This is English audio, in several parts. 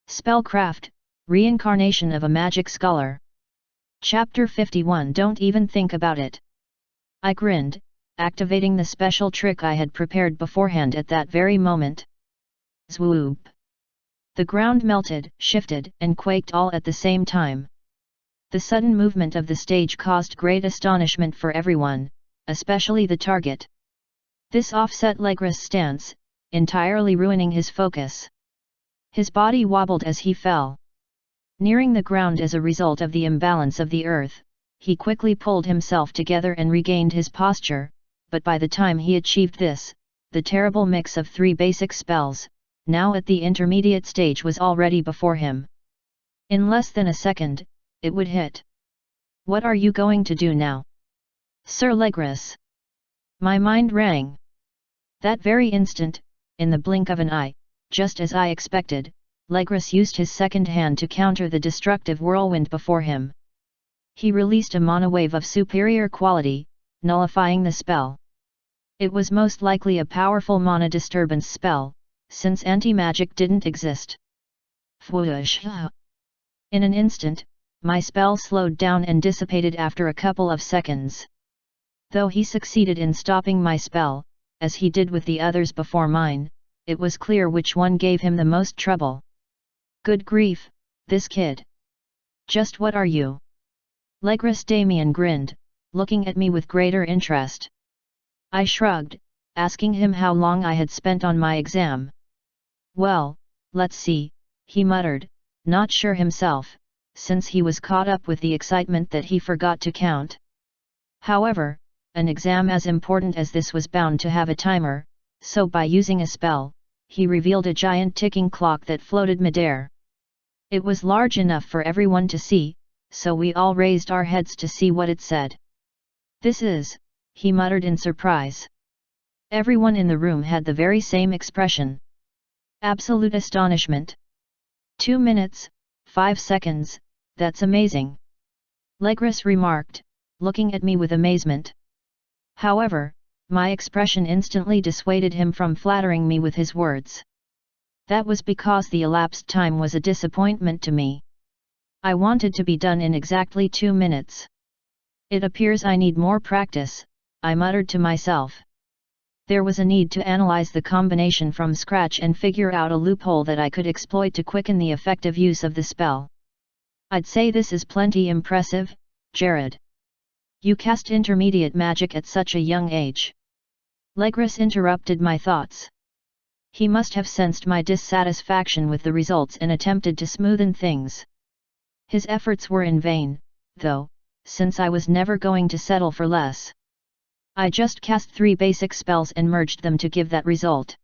Spellcraft Reincarnation of a Magic Scholar. Chapter 51. Don't even think about it. I grinned, activating the special trick I had prepared beforehand at that very moment. Swoop! The ground melted, shifted, and quaked all at the same time. The sudden movement of the stage caused great astonishment for everyone, especially the target. This offset Legris' stance, entirely ruining his focus. His body wobbled as he fell. Nearing the ground as a result of the imbalance of the earth, he quickly pulled himself together and regained his posture, but by the time he achieved this, the terrible mix of three basic spells, now at the intermediate stage, was already before him. In less than a second, it would hit. What are you going to do now, Sir Legris? My mind rang. That very instant, in the blink of an eye, just as I expected, Legris used his second hand to counter the destructive whirlwind before him. He released a mana wave of superior quality, nullifying the spell. It was most likely a powerful mana disturbance spell, since anti-magic didn't exist. Whoosh! In an instant, my spell slowed down and dissipated after a couple of seconds. Though he succeeded in stopping my spell, as he did with the others before mine, it was clear which one gave him the most trouble. Good grief, this kid! Just what are you? Legris Damien grinned, looking at me with greater interest. I shrugged, asking him how long I had spent on my exam. Well, let's see, he muttered, not sure himself, since he was caught up with the excitement that he forgot to count. However, an exam as important as this was bound to have a timer, so by using a spell, he revealed a giant ticking clock that floated midair. It was large enough for everyone to see, so we all raised our heads to see what it said. This is, he muttered in surprise. Everyone in the room had the very same expression. Absolute astonishment. 2 minutes, 5 seconds, that's amazing, Legris remarked, looking at me with amazement. However, my expression instantly dissuaded him from flattering me with his words. That was because the elapsed time was a disappointment to me. I wanted to be done in exactly 2 minutes. It appears I need more practice, I muttered to myself. There was a need to analyze the combination from scratch and figure out a loophole that I could exploit to quicken the effective use of the spell. I'd say this is plenty impressive, Jared. You cast intermediate magic at such a young age. Legris interrupted my thoughts. He must have sensed my dissatisfaction with the results and attempted to smoothen things. His efforts were in vain, though, since I was never going to settle for less. I just cast 3 basic spells and merged them to give that result.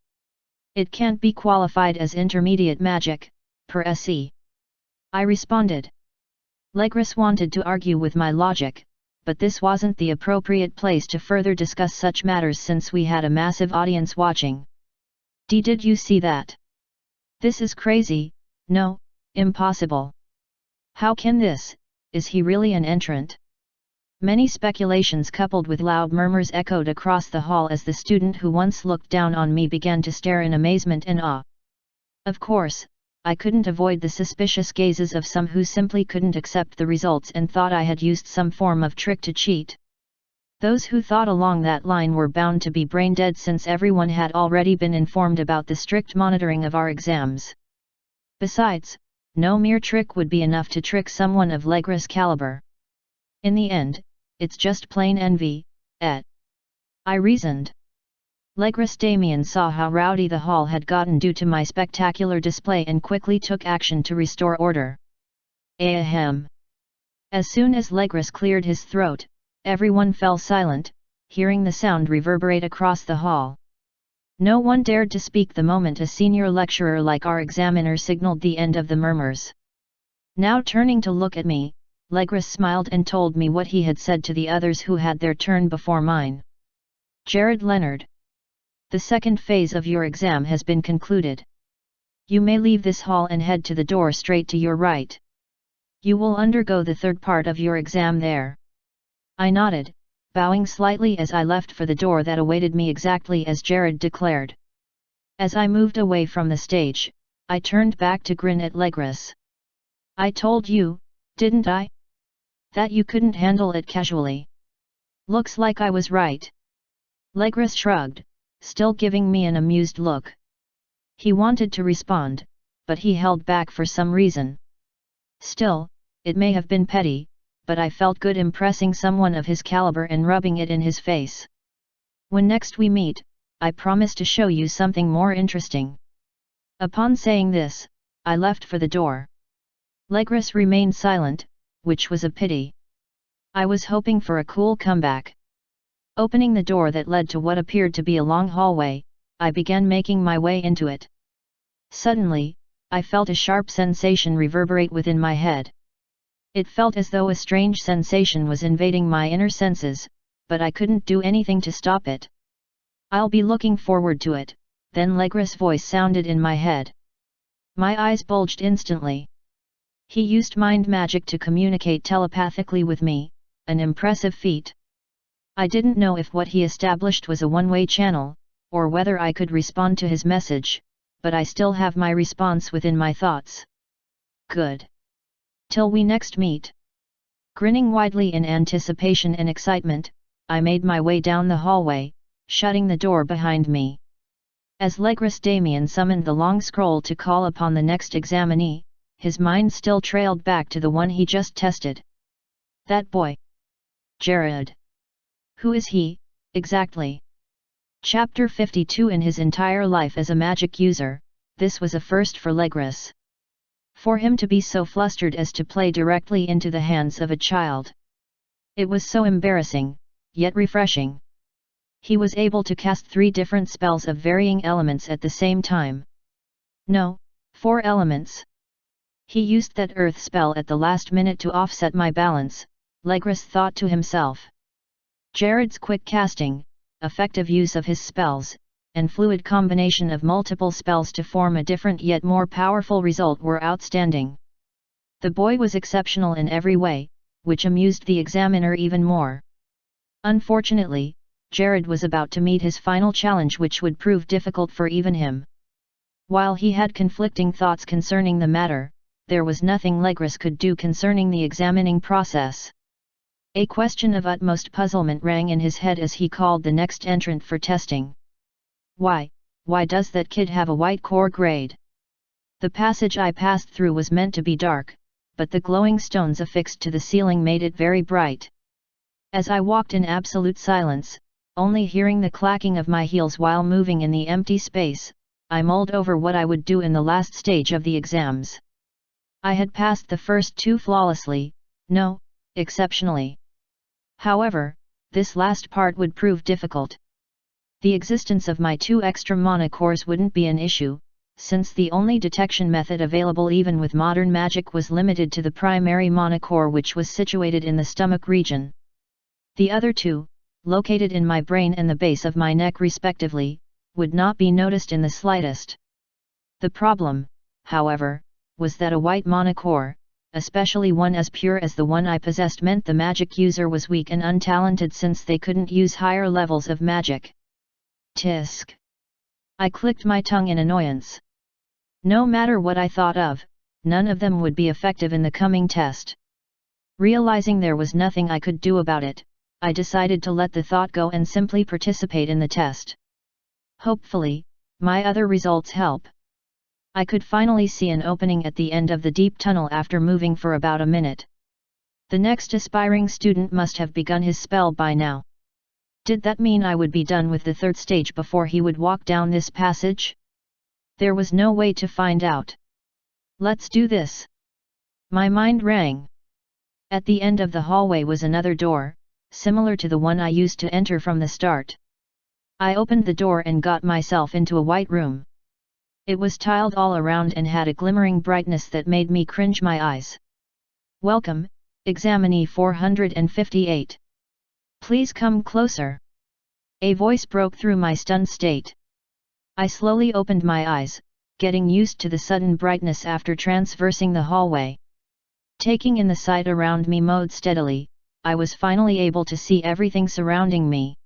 It can't be qualified as intermediate magic, per se. I responded. Legris wanted to argue with my logic, but this wasn't the appropriate place to further discuss such matters since we had a massive audience watching. Did you see that? This is crazy, no, impossible. How can this, is he really an entrant? Many speculations coupled with loud murmurs echoed across the hall as the student who once looked down on me began to stare in amazement and awe. Of course, I couldn't avoid the suspicious gazes of some who simply couldn't accept the results and thought I had used some form of trick to cheat. Those who thought along that line were bound to be brain dead since everyone had already been informed about the strict monitoring of our exams. Besides, no mere trick would be enough to trick someone of Legris' caliber. In the end, it's just plain envy, I reasoned. Legris Damien saw how rowdy the hall had gotten due to my spectacular display and quickly took action to restore order. Ahem! As soon as Legris cleared his throat, everyone fell silent, hearing the sound reverberate across the hall. No one dared to speak the moment a senior lecturer like our examiner signaled the end of the murmurs. Now turning to look at me, Legris smiled and told me what he had said to the others who had their turn before mine. Jared Leonard. The second phase of your exam has been concluded. You may leave this hall and head to the door straight to your right. You will undergo the third part of your exam there. I nodded, bowing slightly as I left for the door that awaited me exactly as Jared declared. As I moved away from the stage, I turned back to grin at Legris. I told you, didn't I? That you couldn't handle it casually. Looks like I was right. Legris shrugged, still giving me an amused look. He wanted to respond, but he held back for some reason. Still, it may have been petty, but I felt good impressing someone of his caliber and rubbing it in his face. When next we meet, I promise to show you something more interesting. Upon saying this, I left for the door. Legris remained silent, which was a pity. I was hoping for a cool comeback. Opening the door that led to what appeared to be a long hallway, I began making my way into it. Suddenly, I felt a sharp sensation reverberate within my head. It felt as though a strange sensation was invading my inner senses, but I couldn't do anything to stop it. I'll be looking forward to it, then Legris' voice sounded in my head. My eyes bulged instantly. He used mind magic to communicate telepathically with me, an impressive feat. I didn't know if what he established was a one-way channel, or whether I could respond to his message, but I still have my response within my thoughts. Good. Till we next meet. Grinning widely in anticipation and excitement, I made my way down the hallway, shutting the door behind me. As Legris Damien summoned the long scroll to call upon the next examinee, his mind still trailed back to the one he just tested. That boy. Jared. Who is he, exactly? Chapter 52. In his entire life as a magic user, this was a first for Legris. For him to be so flustered as to play directly into the hands of a child. It was so embarrassing, yet refreshing. He was able to cast 3 different spells of varying elements at the same time. No, 4 elements. He used that earth spell at the last minute to offset my balance, Legris thought to himself. Jared's quick casting, effective use of his spells, and fluid combination of multiple spells to form a different yet more powerful result were outstanding. The boy was exceptional in every way, which amused the examiner even more. Unfortunately, Jared was about to meet his final challenge, which would prove difficult for even him. While he had conflicting thoughts concerning the matter, there was nothing Legris could do concerning the examining process. A question of utmost puzzlement rang in his head as he called the next entrant for testing. Why does that kid have a white core grade? The passage I passed through was meant to be dark, but the glowing stones affixed to the ceiling made it very bright. As I walked in absolute silence, only hearing the clacking of my heels while moving in the empty space, I mulled over what I would do in the last stage of the exams. I had passed the first 2 flawlessly, no, exceptionally. However, this last part would prove difficult. The existence of my 2 extra mana cores wouldn't be an issue, since the only detection method available even with modern magic was limited to the primary mana core, which was situated in the stomach region. The other 2, located in my brain and the base of my neck respectively, would not be noticed in the slightest. The problem, however, was that a white mana core, especially one as pure as the one I possessed, meant the magic user was weak and untalented, since they couldn't use higher levels of magic. Tisk. I clicked my tongue in annoyance. No matter what I thought of, none of them would be effective in the coming test. Realizing there was nothing I could do about it, I decided to let the thought go and simply participate in the test. Hopefully, my other results help. I could finally see an opening at the end of the deep tunnel after moving for about a minute. The next aspiring student must have begun his spell by now. Did that mean I would be done with the 3rd stage before he would walk down this passage? There was no way to find out. Let's do this. My mind rang. At the end of the hallway was another door, similar to the one I used to enter from the start. I opened the door and got myself into a white room. It was tiled all around and had a glimmering brightness that made me cringe my eyes. Welcome, examinee 458. Please come closer. A voice broke through my stunned state. I slowly opened my eyes, getting used to the sudden brightness after traversing the hallway. Taking in the sight around me mode steadily, I was finally able to see everything surrounding me.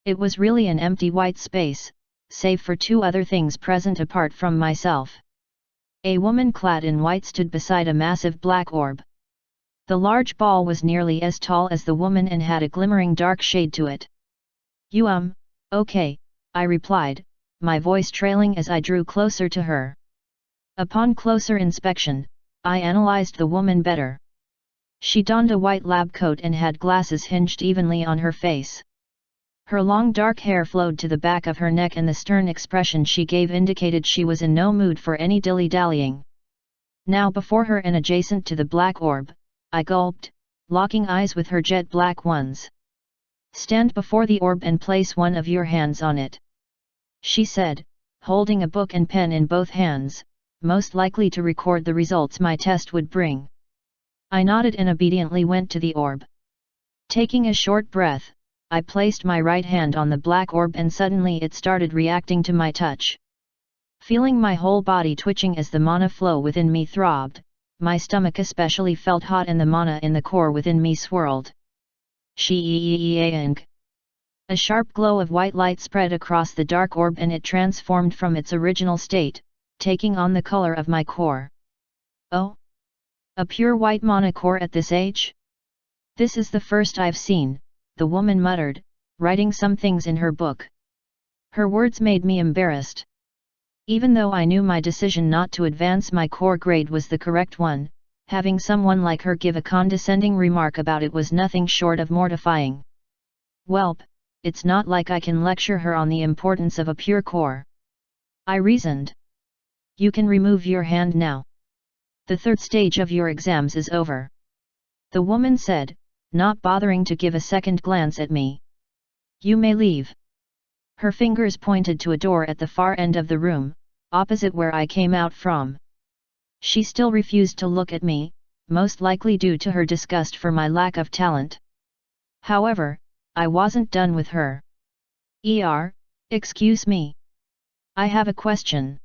It was really an empty white space, save for 2 other things present apart from myself. A woman clad in white stood beside a massive black orb. The large ball was nearly as tall as the woman and had a glimmering dark shade to it. Okay, I replied, my voice trailing as I drew closer to her. Upon closer inspection, I analyzed the woman better. She donned a white lab coat and had glasses hinged evenly on her face. Her long dark hair flowed to the back of her neck and the stern expression she gave indicated she was in no mood for any dilly-dallying. Now before her and adjacent to the black orb, I gulped, locking eyes with her jet black ones. "Stand before the orb and place one of your hands on it," she said, holding a book and pen in both hands, most likely to record the results my test would bring. I nodded and obediently went to the orb. Taking a short breath, I placed my right hand on the black orb and suddenly it started reacting to my touch. Feeling my whole body twitching as the mana flow within me throbbed, my stomach especially felt hot and the mana in the core within me swirled. Shi-yi-yi-yang. A sharp glow of white light spread across the dark orb and it transformed from its original state, taking on the color of my core. Oh! A pure white mana core at this age? This is the first I've seen, the woman muttered, writing some things in her book. Her words made me embarrassed. Even though I knew my decision not to advance my core grade was the correct one, having someone like her give a condescending remark about it was nothing short of mortifying. Welp, it's not like I can lecture her on the importance of a pure core. I reasoned. You can remove your hand now. The third stage of your exams is over. The woman said, not bothering to give a second glance at me. You may leave. Her fingers pointed to a door at the far end of the room, opposite where I came out from. She still refused to look at me, most likely due to her disgust for my lack of talent. However, I wasn't done with her. Excuse me. I have a question.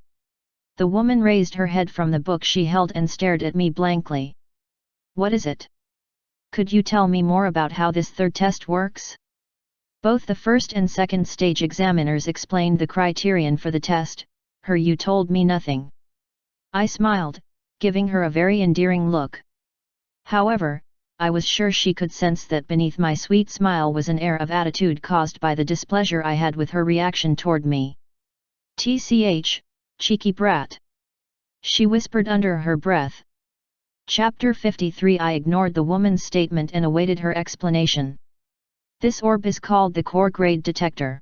The woman raised her head from the book she held and stared at me blankly. What is it? Could you tell me more about how this third test works? Both the first and second stage examiners explained the criterion for the test, you told me nothing. I smiled, giving her a very endearing look. However, I was sure she could sense that beneath my sweet smile was an air of attitude caused by the displeasure I had with her reaction toward me. "Tch, cheeky brat," she whispered under her breath. Chapter 53. I ignored the woman's statement and awaited her explanation. This orb is called the core grade detector.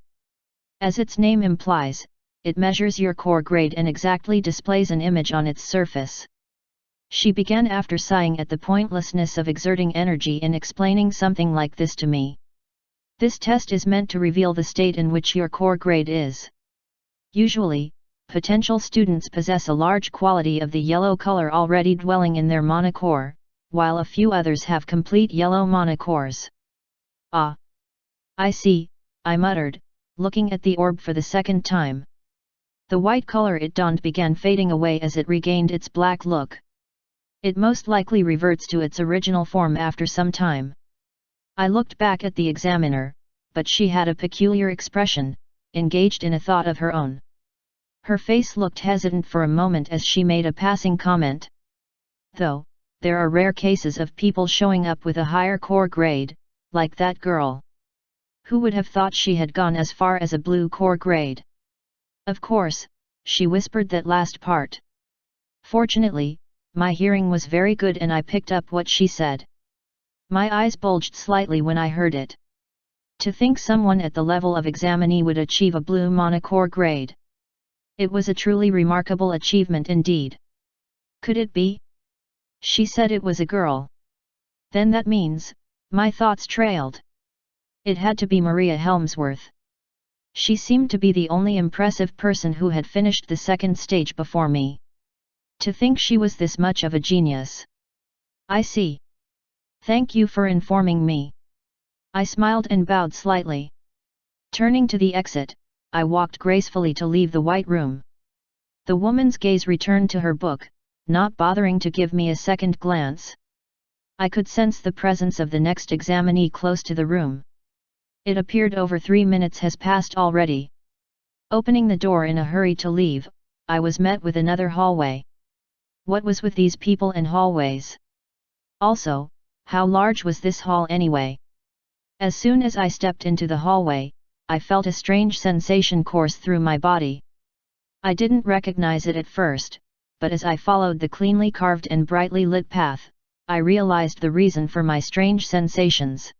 As its name implies, it measures your core grade and exactly displays an image on its surface. She began after sighing at the pointlessness of exerting energy in explaining something like this to me. This test is meant to reveal the state in which your core grade is. Usually, potential students possess a large quantity of the yellow color already dwelling in their mana core, while a few others have complete yellow mana cores. Ah! I see, I muttered, looking at the orb for the second time. The white color it donned began fading away as it regained its black look. It most likely reverts to its original form after some time. I looked back at the examiner, but she had a peculiar expression, engaged in a thought of her own. Her face looked hesitant for a moment as she made a passing comment. Though, there are rare cases of people showing up with a higher core grade, like that girl. Who would have thought she had gone as far as a blue core grade? Of course, she whispered that last part. Fortunately, my hearing was very good and I picked up what she said. My eyes bulged slightly when I heard it. To think someone at the level of examinee would achieve a blue mana core grade. It was a truly remarkable achievement indeed. Could it be? She said it was a girl. Then that means, my thoughts trailed. It had to be Maria Helmsworth. She seemed to be the only impressive person who had finished the second stage before me. To think she was this much of a genius. I see. Thank you for informing me. I smiled and bowed slightly. Turning to the exit, I walked gracefully to leave the white room. The woman's gaze returned to her book, not bothering to give me a second glance. I could sense the presence of the next examinee close to the room. It appeared over 3 minutes has passed already. Opening the door in a hurry to leave, I was met with another hallway. What was with these people and hallways? Also, how large was this hall anyway? As soon as I stepped into the hallway, I felt a strange sensation course through my body. I didn't recognize it at first, but as I followed the cleanly carved and brightly lit path, I realized the reason for my strange sensations.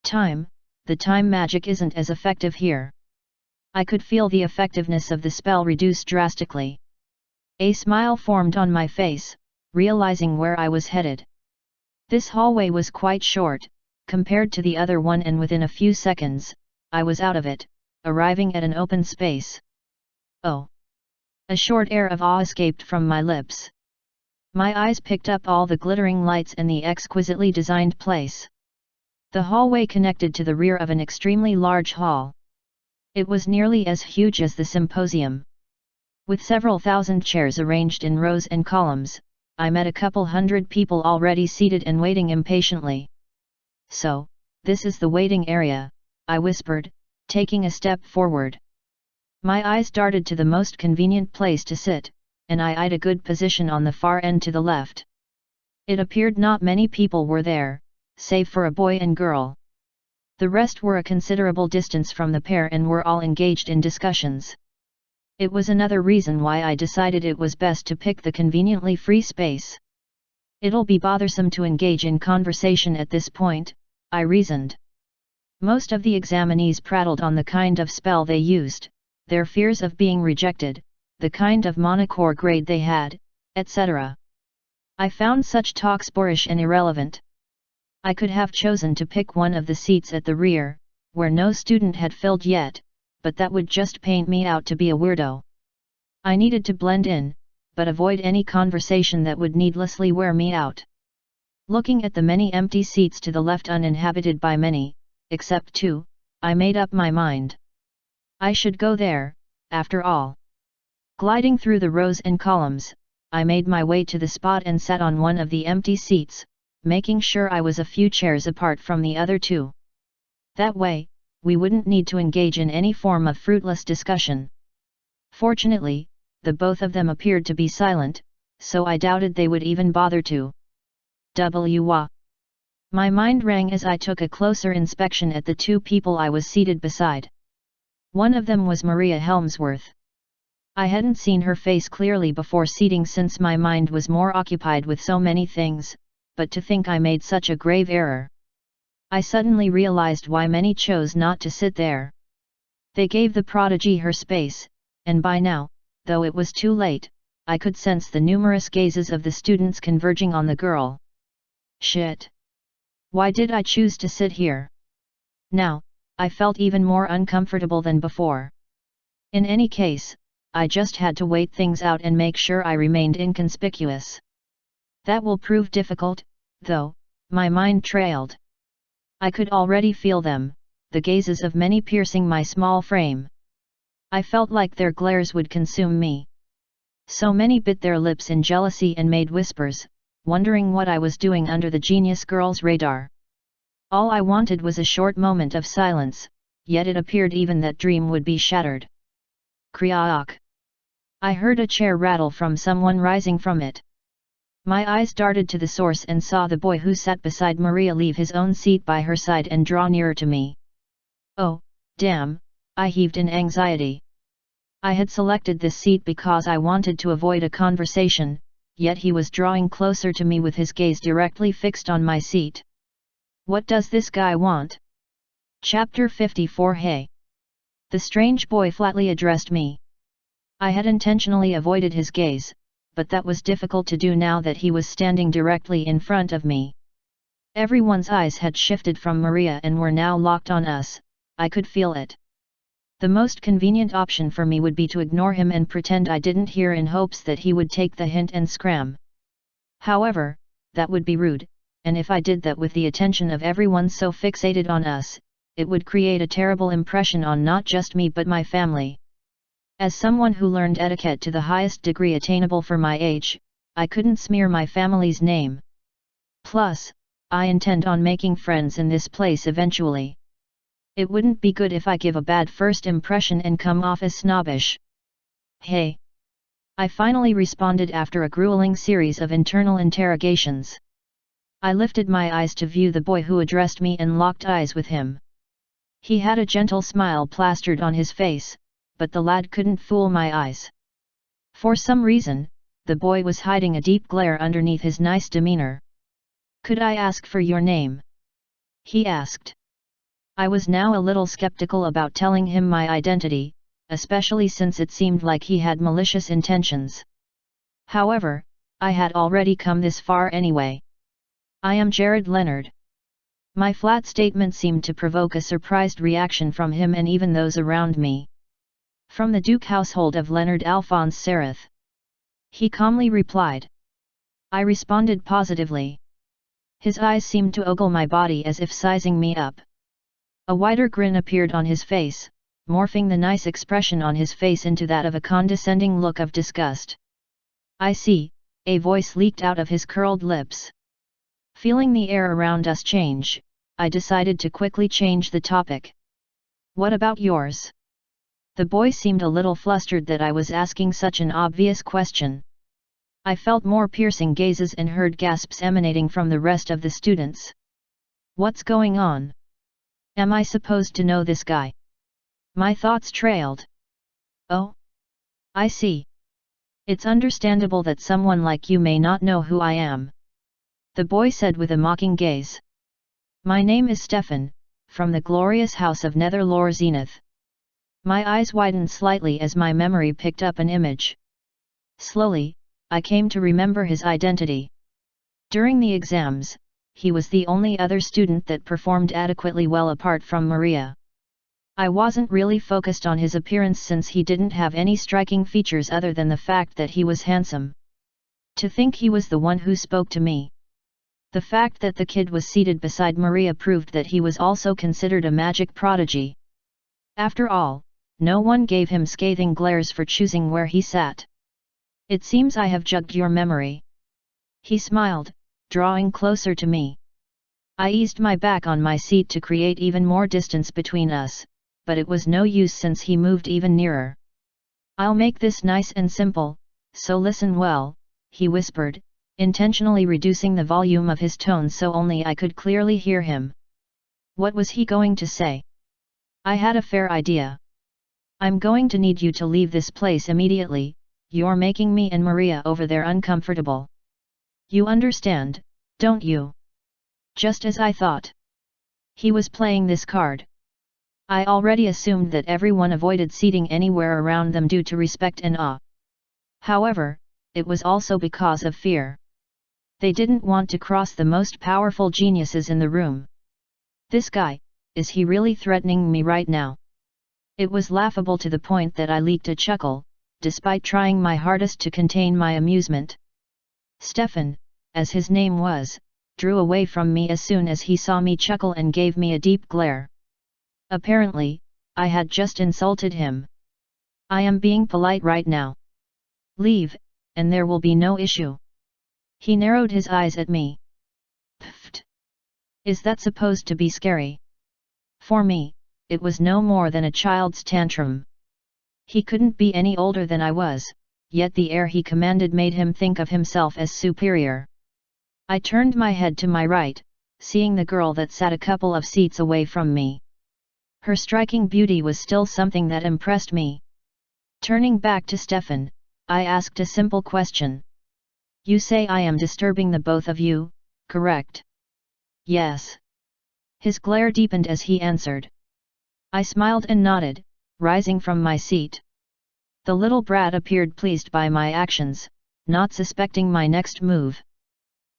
The time magic isn't as effective here. I could feel the effectiveness of the spell reduce drastically. A smile formed on my face, realizing where I was headed. This hallway was quite short, compared to the other one, and within a few seconds, I was out of it, arriving at an open space. Oh! A short air of awe escaped from my lips. My eyes picked up all the glittering lights and the exquisitely designed place. The hallway connected to the rear of an extremely large hall. It was nearly as huge as the symposium. With several thousand chairs arranged in rows and columns, I met a couple hundred people already seated and waiting impatiently. So, this is the waiting area, I whispered, taking a step forward. My eyes darted to the most convenient place to sit, and I eyed a good position on the far end to the left. It appeared not many people were there, save for a boy and girl. The rest were a considerable distance from the pair and were all engaged in discussions. It was another reason why I decided it was best to pick the conveniently free space. It'll be bothersome to engage in conversation at this point, I reasoned. Most of the examinees prattled on the kind of spell they used, their fears of being rejected, the kind of monocore grade they had, etc. I found such talk boorish and irrelevant. I could have chosen to pick one of the seats at the rear, where no student had filled yet, but that would just paint me out to be a weirdo. I needed to blend in, but avoid any conversation that would needlessly wear me out. Looking at the many empty seats to the left uninhabited by many, except two, I made up my mind. I should go there, after all. Gliding through the rows and columns, I made my way to the spot and sat on one of the empty seats, making sure I was a few chairs apart from the other two. That way, we wouldn't need to engage in any form of fruitless discussion. Fortunately, the both of them appeared to be silent, so I doubted they would even bother to. My mind rang as I took a closer inspection at the two people I was seated beside. One of them was Maria Helmsworth. I hadn't seen her face clearly before seating since my mind was more occupied with so many things, but to think I made such a grave error. I suddenly realized why many chose not to sit there. They gave the prodigy her space, and by now, though it was too late, I could sense the numerous gazes of the students converging on the girl. Shit! Why did I choose to sit here? Now, I felt even more uncomfortable than before. In any case, I just had to wait things out and make sure I remained inconspicuous. That will prove difficult, though, my mind trailed. I could already feel them, the gazes of many piercing my small frame. I felt like their glares would consume me. So many bit their lips in jealousy and made whispers, wondering what I was doing under the genius girl's radar. All I wanted was a short moment of silence, yet it appeared even that dream would be shattered. Kriaak! I heard a chair rattle from someone rising from it. My eyes darted to the source and saw the boy who sat beside Maria leave his own seat by her side and draw nearer to me. Oh, damn, I heaved in anxiety. I had selected this seat because I wanted to avoid a conversation, yet he was drawing closer to me with his gaze directly fixed on my seat. What does this guy want? Chapter 54. Hey! The strange boy flatly addressed me. I had intentionally avoided his gaze, but that was difficult to do now that he was standing directly in front of me. Everyone's eyes had shifted from Maria and were now locked on us, I could feel it. The most convenient option for me would be to ignore him and pretend I didn't hear in hopes that he would take the hint and scram. However, that would be rude, and if I did that with the attention of everyone so fixated on us, it would create a terrible impression on not just me but my family. As someone who learned etiquette to the highest degree attainable for my age, I couldn't smear my family's name. Plus, I intend on making friends in this place eventually. It wouldn't be good if I give a bad first impression and come off as snobbish. Hey! I finally responded after a grueling series of internal interrogations. I lifted my eyes to view the boy who addressed me and locked eyes with him. He had a gentle smile plastered on his face, but the lad couldn't fool my eyes. For some reason, the boy was hiding a deep glare underneath his nice demeanor. "Could I ask for your name?" he asked. I was now a little skeptical about telling him my identity, especially since it seemed like he had malicious intentions. However, I had already come this far anyway. "I am Jared Leonard." My flat statement seemed to provoke a surprised reaction from him and even those around me. "From the Duke household of Leonard Alphonse Sereth," he calmly replied. I responded positively. His eyes seemed to ogle my body as if sizing me up. A wider grin appeared on his face, morphing the nice expression on his face into that of a condescending look of disgust. "I see," a voice leaked out of his curled lips. Feeling the air around us change, I decided to quickly change the topic. "What about yours?" The boy seemed a little flustered that I was asking such an obvious question. I felt more piercing gazes and heard gasps emanating from the rest of the students. "What's going on? Am I supposed to know this guy?" My thoughts trailed. "Oh? I see. It's understandable that someone like you may not know who I am," the boy said with a mocking gaze. "My name is Stefan, from the glorious house of Netherlore Zenith." My eyes widened slightly as my memory picked up an image. Slowly, I came to remember his identity. During the exams, he was the only other student that performed adequately well apart from Maria. I wasn't really focused on his appearance since he didn't have any striking features other than the fact that he was handsome. To think he was the one who spoke to me. The fact that the kid was seated beside Maria proved that he was also considered a magic prodigy. After all, no one gave him scathing glares for choosing where he sat. "It seems I have jogged your memory." He smiled, drawing closer to me. I eased my back on my seat to create even more distance between us, but it was no use since he moved even nearer. "I'll make this nice and simple, so listen well," he whispered, intentionally reducing the volume of his tone so only I could clearly hear him. What was he going to say? I had a fair idea. "I'm going to need you to leave this place immediately, you're making me and Maria over there uncomfortable. You understand, don't you?" Just as I thought. He was playing this card. I already assumed that everyone avoided seating anywhere around them due to respect and awe. However, it was also because of fear. They didn't want to cross the most powerful geniuses in the room. This guy, is he really threatening me right now? It was laughable to the point that I leaked a chuckle, despite trying my hardest to contain my amusement. Stefan, as his name was, drew away from me as soon as he saw me chuckle and gave me a deep glare. Apparently, I had just insulted him. "I am being polite right now. Leave, and there will be no issue." He narrowed his eyes at me. Pfft! Is that supposed to be scary? For me, it was no more than a child's tantrum. He couldn't be any older than I was, yet the air he commanded made him think of himself as superior. I turned my head to my right, seeing the girl that sat a couple of seats away from me. Her striking beauty was still something that impressed me. Turning back to Stefan, I asked a simple question. "You say I am disturbing the both of you, correct?" "Yes." His glare deepened as he answered. I smiled and nodded, rising from my seat. The little brat appeared pleased by my actions, not suspecting my next move.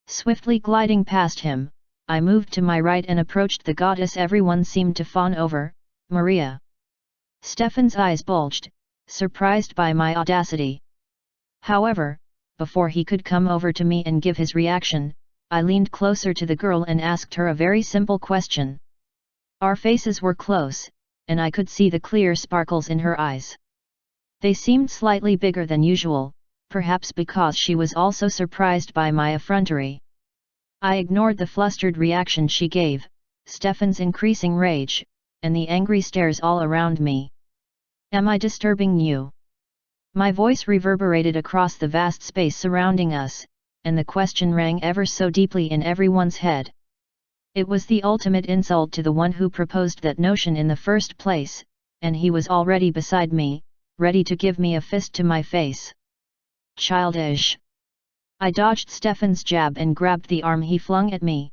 Swiftly gliding past him, I moved to my right and approached the goddess everyone seemed to fawn over, Maria. Stefan's eyes bulged, surprised by my audacity. However, before he could come over to me and give his reaction, I leaned closer to the girl and asked her a very simple question. Our faces were close, and I could see the clear sparkles in her eyes. They seemed slightly bigger than usual, perhaps because she was also surprised by my effrontery. I ignored the flustered reaction she gave, Stefan's increasing rage, and the angry stares all around me. "Am I disturbing you?" My voice reverberated across the vast space surrounding us, and the question rang ever so deeply in everyone's head. It was the ultimate insult to the one who proposed that notion in the first place, and he was already beside me, ready to give me a fist to my face. Childish! I dodged Stefan's jab and grabbed the arm he flung at me.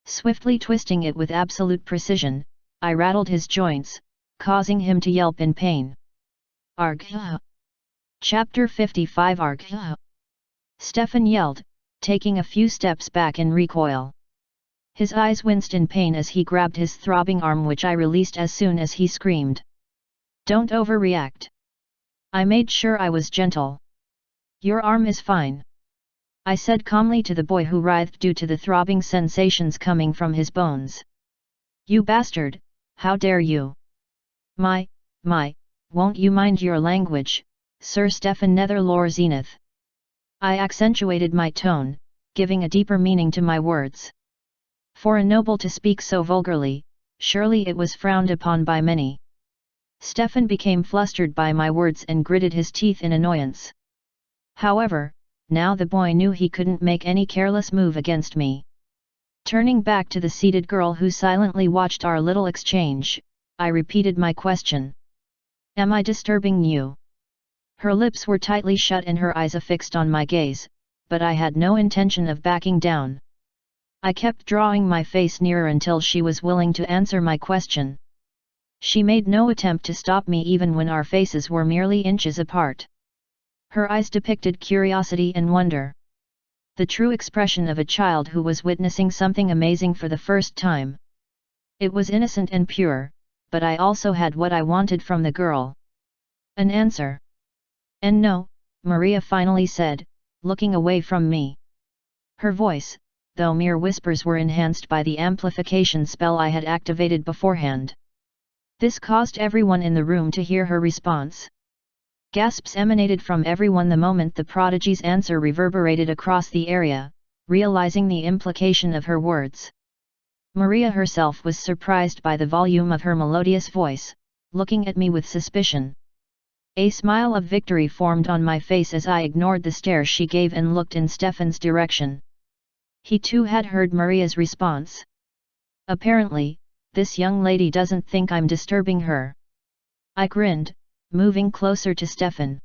Swiftly twisting it with absolute precision, I rattled his joints, causing him to yelp in pain. Arg! Chapter 55 Arg! Stefan yelled, taking a few steps back in recoil. His eyes winced in pain as he grabbed his throbbing arm, which I released as soon as he screamed. Don't overreact. I made sure I was gentle. Your arm is fine, I said calmly to the boy who writhed due to the throbbing sensations coming from his bones. You bastard, how dare you? My, won't you mind your language, Sir Stefan Netherlore Zenith? I accentuated my tone, giving a deeper meaning to my words. For a noble to speak so vulgarly, surely it was frowned upon by many. Stefan became flustered by my words and gritted his teeth in annoyance. However, now the boy knew he couldn't make any careless move against me. Turning back to the seated girl who silently watched our little exchange, I repeated my question. Am I disturbing you? Her lips were tightly shut and her eyes affixed on my gaze, but I had no intention of backing down. I kept drawing my face nearer until she was willing to answer my question. She made no attempt to stop me even when our faces were merely inches apart. Her eyes depicted curiosity and wonder. The true expression of a child who was witnessing something amazing for the first time. It was innocent and pure, but I also had what I wanted from the girl. An answer. And no, Maria finally said, looking away from me. Her voice, though mere whispers, were enhanced by the amplification spell I had activated beforehand. This caused everyone in the room to hear her response. Gasps emanated from everyone the moment the prodigy's answer reverberated across the area, realizing the implication of her words. Maria herself was surprised by the volume of her melodious voice, looking at me with suspicion. A smile of victory formed on my face as I ignored the stare she gave and looked in Stefan's direction. He too had heard Maria's response. Apparently, this young lady doesn't think I'm disturbing her. I grinned, moving closer to Stefan.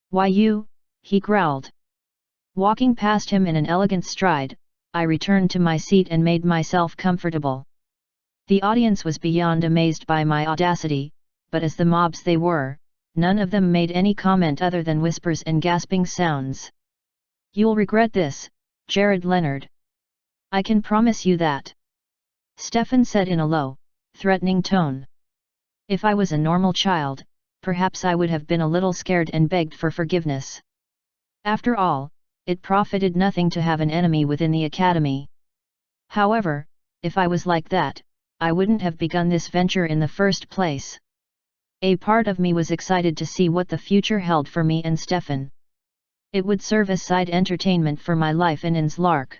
Why you? He growled. Walking past him in an elegant stride, I returned to my seat and made myself comfortable. The audience was beyond amazed by my audacity, but as the mobs they were, none of them made any comment other than whispers and gasping sounds. You'll regret this, Jared Leonard. I can promise you that. Stefan said in a low, threatening tone. If I was a normal child, perhaps I would have been a little scared and begged for forgiveness. After all, it profited nothing to have an enemy within the academy. However, if I was like that, I wouldn't have begun this venture in the first place. A part of me was excited to see what the future held for me and Stefan. It would serve as side entertainment for my life in Inslark.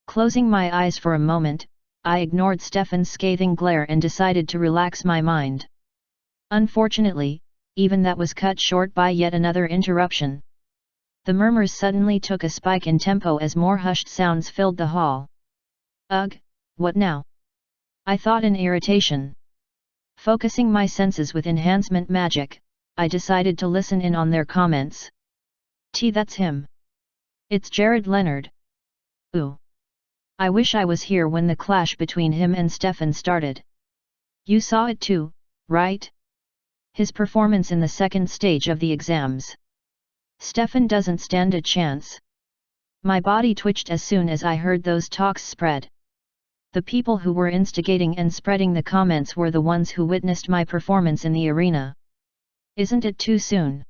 Closing my eyes for a moment, I ignored Stefan's scathing glare and decided to relax my mind. Unfortunately, even that was cut short by yet another interruption. The murmurs suddenly took a spike in tempo as more hushed sounds filled the hall. Ugh, what now? I thought in irritation. Focusing my senses with enhancement magic, I decided to listen in on their comments. That's him. It's Jared Leonard. Ooh. I wish I was here when the clash between him and Stefan started. You saw it too, right? His performance in the second stage of the exams. Stefan doesn't stand a chance. My body twitched as soon as I heard those talks spread. The people who were instigating and spreading the comments were the ones who witnessed my performance in the arena. Isn't it too soon?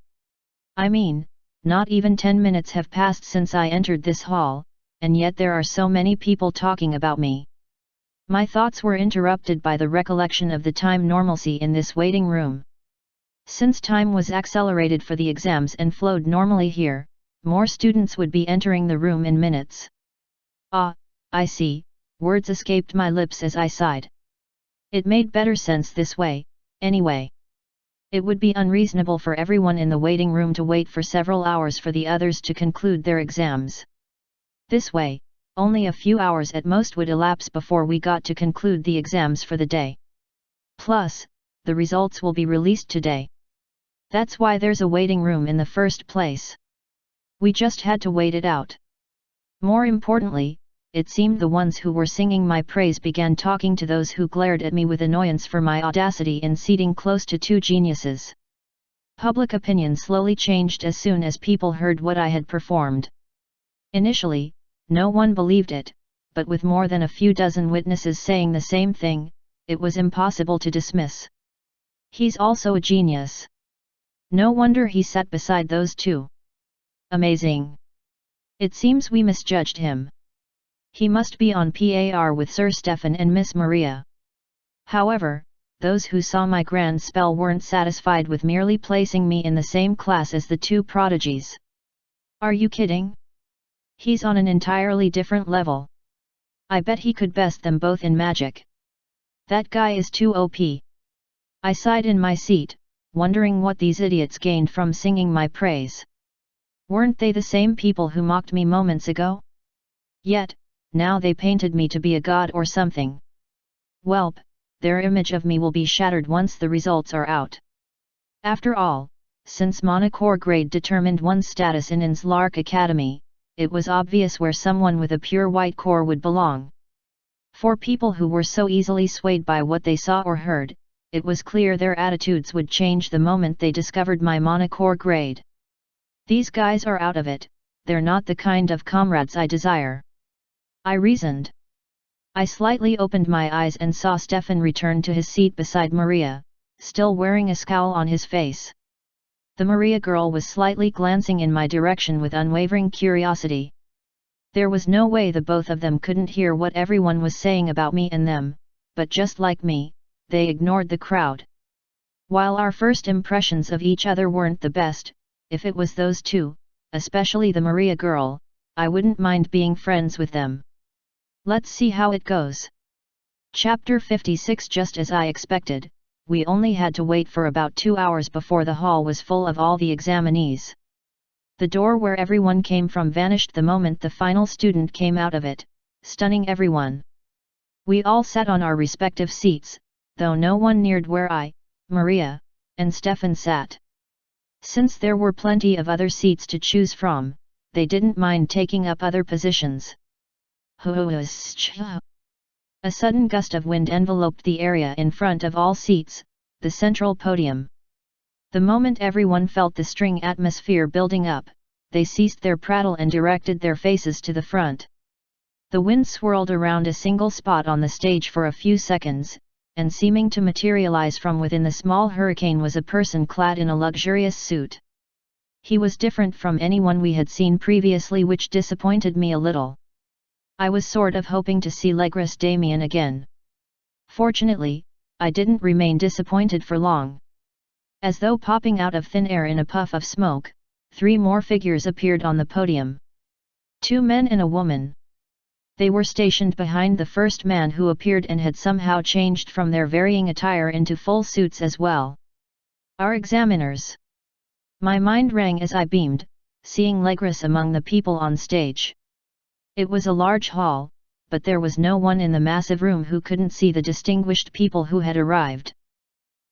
I mean, not even 10 minutes have passed since I entered this hall, and yet there are so many people talking about me. My thoughts were interrupted by the recollection of the time normalcy in this waiting room. Since time was accelerated for the exams and flowed normally here, more students would be entering the room in minutes. Ah, I see, words escaped my lips as I sighed. It made better sense this way, anyway. It would be unreasonable for everyone in the waiting room to wait for several hours for the others to conclude their exams. This way, only a few hours at most would elapse before we got to conclude the exams for the day. Plus, the results will be released today. That's why there's a waiting room in the first place. We just had to wait it out. More importantly, it seemed the ones who were singing my praise began talking to those who glared at me with annoyance for my audacity in seating close to two geniuses. Public opinion slowly changed as soon as people heard what I had performed. Initially, no one believed it, but with more than a few dozen witnesses saying the same thing, it was impossible to dismiss. He's also a genius. No wonder he sat beside those two. Amazing. It seems we misjudged him. He must be on par with Sir Stefan and Miss Maria. However, those who saw my grand spell weren't satisfied with merely placing me in the same class as the two prodigies. Are you kidding? He's on an entirely different level. I bet he could best them both in magic. That guy is too OP. I sighed in my seat, wondering what these idiots gained from singing my praise. Weren't they the same people who mocked me moments ago? Yet, now they painted me to be a god or something. Welp, their image of me will be shattered once the results are out. After all, since Monocore grade determined one's status in Inslark Academy, it was obvious where someone with a pure white core would belong. For people who were so easily swayed by what they saw or heard, it was clear their attitudes would change the moment they discovered my Monocore grade. These guys are out of it, they're not the kind of comrades I desire. I reasoned. I slightly opened my eyes and saw Stefan return to his seat beside Maria, still wearing a scowl on his face. The Maria girl was slightly glancing in my direction with unwavering curiosity. There was no way the both of them couldn't hear what everyone was saying about me and them, but just like me, they ignored the crowd. While our first impressions of each other weren't the best, if it was those two, especially the Maria girl, I wouldn't mind being friends with them. Let's see how it goes. Chapter 56. Just as I expected, we only had to wait for about 2 hours before the hall was full of all the examinees. The door where everyone came from vanished the moment the final student came out of it, stunning everyone. We all sat on our respective seats, though no one neared where I, Maria, and Stefan sat. Since there were plenty of other seats to choose from, they didn't mind taking up other positions. A sudden gust of wind enveloped the area in front of all seats, the central podium. The moment everyone felt the string atmosphere building up, they ceased their prattle and directed their faces to the front. The wind swirled around a single spot on the stage for a few seconds, and seeming to materialize from within the small hurricane was a person clad in a luxurious suit. He was different from anyone we had seen previously, which disappointed me a little. I was sort of hoping to see Legris Damien again. Fortunately, I didn't remain disappointed for long. As though popping out of thin air in a puff of smoke, 3 more figures appeared on the podium. 2 men and a woman. They were stationed behind the first man who appeared and had somehow changed from their varying attire into full suits as well. Our examiners. My mind rang as I beamed, seeing Legris among the people on stage. It was a large hall, but there was no one in the massive room who couldn't see the distinguished people who had arrived.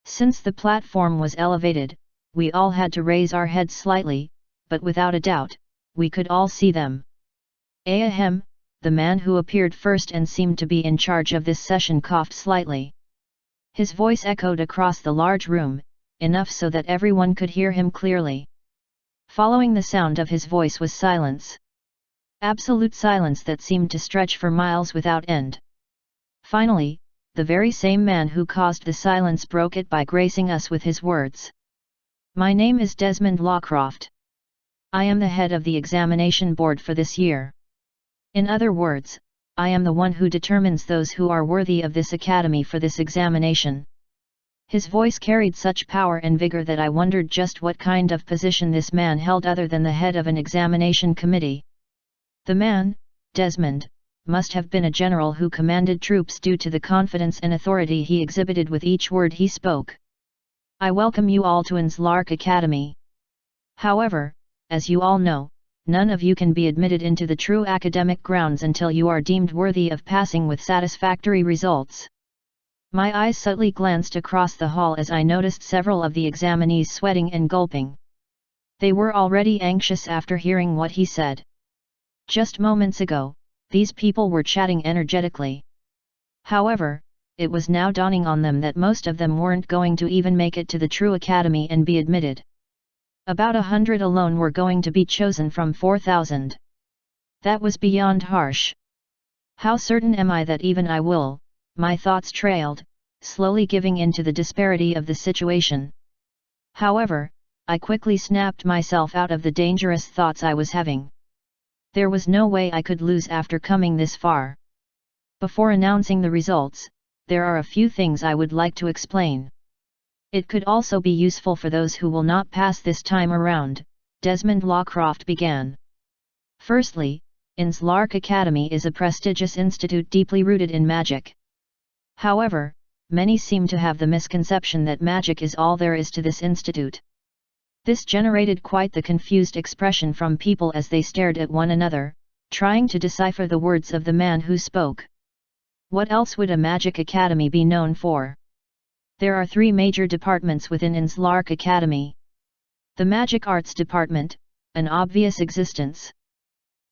Since the platform was elevated, we all had to raise our heads slightly, but without a doubt, we could all see them. Ahem, the man who appeared first and seemed to be in charge of this session coughed slightly. His voice echoed across the large room, enough so that everyone could hear him clearly. Following the sound of his voice was silence. Absolute silence that seemed to stretch for miles without end. Finally, the very same man who caused the silence broke it by gracing us with his words. My name is Desmond Lawcroft. I am the head of the examination board for this year. In other words, I am the one who determines those who are worthy of this academy for this examination. His voice carried such power and vigor that I wondered just what kind of position this man held other than the head of an examination committee. The man, Desmond, must have been a general who commanded troops due to the confidence and authority he exhibited with each word he spoke. I welcome you all to Inslark Academy. However, as you all know, none of you can be admitted into the true academic grounds until you are deemed worthy of passing with satisfactory results. My eyes subtly glanced across the hall as I noticed several of the examinees sweating and gulping. They were already anxious after hearing what he said. Just moments ago, these people were chatting energetically. However, it was now dawning on them that most of them weren't going to even make it to the true academy and be admitted. About 100 alone were going to be chosen from 4,000. That was beyond harsh. How certain am I that even I will? My thoughts trailed, slowly giving in to the disparity of the situation. However, I quickly snapped myself out of the dangerous thoughts I was having. There was no way I could lose after coming this far. Before announcing the results, there are a few things I would like to explain. It could also be useful for those who will not pass this time around, Desmond Lawcroft began. Firstly, Inslark Academy is a prestigious institute deeply rooted in magic. However, many seem to have the misconception that magic is all there is to this institute. This generated quite the confused expression from people as they stared at one another, trying to decipher the words of the man who spoke. What else would a magic academy be known for? There are 3 major departments within Inslark Academy. The Magic Arts Department, an obvious existence.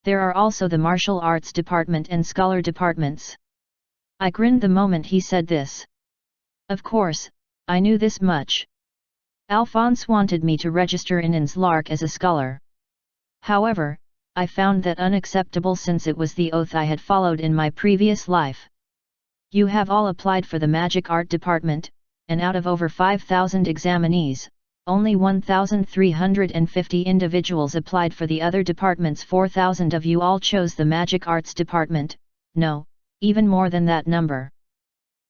There are also the Martial Arts Department and Scholar Departments. I grinned the moment he said this. Of course, I knew this much. Alphonse wanted me to register in Inslark as a scholar. However, I found that unacceptable since it was the oath I had followed in my previous life. You have all applied for the Magic Art Department, and out of over 5,000 examinees, only 1,350 individuals applied for the other departments. 4,000 of you all chose the Magic Arts Department, no, even more than that number.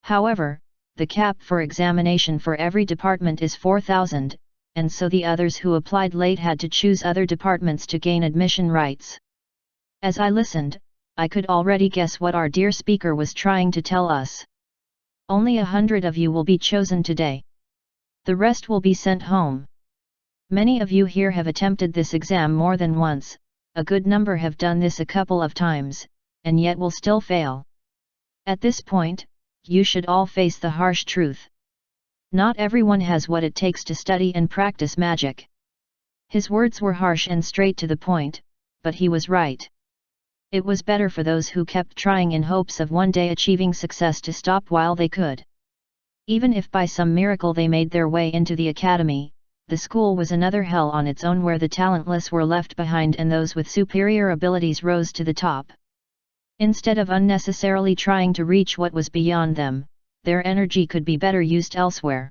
However, the cap for examination for every department is 4,000, and so the others who applied late had to choose other departments to gain admission rights. As I listened, I could already guess what our dear speaker was trying to tell us. Only 100 of you will be chosen today. The rest will be sent home. Many of you here have attempted this exam more than once, a good number have done this a couple of times, and yet will still fail. At this point, you should all face the harsh truth. Not everyone has what it takes to study and practice magic. His words were harsh and straight to the point, but he was right. It was better for those who kept trying in hopes of one day achieving success to stop while they could. Even if by some miracle they made their way into the academy, the school was another hell on its own where the talentless were left behind and those with superior abilities rose to the top. Instead of unnecessarily trying to reach what was beyond them, their energy could be better used elsewhere.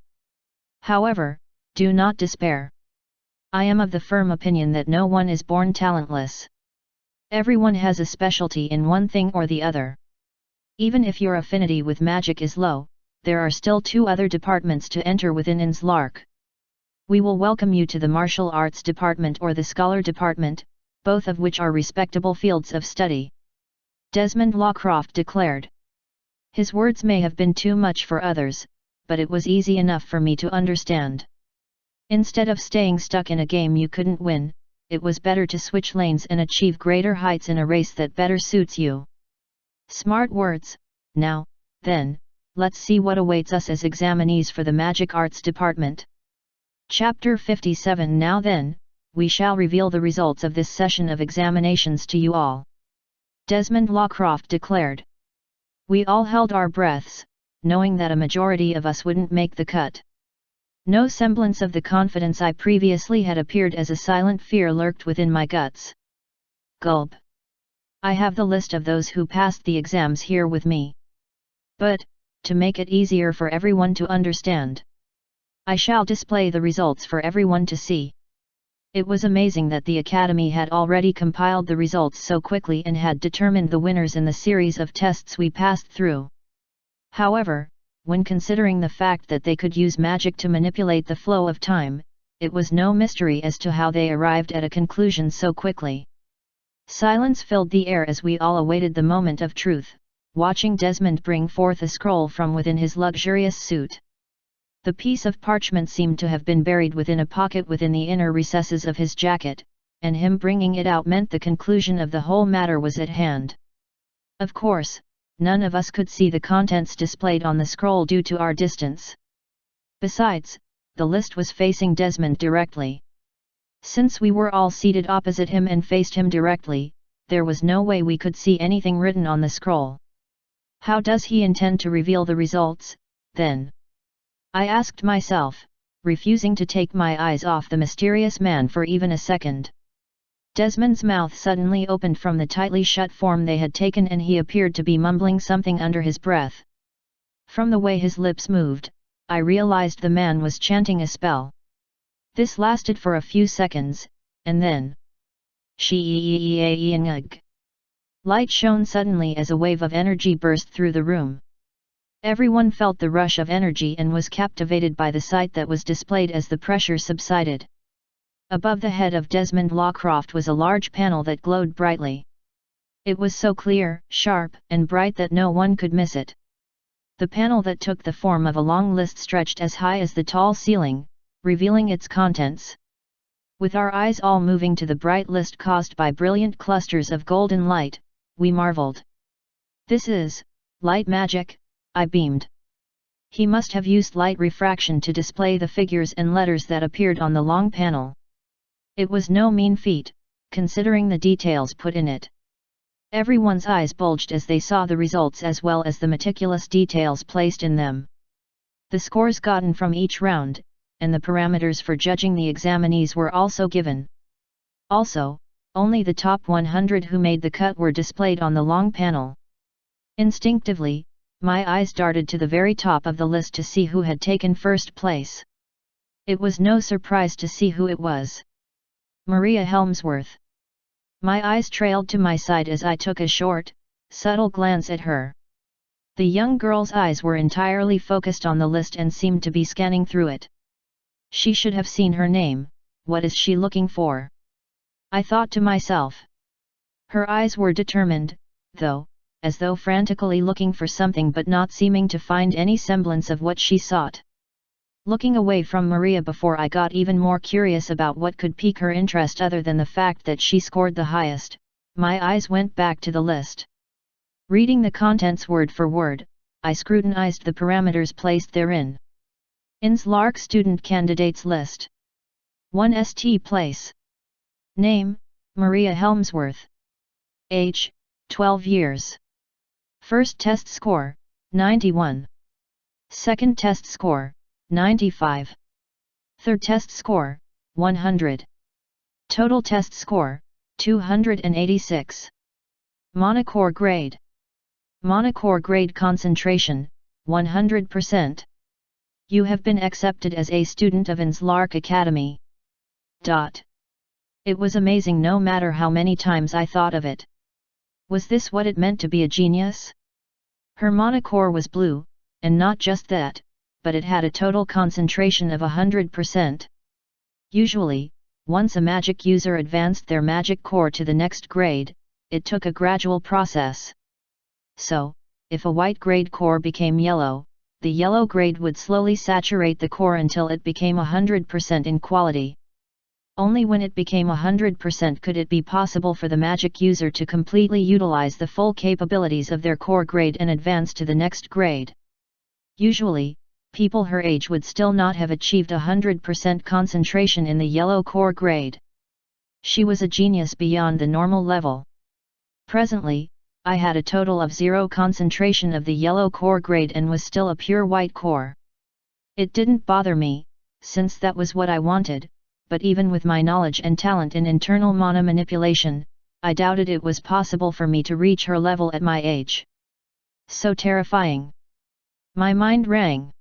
However, do not despair. I am of the firm opinion that no one is born talentless. Everyone has a specialty in one thing or the other. Even if your affinity with magic is low, there are still 2 other departments to enter within Inslark. We will welcome you to the Martial Arts Department or the Scholar Department, both of which are respectable fields of study. Desmond Lawcroft declared. His words may have been too much for others, but it was easy enough for me to understand. Instead of staying stuck in a game you couldn't win, it was better to switch lanes and achieve greater heights in a race that better suits you. Smart words. Now, then, let's see what awaits us as examinees for the Magic Arts Department. Chapter 57. Now then, we shall reveal the results of this session of examinations to you all. Desmond Lawcroft declared. We all held our breaths, knowing that a majority of us wouldn't make the cut. No semblance of the confidence I previously had appeared as a silent fear lurked within my guts. Gulp. I have the list of those who passed the exams here with me. But, to make it easier for everyone to understand, I shall display the results for everyone to see. It was amazing that the Academy had already compiled the results so quickly and had determined the winners in the series of tests we passed through. However, when considering the fact that they could use magic to manipulate the flow of time, it was no mystery as to how they arrived at a conclusion so quickly. Silence filled the air as we all awaited the moment of truth, watching Desmond bring forth a scroll from within his luxurious suit. The piece of parchment seemed to have been buried within a pocket within the inner recesses of his jacket, and him bringing it out meant the conclusion of the whole matter was at hand. Of course, none of us could see the contents displayed on the scroll due to our distance. Besides, the list was facing Desmond directly. Since we were all seated opposite him and faced him directly, there was no way we could see anything written on the scroll. How does he intend to reveal the results, then? I asked myself, refusing to take my eyes off the mysterious man for even a second. Desmond's mouth suddenly opened from the tightly shut form they had taken and he appeared to be mumbling something under his breath. From the way his lips moved, I realized the man was chanting a spell. This lasted for a few seconds, and then... Light shone suddenly as a wave of energy burst through the room. Everyone felt the rush of energy and was captivated by the sight that was displayed as the pressure subsided. Above the head of Desmond Lawcroft was a large panel that glowed brightly. It was so clear, sharp, and bright that no one could miss it. The panel that took the form of a long list stretched as high as the tall ceiling, revealing its contents. With our eyes all moving to the bright list caused by brilliant clusters of golden light, we marveled. "This is light magic," I beamed. He must have used light refraction to display the figures and letters that appeared on the long panel. It was no mean feat, considering the details put in it. Everyone's eyes bulged as they saw the results as well as the meticulous details placed in them. The scores gotten from each round, and the parameters for judging the examinees were also given. Also, only the top 100 who made the cut were displayed on the long panel. Instinctively, my eyes darted to the very top of the list to see who had taken first place. It was no surprise to see who it was. Maria Helmsworth. My eyes trailed to my side as I took a short, subtle glance at her. The young girl's eyes were entirely focused on the list and seemed to be scanning through it. She should have seen her name. What is she looking for? I thought to myself. Her eyes were determined, though, as though frantically looking for something but not seeming to find any semblance of what she sought. Looking away from Maria before I got even more curious about what could pique her interest other than the fact that she scored the highest, my eyes went back to the list. Reading the contents word for word, I scrutinized the parameters placed therein. INS-LARC Student Candidates List. 1 St. Place. Name, Maria Helmsworth. Age, 12 years. First test score, 91. Second test score, 95. Third test score, 100. Total test score, 286. Monocore grade. Monocore grade concentration, 100%. You have been accepted as a student of INS-LARC Academy. It was amazing no matter how many times I thought of it. Was this what it meant to be a genius? Her monocore was blue, and not just that, but it had a total concentration of 100%. Usually, once a magic user advanced their magic core to the next grade, it took a gradual process. So, if a white grade core became yellow, the yellow grade would slowly saturate the core until it became 100% in quality. Only when it became 100% could it be possible for the magic user to completely utilize the full capabilities of their core grade and advance to the next grade. Usually, people her age would still not have achieved 100% concentration in the yellow core grade. She was a genius beyond the normal level. Presently, I had a total of 0 concentration of the yellow core grade and was still a pure white core. It didn't bother me, since that was what I wanted, but even with my knowledge and talent in internal mana manipulation, I doubted it was possible for me to reach her level at my age. So terrifying. My mind rang.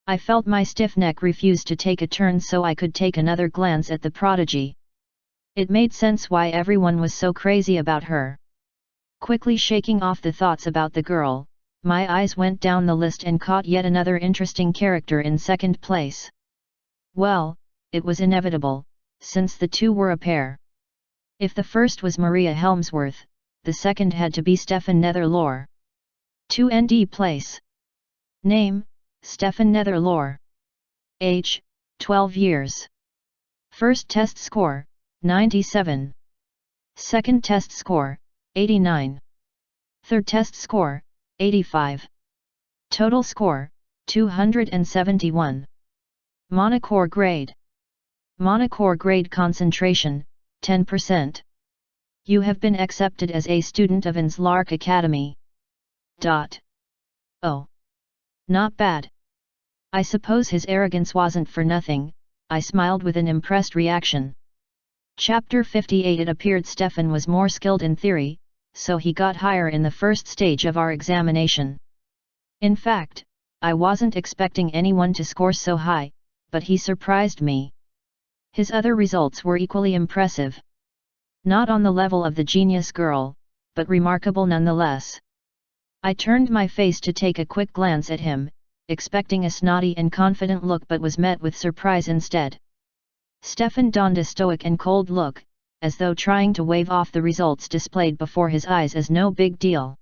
I felt my stiff neck refuse to take a turn so I could take another glance at the prodigy. It made sense why everyone was so crazy about her. Quickly shaking off the thoughts about the girl, my eyes went down the list and caught yet another interesting character in second place. Well, it was inevitable, since the two were a pair. If the first was Maria Helmsworth, the second had to be Stefan Netherlore. 2 ND place. Name, Stefan Netherlore. Age, 12 years. First test score, 97. Second test score, 89. Third test score, 85. Total score, 271. Monocore grade. Monocore grade concentration, 10%. You have been accepted as a student of Lark Academy. Oh. Not bad. I suppose his arrogance wasn't for nothing, I smiled with an impressed reaction. Chapter 58. It appeared Stefan was more skilled in theory, so he got higher in the first stage of our examination. In fact, I wasn't expecting anyone to score so high, but he surprised me. His other results were equally impressive. Not on the level of the genius girl, but remarkable nonetheless. I turned my face to take a quick glance at him, expecting a snotty and confident look, but was met with surprise instead. Stefan donned a stoic and cold look, as though trying to wave off the results displayed before his eyes as no big deal.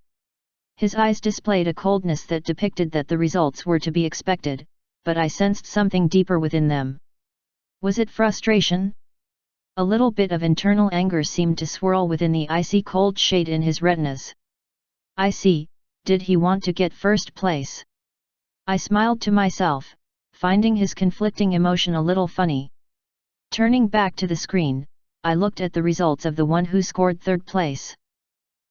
His eyes displayed a coldness that depicted that the results were to be expected, but I sensed something deeper within them. Was it frustration? A little bit of internal anger seemed to swirl within the icy cold shade in his retinas. I see, did he want to get first place? I smiled to myself, finding his conflicting emotion a little funny. Turning back to the screen, I looked at the results of the one who scored third place.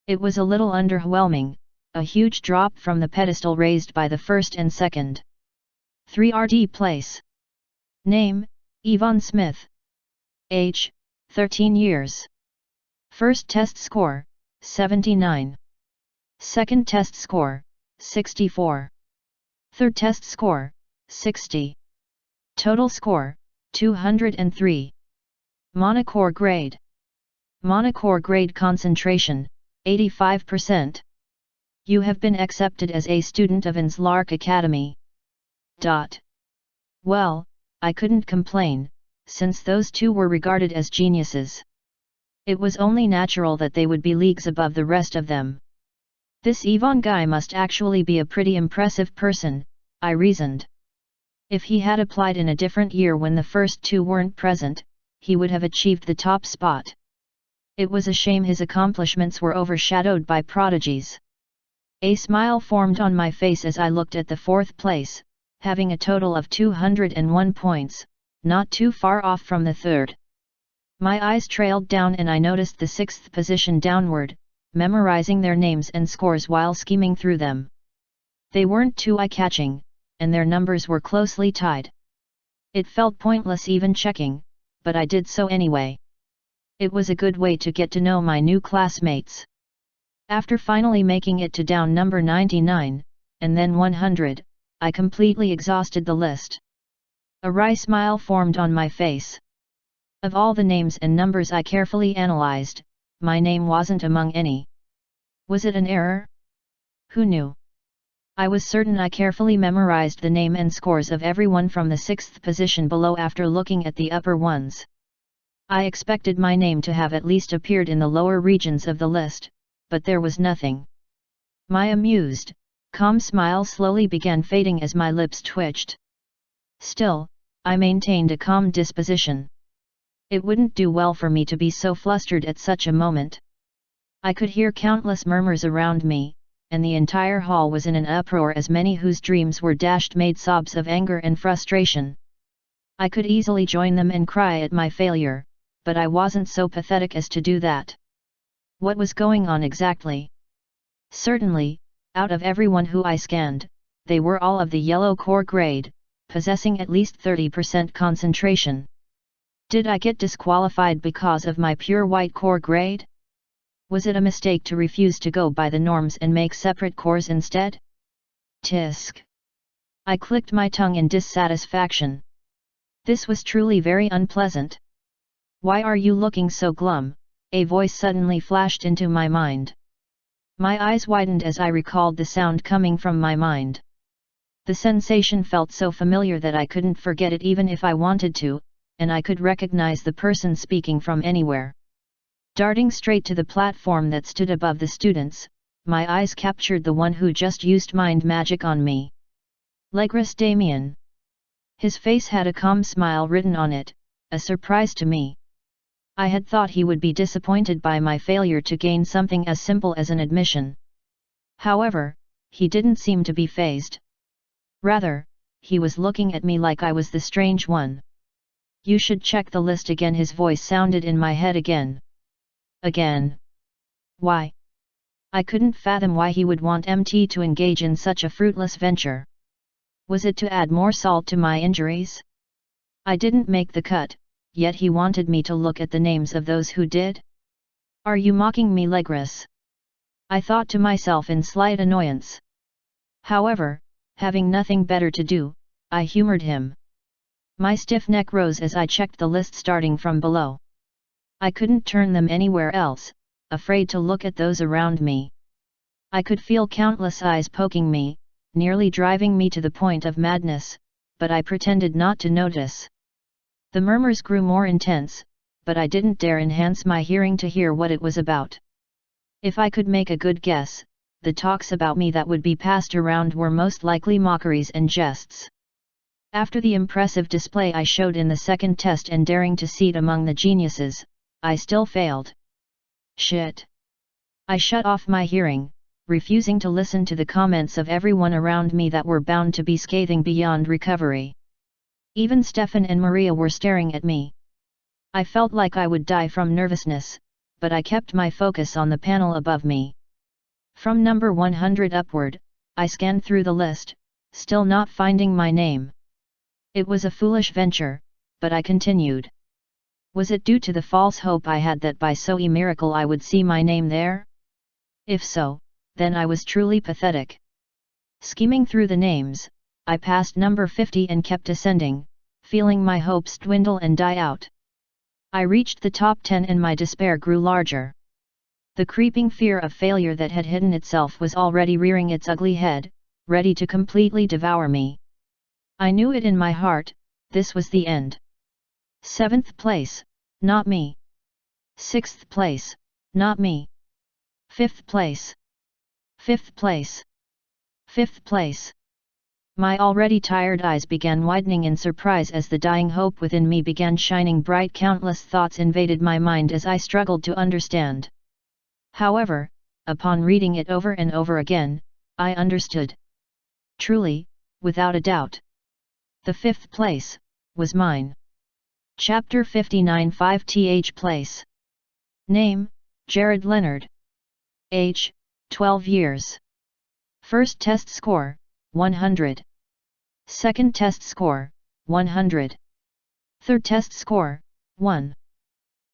It was a little underwhelming, a huge drop from the pedestal raised by the first and second. 3rd place. Name, Yvonne Smith. Age, 13 years. First test score, 79. Second test score, 64. Third test score, 60. Total score, 203. Monocore grade. Monocore grade concentration, 85%. You have been accepted as a student of Lark Academy. Well, I couldn't complain, since those two were regarded as geniuses. It was only natural that they would be leagues above the rest of them. This Yvonne guy must actually be a pretty impressive person, I reasoned. If he had applied in a different year when the first two weren't present, he would have achieved the top spot. It was a shame his accomplishments were overshadowed by prodigies. A smile formed on my face as I looked at the fourth place, having a total of 201 points, not too far off from the third. My eyes trailed down and I noticed the sixth position downward, memorizing their names and scores while skimming through them. They weren't too eye-catching, and their numbers were closely tied. It felt pointless even checking, but I did so anyway. It was a good way to get to know my new classmates. After finally making it to down number 99, and then 100, I completely exhausted the list. A wry smile formed on my face. Of all the names and numbers I carefully analyzed, my name wasn't among any. Was it an error? Who knew? I was certain I carefully memorized the name and scores of everyone from the sixth position below after looking at the upper ones. I expected my name to have at least appeared in the lower regions of the list, but there was nothing. My amused, calm smile slowly began fading as my lips twitched. Still, I maintained a calm disposition. It wouldn't do well for me to be so flustered at such a moment. I could hear countless murmurs around me, and the entire hall was in an uproar as many whose dreams were dashed made sobs of anger and frustration. I could easily join them and cry at my failure, but I wasn't so pathetic as to do that. What was going on exactly? Certainly, out of everyone who I scanned, they were all of the yellow core grade, possessing at least 30% concentration. Did I get disqualified because of my pure white core grade? Was it a mistake to refuse to go by the norms and make separate cores instead? Tisk. I clicked my tongue in dissatisfaction. This was truly very unpleasant. Why are you looking so glum? A voice suddenly flashed into my mind. My eyes widened as I recalled the sound coming from my mind. The sensation felt so familiar that I couldn't forget it even if I wanted to, and I could recognize the person speaking from anywhere. Darting straight to the platform that stood above the students, my eyes captured the one who just used mind magic on me. Legris Damien. His face had a calm smile written on it, a surprise to me. I had thought he would be disappointed by my failure to gain something as simple as an admission. However, he didn't seem to be fazed. Rather, he was looking at me like I was the strange one. You should check the list again. His voice sounded in my head again. Again. Why? I couldn't fathom why he would want MT to engage in such a fruitless venture. Was it to add more salt to my injuries? I didn't make the cut, yet he wanted me to look at the names of those who did? Are you mocking me, Legris? I thought to myself in slight annoyance. However, having nothing better to do, I humored him. My stiff neck rose as I checked the list starting from below. I couldn't turn them anywhere else, afraid to look at those around me. I could feel countless eyes poking me, nearly driving me to the point of madness, but I pretended not to notice. The murmurs grew more intense, but I didn't dare enhance my hearing to hear what it was about. If I could make a good guess, the talks about me that would be passed around were most likely mockeries and jests. After the impressive display I showed in the second test and daring to seat among the geniuses, I still failed. Shit. I shut off my hearing, refusing to listen to the comments of everyone around me that were bound to be scathing beyond recovery. Even Stefan and Maria were staring at me. I felt like I would die from nervousness, but I kept my focus on the panel above me. From number 100 upward, I scanned through the list, still not finding my name. It was a foolish venture, but I continued. Was it due to the false hope I had that by so a miracle I would see my name there? If so, then I was truly pathetic. Skimming through the names, I passed number 50 and kept ascending, feeling my hopes dwindle and die out. I reached the top 10 and my despair grew larger. The creeping fear of failure that had hidden itself was already rearing its ugly head, ready to completely devour me. I knew it in my heart, this was the end. 7th place, not me. 6th place, not me. 5th place. 5th place. 5th place. My already tired eyes began widening in surprise as the dying hope within me began shining bright. Countless thoughts invaded my mind as I struggled to understand. However, upon reading it over and over again, I understood. Truly, without a doubt. The 5th place was mine. Chapter 59 5th place. Name, Jared Leonard. Age, 12 years. First test score, 100. Second test score, 100. Third test score, 1.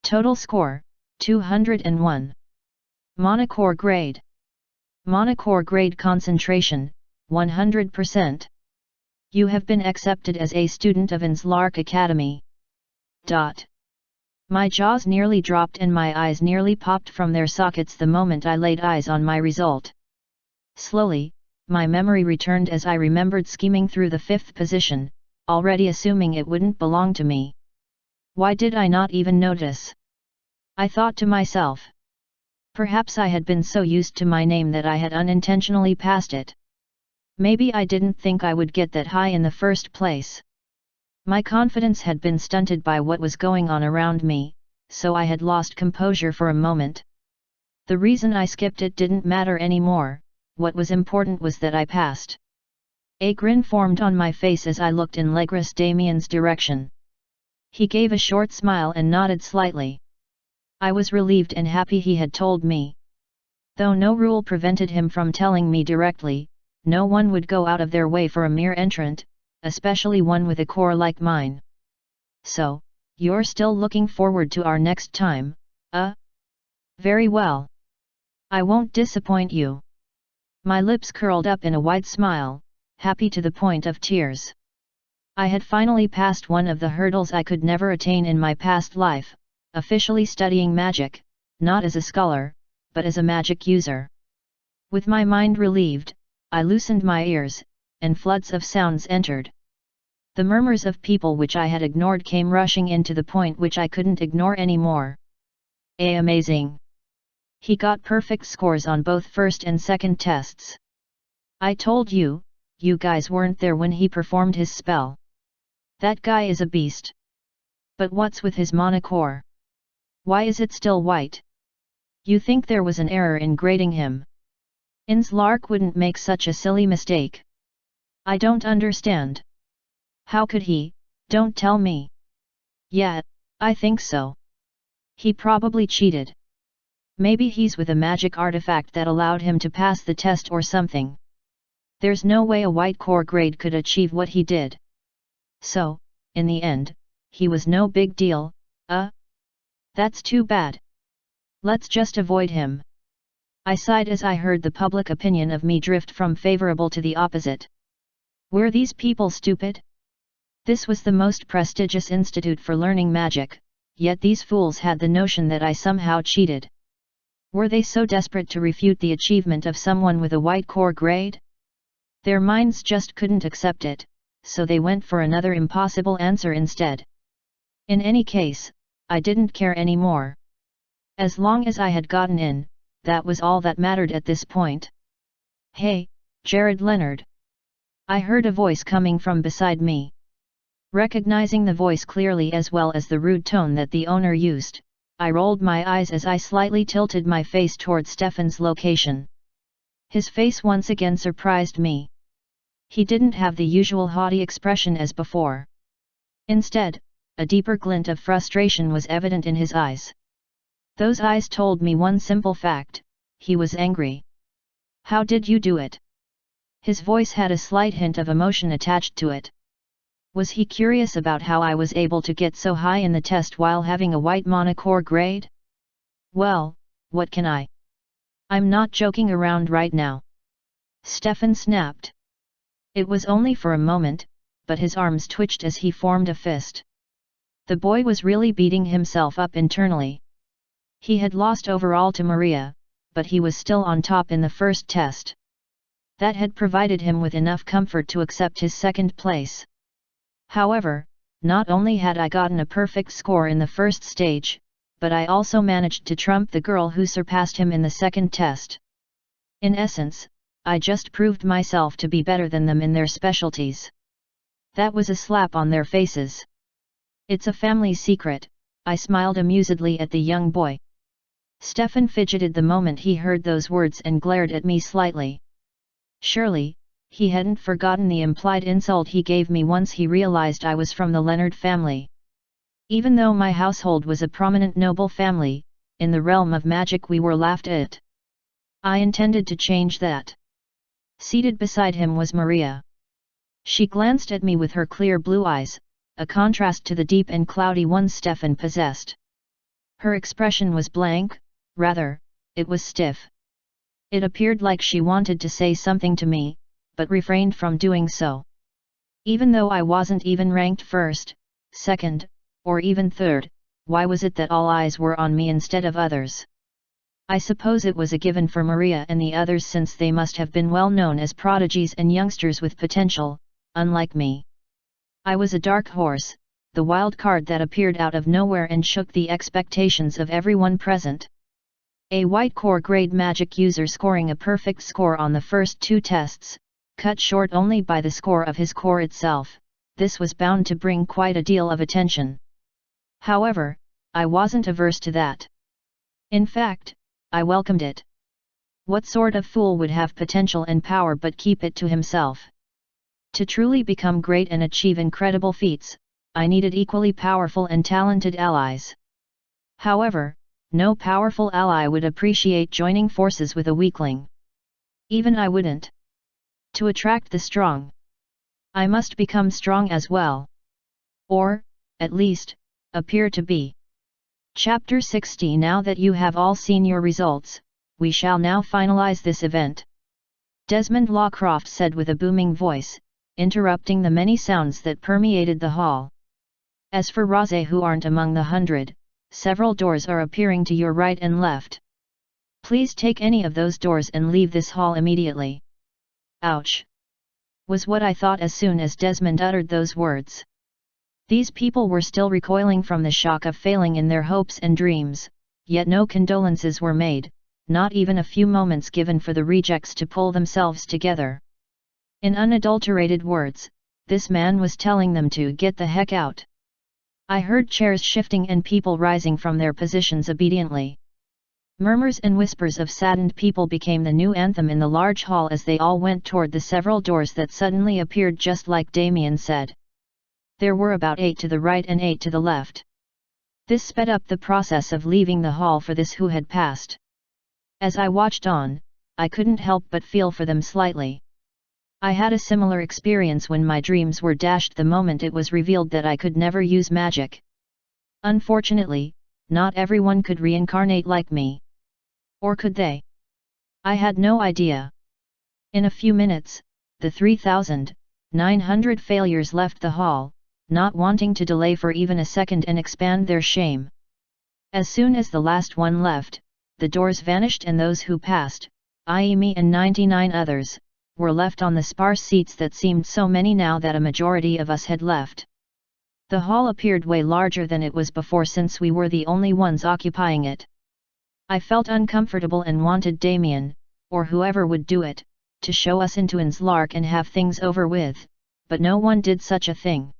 Total score, 201. Monocore grade. Monocore grade concentration, 100%. You have been accepted as a student of Enslark Academy. My jaws nearly dropped and my eyes nearly popped from their sockets the moment I laid eyes on my result. Slowly, my memory returned as I remembered skimming through the 5th position, already assuming it wouldn't belong to me. Why did I not even notice? I thought to myself. Perhaps I had been so used to my name that I had unintentionally passed it. Maybe I didn't think I would get that high in the first place. My confidence had been stunted by what was going on around me, so I had lost composure for a moment. The reason I skipped it didn't matter anymore, what was important was that I passed. A grin formed on my face as I looked in Legris Damien's direction. He gave a short smile and nodded slightly. I was relieved and happy he had told me. Though no rule prevented him from telling me directly, no one would go out of their way for a mere entrant, especially one with a core like mine. So, you're still looking forward to our next time, Very well. I won't disappoint you. My lips curled up in a wide smile, happy to the point of tears. I had finally passed one of the hurdles I could never attain in my past life, officially studying magic, not as a scholar, but as a magic user. With my mind relieved, I loosened my ears, and floods of sounds entered. The murmurs of people which I had ignored came rushing in to the point which I couldn't ignore anymore. Amazing! He got perfect scores on both first and second tests. I told you, you guys weren't there when he performed his spell. That guy is a beast. But what's with his mana core? Why is it still white? You think there was an error in grading him? Inslark wouldn't make such a silly mistake. I don't understand. How could he? Don't tell me. Yeah, I think so. He probably cheated. Maybe he's with a magic artifact that allowed him to pass the test or something. There's no way a white core grade could achieve what he did. So, in the end, he was no big deal. That's too bad. Let's just avoid him. I sighed as I heard the public opinion of me drift from favorable to the opposite. Were these people stupid? This was the most prestigious institute for learning magic, yet these fools had the notion that I somehow cheated. Were they so desperate to refute the achievement of someone with a white core grade? Their minds just couldn't accept it, so they went for another impossible answer instead. In any case, I didn't care anymore. As long as I had gotten in, that was all that mattered at this point. Hey, Jared Leonard. I heard a voice coming from beside me. Recognizing the voice clearly as well as the rude tone that the owner used, I rolled my eyes as I slightly tilted my face toward Stefan's location. His face once again surprised me. He didn't have the usual haughty expression as before. Instead, a deeper glint of frustration was evident in his eyes. Those eyes told me one simple fact: he was angry. How did you do it? His voice had a slight hint of emotion attached to it. Was he curious about how I was able to get so high in the test while having a white mana core grade? Well, what can I? I'm not joking around right now. Stefan snapped. It was only for a moment, but his arms twitched as he formed a fist. The boy was really beating himself up internally. He had lost overall to Maria, but he was still on top in the first test. That had provided him with enough comfort to accept his second place. However, not only had I gotten a perfect score in the first stage, but I also managed to trump the girl who surpassed him in the second test. In essence, I just proved myself to be better than them in their specialties. That was a slap on their faces. It's a family secret, I smiled amusedly at the young boy. Stefan fidgeted the moment he heard those words and glared at me slightly. Surely, he hadn't forgotten the implied insult he gave me once he realized I was from the Leonard family. Even though my household was a prominent noble family, in the realm of magic we were laughed at. I intended to change that. Seated beside him was Maria. She glanced at me with her clear blue eyes, a contrast to the deep and cloudy ones Stefan possessed. Her expression was blank, rather, it was stiff. It appeared like she wanted to say something to me, but refrained from doing so. Even though I wasn't even ranked first, second, or even third, why was it that all eyes were on me instead of others? I suppose it was a given for Maria and the others since they must have been well known as prodigies and youngsters with potential, unlike me. I was a dark horse, the wild card that appeared out of nowhere and shook the expectations of everyone present. A white core grade magic user scoring a perfect score on the first two tests, cut short only by the score of his core itself, this was bound to bring quite a deal of attention. However, I wasn't averse to that. In fact, I welcomed it. What sort of fool would have potential and power but keep it to himself? To truly become great and achieve incredible feats, I needed equally powerful and talented allies. However, no powerful ally would appreciate joining forces with a weakling. Even I wouldn't. To attract the strong, I must become strong as well. Or, at least, appear to be. Chapter 60. Now that you have all seen your results, we shall now finalize this event. Desmond Lawcroft said with a booming voice, interrupting the many sounds that permeated the hall. As for Raze who aren't among the 100, several doors are appearing to your right and left. Please take any of those doors and leave this hall immediately. Ouch! Was what I thought as soon as Desmond uttered those words. These people were still recoiling from the shock of failing in their hopes and dreams, yet no condolences were made, not even a few moments given for the rejects to pull themselves together. In unadulterated words, this man was telling them to get the heck out. I heard chairs shifting and people rising from their positions obediently. Murmurs and whispers of saddened people became the new anthem in the large hall as they all went toward the several doors that suddenly appeared just like Damien said. There were about 8 to the right and 8 to the left. This sped up the process of leaving the hall for this who had passed. As I watched on, I couldn't help but feel for them slightly. I had a similar experience when my dreams were dashed the moment it was revealed that I could never use magic. Unfortunately, not everyone could reincarnate like me. Or could they? I had no idea. In a few minutes, the 3,900 failures left the hall, not wanting to delay for even a second and expand their shame. As soon as the last one left, the doors vanished and those who passed, i.e. me and 99 others, were left on the sparse seats that seemed so many now that a majority of us had left. The hall appeared way larger than it was before since we were the only ones occupying it. I felt uncomfortable and wanted Damien, or whoever would do it, to show us into Inslark and have things over with, but no one did such a thing.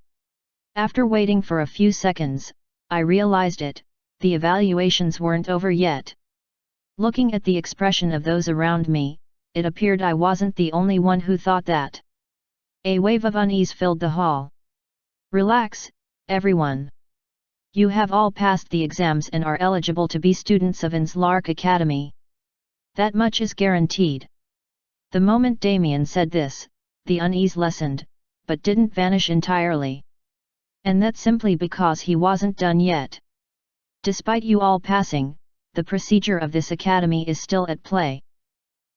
After waiting for a few seconds, I realized it, the evaluations weren't over yet. Looking at the expression of those around me, it appeared I wasn't the only one who thought that. A wave of unease filled the hall. Relax, everyone. You have all passed the exams and are eligible to be students of Inslark Academy. That much is guaranteed. The moment Damien said this, the unease lessened, but didn't vanish entirely. And that's simply because he wasn't done yet. Despite you all passing, the procedure of this academy is still at play.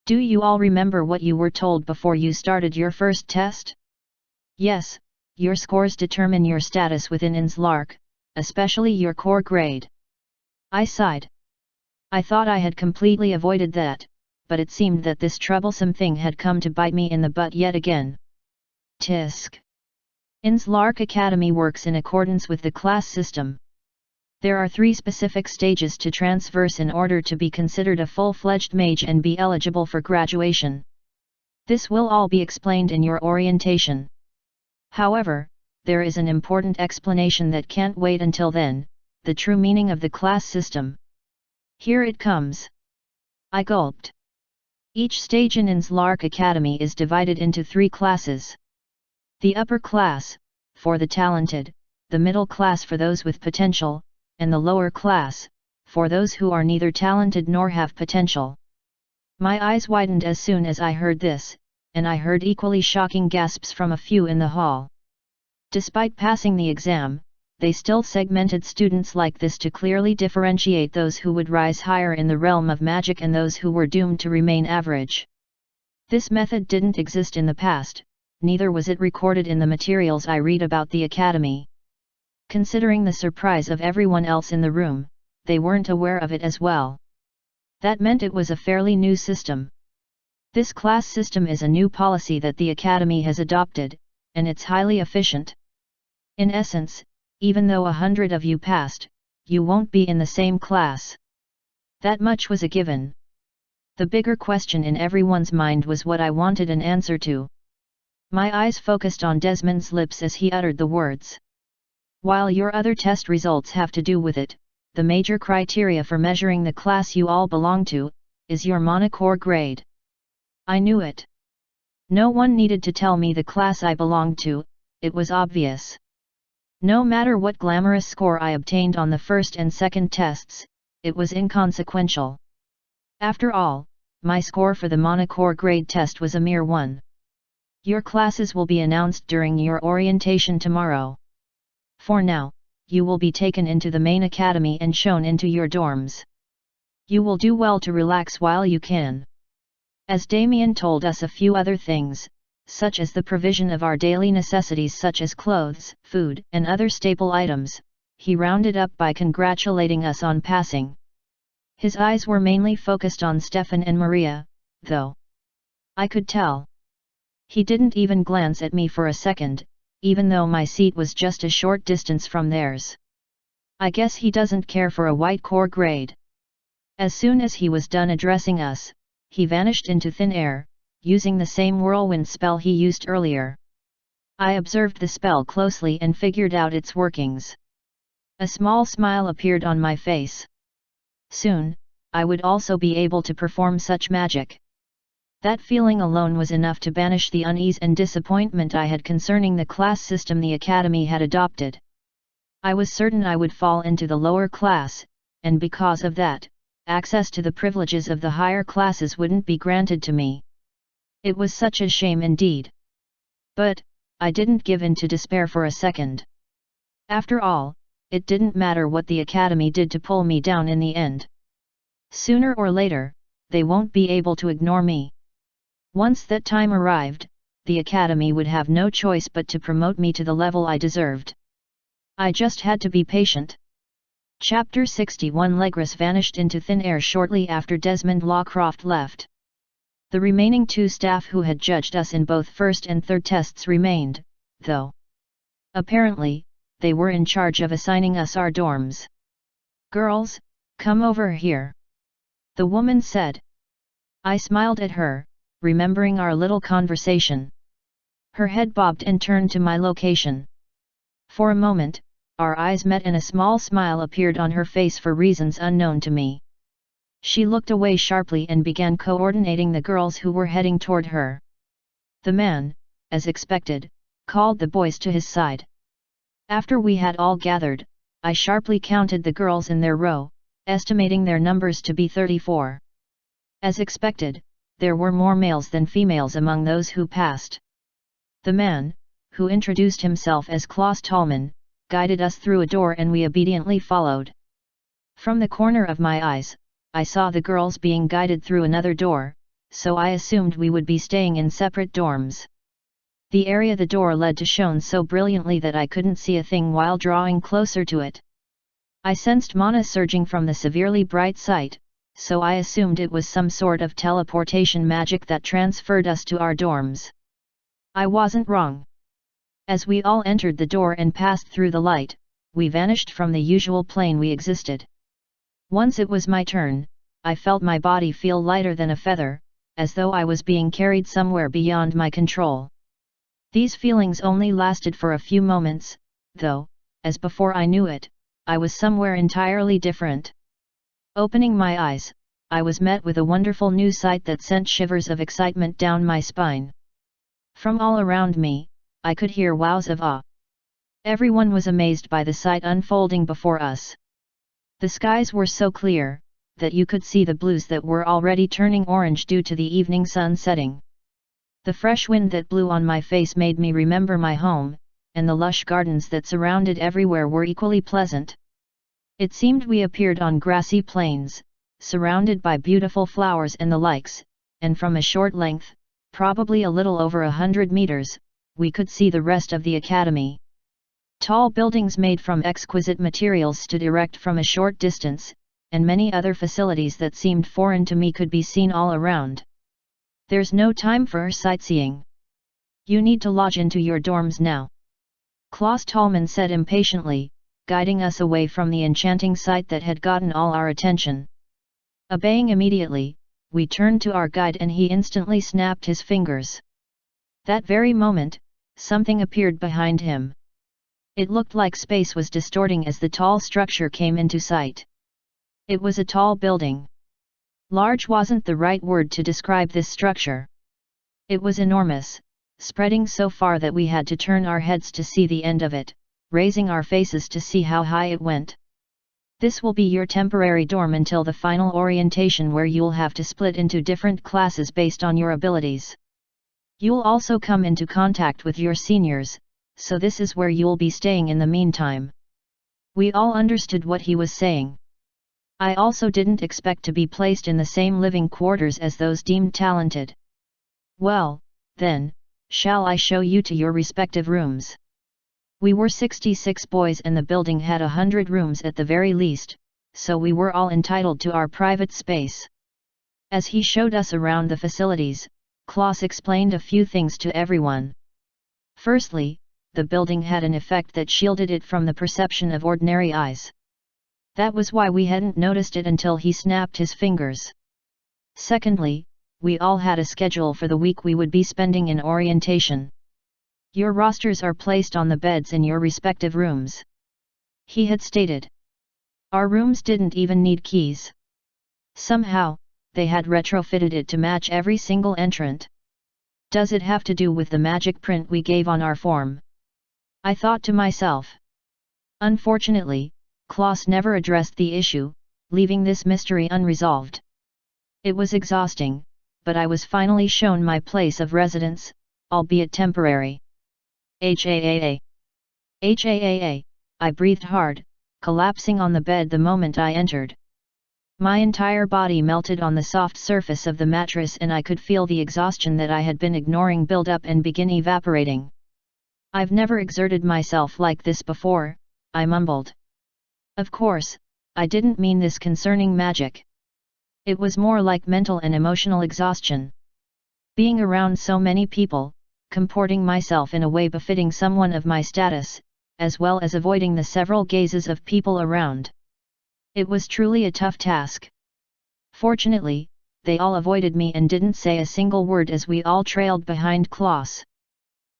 Do you all remember what you were told before you started your first test? Yes, your scores determine your status within Inslark, especially your core grade. I sighed. I thought I had completely avoided that, but it seemed that this troublesome thing had come to bite me in the butt yet again. Tisk. Inslark Academy works in accordance with the class system. There are 3 specific stages to transverse in order to be considered a full-fledged mage and be eligible for graduation. This will all be explained in your orientation. However, there is an important explanation that can't wait until then, the true meaning of the class system. Here it comes. I gulped. Each stage in Inslark Academy is divided into 3 classes. The upper class, for the talented, the middle class for those with potential, and the lower class, for those who are neither talented nor have potential. My eyes widened as soon as I heard this, and I heard equally shocking gasps from a few in the hall. Despite passing the exam, they still segmented students like this to clearly differentiate those who would rise higher in the realm of magic and those who were doomed to remain average. This method didn't exist in the past, neither was it recorded in the materials I read about the academy. Considering the surprise of everyone else in the room, they weren't aware of it as well. That meant it was a fairly new system. This class system is a new policy that the Academy has adopted, and it's highly efficient. In essence, even though 100 of you passed, you won't be in the same class. That much was a given. The bigger question in everyone's mind was what I wanted an answer to. My eyes focused on Desmond's lips as he uttered the words. While your other test results have to do with it, the major criteria for measuring the class you all belong to, is your monocore grade. I knew it. No one needed to tell me the class I belonged to, it was obvious. No matter what glamorous score I obtained on the first and second tests, it was inconsequential. After all, my score for the monocore grade test was a mere 1. Your classes will be announced during your orientation tomorrow. For now, you will be taken into the main academy and shown into your dorms. You will do well to relax while you can. As Damien told us a few other things, such as the provision of our daily necessities such as clothes, food, and other staple items, he rounded up by congratulating us on passing. His eyes were mainly focused on Stefan and Maria, though. I could tell. He didn't even glance at me for a second, even though my seat was just a short distance from theirs. I guess he doesn't care for a white core grade. As soon as he was done addressing us, he vanished into thin air, using the same whirlwind spell he used earlier. I observed the spell closely and figured out its workings. A small smile appeared on my face. Soon, I would also be able to perform such magic. That feeling alone was enough to banish the unease and disappointment I had concerning the class system the Academy had adopted. I was certain I would fall into the lower class, and because of that, access to the privileges of the higher classes wouldn't be granted to me. It was such a shame indeed. But, I didn't give in to despair for a second. After all, it didn't matter what the Academy did to pull me down in the end. Sooner or later, they won't be able to ignore me. Once that time arrived, the Academy would have no choice but to promote me to the level I deserved. I just had to be patient. Chapter 61 Legris vanished into thin air shortly after Desmond Lawcroft left. The remaining 2 staff who had judged us in both first and third tests remained, though. Apparently, they were in charge of assigning us our dorms. "Girls, come over here," the woman said. I smiled at her, remembering our little conversation. Her head bobbed and turned to my location. For a moment, our eyes met and a small smile appeared on her face for reasons unknown to me. She looked away sharply and began coordinating the girls who were heading toward her. The man, as expected, called the boys to his side. After we had all gathered, I sharply counted the girls in their row, estimating their numbers to be 34. As expected, there were more males than females among those who passed. The man, who introduced himself as Klaus Tallman, guided us through a door and we obediently followed. From the corner of my eyes, I saw the girls being guided through another door, so I assumed we would be staying in separate dorms. The area the door led to shone so brilliantly that I couldn't see a thing while drawing closer to it. I sensed mana surging from the severely bright sight, so I assumed it was some sort of teleportation magic that transferred us to our dorms. I wasn't wrong. As we all entered the door and passed through the light, we vanished from the usual plane we existed. Once it was my turn, I felt my body feel lighter than a feather, as though I was being carried somewhere beyond my control. These feelings only lasted for a few moments, though, as before I knew it, I was somewhere entirely different. Opening my eyes, I was met with a wonderful new sight that sent shivers of excitement down my spine. From all around me, I could hear wows of awe. Everyone was amazed by the sight unfolding before us. The skies were so clear, that you could see the blues that were already turning orange due to the evening sun setting. The fresh wind that blew on my face made me remember my home, and the lush gardens that surrounded everywhere were equally pleasant. It seemed we appeared on grassy plains, surrounded by beautiful flowers and the likes, and from a short length, probably a little over 100 meters, we could see the rest of the academy. Tall buildings made from exquisite materials stood erect from a short distance, and many other facilities that seemed foreign to me could be seen all around. "There's no time for sightseeing. You need to lodge into your dorms now," Klaus Tallman said impatiently, guiding us away from the enchanting sight that had gotten all our attention. Obeying immediately, we turned to our guide and he instantly snapped his fingers. That very moment, something appeared behind him. It looked like space was distorting as the tall structure came into sight. It was a tall building. Large wasn't the right word to describe this structure. It was enormous, spreading so far that we had to turn our heads to see the end of it, raising our faces to see how high it went. "This will be your temporary dorm until the final orientation, where you'll have to split into different classes based on your abilities. You'll also come into contact with your seniors, so this is where you'll be staying in the meantime." We all understood what he was saying. I also didn't expect to be placed in the same living quarters as those deemed talented. "Well, then, shall I show you to your respective rooms?" We were 66 boys and the building had 100 rooms at the very least, so we were all entitled to our private space. As he showed us around the facilities, Klaus explained a few things to everyone. Firstly, the building had an effect that shielded it from the perception of ordinary eyes. That was why we hadn't noticed it until he snapped his fingers. Secondly, we all had a schedule for the week we would be spending in orientation. Your rosters are placed on the beds in your respective rooms. He had stated. Our rooms didn't even need keys. Somehow, they had retrofitted it to match every single entrant. Does it have to do with the magic print we gave on our form? I thought to myself. Unfortunately, Klaus never addressed the issue, leaving this mystery unresolved. It was exhausting, but I was finally shown my place of residence, albeit temporary. HAAA. HAAA, I breathed hard, collapsing on the bed the moment I entered. My entire body melted on the soft surface of the mattress and I could feel the exhaustion that I had been ignoring build up and begin evaporating. I've never exerted myself like this before, I mumbled. Of course, I didn't mean this concerning magic. It was more like mental and emotional exhaustion. Being around so many people, comporting myself in a way befitting someone of my status, as well as avoiding the several gazes of people around. It was truly a tough task. Fortunately, they all avoided me and didn't say a single word as we all trailed behind Klaus.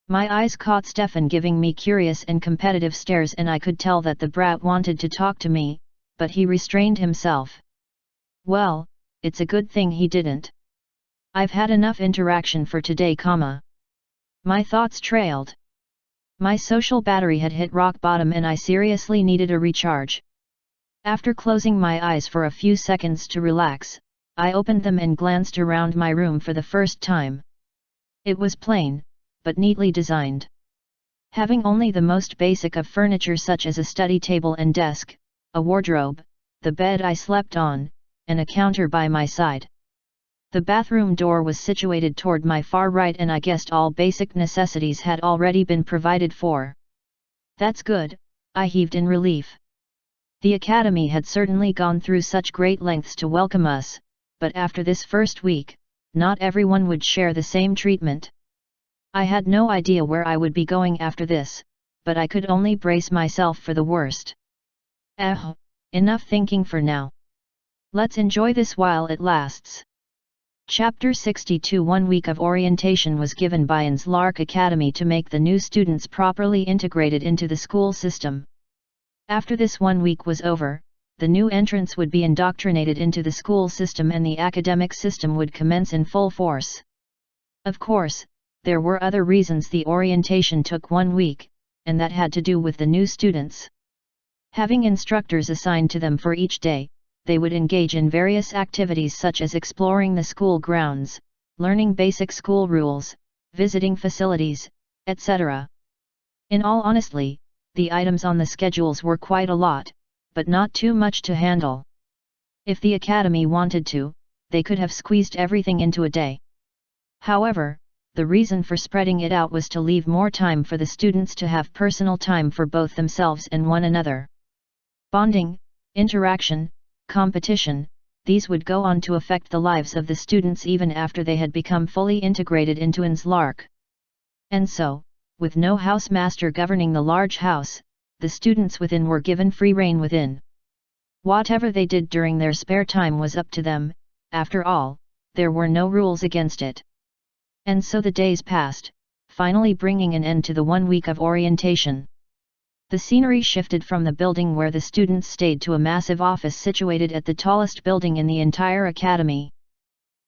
My eyes caught Stefan giving me curious and competitive stares and I could tell that the brat wanted to talk to me, but he restrained himself. Well, it's a good thing he didn't. I've had enough interaction for today, My thoughts trailed. My social battery had hit rock bottom and I seriously needed a recharge. After closing my eyes for a few seconds to relax, I opened them and glanced around my room for the first time. It was plain, but neatly designed. Having only the most basic of furniture such as a study table and desk, a wardrobe, the bed I slept on, and a counter by my side. The bathroom door was situated toward my far right and I guessed all basic necessities had already been provided for. That's good, I heaved in relief. The academy had certainly gone through such great lengths to welcome us, but after this first week, not everyone would share the same treatment. I had no idea where I would be going after this, but I could only brace myself for the worst. Enough thinking for now. Let's enjoy this while it lasts. Chapter 62 1 week of orientation was given by Enslark Academy to make the new students properly integrated into the school system. After this 1 week was over, the new entrants would be indoctrinated into the school system and the academic system would commence in full force. Of course, there were other reasons the orientation took 1 week, and that had to do with the new students. Having instructors assigned to them for each day, they would engage in various activities such as exploring the school grounds, learning basic school rules, visiting facilities, etc. In all honesty, the items on the schedules were quite a lot, but not too much to handle. If the academy wanted to, they could have squeezed everything into a day. However, the reason for spreading it out was to leave more time for the students to have personal time for both themselves and one another. Bonding, interaction, competition, these would go on to affect the lives of the students even after they had become fully integrated into Enslark. And so, with no housemaster governing the large house, the students within were given free rein within. Whatever they did during their spare time was up to them, after all, there were no rules against it. And so the days passed, finally bringing an end to the 1 week of orientation. The scenery shifted from the building where the students stayed to a massive office situated at the tallest building in the entire academy.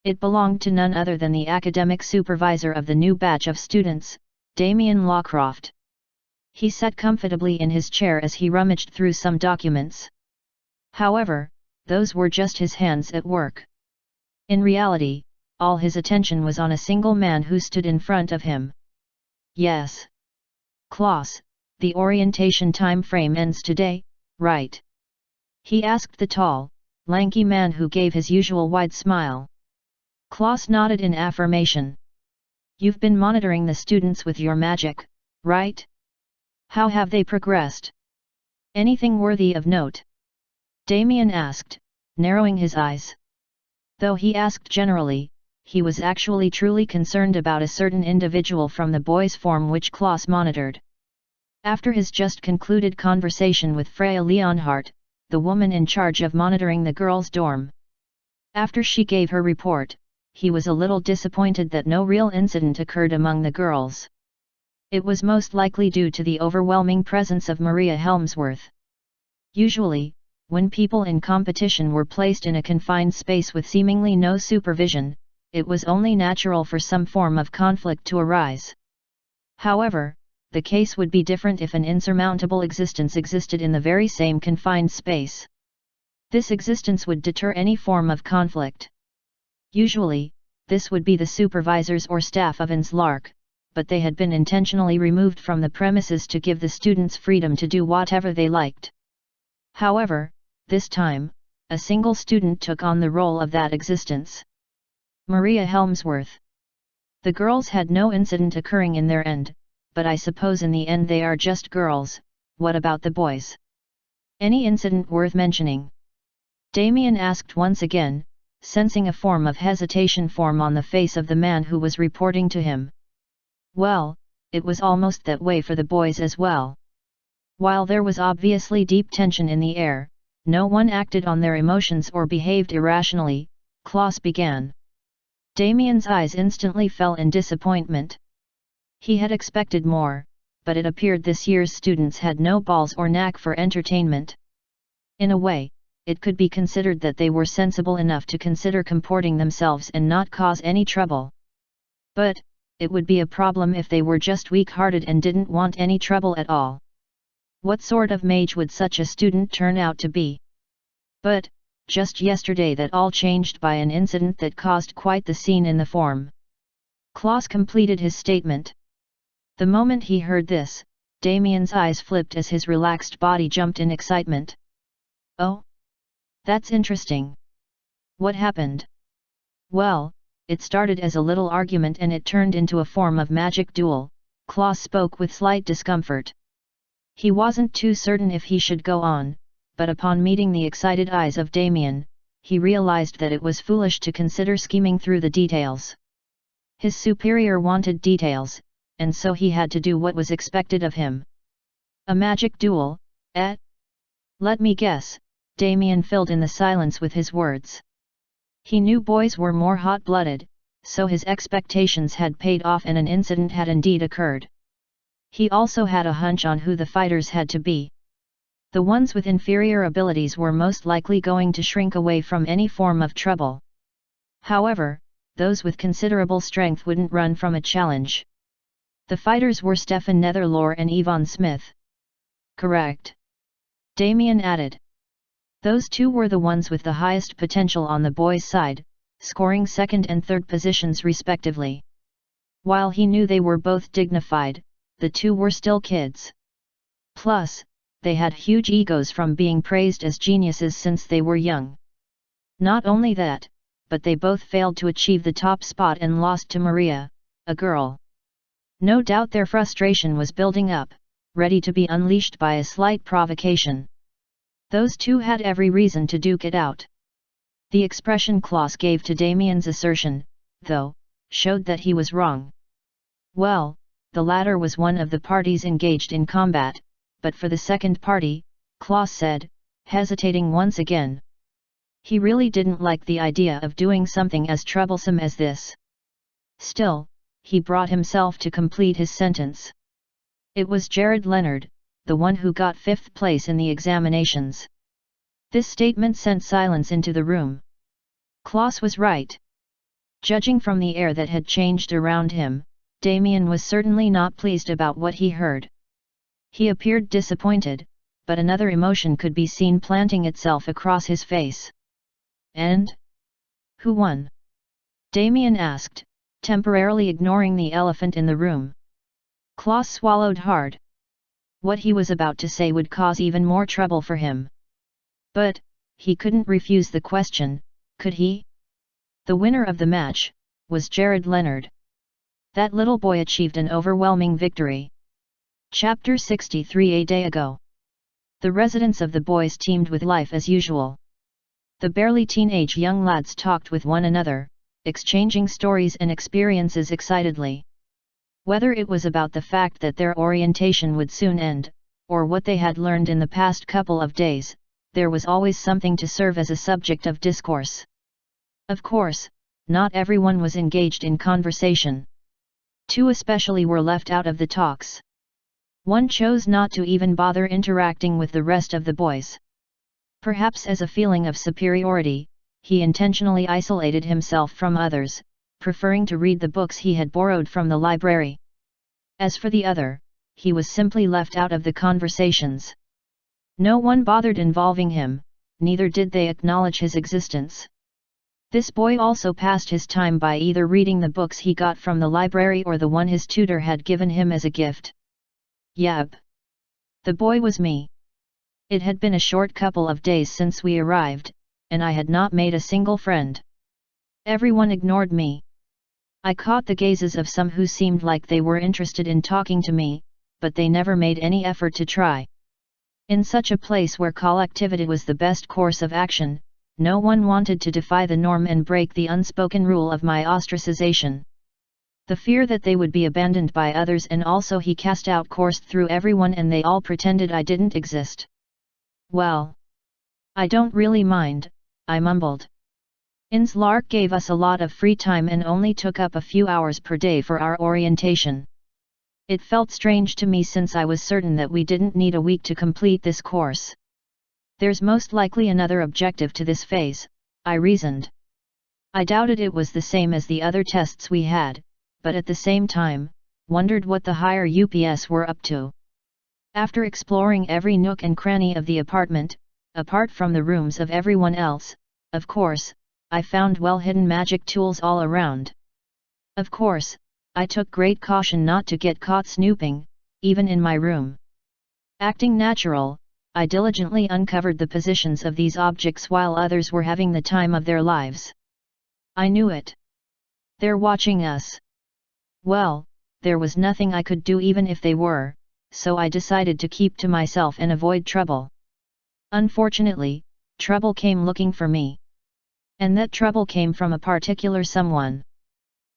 It belonged to none other than the academic supervisor of the new batch of students, Damien Lawcroft. He sat comfortably in his chair as he rummaged through some documents. However, those were just his hands at work. In reality, all his attention was on a single man who stood in front of him. Yes. Klaus, the orientation time frame ends today, right? He asked the tall, lanky man who gave his usual wide smile. Klaus nodded in affirmation. You've been monitoring the students with your magic, right? How have they progressed? Anything worthy of note? Damien asked, narrowing his eyes. Though he asked generally, he was actually truly concerned about a certain individual from the boys' form which Klaus monitored. After his just concluded conversation with Freya Leonhardt, the woman in charge of monitoring the girls' dorm. After she gave her report, he was a little disappointed that no real incident occurred among the girls. It was most likely due to the overwhelming presence of Maria Helmsworth. Usually, when people in competition were placed in a confined space with seemingly no supervision, it was only natural for some form of conflict to arise. However, the case would be different if an insurmountable existence existed in the very same confined space. This existence would deter any form of conflict. Usually, this would be the supervisors or staff of Enslark, but they had been intentionally removed from the premises to give the students freedom to do whatever they liked. However, this time, a single student took on the role of that existence. Maria Helmsworth. The girls had no incident occurring in their end, but I suppose in the end they are just girls. What about the boys? Any incident worth mentioning? Damien asked once again, sensing a form of hesitation form on the face of the man who was reporting to him. Well, it was almost that way for the boys as well. While there was obviously deep tension in the air, no one acted on their emotions or behaved irrationally. Klaus began. Damien's eyes instantly fell in disappointment. He had expected more, but it appeared this year's students had no balls or knack for entertainment. In a way, it could be considered that they were sensible enough to consider comporting themselves and not cause any trouble. But, it would be a problem if they were just weak-hearted and didn't want any trouble at all. What sort of mage would such a student turn out to be? But, just yesterday that all changed by an incident that caused quite the scene in the forum. Klaus completed his statement. The moment he heard this, Damien's eyes flipped as his relaxed body jumped in excitement. Oh? That's interesting. What happened? Well, it started as a little argument and it turned into a form of magic duel. Klaus spoke with slight discomfort. He wasn't too certain if he should go on, but upon meeting the excited eyes of Damien, he realized that it was foolish to consider scheming through the details. His superior wanted details, and so he had to do what was expected of him. A magic duel, eh? Let me guess. Damien filled in the silence with his words. He knew boys were more hot-blooded, so his expectations had paid off and an incident had indeed occurred. He also had a hunch on who the fighters had to be. The ones with inferior abilities were most likely going to shrink away from any form of trouble. However, those with considerable strength wouldn't run from a challenge. The fighters were Stefan Netherlore and Yvonne Smith. Correct. Damien added. Those two were the ones with the highest potential on the boys' side, scoring second and third positions respectively. While he knew they were both dignified, the two were still kids. Plus, they had huge egos from being praised as geniuses since they were young. Not only that, but they both failed to achieve the top spot and lost to Maria, a girl. No doubt their frustration was building up, ready to be unleashed by a slight provocation. Those two had every reason to duke it out. The expression Klaus gave to Damien's assertion, though, showed that he was wrong. Well, the latter was one of the parties engaged in combat, but for the second party, Klaus said, hesitating once again. He really didn't like the idea of doing something as troublesome as this. Still, he brought himself to complete his sentence. It was Jared Leonard, the one who got 5th place in the examinations. This statement sent silence into the room. Klaus was right. Judging from the air that had changed around him, Damien was certainly not pleased about what he heard. He appeared disappointed, but another emotion could be seen planting itself across his face. And? Who won? Damien asked, temporarily ignoring the elephant in the room. Klaus swallowed hard. What he was about to say would cause even more trouble for him. But, he couldn't refuse the question, could he? The winner of the match was Jared Leonard. That little boy achieved an overwhelming victory. Chapter 63. A day ago. The residents of the boys teemed with life as usual. The barely teenage young lads talked with one another, exchanging stories and experiences excitedly. Whether it was about the fact that their orientation would soon end, or what they had learned in the past couple of days, there was always something to serve as a subject of discourse. Of course, not everyone was engaged in conversation. Two especially were left out of the talks. One chose not to even bother interacting with the rest of the boys. Perhaps as a feeling of superiority, he intentionally isolated himself from others, preferring to read the books he had borrowed from the library. As for the other, he was simply left out of the conversations. No one bothered involving him, neither did they acknowledge his existence. This boy also passed his time by either reading the books he got from the library or the one his tutor had given him as a gift. Yab. The boy was me. It had been a short couple of days since we arrived, and I had not made a single friend. Everyone ignored me. I caught the gazes of some who seemed like they were interested in talking to me, but they never made any effort to try. In such a place where collectivity was the best course of action, no one wanted to defy the norm and break the unspoken rule of my ostracization. The fear that they would be abandoned by others and also he cast out coursed through everyone and they all pretended I didn't exist. Well, I don't really mind, I mumbled. Inslark gave us a lot of free time and only took up a few hours per day for our orientation. It felt strange to me since I was certain that we didn't need a week to complete this course. There's most likely another objective to this phase, I reasoned. I doubted it was the same as the other tests we had, but at the same time, wondered what the higher UPS were up to. After exploring every nook and cranny of the apartment, apart from the rooms of everyone else, of course, I found well-hidden magic tools all around. Of course, I took great caution not to get caught snooping, even in my room. Acting natural, I diligently uncovered the positions of these objects while others were having the time of their lives. I knew it. They're watching us. Well, there was nothing I could do even if they were, so I decided to keep to myself and avoid trouble. Unfortunately, trouble came looking for me. And that trouble came from a particular someone.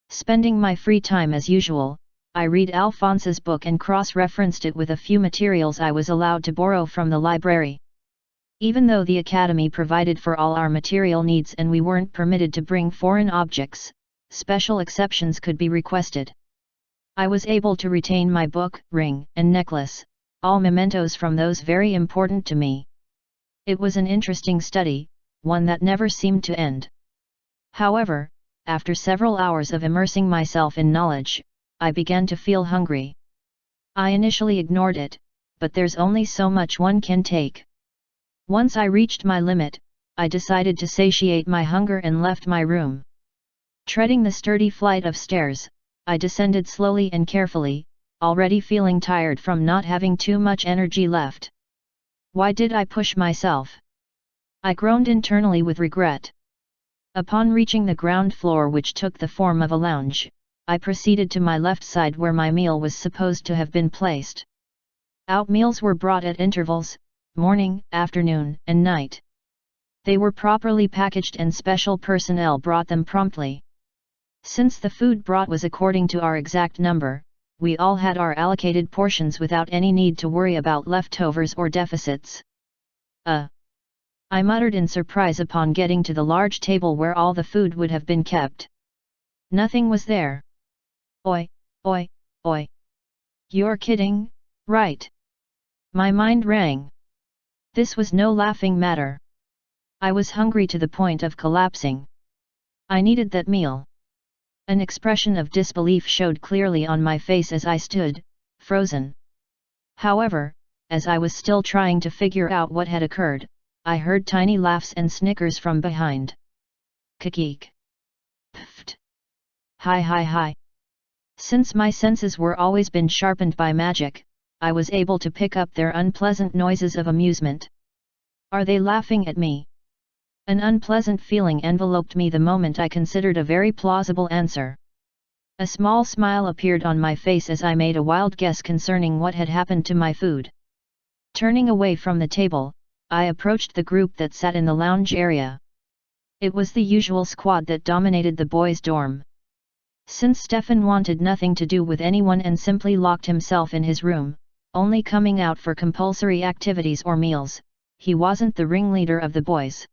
Spending my free time as usual, I read Alphonse's book and cross-referenced it with a few materials I was allowed to borrow from the library. Even though the Academy provided for all our material needs and we weren't permitted to bring foreign objects, special exceptions could be requested. I was able to retain my book, ring, and necklace, all mementos from those very important to me. It was an interesting study, one that never seemed to end. However, after several hours of immersing myself in knowledge, I began to feel hungry. I initially ignored it, but there's only so much one can take. Once I reached my limit, I decided to satiate my hunger and left my room. Treading the sturdy flight of stairs, I descended slowly and carefully, already feeling tired from not having too much energy left. Why did I push myself? I groaned internally with regret. Upon reaching the ground floor, which took the form of a lounge, I proceeded to my left side where my meal was supposed to have been placed. Out meals were brought at intervals, morning, afternoon, and night. They were properly packaged and special personnel brought them promptly. Since the food brought was according to our exact number, we all had our allocated portions without any need to worry about leftovers or deficits. I muttered in surprise upon getting to the large table where all the food would have been kept. Nothing was there. Oi, oi, oi. You're kidding, right? My mind rang. This was no laughing matter. I was hungry to the point of collapsing. I needed that meal. An expression of disbelief showed clearly on my face as I stood, frozen. However, as I was still trying to figure out what had occurred, I heard tiny laughs and snickers from behind. Kikik. Pfft. Hi hi hi. Since my senses were always been sharpened by magic, I was able to pick up their unpleasant noises of amusement. Are they laughing at me? An unpleasant feeling enveloped me the moment I considered a very plausible answer. A small smile appeared on my face as I made a wild guess concerning what had happened to my food. Turning away from the table, I approached the group that sat in the lounge area. It was the usual squad that dominated the boys' dorm. Since Stefan wanted nothing to do with anyone and simply locked himself in his room, only coming out for compulsory activities or meals, he wasn't the ringleader of the boys.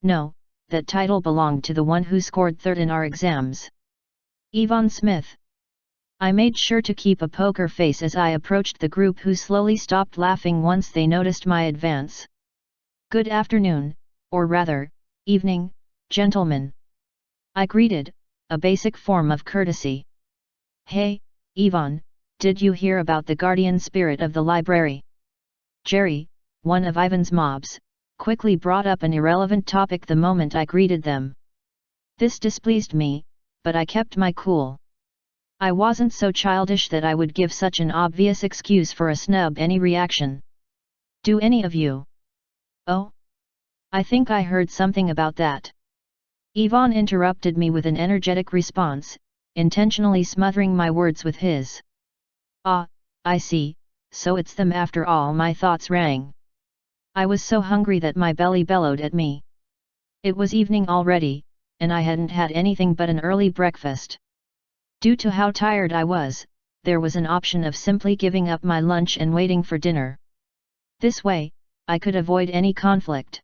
No, that title belonged to the one who scored third in our exams. Yvonne Smith. I made sure to keep a poker face as I approached the group, who slowly stopped laughing once they noticed my advance. "Good afternoon, or rather, evening, gentlemen," I greeted, a basic form of courtesy. "Hey, Ivan, did you hear about the guardian spirit of the library?" Jerry, one of Ivan's mobs, quickly brought up an irrelevant topic the moment I greeted them. This displeased me, but I kept my cool. I wasn't so childish that I would give such an obvious excuse for a snub any reaction. "Do any of you?" "Oh? I think I heard something about that." Ivan interrupted me with an energetic response, intentionally smothering my words with his. "Ah, I see, so it's them after all." My thoughts rang. I was so hungry that my belly bellowed at me. It was evening already, and I hadn't had anything but an early breakfast. Due to how tired I was, there was an option of simply giving up my lunch and waiting for dinner. This way, I could avoid any conflict.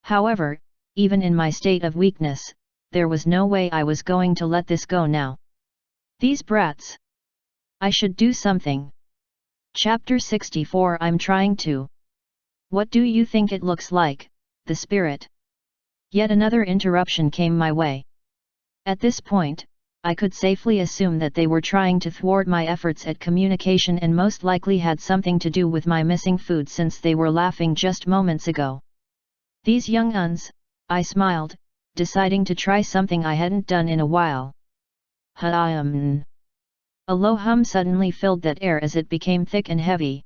However, even in my state of weakness, there was no way I was going to let this go now. These brats! I should do something. Chapter 64. I'm trying to. What do you think it looks like, the spirit? Yet another interruption came my way. At this point, I could safely assume that they were trying to thwart my efforts at communication, and most likely had something to do with my missing food, since they were laughing just moments ago. "These young uns," I smiled, deciding to try something I hadn't done in a while. A low hum suddenly filled that air as it became thick and heavy.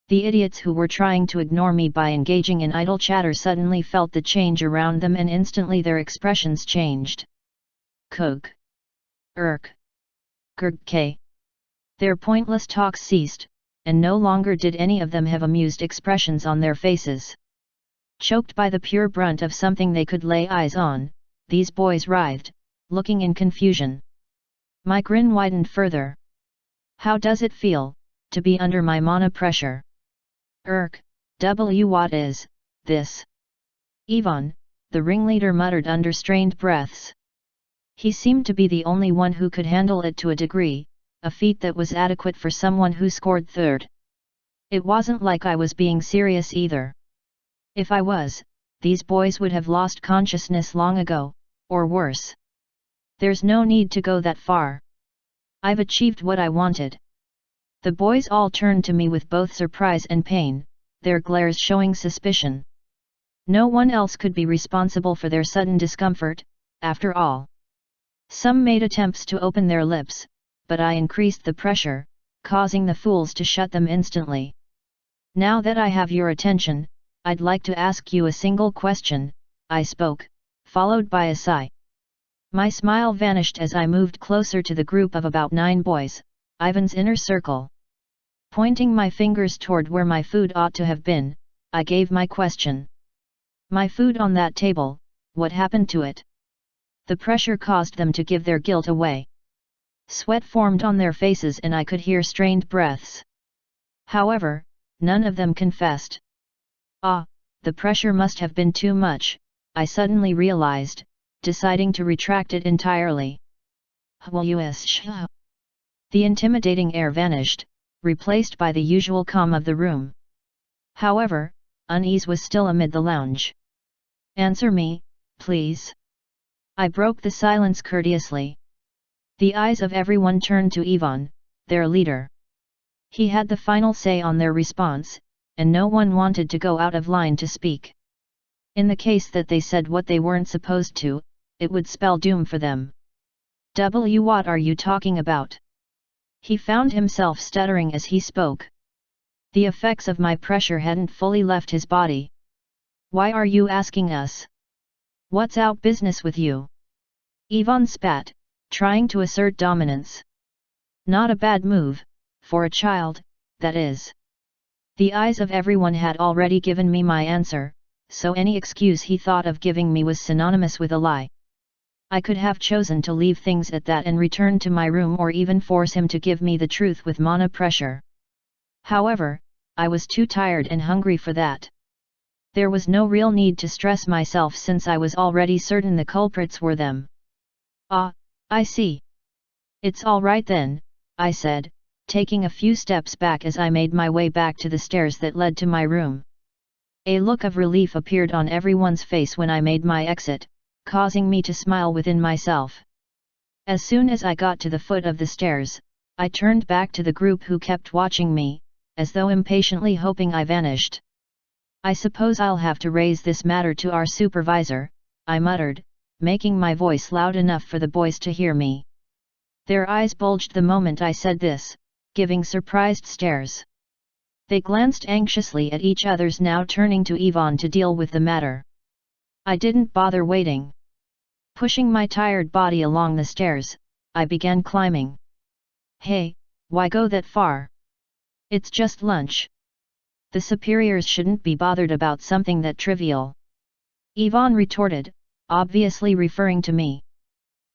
The idiots who were trying to ignore me by engaging in idle chatter suddenly felt the change around them, and instantly their expressions changed. "Kug. Urk. Gurk." Their pointless talks ceased, and no longer did any of them have amused expressions on their faces. Choked by the pure brunt of something they could lay eyes on, these boys writhed, looking in confusion. My grin widened further. How does it feel, to be under my mana pressure? Urk, what is this? Ivan, the ringleader, muttered under strained breaths. He seemed to be the only one who could handle it to a degree, a feat that was adequate for someone who scored third. It wasn't like I was being serious either. If I was, these boys would have lost consciousness long ago, or worse. There's no need to go that far. I've achieved what I wanted. The boys all turned to me with both surprise and pain, their glares showing suspicion. No one else could be responsible for their sudden discomfort, after all. Some made attempts to open their lips, but I increased the pressure, causing the fools to shut them instantly. "Now that I have your attention, I'd like to ask you a single question," I spoke, followed by a sigh. My smile vanished as I moved closer to the group of about 9 boys, Ivan's inner circle. Pointing my fingers toward where my food ought to have been, I gave my question. "My food on that table, what happened to it?" The pressure caused them to give their guilt away. Sweat formed on their faces and I could hear strained breaths. However, none of them confessed. Ah, the pressure must have been too much, I suddenly realized, deciding to retract it entirely. The intimidating air vanished, replaced by the usual calm of the room. However, unease was still amid the lounge. "Answer me, please." I broke the silence courteously. The eyes of everyone turned to Ivan, their leader. He had the final say on their response, and no one wanted to go out of line to speak. In the case that they said what they weren't supposed to, it would spell doom for them. What are you talking about?" He found himself stuttering as he spoke. The effects of my pressure hadn't fully left his body. "Why are you asking us? What's out business with you?" Ivan spat, trying to assert dominance. Not a bad move, for a child, that is. The eyes of everyone had already given me my answer, so any excuse he thought of giving me was synonymous with a lie. I could have chosen to leave things at that and return to my room, or even force him to give me the truth with mana pressure. However, I was too tired and hungry for that. There was no real need to stress myself since I was already certain the culprits were them. "Ah, I see. It's all right then," I said, taking a few steps back as I made my way back to the stairs that led to my room. A look of relief appeared on everyone's face when I made my exit, causing me to smile within myself. As soon as I got to the foot of the stairs, I turned back to the group who kept watching me, as though impatiently hoping I vanished. I suppose I'll have to raise this matter to our supervisor, I muttered, making my voice loud enough for the boys to hear me. Their eyes bulged the moment I said this, giving surprised stares. They glanced anxiously at each other's, now turning to Yvonne to deal with the matter. I didn't bother waiting. Pushing my tired body along the stairs, I began climbing. Hey, why go that far? It's just lunch. The superiors shouldn't be bothered about something that trivial. Yvonne retorted, obviously referring to me.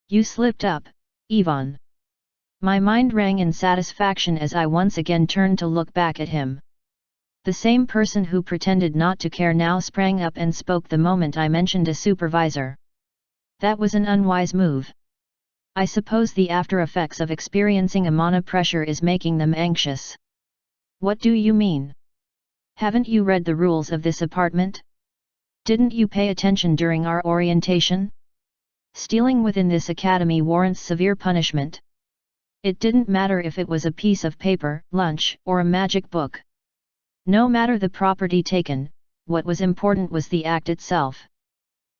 You slipped up, Yvonne. My mind rang in satisfaction as I once again turned to look back at him. The same person who pretended not to care now sprang up and spoke the moment I mentioned a supervisor. That was an unwise move. I suppose the after effects of experiencing a mana pressure is making them anxious. What do you mean? Haven't you read the rules of this apartment? Didn't you pay attention during our orientation? Stealing within this academy warrants severe punishment. It didn't matter if it was a piece of paper, lunch, or a magic book. No matter the property taken, what was important was the act itself.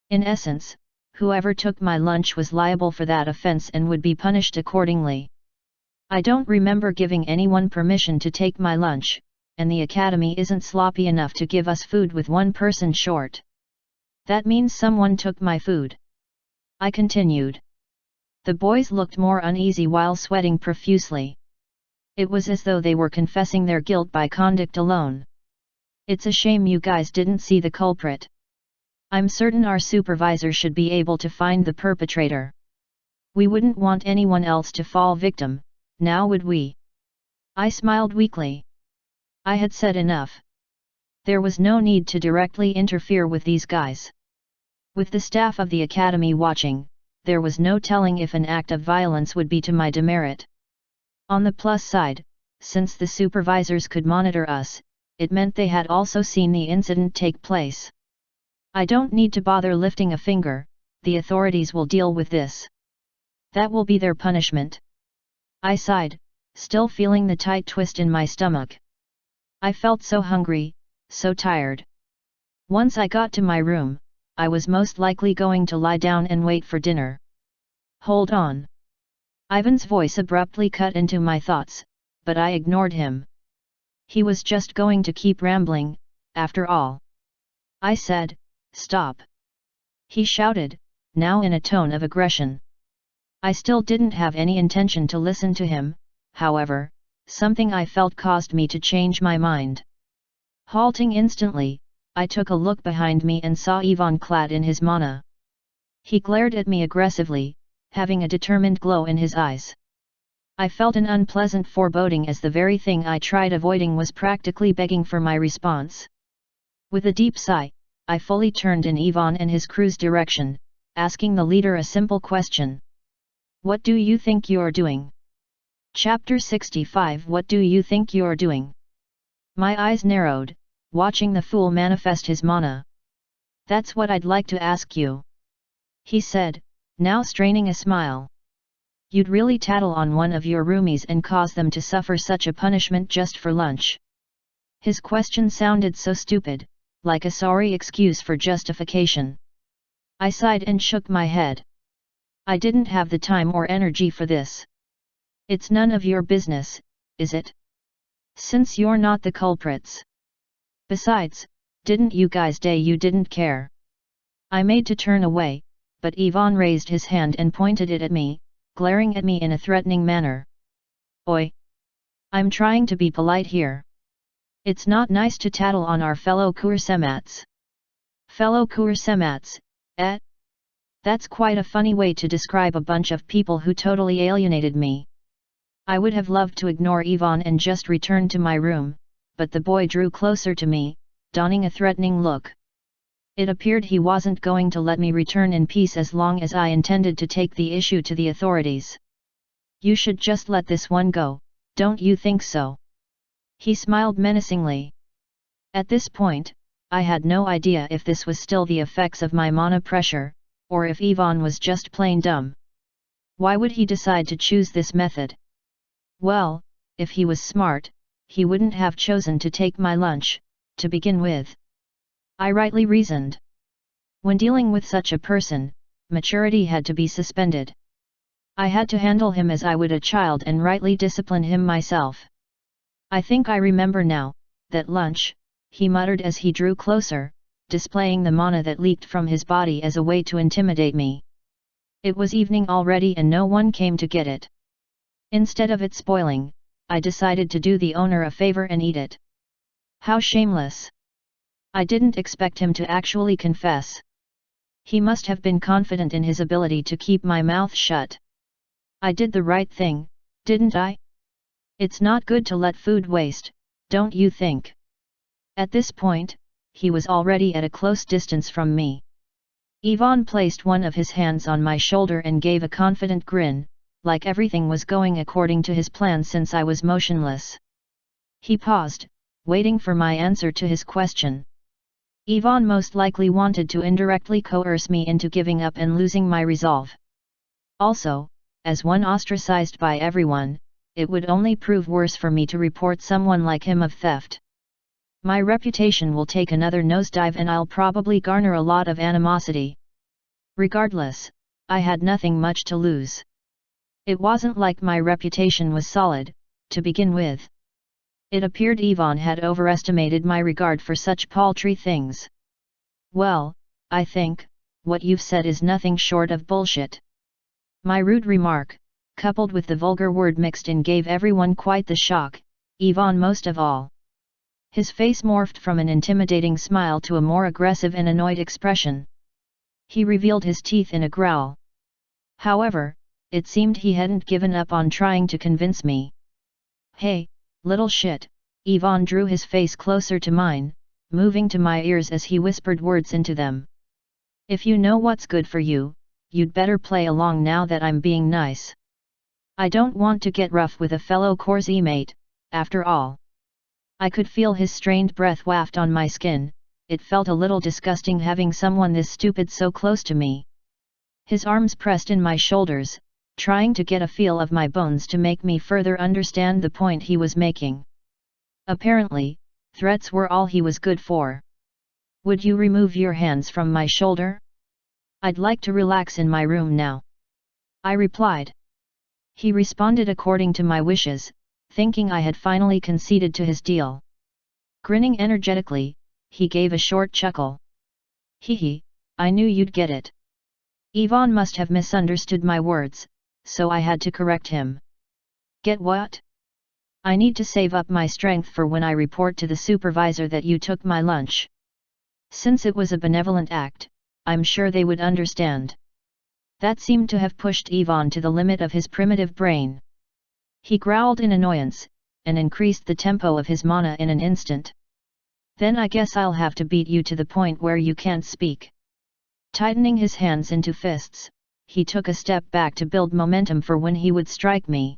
In essence, whoever took my lunch was liable for that offense and would be punished accordingly. I don't remember giving anyone permission to take my lunch, and the academy isn't sloppy enough to give us food with one person short. That means someone took my food. I continued. The boys looked more uneasy while sweating profusely. It was as though they were confessing their guilt by conduct alone. It's a shame you guys didn't see the culprit. I'm certain our supervisor should be able to find the perpetrator. We wouldn't want anyone else to fall victim, now would we? I smiled weakly. I had said enough. There was no need to directly interfere with these guys. With the staff of the academy watching, there was no telling if an act of violence would be to my demerit. On the plus side, since the supervisors could monitor us, it meant they had also seen the incident take place. I don't need to bother lifting a finger, the authorities will deal with this. That will be their punishment. I sighed, still feeling the tight twist in my stomach. I felt so hungry, so tired. Once I got to my room, I was most likely going to lie down and wait for dinner. Hold on. Ivan's voice abruptly cut into my thoughts, but I ignored him. He was just going to keep rambling, after all. I said, stop. He shouted, now in a tone of aggression. I still didn't have any intention to listen to him, however, something I felt caused me to change my mind. Halting instantly, I took a look behind me and saw Yvonne clad in his mana. He glared at me aggressively, having a determined glow in his eyes. I felt an unpleasant foreboding as the very thing I tried avoiding was practically begging for my response. With a deep sigh, I fully turned in Yvonne and his crew's direction, asking the leader a simple question. What do you think you're doing? Chapter 65. What do you think you're doing? My eyes narrowed, watching the fool manifest his mana. That's what I'd like to ask you. He said, now straining a smile. You'd really tattle on one of your roomies and cause them to suffer such a punishment just for lunch? His question sounded so stupid, like a sorry excuse for justification. I sighed and shook my head. I didn't have the time or energy for this. It's none of your business, is it? Since you're not the culprits. Besides, didn't you guys say you didn't care? I made to turn away, but Yvonne raised his hand and pointed it at me, glaring at me in a threatening manner. Oi! I'm trying to be polite here. It's not nice to tattle on our fellow Kursemats. Fellow Kursemats, eh? That's quite a funny way to describe a bunch of people who totally alienated me. I would have loved to ignore Yvonne and just return to my room, but the boy drew closer to me, donning a threatening look. It appeared he wasn't going to let me return in peace as long as I intended to take the issue to the authorities. You should just let this one go, don't you think so? He smiled menacingly. At this point, I had no idea if this was still the effects of my mana pressure, or if Ivan was just plain dumb. Why would he decide to choose this method? Well, if he was smart, he wouldn't have chosen to take my lunch, to begin with. I rightly reasoned. When dealing with such a person, maturity had to be suspended. I had to handle him as I would a child and rightly discipline him myself. I think I remember now, that lunch, he muttered as he drew closer, displaying the mana that leaked from his body as a way to intimidate me. It was evening already and no one came to get it. Instead of it spoiling, I decided to do the owner a favor and eat it. How shameless! I didn't expect him to actually confess. He must have been confident in his ability to keep my mouth shut. I did the right thing, didn't I? It's not good to let food waste, don't you think? At this point, he was already at a close distance from me. Ivan placed one of his hands on my shoulder and gave a confident grin, like everything was going according to his plan since I was motionless. He paused, waiting for my answer to his question. Ivan most likely wanted to indirectly coerce me into giving up and losing my resolve. Also, as one ostracized by everyone, it would only prove worse for me to report someone like him of theft. My reputation will take another nosedive and I'll probably garner a lot of animosity. Regardless, I had nothing much to lose. It wasn't like my reputation was solid, to begin with. It appeared Ivan had overestimated my regard for such paltry things. Well, I think, what you've said is nothing short of bullshit. My rude remark, coupled with the vulgar word mixed in, gave everyone quite the shock, Ivan most of all. His face morphed from an intimidating smile to a more aggressive and annoyed expression. He revealed his teeth in a growl. However, it seemed he hadn't given up on trying to convince me. Hey, little shit, Ivan drew his face closer to mine, moving to my ears as he whispered words into them. If you know what's good for you, you'd better play along now that I'm being nice. I don't want to get rough with a fellow Corsi mate, after all. I could feel his strained breath waft on my skin. It felt a little disgusting having someone this stupid so close to me. His arms pressed in my shoulders, trying to get a feel of my bones to make me further understand the point he was making. Apparently, threats were all he was good for. Would you remove your hands from my shoulder? I'd like to relax in my room now. I replied. He responded according to my wishes, thinking I had finally conceded to his deal. Grinning energetically, he gave a short chuckle. Hee, I knew you'd get it. Ivan must have misunderstood my words, so I had to correct him. Get what? I need to save up my strength for when I report to the supervisor that you took my lunch. Since it was a benevolent act, I'm sure they would understand. That seemed to have pushed Ivan to the limit of his primitive brain. He growled in annoyance, and increased the tempo of his mana in an instant. Then I guess I'll have to beat you to the point where you can't speak. Tightening his hands into fists, he took a step back to build momentum for when he would strike me.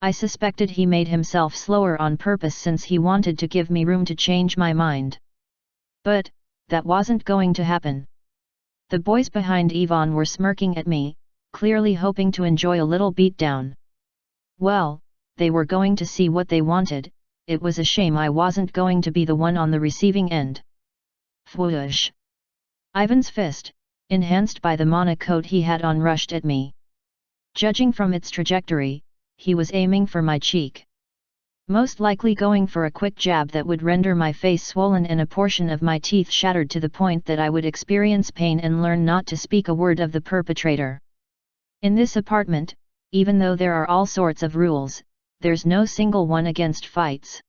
I suspected he made himself slower on purpose since he wanted to give me room to change my mind. But, that wasn't going to happen. The boys behind Ivan were smirking at me, clearly hoping to enjoy a little beatdown. Well, they were going to see what they wanted. It was a shame I wasn't going to be the one on the receiving end. Fwoosh! Ivan's fist, enhanced by the mana coat he had on, rushed at me. Judging from its trajectory, he was aiming for my cheek. Most likely going for a quick jab that would render my face swollen and a portion of my teeth shattered to the point that I would experience pain and learn not to speak a word of the perpetrator. In this apartment, even though there are all sorts of rules, there's no single one against fights.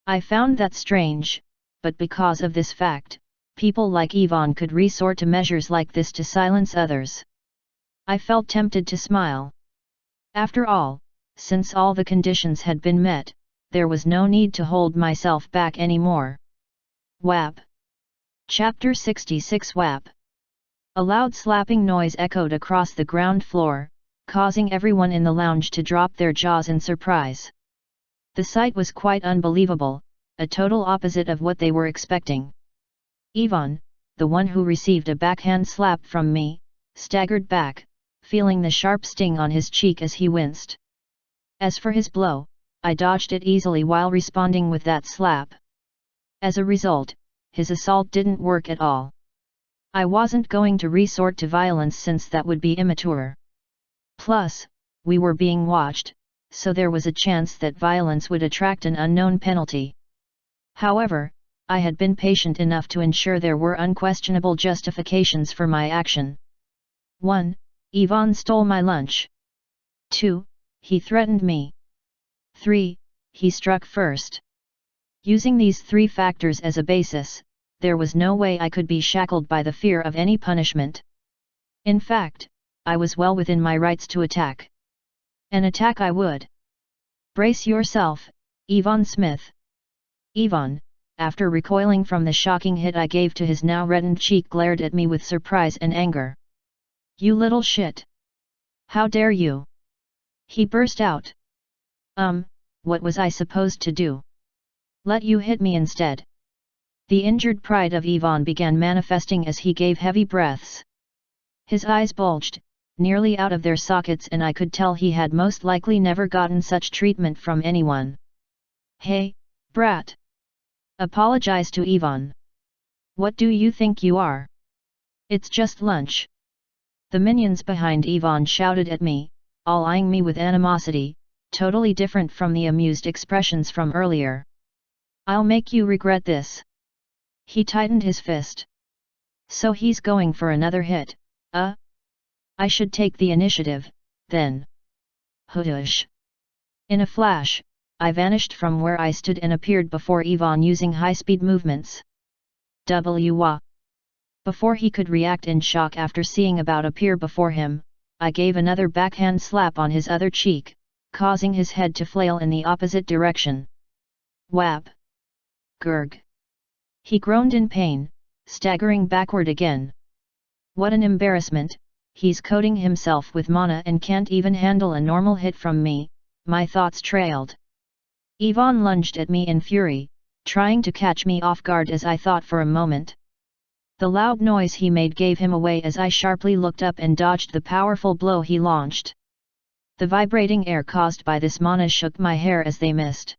I found that strange, but because of this fact, people like Ivan could resort to measures like this to silence others. I felt tempted to smile. After all, since all the conditions had been met, there was no need to hold myself back anymore. Whap! Chapter 66 Whap! A loud slapping noise echoed across the ground floor, causing everyone in the lounge to drop their jaws in surprise. The sight was quite unbelievable, a total opposite of what they were expecting. Ivan, the one who received a backhand slap from me, staggered back, feeling the sharp sting on his cheek as he winced. As for his blow, I dodged it easily while responding with that slap. As a result, his assault didn't work at all. I wasn't going to resort to violence since that would be immature. Plus, we were being watched, so there was a chance that violence would attract an unknown penalty. However, I had been patient enough to ensure there were unquestionable justifications for my action. 1. Ivan stole my lunch. 2. He threatened me. 3. He struck first. Using these 3 factors as a basis, there was no way I could be shackled by the fear of any punishment. In fact, I was well within my rights to attack. An attack I would. Brace yourself, Ivan Smith. Ivan, after recoiling from the shocking hit I gave to his now reddened cheek, glared at me with surprise and anger. You little shit! How dare you! He burst out. What was I supposed to do? Let you hit me instead. The injured pride of Ivan began manifesting as he gave heavy breaths. His eyes bulged, nearly out of their sockets, and I could tell he had most likely never gotten such treatment from anyone. Hey, brat! Apologize to Ivan. What do you think you are? It's just lunch. The minions behind Ivan shouted at me, all eyeing me with animosity, totally different from the amused expressions from earlier. I'll make you regret this. He tightened his fist. So he's going for another hit, I should take the initiative, then. Hush. In a flash, I vanished from where I stood and appeared before Ivan using high-speed movements. Before he could react in shock after seeing about appear before him, I gave another backhand slap on his other cheek, causing his head to flail in the opposite direction. Whap! Gurg! He groaned in pain, staggering backward again. What an embarrassment, he's coating himself with mana and can't even handle a normal hit from me, my thoughts trailed. Ivan lunged at me in fury, trying to catch me off guard as I thought for a moment. The loud noise he made gave him away as I sharply looked up and dodged the powerful blow he launched. The vibrating air caused by this mana shook my hair as they missed.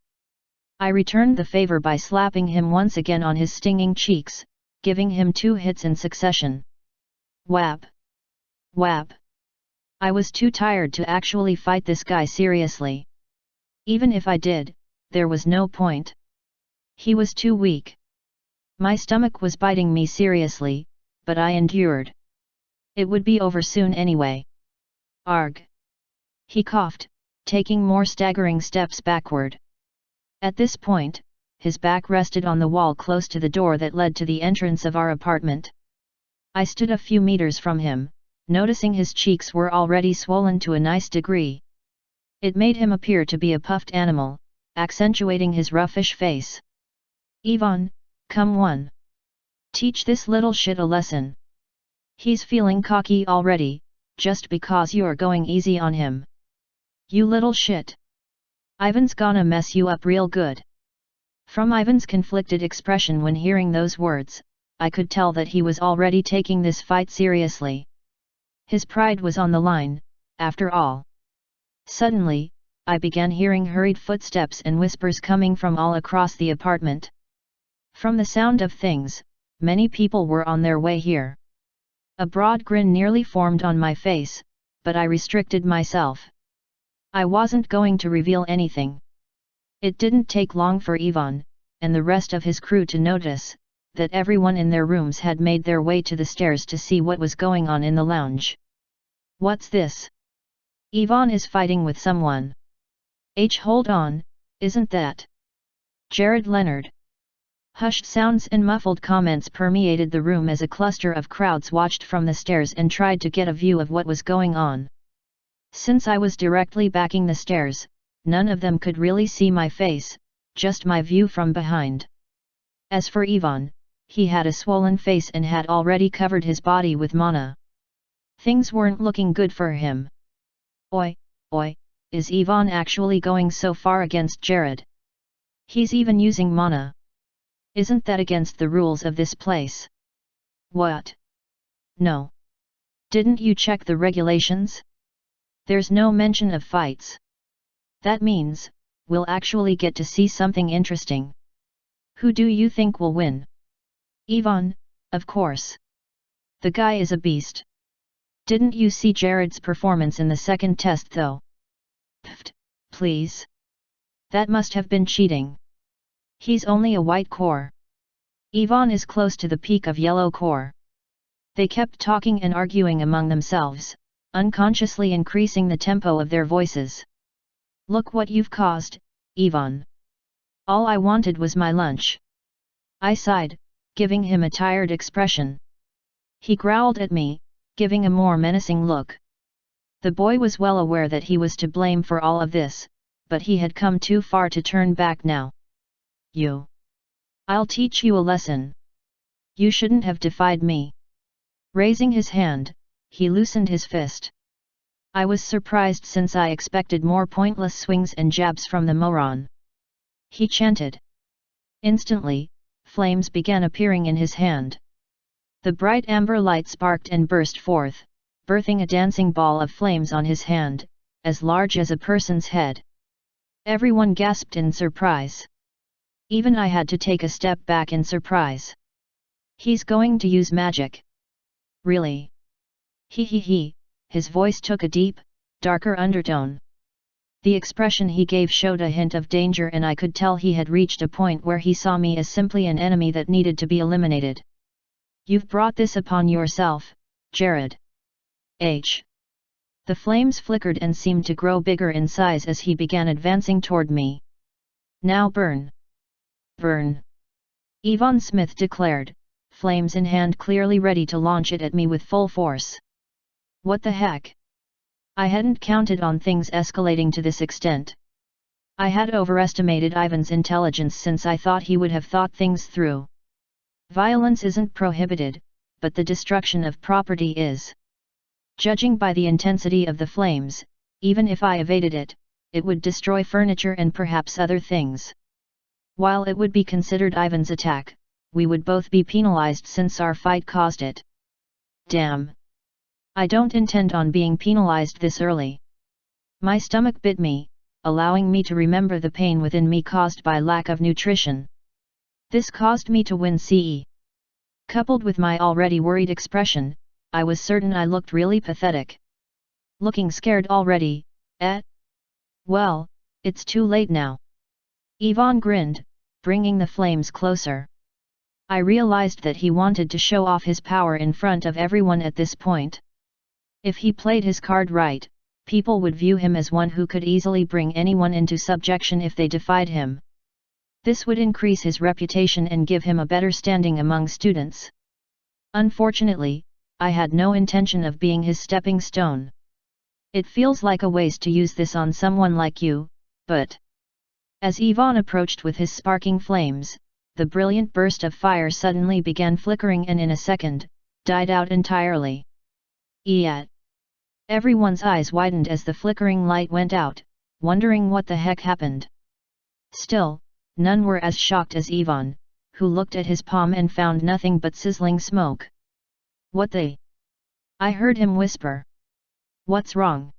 I returned the favor by slapping him once again on his stinging cheeks, giving him 2 hits in succession. Whap! Whap! I was too tired to actually fight this guy seriously. Even if I did, there was no point. He was too weak. My stomach was biting me seriously, but I endured. It would be over soon anyway. Arg! He coughed, taking more staggering steps backward. At this point, his back rested on the wall close to the door that led to the entrance of our apartment. I stood a few meters from him, noticing his cheeks were already swollen to a nice degree. It made him appear to be a puffed animal, accentuating his roughish face. Ivan, come on. Teach this little shit a lesson. He's feeling cocky already, just because you're going easy on him. You little shit. Ivan's gonna mess you up real good. From Ivan's conflicted expression when hearing those words, I could tell that he was already taking this fight seriously. His pride was on the line, after all. Suddenly, I began hearing hurried footsteps and whispers coming from all across the apartment. From the sound of things, many people were on their way here. A broad grin nearly formed on my face, but I restricted myself. I wasn't going to reveal anything. It didn't take long for Ivan, and the rest of his crew to notice, that everyone in their rooms had made their way to the stairs to see what was going on in the lounge. What's this? Ivan is fighting with someone. Hold on, isn't that Jared Leonard? Hushed sounds and muffled comments permeated the room as a cluster of crowds watched from the stairs and tried to get a view of what was going on. Since I was directly backing the stairs, none of them could really see my face, just my view from behind. As for Ivan, he had a swollen face and had already covered his body with mana. Things weren't looking good for him. Oi, oi, is Ivan actually going so far against Jared? He's even using mana. Isn't that against the rules of this place? What? No. Didn't you check the regulations? There's no mention of fights. That means, we'll actually get to see something interesting. Who do you think will win? Ivan, of course. The guy is a beast. Didn't you see Jared's performance in the second test though? Pfft, please. That must have been cheating. He's only a white core. Ivan is close to the peak of yellow core. They kept talking and arguing among themselves, unconsciously increasing the tempo of their voices. Look what you've caused, Ivan. All I wanted was my lunch. I sighed, giving him a tired expression. He growled at me, giving a more menacing look. The boy was well aware that he was to blame for all of this, but he had come too far to turn back now. You. I'll teach you a lesson. You shouldn't have defied me. Raising his hand, he loosened his fist. I was surprised since I expected more pointless swings and jabs from the moron. He chanted. Instantly, flames began appearing in his hand. The bright amber light sparked and burst forth, birthing a dancing ball of flames on his hand, as large as a person's head. Everyone gasped in surprise. Even I had to take a step back in surprise. He's going to use magic. Really? He, his voice took a deep, darker undertone. The expression he gave showed a hint of danger, and I could tell he had reached a point where he saw me as simply an enemy that needed to be eliminated. You've brought this upon yourself, Jared. The flames flickered and seemed to grow bigger in size as he began advancing toward me. Now burn. Burn. Ivan Smith declared, flames in hand, clearly ready to launch it at me with full force. What the heck? I hadn't counted on things escalating to this extent. I had overestimated Ivan's intelligence since I thought he would have thought things through. Violence isn't prohibited, but the destruction of property is. Judging by the intensity of the flames, even if I evaded it, it would destroy furniture and perhaps other things. While it would be considered Ivan's attack, we would both be penalized since our fight caused it. Damn! I don't intend on being penalized this early. My stomach bit me, allowing me to remember the pain within me caused by lack of nutrition. This caused me to win CE. Coupled with my already worried expression, I was certain I looked really pathetic. Looking scared already, eh? Well, it's too late now. Ivan grinned, bringing the flames closer. I realized that he wanted to show off his power in front of everyone at this point. If he played his card right, people would view him as one who could easily bring anyone into subjection if they defied him. This would increase his reputation and give him a better standing among students. Unfortunately, I had no intention of being his stepping stone. It feels like a waste to use this on someone like you, but... As Ivan approached with his sparking flames, the brilliant burst of fire suddenly began flickering and in a second, died out entirely. Yet. Everyone's eyes widened as the flickering light went out, wondering what the heck happened. Still, none were as shocked as Ivan, who looked at his palm and found nothing but sizzling smoke. What the? I heard him whisper. What's wrong?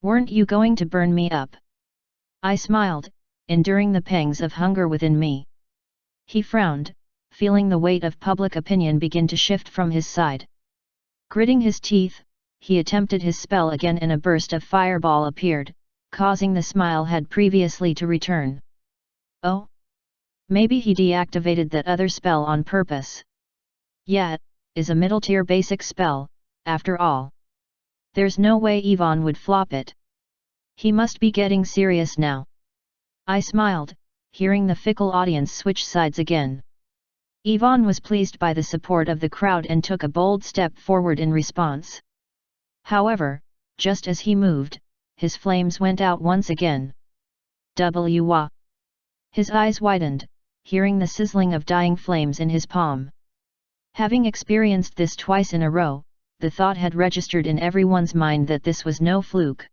Weren't you going to burn me up? I smiled, enduring the pangs of hunger within me. He frowned, feeling the weight of public opinion begin to shift from his side. Gritting his teeth, he attempted his spell again and a burst of fireball appeared, causing the smile had previously to return. Oh? Maybe he deactivated that other spell on purpose. Yet, is a middle-tier basic spell, after all. There's no way Ivan would flop it. He must be getting serious now. I smiled, hearing the fickle audience switch sides again. Ivan was pleased by the support of the crowd and took a bold step forward in response. However, just as he moved, his flames went out once again. Wah! His eyes widened, hearing the sizzling of dying flames in his palm. Having experienced this twice in a row, the thought had registered in everyone's mind that this was no fluke.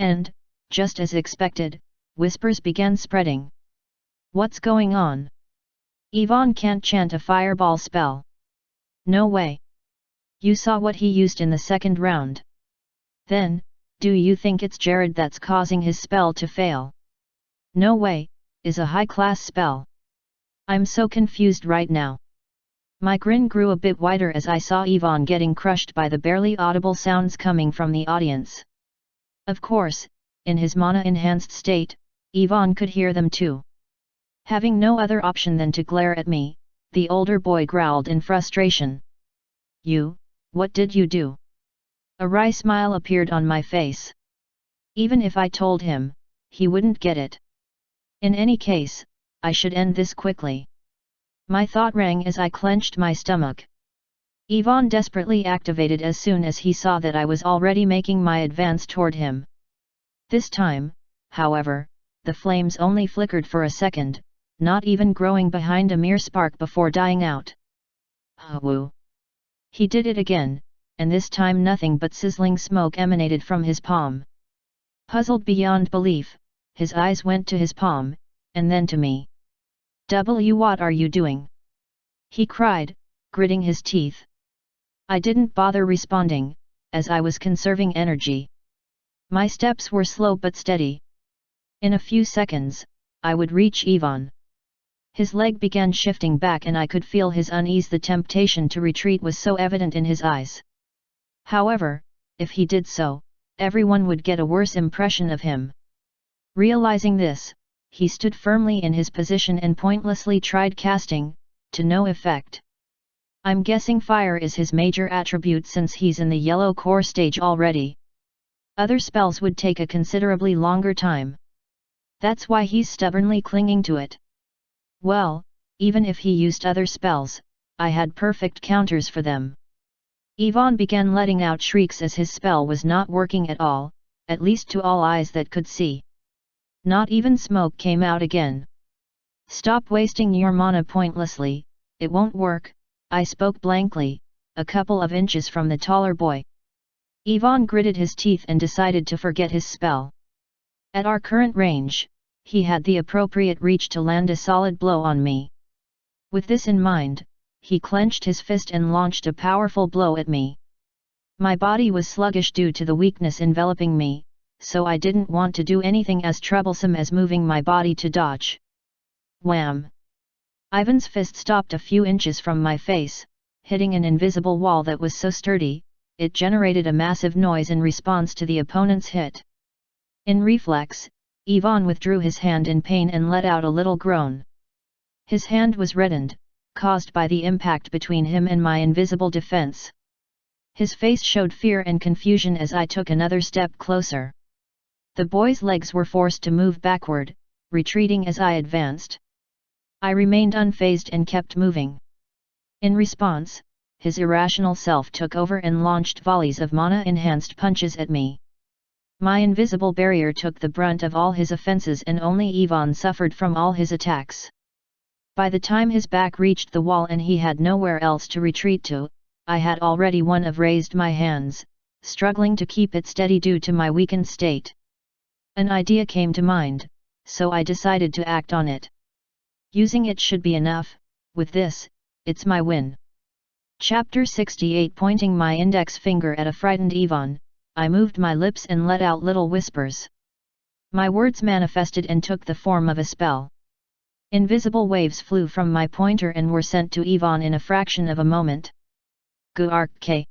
And, just as expected, whispers began spreading. What's going on? Ivan can't chant a fireball spell. No way. You saw what he used in the second round. Then, do you think it's Jared that's causing his spell to fail? No way, is a high-class spell. I'm so confused right now. My grin grew a bit wider as I saw Ivan getting crushed by the barely audible sounds coming from the audience. Of course, in his mana-enhanced state, Ivan could hear them too. Having no other option than to glare at me, the older boy growled in frustration. What did you do? A wry smile appeared on my face. Even if I told him, he wouldn't get it. In any case, I should end this quickly. My thought rang as I clenched my stomach. Ivan desperately activated as soon as he saw that I was already making my advance toward him. This time, however, the flames only flickered for a second, not even growing behind a mere spark before dying out. Woo! He did it again, and this time nothing but sizzling smoke emanated from his palm. Puzzled beyond belief, his eyes went to his palm, and then to me. What are you doing? He cried, gritting his teeth. I didn't bother responding, as I was conserving energy. My steps were slow but steady. In a few seconds, I would reach Ivan. His leg began shifting back and I could feel his unease. The temptation to retreat was so evident in his eyes. However, if he did so, everyone would get a worse impression of him. Realizing this, he stood firmly in his position and pointlessly tried casting, to no effect. I'm guessing fire is his major attribute since he's in the yellow core stage already. Other spells would take a considerably longer time. That's why he's stubbornly clinging to it. Well, even if he used other spells, I had perfect counters for them. Ivan began letting out shrieks as his spell was not working at all, at least to all eyes that could see. Not even smoke came out again. Stop wasting your mana pointlessly, it won't work, I spoke blankly, a couple of inches from the taller boy. Ivan gritted his teeth and decided to forget his spell. At our current range, he had the appropriate reach to land a solid blow on me. With this in mind, he clenched his fist and launched a powerful blow at me. My body was sluggish due to the weakness enveloping me, so I didn't want to do anything as troublesome as moving my body to dodge. Wham! Ivan's fist stopped a few inches from my face, hitting an invisible wall that was so sturdy, it generated a massive noise in response to the opponent's hit. In reflex, Ivan withdrew his hand in pain and let out a little groan. His hand was reddened, caused by the impact between him and my invisible defense. His face showed fear and confusion as I took another step closer. The boy's legs were forced to move backward, retreating as I advanced. I remained unfazed and kept moving. In response, his irrational self took over and launched volleys of mana-enhanced punches at me. My invisible barrier took the brunt of all his offenses and only Ivan suffered from all his attacks. By the time his back reached the wall and he had nowhere else to retreat to, I had already raised my hands, struggling to keep it steady due to my weakened state. An idea came to mind, so I decided to act on it. Using it should be enough, with this, it's my win. Chapter 68. Pointing my index finger at a frightened Ivan, I moved my lips and let out little whispers. My words manifested and took the form of a spell. Invisible waves flew from my pointer and were sent to Ivan in a fraction of a moment. Guark-K!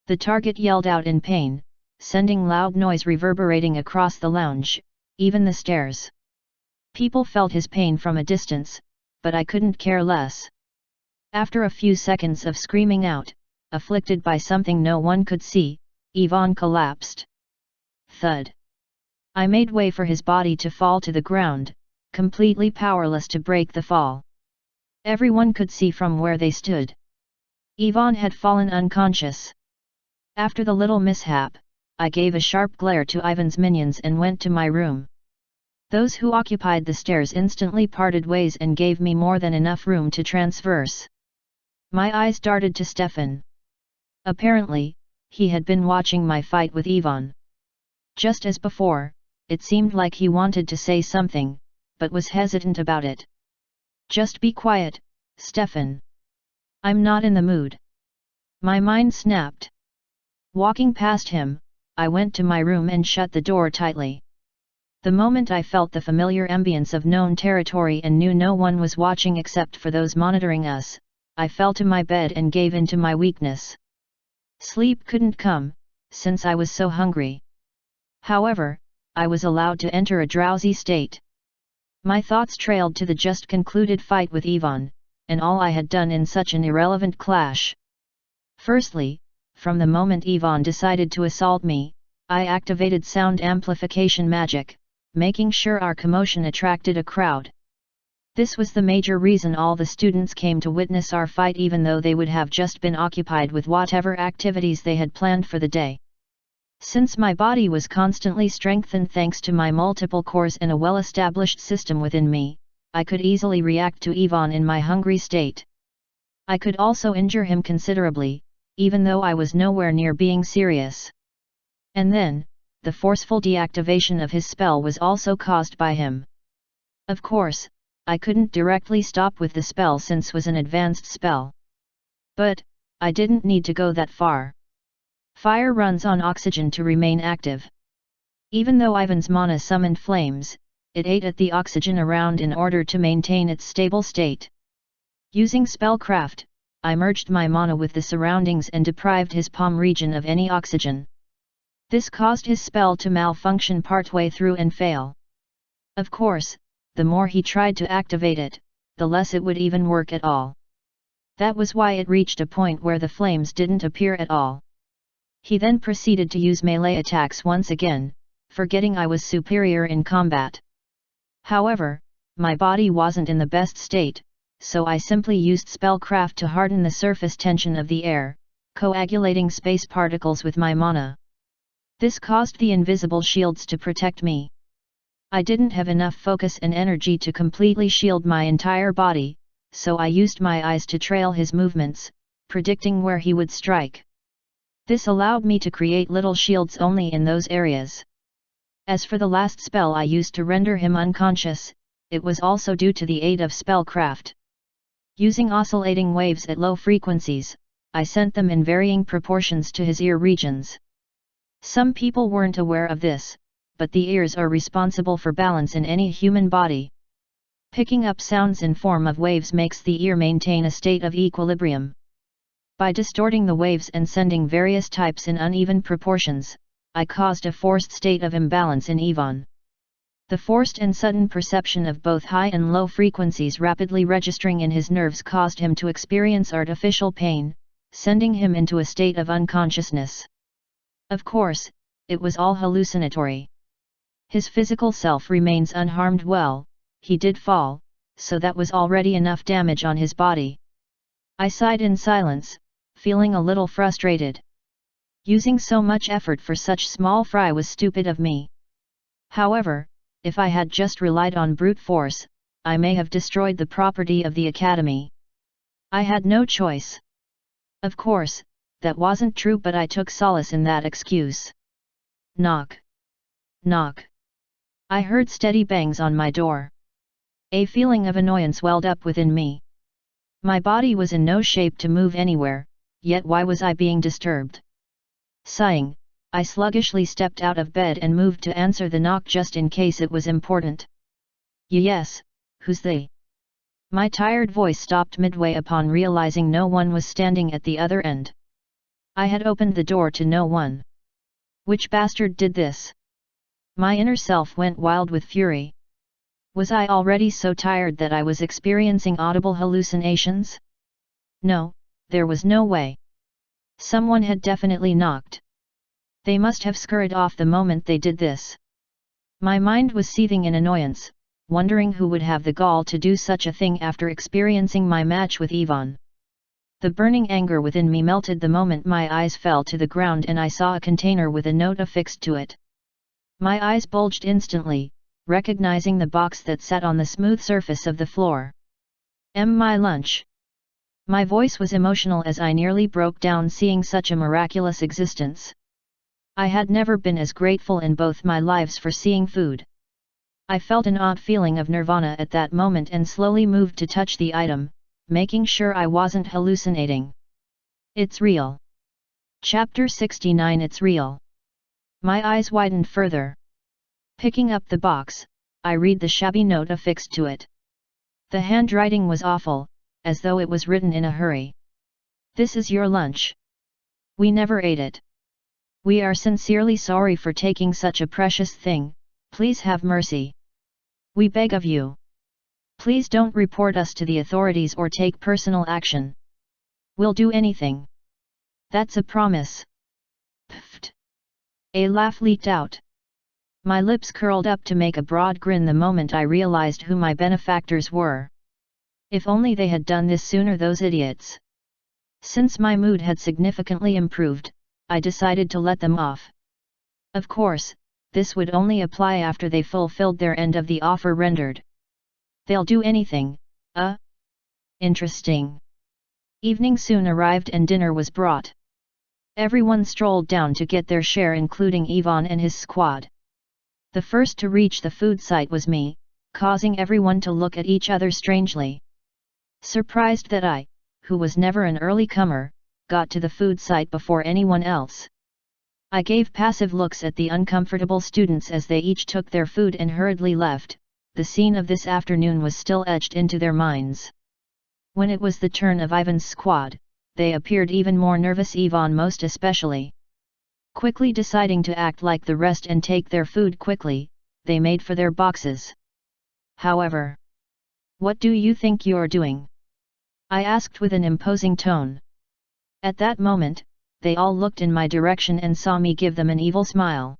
The target yelled out in pain, sending loud noise reverberating across the lounge, even the stairs. People felt his pain from a distance, but I couldn't care less. After a few seconds of screaming out, afflicted by something no one could see, Ivan collapsed. Thud. I made way for his body to fall to the ground, completely powerless to break the fall. Everyone could see from where they stood. Ivan had fallen unconscious. After the little mishap, I gave a sharp glare to Ivan's minions and went to my room. Those who occupied the stairs instantly parted ways and gave me more than enough room to transverse. My eyes darted to Stefan. Apparently, he had been watching my fight with Ivan. Just as before, it seemed like he wanted to say something, but was hesitant about it. Just be quiet, Stefan. I'm not in the mood. My mind snapped. Walking past him, I went to my room and shut the door tightly. The moment I felt the familiar ambience of known territory and knew no one was watching except for those monitoring us, I fell to my bed and gave in to my weakness. Sleep couldn't come, since I was so hungry. However, I was allowed to enter a drowsy state. My thoughts trailed to the just concluded fight with Ivan, and all I had done in such an irrelevant clash. Firstly, from the moment Ivan decided to assault me, I activated sound amplification magic, making sure our commotion attracted a crowd. This was the major reason all the students came to witness our fight, even though they would have just been occupied with whatever activities they had planned for the day. Since my body was constantly strengthened thanks to my multiple cores and a well-established system within me, I could easily react to Ivan in my hungry state. I could also injure him considerably, even though I was nowhere near being serious. And then, the forceful deactivation of his spell was also caused by him. Of course, I couldn't directly stop with the spell since it was an advanced spell. But, I didn't need to go that far. Fire runs on oxygen to remain active. Even though Ivan's mana summoned flames, it ate at the oxygen around in order to maintain its stable state. Using Spellcraft, I merged my mana with the surroundings and deprived his palm region of any oxygen. This caused his spell to malfunction partway through and fail. Of course, the more he tried to activate it, the less it would even work at all. That was why it reached a point where the flames didn't appear at all. He then proceeded to use melee attacks once again, forgetting I was superior in combat. However, my body wasn't in the best state, so I simply used Spellcraft to harden the surface tension of the air, coagulating space particles with my mana. This caused the invisible shields to protect me. I didn't have enough focus and energy to completely shield my entire body, so I used my eyes to trail his movements, predicting where he would strike. This allowed me to create little shields only in those areas. As for the last spell I used to render him unconscious, it was also due to the aid of Spellcraft. Using oscillating waves at low frequencies, I sent them in varying proportions to his ear regions. Some people weren't aware of this, but the ears are responsible for balance in any human body. Picking up sounds in form of waves makes the ear maintain a state of equilibrium. By distorting the waves and sending various types in uneven proportions, I caused a forced state of imbalance in Ivan. The forced and sudden perception of both high and low frequencies rapidly registering in his nerves caused him to experience artificial pain, sending him into a state of unconsciousness. Of course, it was all hallucinatory. His physical self remains unharmed. Well, he did fall, so that was already enough damage on his body. I sighed in silence, feeling a little frustrated. Using so much effort for such small fry was stupid of me. However, if I had just relied on brute force, I may have destroyed the property of the academy. I had no choice. Of course, that wasn't true, but I took solace in that excuse. Knock. Knock. I heard steady bangs on my door. A feeling of annoyance welled up within me. My body was in no shape to move anywhere, yet why was I being disturbed? Sighing, I sluggishly stepped out of bed and moved to answer the knock just in case it was important. Yes, who's they? My tired voice stopped midway upon realizing no one was standing at the other end. I had opened the door to no one. Which bastard did this? My inner self went wild with fury. Was I already so tired that I was experiencing audible hallucinations? No, there was no way. Someone had definitely knocked. They must have scurried off the moment they did this. My mind was seething in annoyance, wondering who would have the gall to do such a thing after experiencing my match with Ivan. The burning anger within me melted the moment my eyes fell to the ground and I saw a container with a note affixed to it. My eyes bulged instantly, recognizing the box that sat on the smooth surface of the floor. My lunch. My voice was emotional as I nearly broke down seeing such a miraculous existence. I had never been as grateful in both my lives for seeing food. I felt an odd feeling of nirvana at that moment and slowly moved to touch the item, making sure I wasn't hallucinating. It's real. Chapter 69. It's real. My eyes widened further. Picking up the box, I read the shabby note affixed to it. The handwriting was awful, as though it was written in a hurry. This is your lunch. We never ate it. We are sincerely sorry for taking such a precious thing, please have mercy. We beg of you. Please don't report us to the authorities or take personal action. We'll do anything. That's a promise. Pfft. A laugh leaked out. My lips curled up to make a broad grin the moment I realized who my benefactors were. If only they had done this sooner, those idiots. Since my mood had significantly improved, I decided to let them off. Of course, this would only apply after they fulfilled their end of the offer rendered. They'll do anything, Interesting. Evening soon arrived and dinner was brought. Everyone strolled down to get their share, including Ivan and his squad. The first to reach the food site was me, causing everyone to look at each other strangely. Surprised that I, who was never an early comer, got to the food site before anyone else. I gave passive looks at the uncomfortable students as they each took their food and hurriedly left. The scene of this afternoon was still etched into their minds. When it was the turn of Ivan's squad, they appeared even more nervous, Ivan most especially. Quickly deciding to act like the rest and take their food quickly, they made for their boxes. However, what do you think you're doing? I asked with an imposing tone. At that moment, they all looked in my direction and saw me give them an evil smile.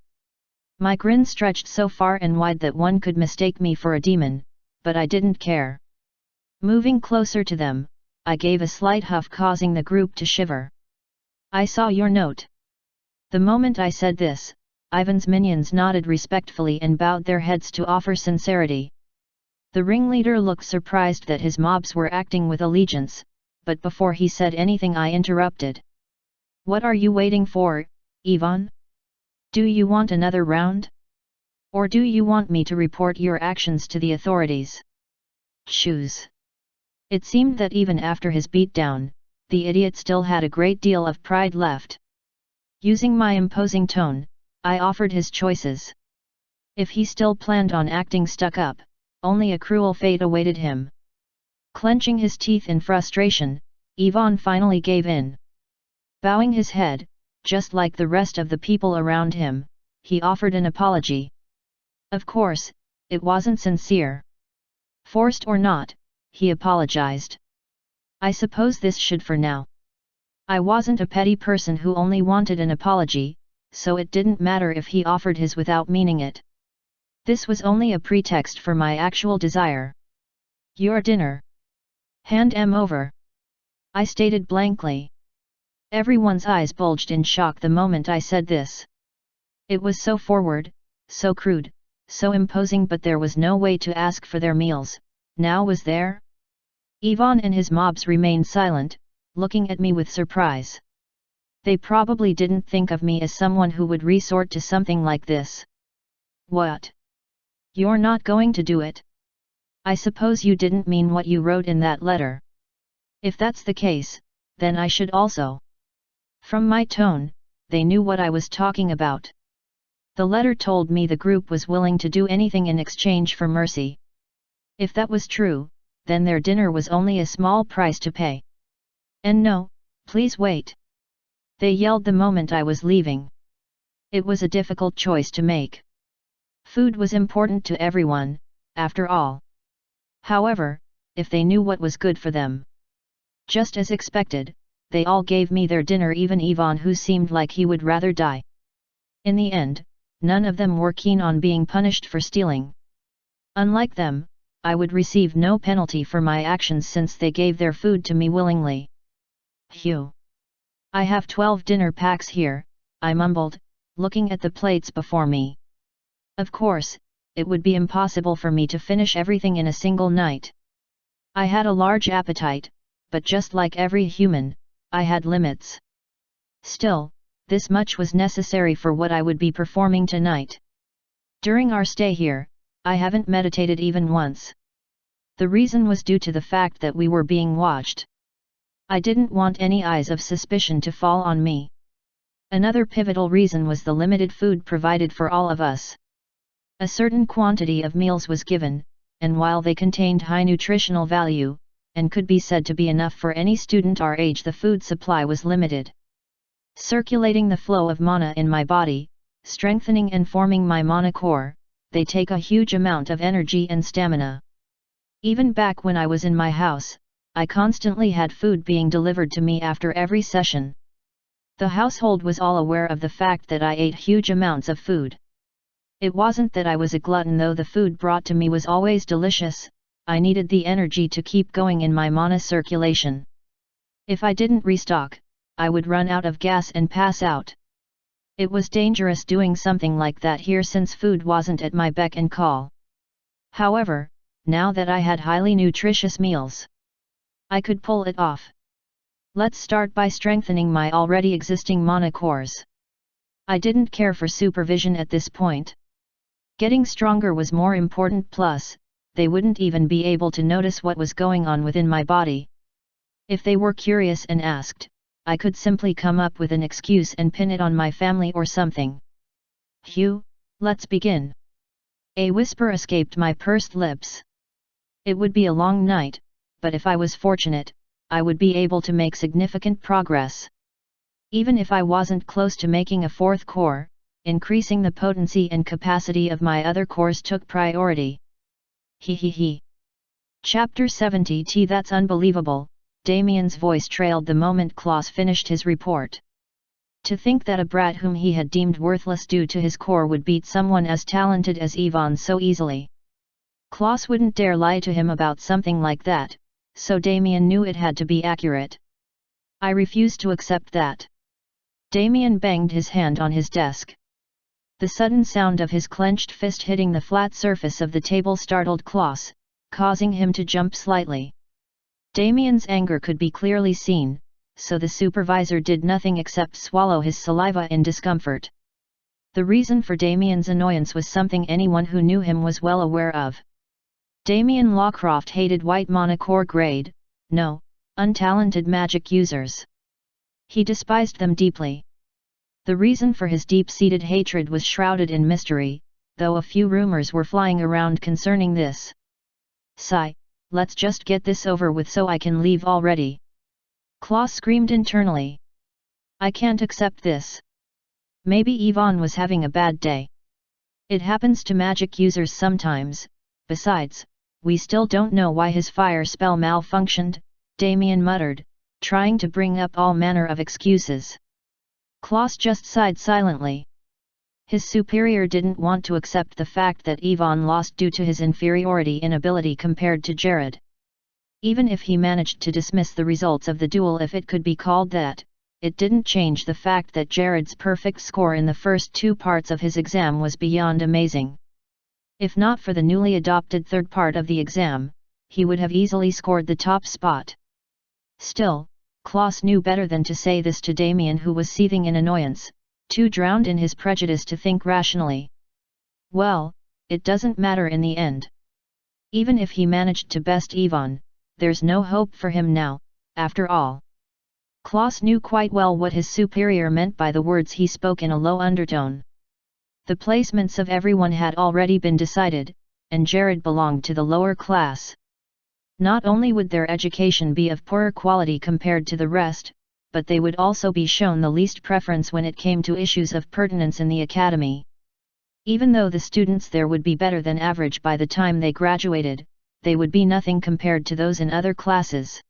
My grin stretched so far and wide that one could mistake me for a demon, but I didn't care. Moving closer to them, I gave a slight huff, causing the group to shiver. I saw your note. The moment I said this, Ivan's minions nodded respectfully and bowed their heads to offer sincerity. The ringleader looked surprised that his mobs were acting with allegiance, but before he said anything I interrupted. What are you waiting for, Ivan? Do you want another round? Or do you want me to report your actions to the authorities? Choose. It seemed that even after his beatdown, the idiot still had a great deal of pride left. Using my imposing tone, I offered his choices. If he still planned on acting stuck up, only a cruel fate awaited him. Clenching his teeth in frustration, Ivan finally gave in. Bowing his head, just like the rest of the people around him, he offered an apology. Of course, it wasn't sincere. Forced or not, he apologized. I suppose this should for now. I wasn't a petty person who only wanted an apology, so it didn't matter if he offered his without meaning it. This was only a pretext for my actual desire. Your dinner. Hand him over. I stated blankly. Everyone's eyes bulged in shock the moment I said this. It was so forward, so crude, so imposing, but there was no way to ask for their meals, now was there? Ivan and his mobs remained silent, looking at me with surprise. They probably didn't think of me as someone who would resort to something like this. What? You're not going to do it? I suppose you didn't mean what you wrote in that letter. If that's the case, then I should also. From my tone, they knew what I was talking about. The letter told me the group was willing to do anything in exchange for mercy. If that was true, then their dinner was only a small price to pay. And no, please wait. They yelled the moment I was leaving. It was a difficult choice to make. Food was important to everyone, after all. However, if they knew what was good for them. Just as expected, they all gave me their dinner, even Ivan, who seemed like he would rather die. In the end, none of them were keen on being punished for stealing. Unlike them, I would receive no penalty for my actions since they gave their food to me willingly. Phew! I have 12 dinner packs here, I mumbled, looking at the plates before me. Of course, it would be impossible for me to finish everything in a single night. I had a large appetite, but just like every human, I had limits. Still, this much was necessary for what I would be performing tonight. During our stay here, I haven't meditated even once. The reason was due to the fact that we were being watched. I didn't want any eyes of suspicion to fall on me. Another pivotal reason was the limited food provided for all of us. A certain quantity of meals was given, and while they contained high nutritional value, and could be said to be enough for any student our age, the food supply was limited. Circulating the flow of mana in my body, strengthening and forming my mana core, they take a huge amount of energy and stamina. Even back when I was in my house, I constantly had food being delivered to me after every session. The household was all aware of the fact that I ate huge amounts of food. It wasn't that I was a glutton, though the food brought to me was always delicious. I needed the energy to keep going in my mana circulation. If I didn't restock, I would run out of gas and pass out. It was dangerous doing something like that here since food wasn't at my beck and call. However, now that I had highly nutritious meals, I could pull it off. Let's start by strengthening my already existing mana cores. I didn't care for supervision at this point. Getting stronger was more important, plus, they wouldn't even be able to notice what was going on within my body. If they were curious and asked, I could simply come up with an excuse and pin it on my family or something. Hugh, let's begin. A whisper escaped my pursed lips. It would be a long night, but if I was fortunate, I would be able to make significant progress. Even if I wasn't close to making a fourth core, increasing the potency and capacity of my other cores took priority. He. Chapter 70. That's unbelievable, Damien's voice trailed the moment Klaus finished his report. To think that a brat whom he had deemed worthless due to his core would beat someone as talented as Yvonne so easily. Klaus wouldn't dare lie to him about something like that, so Damien knew it had to be accurate. I refuse to accept that. Damien banged his hand on his desk. The sudden sound of his clenched fist hitting the flat surface of the table startled Klaus, causing him to jump slightly. Damien's anger could be clearly seen, so the supervisor did nothing except swallow his saliva in discomfort. The reason for Damien's annoyance was something anyone who knew him was well aware of. Damien Lawcroft hated white mana core grade, no, untalented magic users. He despised them deeply. The reason for his deep-seated hatred was shrouded in mystery, though a few rumors were flying around concerning this. Sigh, let's just get this over with so I can leave already. Klaus screamed internally. I can't accept this. Maybe Yvonne was having a bad day. It happens to magic users sometimes. Besides, we still don't know why his fire spell malfunctioned, Damien muttered, trying to bring up all manner of excuses. Klaus just sighed silently. His superior didn't want to accept the fact that Yvonne lost due to his inferiority in ability compared to Jared. Even if he managed to dismiss the results of the duel, if it could be called that, it didn't change the fact that Jared's perfect score in the first two parts of his exam was beyond amazing. If not for the newly adopted third part of the exam, he would have easily scored the top spot. Still, Klaus knew better than to say this to Damien, who was seething in annoyance, too drowned in his prejudice to think rationally. Well, it doesn't matter in the end. Even if he managed to best Yvonne, there's no hope for him now, after all. Klaus knew quite well what his superior meant by the words he spoke in a low undertone. The placements of everyone had already been decided, and Jared belonged to the lower class. Not only would their education be of poorer quality compared to the rest, but they would also be shown the least preference when it came to issues of pertinence in the academy. Even though the students there would be better than average by the time they graduated, they would be nothing compared to those in other classes.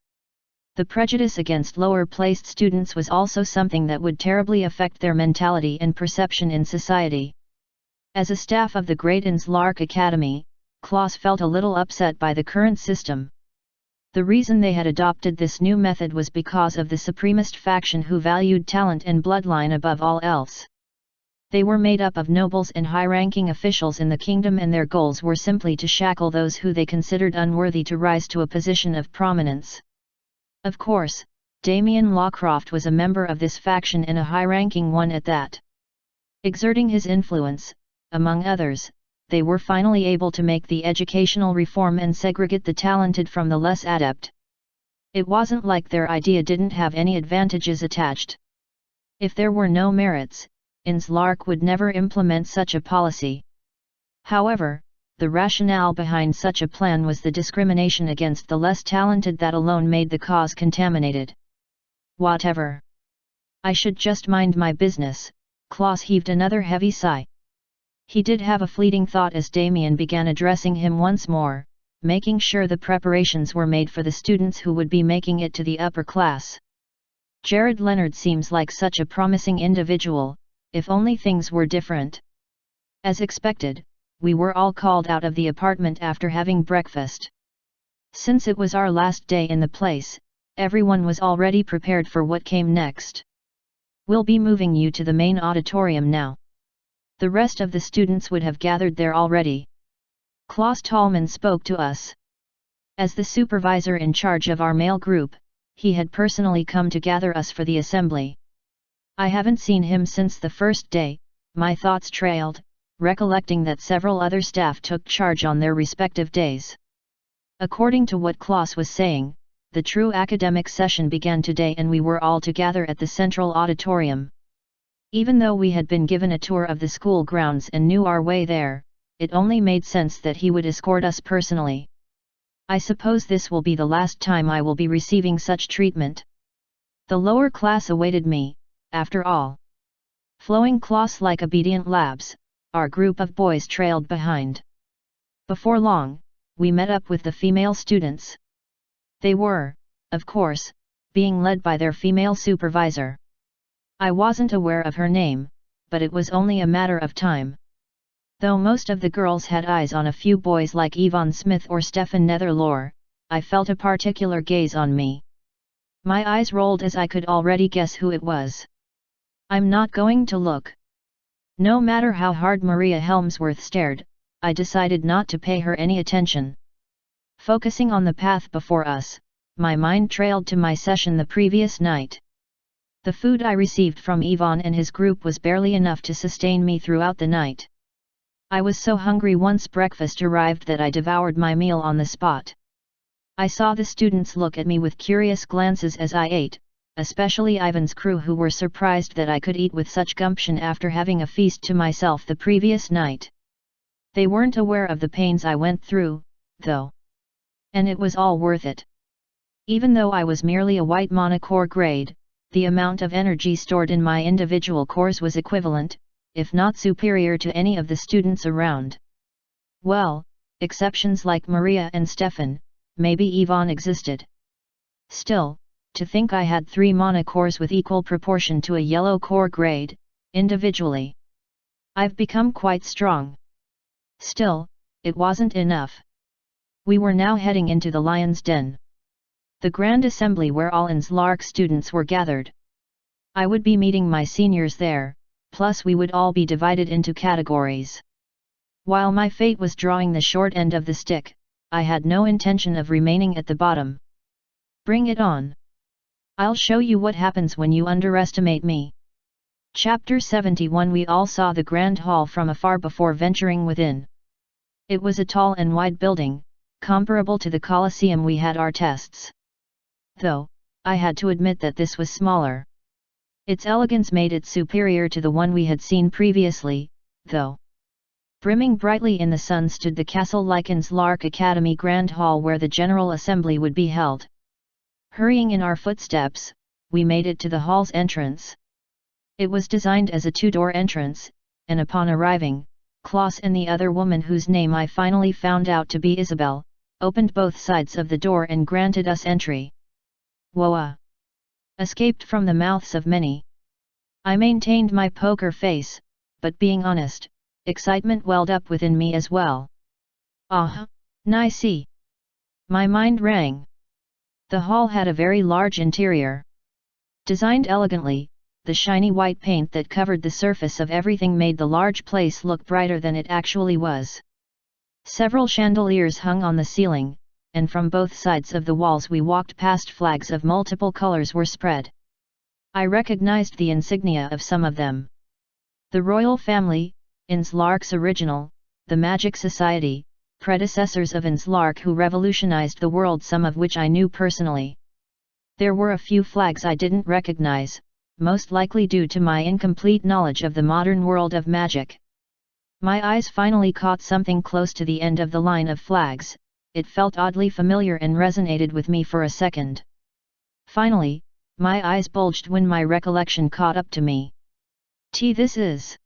The prejudice against lower-placed students was also something that would terribly affect their mentality and perception in society. As a staff of the Great Lark Academy, Klaus felt a little upset by the current system. The reason they had adopted this new method was because of the supremacist faction who valued talent and bloodline above all else. They were made up of nobles and high-ranking officials in the kingdom, and their goals were simply to shackle those who they considered unworthy to rise to a position of prominence. Of course, Damien Lawcroft was a member of this faction and a high-ranking one at that. Exerting his influence, among others, they were finally able to make the educational reform and segregate the talented from the less adept. It wasn't like their idea didn't have any advantages attached. If there were no merits, Inslark would never implement such a policy. However, the rationale behind such a plan was the discrimination against the less talented that alone made the cause contaminated. Whatever. I should just mind my business. Klaus heaved another heavy sigh. He did have a fleeting thought as Damien began addressing him once more, making sure the preparations were made for the students who would be making it to the upper class. Jared Leonard seems like such a promising individual, if only things were different. As expected, we were all called out of the apartment after having breakfast. Since it was our last day in the place, everyone was already prepared for what came next. We'll be moving you to the main auditorium now. The rest of the students would have gathered there already. Klaus Tallman spoke to us. As the supervisor in charge of our male group, he had personally come to gather us for the assembly. I haven't seen him since the first day. My thoughts trailed, recollecting that several other staff took charge on their respective days. According to what Klaus was saying, the true academic session began today and we were all together at the central auditorium. Even though we had been given a tour of the school grounds and knew our way there, it only made sense that he would escort us personally. I suppose this will be the last time I will be receiving such treatment. The lower class awaited me, after all. Flowing Klaus like obedient labs, our group of boys trailed behind. Before long, we met up with the female students. They were, of course, being led by their female supervisor. I wasn't aware of her name, but it was only a matter of time. Though most of the girls had eyes on a few boys like Yvonne Smith or Stefan Netherlore, I felt a particular gaze on me. My eyes rolled as I could already guess who it was. I'm not going to look. No matter how hard Maria Helmsworth stared, I decided not to pay her any attention. Focusing on the path before us, my mind trailed to my session the previous night. The food I received from Yvonne and his group was barely enough to sustain me throughout the night. I was so hungry once breakfast arrived that I devoured my meal on the spot. I saw the students look at me with curious glances as I ate, especially Ivan's crew who were surprised that I could eat with such gumption after having a feast to myself the previous night. They weren't aware of the pains I went through, though. And it was all worth it. Even though I was merely a white monocore grade, the amount of energy stored in my individual cores was equivalent, if not superior to any of the students around. Well, exceptions like Maria and Stefan, maybe Yvonne existed. Still, to think I had 3 monocores with equal proportion to a yellow core grade, individually. I've become quite strong. Still, it wasn't enough. We were now heading into the Lion's Den. The grand assembly where all Inslark students were gathered. I would be meeting my seniors there, plus we would all be divided into categories. While my fate was drawing the short end of the stick, I had no intention of remaining at the bottom. Bring it on. I'll show you what happens when you underestimate me. Chapter 71. We all saw the grand hall from afar before venturing within. It was a tall and wide building, comparable to the Colosseum we had our tests. Though, I had to admit that this was smaller. Its elegance made it superior to the one we had seen previously, though. Brimming brightly in the sun stood the castle-like Inslark Academy Grand Hall where the General Assembly would be held. Hurrying in our footsteps, we made it to the hall's entrance. It was designed as a 2-door entrance, and upon arriving, Klaus and the other woman whose name I finally found out to be Isabel, opened both sides of the door and granted us entry. Whoa! Escaped from the mouths of many. I maintained my poker face, but being honest, excitement welled up within me as well. Ah, nicey! My mind rang. The hall had a very large interior. Designed elegantly, the shiny white paint that covered the surface of everything made the large place look brighter than it actually was. Several chandeliers hung on the ceiling, and from both sides of the walls we walked past flags of multiple colors were spread. I recognized the insignia of some of them. The royal family, Inslark's original, the Magic Society, predecessors of Inslark who revolutionized the world, some of which I knew personally. There were a few flags I didn't recognize, most likely due to my incomplete knowledge of the modern world of magic. My eyes finally caught something close to the end of the line of flags. It felt oddly familiar and resonated with me for a second. Finally, my eyes bulged when my recollection caught up to me. This is.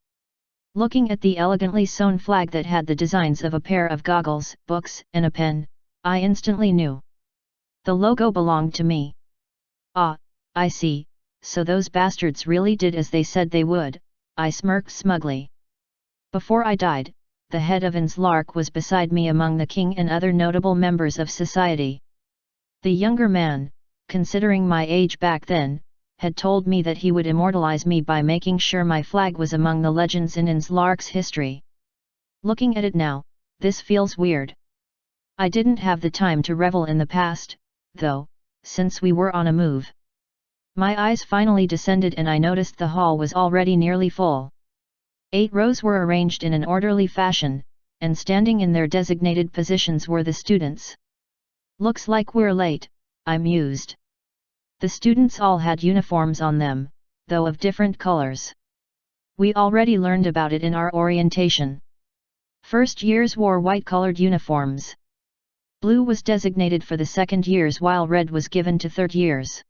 Looking at the elegantly sewn flag that had the designs of a pair of goggles, books, and a pen, I instantly knew. The logo belonged to me. Ah, I see, so those bastards really did as they said they would, I smirked smugly. Before I died, the head of Inslark was beside me among the king and other notable members of society. The younger man, considering my age back then, had told me that he would immortalize me by making sure my flag was among the legends in Inslark's history. Looking at it now, this feels weird. I didn't have the time to revel in the past, though, since we were on a move. My eyes finally descended and I noticed the hall was already nearly full. 8 rows were arranged in an orderly fashion, and standing in their designated positions were the students. Looks like we're late, I mused. The students all had uniforms on them, though of different colors. We already learned about it in our orientation. First years wore white-colored uniforms. Blue was designated for the second years while red was given to third years.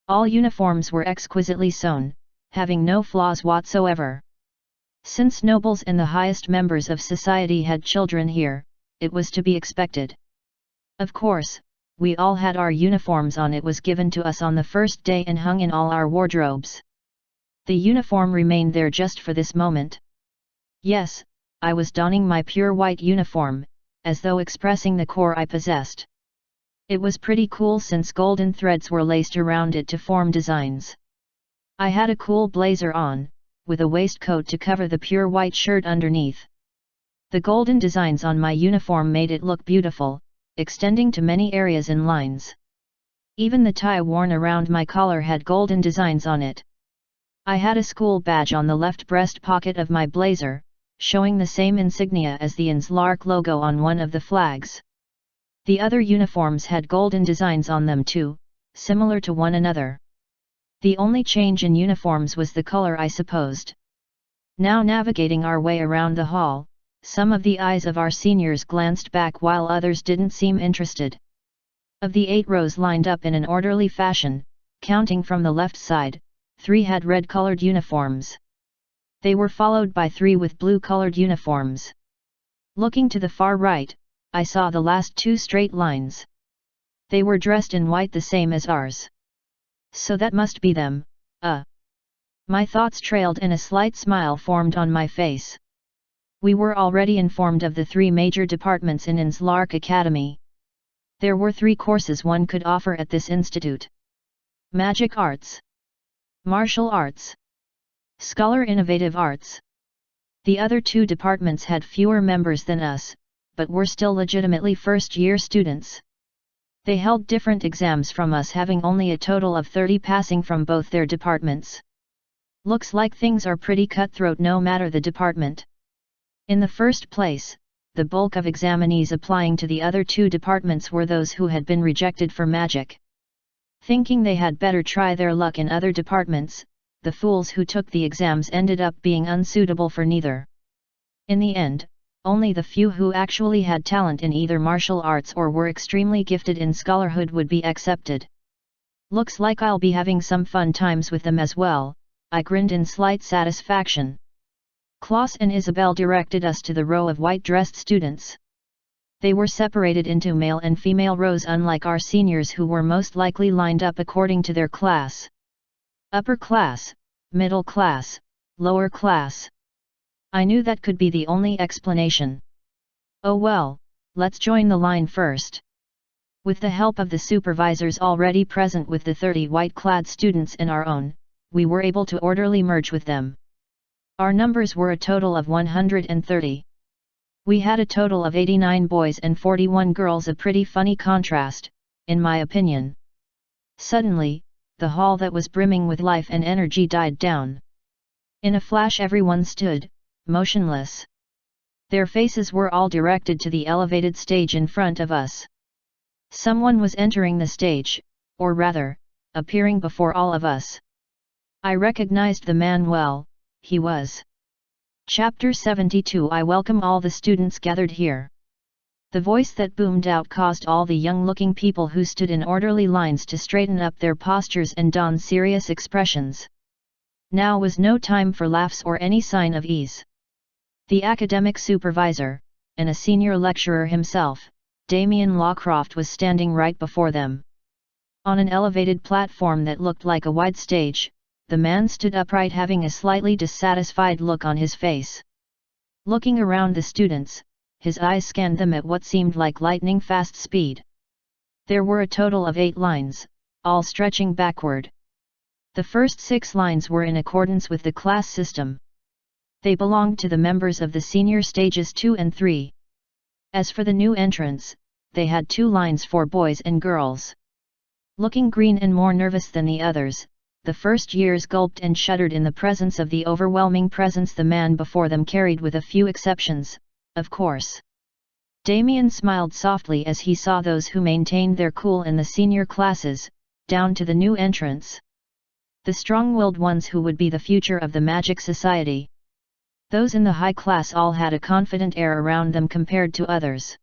All uniforms were exquisitely sewn, having no flaws whatsoever. Since nobles and the highest members of society had children here, it was to be expected. Of course, we all had our uniforms on. It was given to us on the first day and hung in all our wardrobes. The uniform remained there just for this moment. Yes, I was donning my pure white uniform, as though expressing the core I possessed. It was pretty cool since golden threads were laced around it to form designs. I had a cool blazer on, with a waistcoat to cover the pure white shirt underneath. The golden designs on my uniform made it look beautiful, extending to many areas and lines. Even the tie worn around my collar had golden designs on it. I had a school badge on the left breast pocket of my blazer, showing the same insignia as the Inslark logo on one of the flags. The other uniforms had golden designs on them too, similar to one another. The only change in uniforms was the color, I supposed. Now navigating our way around the hall, some of the eyes of our seniors glanced back while others didn't seem interested. Of the 8 rows lined up in an orderly fashion, counting from the left side, 3 had red-colored uniforms. They were followed by 3 with blue-colored uniforms. Looking to the far right, I saw the last 2 straight lines. They were dressed in white, the same as ours. So that must be them. My thoughts trailed and a slight smile formed on my face. We were already informed of the 3 major departments in Inslark Academy. There were 3 courses one could offer at this institute. Magic Arts, Martial Arts, Scholar Innovative Arts. The other 2 departments had fewer members than us, but were still legitimately first-year students. They held different exams from us, having only a total of 30 passing from both their departments. Looks like things are pretty cutthroat no matter the department. In the first place, the bulk of examinees applying to the other 2 departments were those who had been rejected for magic. Thinking they had better try their luck in other departments, the fools who took the exams ended up being unsuitable for neither. In the end, only the few who actually had talent in either martial arts or were extremely gifted in scholarhood would be accepted. Looks like I'll be having some fun times with them as well, I grinned in slight satisfaction. Klaus and Isabel directed us to the row of white-dressed students. They were separated into male and female rows, unlike our seniors who were most likely lined up according to their class. Upper class, middle class, lower class. I knew that could be the only explanation. Oh well, let's join the line first. With the help of the supervisors already present with the 30 white-clad students and our own, we were able to orderly merge with them. Our numbers were a total of 130. We had a total of 89 boys and 41 girls, a pretty funny contrast, in my opinion. Suddenly, the hall that was brimming with life and energy died down. In a flash everyone stood, motionless. Their faces were all directed to the elevated stage in front of us. Someone was entering the stage, or rather, appearing before all of us. I recognized the man well. He was Chapter 72. I welcome all the students gathered here. The voice that boomed out caused all the young-looking people who stood in orderly lines to straighten up their postures and don serious expressions. Now was no time for laughs or any sign of ease. The academic supervisor, and a senior lecturer himself, Damien Lawcroft, was standing right before them. On an elevated platform that looked like a wide stage, the man stood upright, having a slightly dissatisfied look on his face. Looking around the students, his eyes scanned them at what seemed like lightning-fast speed. There were a total of 8 lines, all stretching backward. The first 6 lines were in accordance with the class system. They belonged to the members of the senior stages 2 and 3. As for the new entrants, they had 2 lines for boys and girls. Looking green and more nervous than the others, the first years gulped and shuddered in the presence of the overwhelming presence the man before them carried, with a few exceptions, of course. Damien smiled softly as he saw those who maintained their cool in the senior classes, down to the new entrants. The strong-willed ones who would be the future of the Magic Society. Those in the high class all had a confident air around them compared to others.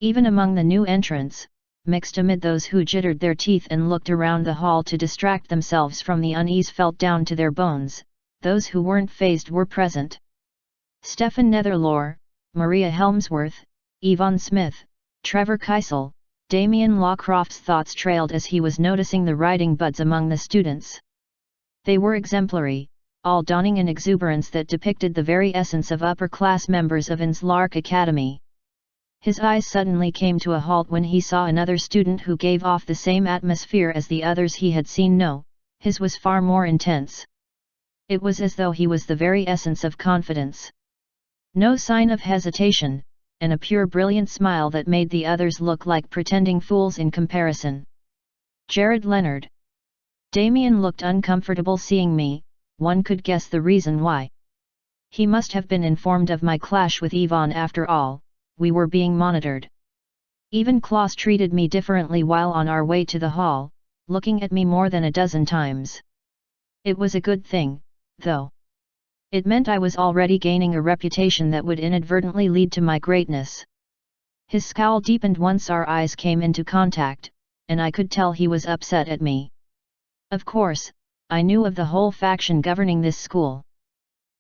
Even among the new entrants, mixed amid those who jittered their teeth and looked around the hall to distract themselves from the unease felt down to their bones, those who weren't fazed were present. Stefan Netherlore, Maria Helmsworth, Yvonne Smith, Trevor Keisel. Damien Lawcroft's thoughts trailed as he was noticing the writing buds among the students. They were exemplary, all donning an exuberance that depicted the very essence of upper-class members of Enslark Academy. His eyes suddenly came to a halt when he saw another student who gave off the same atmosphere as the others he had seen. No, his was far more intense. It was as though he was the very essence of confidence. No sign of hesitation, and a pure brilliant smile that made the others look like pretending fools in comparison. Jared Leonard. Damien looked uncomfortable seeing me. One could guess the reason why. He must have been informed of my clash with Yvonne. After all, we were being monitored. Even Klaus treated me differently while on our way to the hall, looking at me more than a dozen times. It was a good thing, though. It meant I was already gaining a reputation that would inadvertently lead to my greatness. His scowl deepened once our eyes came into contact, and I could tell he was upset at me. Of course, I knew of the whole faction governing this school.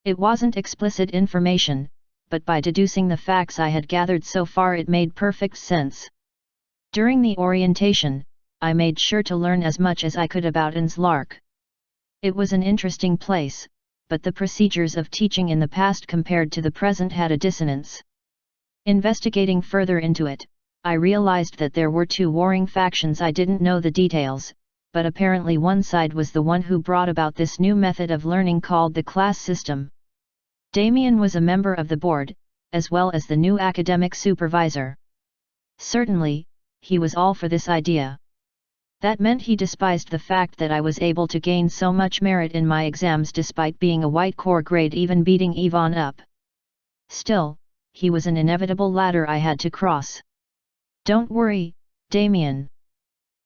It wasn't explicit information, but by deducing the facts I had gathered so far it made perfect sense. During the orientation, I made sure to learn as much as I could about Enslark. It was an interesting place, but the procedures of teaching in the past compared to the present had a dissonance. Investigating further into it, I realized that there were 2 warring factions. I didn't know the details, but apparently one side was the one who brought about this new method of learning called the class system. Damien was a member of the board, as well as the new academic supervisor. Certainly, he was all for this idea. That meant he despised the fact that I was able to gain so much merit in my exams despite being a white core grade, even beating Yvonne up. Still, he was an inevitable ladder I had to cross. Don't worry, Damien.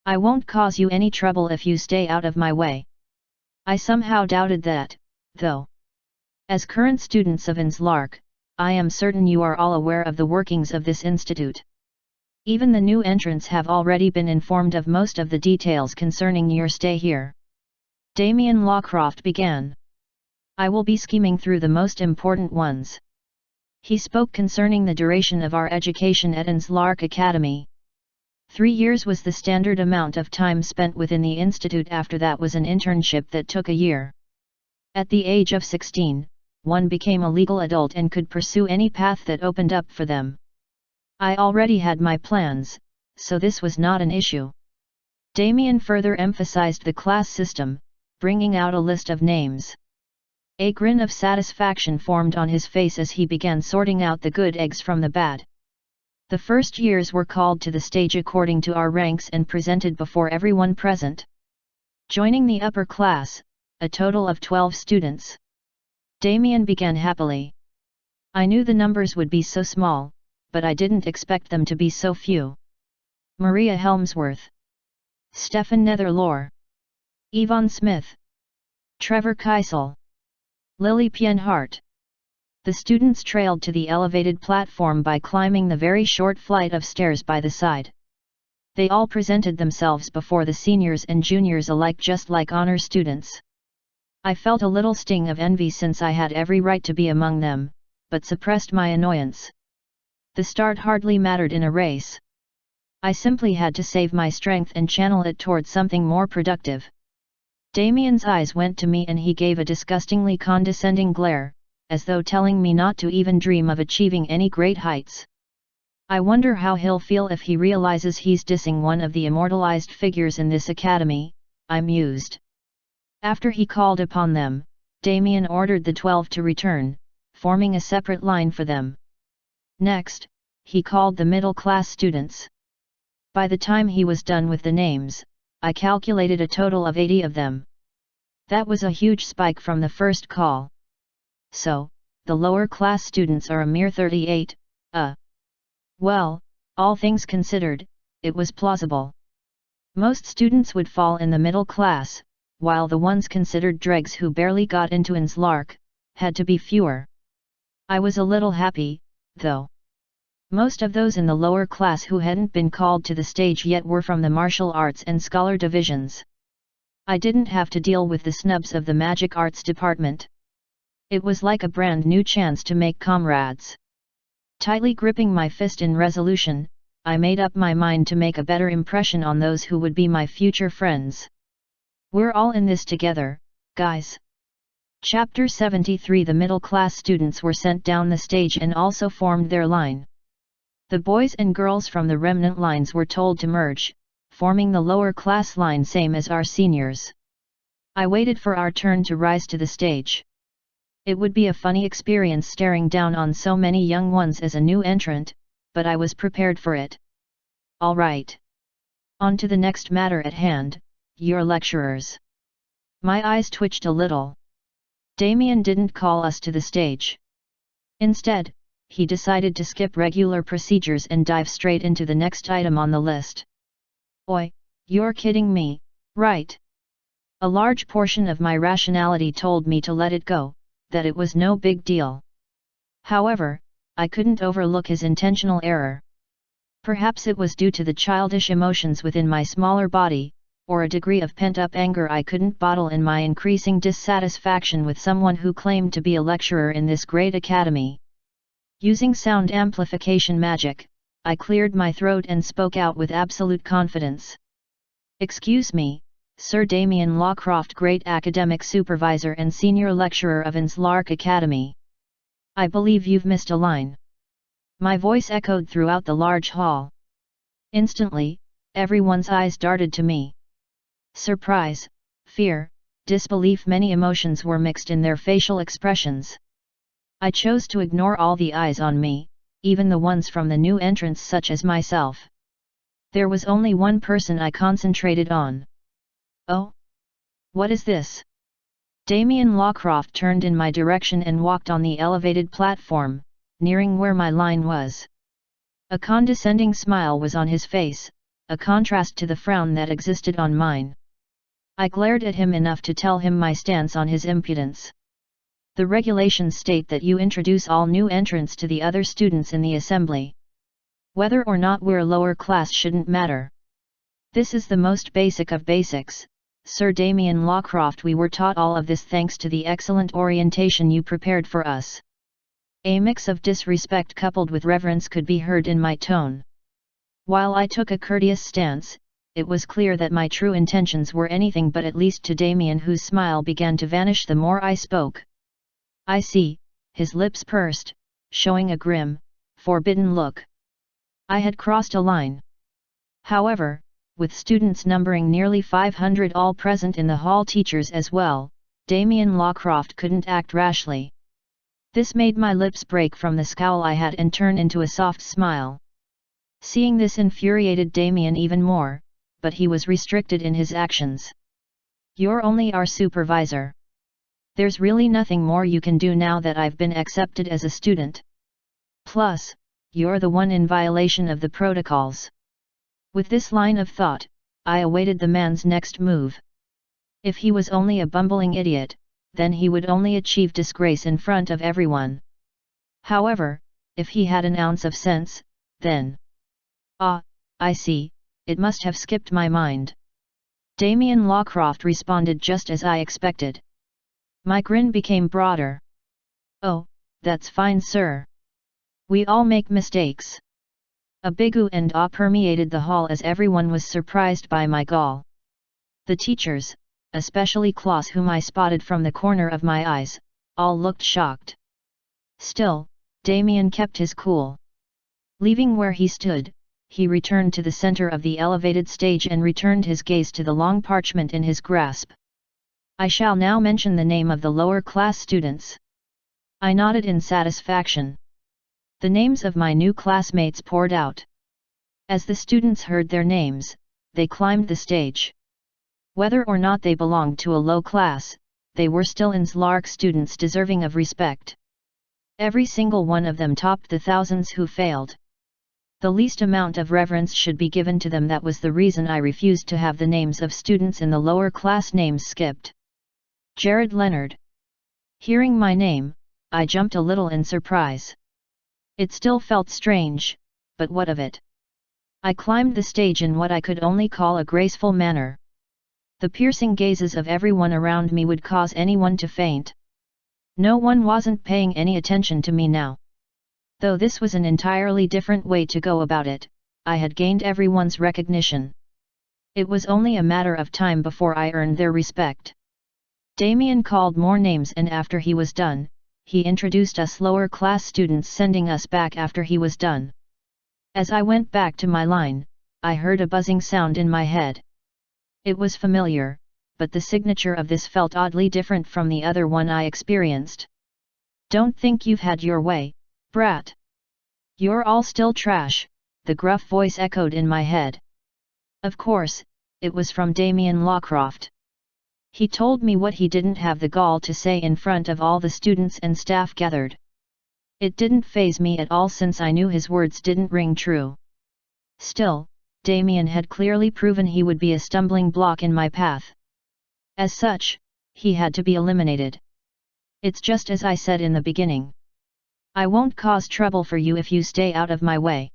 I won't cause you any trouble if you stay out of my way. I somehow doubted that, though. As current students of Enslark, I am certain you are all aware of the workings of this institute. Even the new entrants have already been informed of most of the details concerning your stay here. Damien Lawcroft began. I will be skimming through the most important ones. He spoke concerning the duration of our education at Enslark Academy. 3 years was the standard amount of time spent within the institute. After that was an internship that took a year. At the age of 16, one became a legal adult and could pursue any path that opened up for them. I already had my plans, so this was not an issue. Damien further emphasized the class system, bringing out a list of names. A grin of satisfaction formed on his face as he began sorting out the good eggs from the bad. The first years were called to the stage according to our ranks and presented before everyone present. Joining the upper class, a total of 12 students. Damien began happily. I knew the numbers would be so small, but I didn't expect them to be so few. Maria Helmsworth, Stefan Netherlore, Yvonne Smith, Trevor Keisel, Lily Pienhart. The students trailed to the elevated platform by climbing the very short flight of stairs by the side. They all presented themselves before the seniors and juniors alike just like honor students. I felt a little sting of envy since I had every right to be among them, but suppressed my annoyance. The start hardly mattered in a race. I simply had to save my strength and channel it towards something more productive. Damien's eyes went to me and he gave a disgustingly condescending glare, as though telling me not to even dream of achieving any great heights. I wonder how he'll feel if he realizes he's dissing one of the immortalized figures in this academy, I mused. After he called upon them, Damien ordered the 12 to return, forming a separate line for them. Next, he called the middle-class students. By the time he was done with the names, I calculated a total of 80 of them. That was a huge spike from the first call. So, the lower-class students are a mere 38, Well, all things considered, it was plausible. Most students would fall in the middle class, while the ones considered dregs who barely got into Nslark, had to be fewer. I was a little happy, though. Most of those in the lower class who hadn't been called to the stage yet were from the martial arts and scholar divisions. I didn't have to deal with the snubs of the magic arts department. It was like a brand new chance to make comrades. Tightly gripping my fist in resolution, I made up my mind to make a better impression on those who would be my future friends. We're all in this together, guys. Chapter 73. The middle-class students were sent down the stage and also formed their line. The boys and girls from the remnant lines were told to merge, forming the lower-class line same as our seniors. I waited for our turn to rise to the stage. It would be a funny experience staring down on so many young ones as a new entrant, but I was prepared for it. All right. On to the next matter at hand, your lecturers. My eyes twitched a little. Damien didn't call us to the stage. Instead, he decided to skip regular procedures and dive straight into the next item on the list. Oi, you're kidding me, right? A large portion of my rationality told me to let it go, that it was no big deal. However, I couldn't overlook his intentional error. Perhaps it was due to the childish emotions within my smaller body, or a degree of pent-up anger I couldn't bottle in my increasing dissatisfaction with someone who claimed to be a lecturer in this great academy. Using sound amplification magic, I cleared my throat and spoke out with absolute confidence. Excuse me, Sir Damien Lawcroft, great academic supervisor and senior lecturer of Nslark Academy. I believe you've missed a line. My voice echoed throughout the large hall. Instantly, everyone's eyes darted to me. Surprise, fear, disbelief, many emotions were mixed in their facial expressions. I chose to ignore all the eyes on me, even the ones from the new entrants such as myself. There was only one person I concentrated on. Oh? What is this? Damien Lawcroft turned in my direction and walked on the elevated platform, nearing where my line was. A condescending smile was on his face, a contrast to the frown that existed on mine. I glared at him enough to tell him my stance on his impudence. The regulations state that you introduce all new entrants to the other students in the assembly. Whether or not we're lower class shouldn't matter. This is the most basic of basics, Sir Damien Lawcroft. We were taught all of this thanks to the excellent orientation you prepared for us. A mix of disrespect coupled with reverence could be heard in my tone. While I took a courteous stance, it was clear that my true intentions were anything but, at least to Damien, whose smile began to vanish the more I spoke. I see, his lips pursed, showing a grim, forbidden look. I had crossed a line. However, with students numbering nearly 500 all present in the hall, teachers as well, Damien Lawcroft couldn't act rashly. This made my lips break from the scowl I had and turn into a soft smile. Seeing this infuriated Damien even more, but he was restricted in his actions. "You're only our supervisor. There's really nothing more you can do now that I've been accepted as a student. Plus, you're the one in violation of the protocols." With this line of thought, I awaited the man's next move. If he was only a bumbling idiot, then he would only achieve disgrace in front of everyone. However, if he had an ounce of sense, then... "Ah, I see, it must have skipped my mind." Damien Lawcroft responded just as I expected. My grin became broader. "Oh, that's fine, sir. We all make mistakes." A big ooh and ah permeated the hall as everyone was surprised by my gall. The teachers, especially Klaus, whom I spotted from the corner of my eyes, all looked shocked. Still, Damien kept his cool. Leaving where he stood, he returned to the center of the elevated stage and returned his gaze to the long parchment in his grasp. "I shall now mention the name of the lower class students." I nodded in satisfaction. The names of my new classmates poured out. As the students heard their names, they climbed the stage. Whether or not they belonged to a low class, they were still Inslark students deserving of respect. Every single one of them topped the thousands who failed. The least amount of reverence should be given to them. That was the reason I refused to have the names of students in the lower class names skipped. Jared Leonard. Hearing my name, I jumped a little in surprise. It still felt strange, but what of it? I climbed the stage in what I could only call a graceful manner. The piercing gazes of everyone around me would cause anyone to faint. No one wasn't paying any attention to me now. Though this was an entirely different way to go about it, I had gained everyone's recognition. It was only a matter of time before I earned their respect. Damien called more names, and after he was done, he introduced us lower class students, sending us back after he was done. As I went back to my line, I heard a buzzing sound in my head. It was familiar, but the signature of this felt oddly different from the other one I experienced. "Don't think you've had your way, brat. You're all still trash," the gruff voice echoed in my head. Of course, it was from Damien Lawcroft. He told me what he didn't have the gall to say in front of all the students and staff gathered. It didn't faze me at all, since I knew his words didn't ring true. Still, Damien had clearly proven he would be a stumbling block in my path. As such, he had to be eliminated. It's just as I said in the beginning. I won't cause trouble for you if you stay out of my way.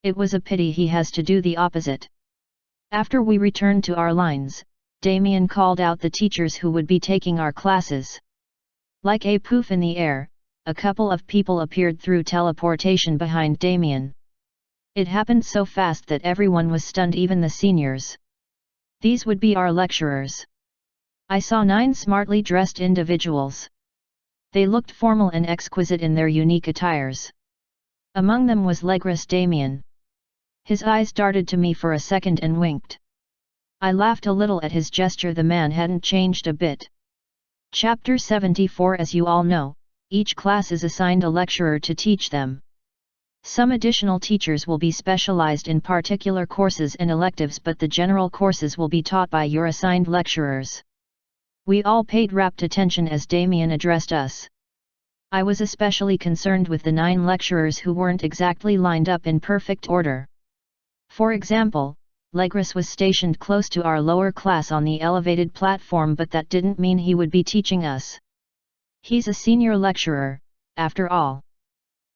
It was a pity he has to do the opposite. After we returned to our lines, Damien called out the teachers who would be taking our classes. Like a poof in the air, a couple of people appeared through teleportation behind Damien. It happened so fast that everyone was stunned, even the seniors. These would be our lecturers. I saw 9 smartly dressed individuals. They looked formal and exquisite in their unique attires. Among them was legless Damien. His eyes darted to me for a second and winked. I laughed a little at his gesture. The man hadn't changed a bit. Chapter 74. As you all know, each class is assigned a lecturer to teach them. Some additional teachers will be specialized in particular courses and electives, but the general courses will be taught by your assigned lecturers. We all paid rapt attention as Damien addressed us. I was especially concerned with the 9 lecturers who weren't exactly lined up in perfect order. For example, Legris was stationed close to our lower class on the elevated platform, but that didn't mean he would be teaching us. He's a senior lecturer, after all.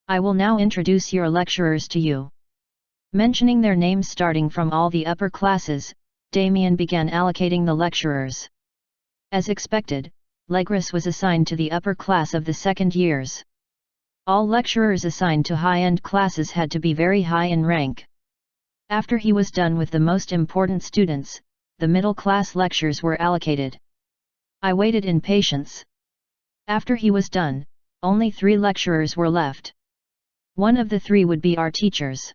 I will now introduce your lecturers to you. Mentioning their names starting from all the upper classes, Damien began allocating the lecturers. As expected, Legris was assigned to the upper class of the second years. All lecturers assigned to high-end classes had to be very high in rank. After he was done with the most important students, the middle-class lectures were allocated. I waited in patience. After he was done, only 3 lecturers were left. One of the 3 would be our teachers.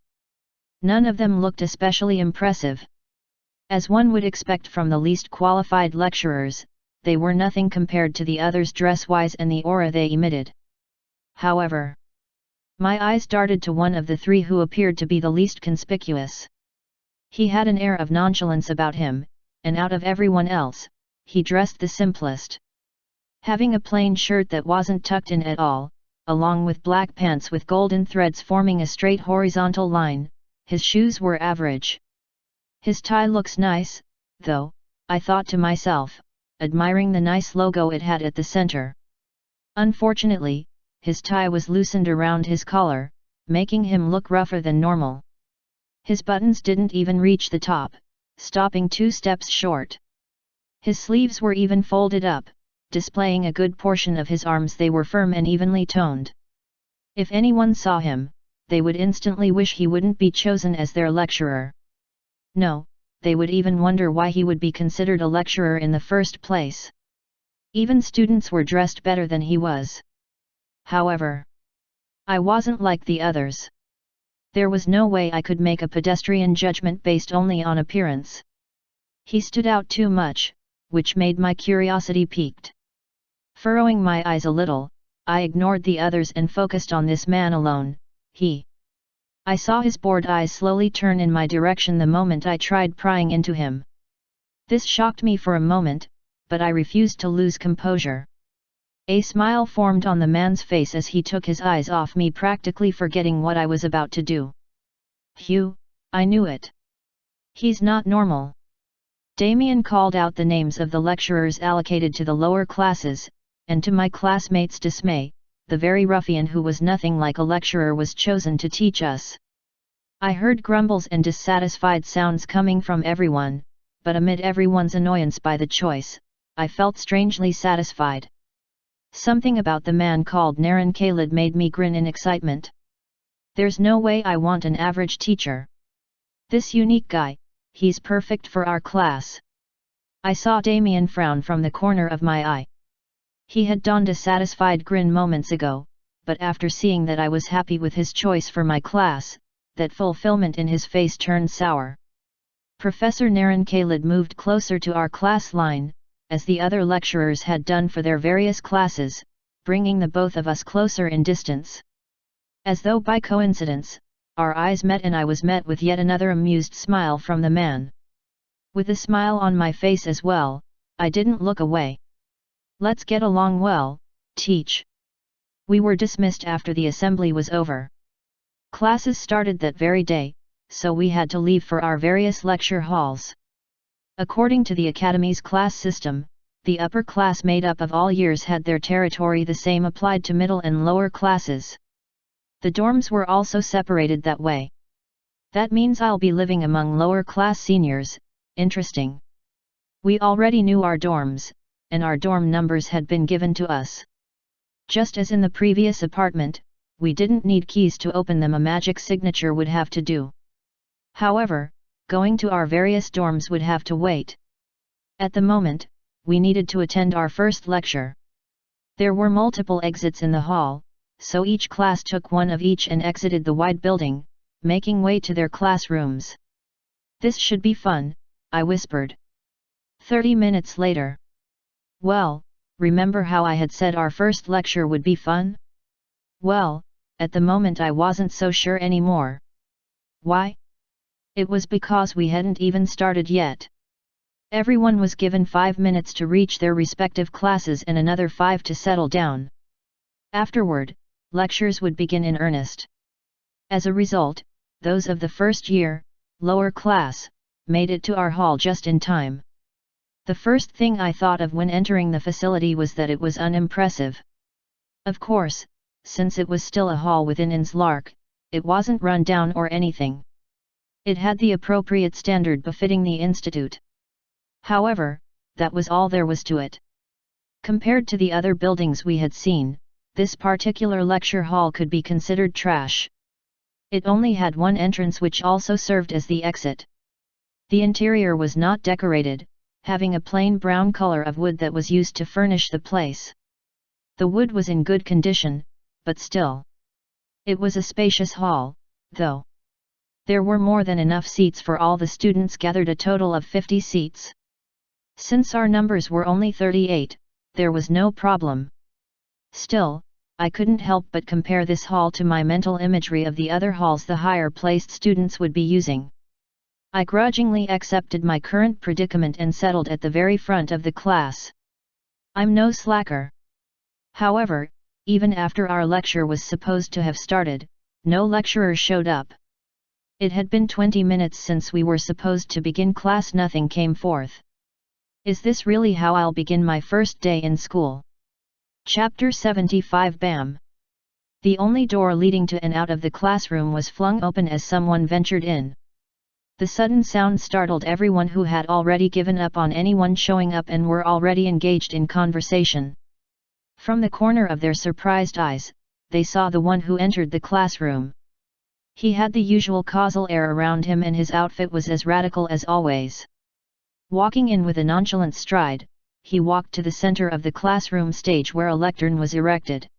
None of them looked especially impressive. As one would expect from the least qualified lecturers, they were nothing compared to the others dress-wise and the aura they emitted. However, my eyes darted to one of the three who appeared to be the least conspicuous. He had an air of nonchalance about him, and out of everyone else, he dressed the simplest. Having a plain shirt that wasn't tucked in at all, along with black pants with golden threads forming a straight horizontal line, his shoes were average. His tie looks nice, though, I thought to myself, admiring the nice logo it had at the center. Unfortunately, his tie was loosened around his collar, making him look rougher than normal. His buttons didn't even reach the top, stopping 2 steps short. His sleeves were even folded up, displaying a good portion of his arms. They were firm and evenly toned. If anyone saw him, they would instantly wish he wouldn't be chosen as their lecturer. No, they would even wonder why he would be considered a lecturer in the first place. Even students were dressed better than he was. However, I wasn't like the others. There was no way I could make a pedestrian judgment based only on appearance. He stood out too much, which made my curiosity piqued. Furrowing my eyes a little, I ignored the others and focused on this man alone. I saw his bored eyes slowly turn in my direction the moment I tried prying into him. This shocked me for a moment, but I refused to lose composure. A smile formed on the man's face as he took his eyes off me, practically forgetting what I was about to do. Phew, I knew it. He's not normal. Damien called out the names of the lecturers allocated to the lower classes, and to my classmates' dismay, the very ruffian who was nothing like a lecturer was chosen to teach us. I heard grumbles and dissatisfied sounds coming from everyone, but amid everyone's annoyance by the choice, I felt strangely satisfied. Something about the man called Naren Khalid made me grin in excitement. There's no way I want an average teacher. This unique guy, he's perfect for our class. I saw Damien frown from the corner of my eye. He had donned a satisfied grin moments ago, but after seeing that I was happy with his choice for my class, that fulfillment in his face turned sour. Professor Naren Khalid moved closer to our class line, as the other lecturers had done for their various classes, bringing the both of us closer in distance. As though by coincidence, our eyes met and I was met with yet another amused smile from the man. With a smile on my face as well, I didn't look away. Let's get along well, teach. We were dismissed after the assembly was over. Classes started that very day, so we had to leave for our various lecture halls. According to the Academy's class system, the upper class made up of all years had their territory. The same applied to middle and lower classes. The dorms were also separated that way. That means I'll be living among lower class seniors. Interesting. We already knew our dorms, and our dorm numbers had been given to us. Just as in the previous apartment, we didn't need keys to open them. A magic signature would have to do. However, going to our various dorms would have to wait. At the moment, we needed to attend our first lecture. There were multiple exits in the hall, so each class took one of each and exited the wide building, making way to their classrooms. This should be fun, I whispered. 30 minutes later. Well, remember how I had said our first lecture would be fun? Well, at the moment I wasn't so sure anymore. Why? It was because we hadn't even started yet. Everyone was given 5 minutes to reach their respective classes and another 5 to settle down. Afterward, lectures would begin in earnest. As a result, those of the first year, lower class, made it to our hall just in time. The first thing I thought of when entering the facility was that it was unimpressive. Of course, since it was still a hall within Inslark, it wasn't run down or anything. It had the appropriate standard befitting the institute. However, that was all there was to it. Compared to the other buildings we had seen, this particular lecture hall could be considered trash. It only had one entrance, which also served as the exit. The interior was not decorated, having a plain brown color of wood that was used to furnish the place. The wood was in good condition, but still. It was a spacious hall, though. There were more than enough seats for all the students gathered, a total of 50 seats. Since our numbers were only 38, there was no problem. Still, I couldn't help but compare this hall to my mental imagery of the other halls the higher-placed students would be using. I grudgingly accepted my current predicament and settled at the very front of the class. I'm no slacker. However, even after our lecture was supposed to have started, no lecturer showed up. It had been 20 minutes since we were supposed to begin class. Nothing came forth. Is this really how I'll begin my first day in school? Chapter 75 Bam! The only door leading to and out of the classroom was flung open as someone ventured in. The sudden sound startled everyone who had already given up on anyone showing up and were already engaged in conversation. From the corner of their surprised eyes, they saw the one who entered the classroom. He had the usual causal air around him and his outfit was as radical as always. Walking in with a nonchalant stride, he walked to the center of the classroom stage where a lectern was erected.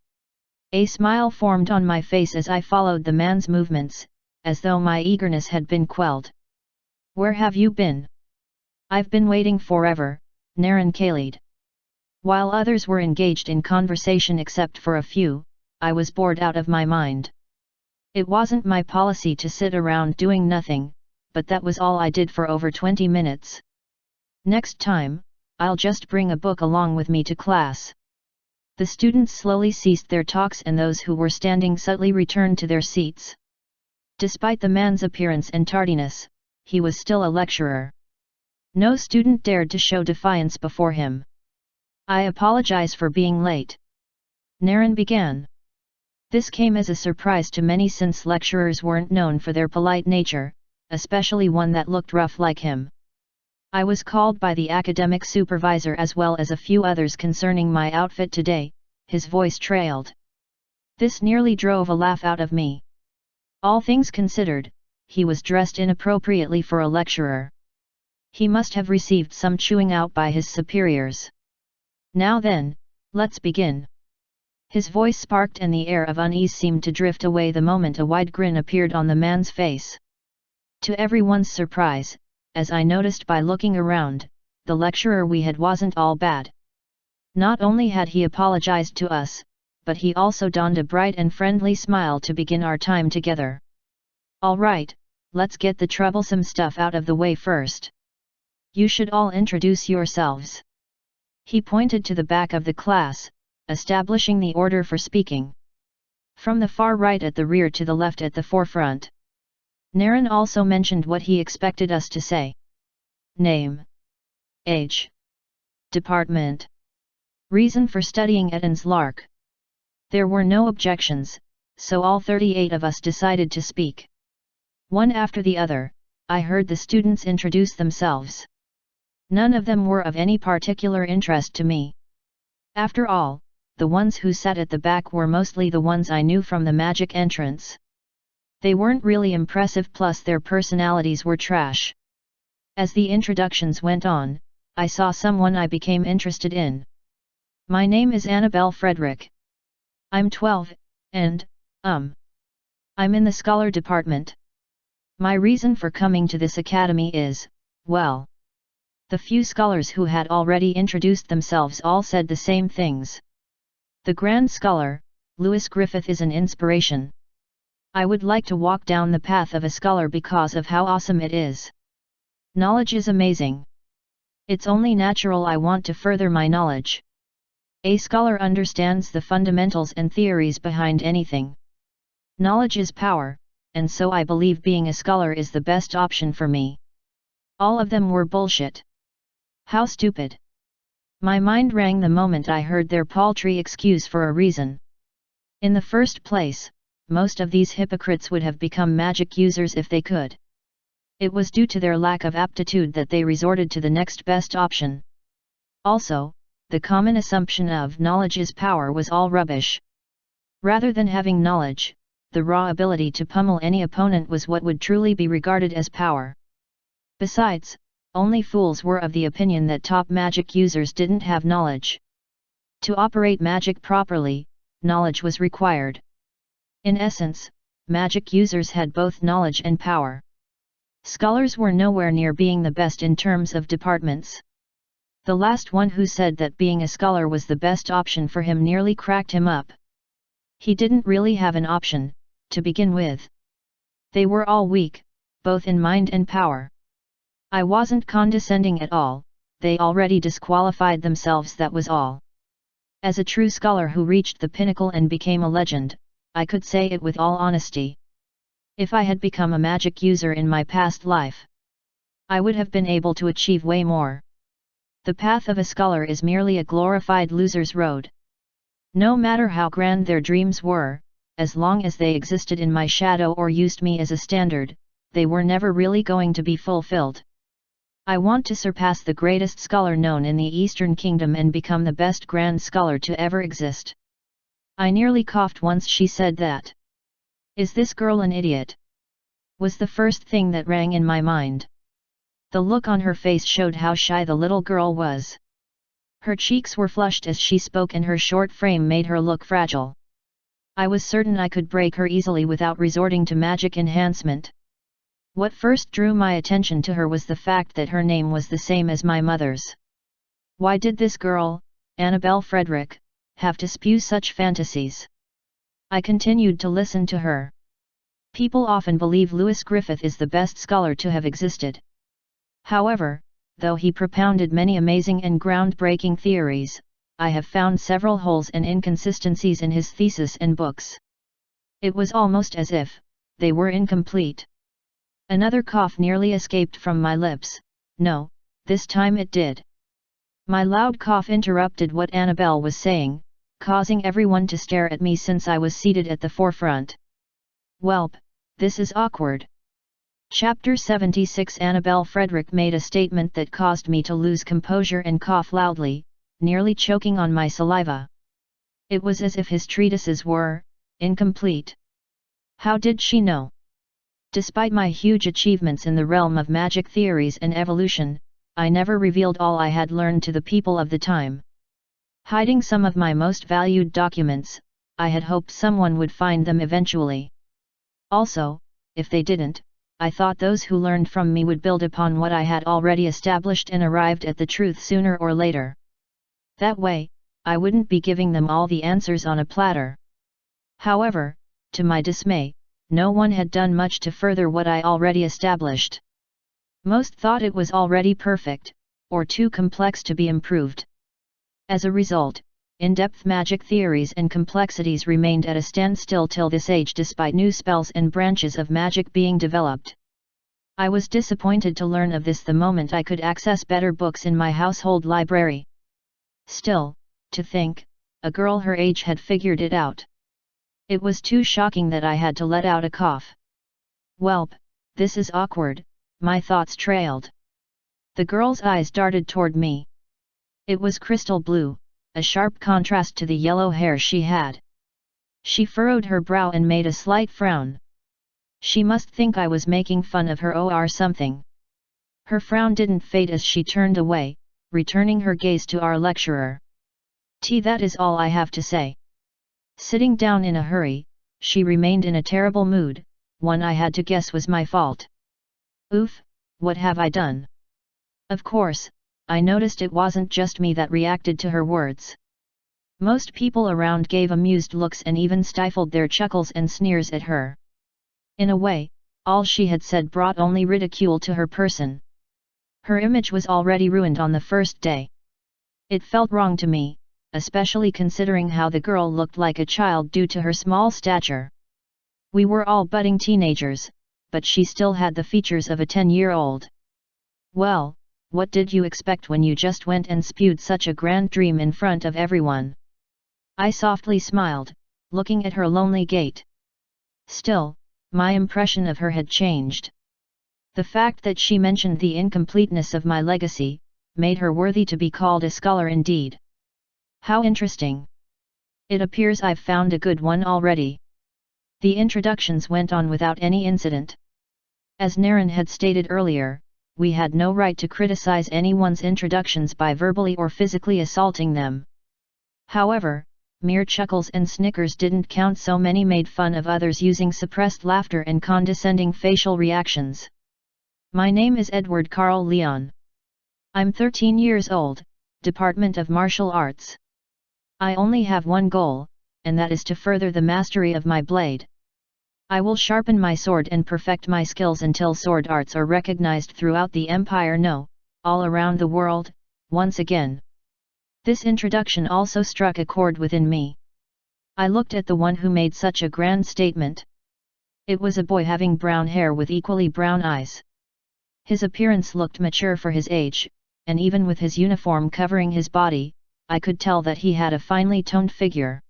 A smile formed on my face as I followed the man's movements, as though my eagerness had been quelled. Where have you been? I've been waiting forever, Naren Khalid. While others were engaged in conversation except for a few, I was bored out of my mind. It wasn't my policy to sit around doing nothing, but that was all I did for over 20 minutes. Next time, I'll just bring a book along with me to class. The students slowly ceased their talks and those who were standing subtly returned to their seats. Despite the man's appearance and tardiness, he was still a lecturer. No student dared to show defiance before him. I apologize for being late. Naren began. This came as a surprise to many since lecturers weren't known for their polite nature, especially one that looked rough like him. I was called by the academic supervisor as well as a few others concerning my outfit today, his voice trailed. This nearly drove a laugh out of me. All things considered, he was dressed inappropriately for a lecturer. He must have received some chewing out by his superiors. Now then, let's begin. His voice sparked and the air of unease seemed to drift away the moment a wide grin appeared on the man's face. To everyone's surprise, as I noticed by looking around, the lecturer we had wasn't all bad. Not only had he apologized to us, but he also donned a bright and friendly smile to begin our time together. All right, let's get the troublesome stuff out of the way first. You should all introduce yourselves. He pointed to the back of the class, establishing the order for speaking. From the far right at the rear to the left at the forefront. Naren also mentioned what he expected us to say. Name. Age. Department. Reason for studying at Lark. There were no objections, so all 38 of us decided to speak. One after the other, I heard the students introduce themselves. None of them were of any particular interest to me. After all, the ones who sat at the back were mostly the ones I knew from the magic entrance. They weren't really impressive, plus their personalities were trash. As the introductions went on, I saw someone I became interested in. My name is Annabelle Frederick. I'm 12, and, I'm in the Scholar Department. My reason for coming to this academy is, well... The few scholars who had already introduced themselves all said the same things. The Grand Scholar, Lewis Griffith, is an inspiration. I would like to walk down the path of a scholar because of how awesome it is. Knowledge is amazing. It's only natural I want to further my knowledge. A scholar understands the fundamentals and theories behind anything. Knowledge is power, and so I believe being a scholar is the best option for me. All of them were bullshit. How stupid. My mind rang the moment I heard their paltry excuse for a reason. In the first place, most of these hypocrites would have become magic users if they could. It was due to their lack of aptitude that they resorted to the next best option. Also, the common assumption of knowledge is power was all rubbish. Rather than having knowledge, the raw ability to pummel any opponent was what would truly be regarded as power. Besides, only fools were of the opinion that top magic users didn't have knowledge. To operate magic properly, knowledge was required. In essence, magic users had both knowledge and power. Scholars were nowhere near being the best in terms of departments. The last one who said that being a scholar was the best option for him nearly cracked him up. He didn't really have an option, to begin with. They were all weak, both in mind and power. I wasn't condescending at all, they already disqualified themselves, that was all. As a true scholar who reached the pinnacle and became a legend, I could say it with all honesty. If I had become a magic user in my past life, I would have been able to achieve way more. The path of a scholar is merely a glorified loser's road. No matter how grand their dreams were, as long as they existed in my shadow or used me as a standard, they were never really going to be fulfilled. I want to surpass the greatest scholar known in the Eastern Kingdom and become the best grand scholar to ever exist. I nearly coughed once she said that. Is this girl an idiot? Was the first thing that rang in my mind. The look on her face showed how shy the little girl was. Her cheeks were flushed as she spoke and her short frame made her look fragile. I was certain I could break her easily without resorting to magic enhancement. What first drew my attention to her was the fact that her name was the same as my mother's. Why did this girl, Annabelle Frederick, have to spew such fantasies? I continued to listen to her. People often believe Lewis Griffith is the best scholar to have existed. However, though he propounded many amazing and groundbreaking theories, I have found several holes and inconsistencies in his thesis and books. It was almost as if they were incomplete. Another cough nearly escaped from my lips. No, this time it did. My loud cough interrupted what Annabelle was saying, causing everyone to stare at me since I was seated at the forefront. Welp, this is awkward. Chapter 76. Annabelle Frederick made a statement that caused me to lose composure and cough loudly, nearly choking on my saliva. It was as if his treatises were incomplete. How did she know? Despite my huge achievements in the realm of magic theories and evolution, I never revealed all I had learned to the people of the time. Hiding some of my most valued documents, I had hoped someone would find them eventually. Also, if they didn't, I thought those who learned from me would build upon what I had already established and arrived at the truth sooner or later. That way, I wouldn't be giving them all the answers on a platter. However, to my dismay, no one had done much to further what I already established. Most thought it was already perfect, or too complex to be improved. As a result, in-depth magic theories and complexities remained at a standstill till this age despite new spells and branches of magic being developed. I was disappointed to learn of this the moment I could access better books in my household library. Still, to think, a girl her age had figured it out. It was too shocking that I had to let out a cough. Welp, this is awkward, my thoughts trailed. The girl's eyes darted toward me. It was crystal blue, a sharp contrast to the yellow hair she had. She furrowed her brow and made a slight frown. She must think I was making fun of her or something. Her frown didn't fade as she turned away, returning her gaze to our lecturer. That is all I have to say. Sitting down in a hurry, she remained in a terrible mood, one I had to guess was my fault. Oof, what have I done? Of course, I noticed it wasn't just me that reacted to her words. Most people around gave amused looks and even stifled their chuckles and sneers at her. In a way, all she had said brought only ridicule to her person. Her image was already ruined on the first day. It felt wrong to me, especially considering how the girl looked like a child due to her small stature. We were all budding teenagers, but she still had the features of a 10-year-old. Well, what did you expect when you just went and spewed such a grand dream in front of everyone? I softly smiled, looking at her lonely gait. Still, my impression of her had changed. The fact that she mentioned the incompleteness of my legacy, made her worthy to be called a scholar indeed. How interesting. It appears I've found a good one already. The introductions went on without any incident. As Naren had stated earlier, we had no right to criticize anyone's introductions by verbally or physically assaulting them. However, mere chuckles and snickers didn't count, so many made fun of others using suppressed laughter and condescending facial reactions. My name is Edward Carl Leon. I'm 13 years old, Department of Martial Arts. I only have one goal, and that is to further the mastery of my blade. I will sharpen my sword and perfect my skills until sword arts are recognized throughout the Empire, no, all around the world, once again. This introduction also struck a chord within me. I looked at the one who made such a grand statement. It was a boy having brown hair with equally brown eyes. His appearance looked mature for his age, and even with his uniform covering his body, I could tell that he had a finely toned figure.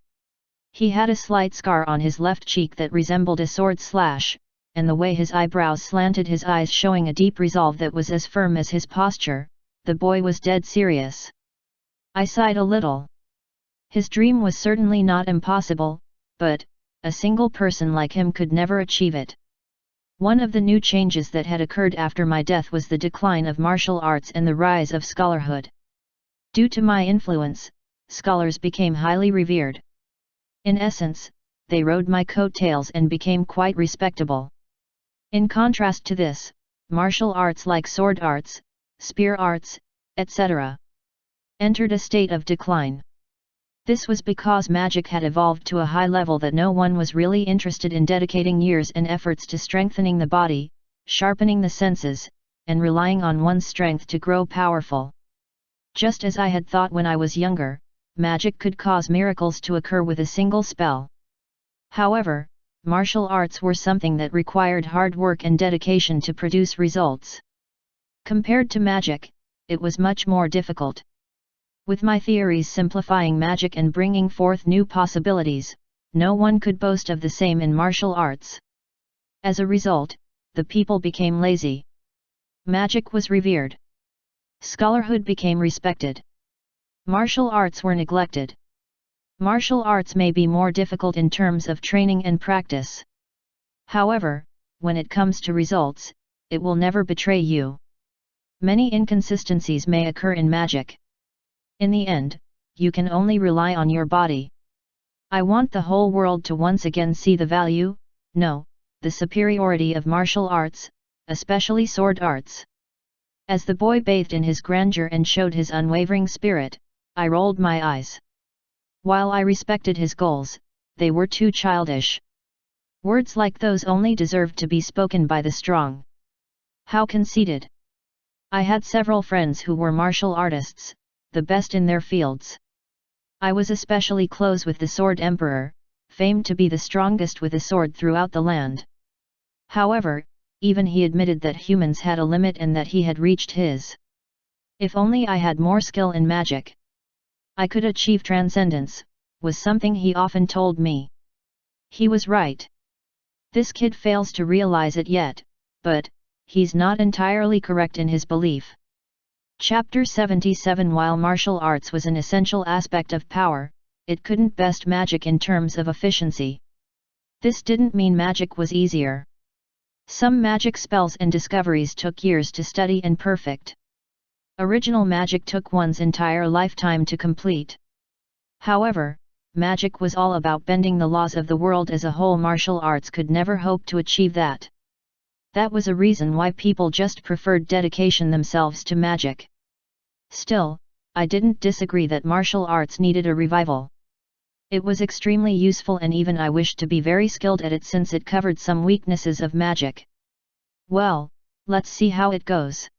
He had a slight scar on his left cheek that resembled a sword slash, and the way his eyebrows slanted, his eyes showing a deep resolve that was as firm as his posture, the boy was dead serious. I sighed a little. His dream was certainly not impossible, but a single person like him could never achieve it. One of the new changes that had occurred after my death was the decline of martial arts and the rise of scholarhood. Due to my influence, scholars became highly revered. In essence, they rode my coattails and became quite respectable. In contrast to this, martial arts like sword arts, spear arts, etc., entered a state of decline. This was because magic had evolved to a high level that no one was really interested in dedicating years and efforts to strengthening the body, sharpening the senses, and relying on one's strength to grow powerful. Just as I had thought when I was younger, magic could cause miracles to occur with a single spell. However, martial arts were something that required hard work and dedication to produce results. Compared to magic, it was much more difficult. With my theories simplifying magic and bringing forth new possibilities, no one could boast of the same in martial arts. As a result, the people became lazy. Magic was revered. Scholarhood became respected. Martial arts were neglected. Martial arts may be more difficult in terms of training and practice. However, when it comes to results, it will never betray you. Many inconsistencies may occur in magic. In the end, you can only rely on your body. I want the whole world to once again see the value, no, the superiority of martial arts, especially sword arts. As the boy bathed in his grandeur and showed his unwavering spirit, I rolled my eyes. While I respected his goals, they were too childish. Words like those only deserved to be spoken by the strong. How conceited! I had several friends who were martial artists, the best in their fields. I was especially close with the Sword Emperor, famed to be the strongest with a sword throughout the land. However, even he admitted that humans had a limit and that he had reached his. If only I had more skill in magic, I could achieve transcendence, was something he often told me. He was right. This kid fails to realize it yet, but he's not entirely correct in his belief. Chapter 77. While martial arts was an essential aspect of power, it couldn't best magic in terms of efficiency. This didn't mean magic was easier. Some magic spells and discoveries took years to study and perfect. Original magic took one's entire lifetime to complete. However, magic was all about bending the laws of the world as a whole. Martial arts could never hope to achieve that. That was a reason why people just preferred dedication themselves to magic. Still, I didn't disagree that martial arts needed a revival. It was extremely useful and even I wished to be very skilled at it since it covered some weaknesses of magic. Well, let's see how it goes.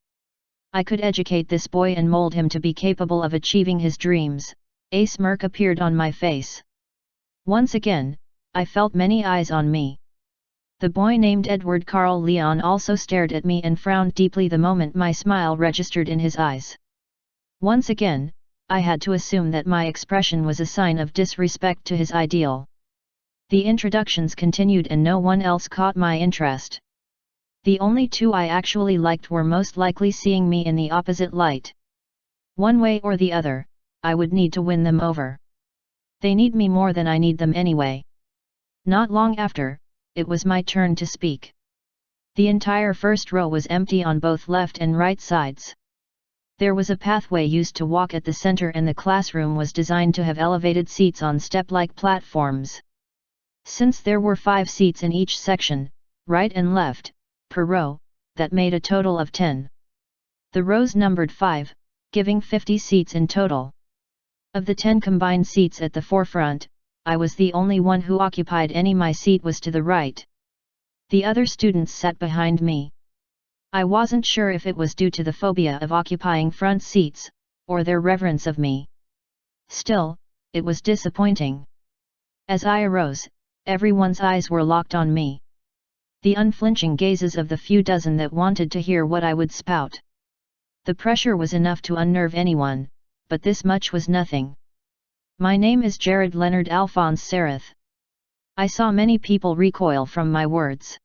I could educate this boy and mold him to be capable of achieving his dreams. A smirk appeared on my face. Once again, I felt many eyes on me. The boy named Edward Carl Leon also stared at me and frowned deeply the moment my smile registered in his eyes. Once again, I had to assume that my expression was a sign of disrespect to his ideal. The introductions continued and no one else caught my interest. The only two I actually liked were most likely seeing me in the opposite light. One way or the other, I would need to win them over. They need me more than I need them anyway. Not long after, it was my turn to speak. The entire first row was empty on both left and right sides. There was a pathway used to walk at the center and the classroom was designed to have elevated seats on step-like platforms. Since there were 5 seats in each section, right and left, per row, that made a total of 10. The rows numbered 5, giving 50 seats in total. Of the 10 combined seats at the forefront, I was the only one who occupied any. My seat was to the right. The other students sat behind me. I wasn't sure if it was due to the phobia of occupying front seats, or their reverence of me. Still, it was disappointing. As I arose, everyone's eyes were locked on me. The unflinching gazes of the few dozen that wanted to hear what I would spout. The pressure was enough to unnerve anyone, but this much was nothing. My name is Jared Leonard Alphonse Sereth. I saw many people recoil from my words.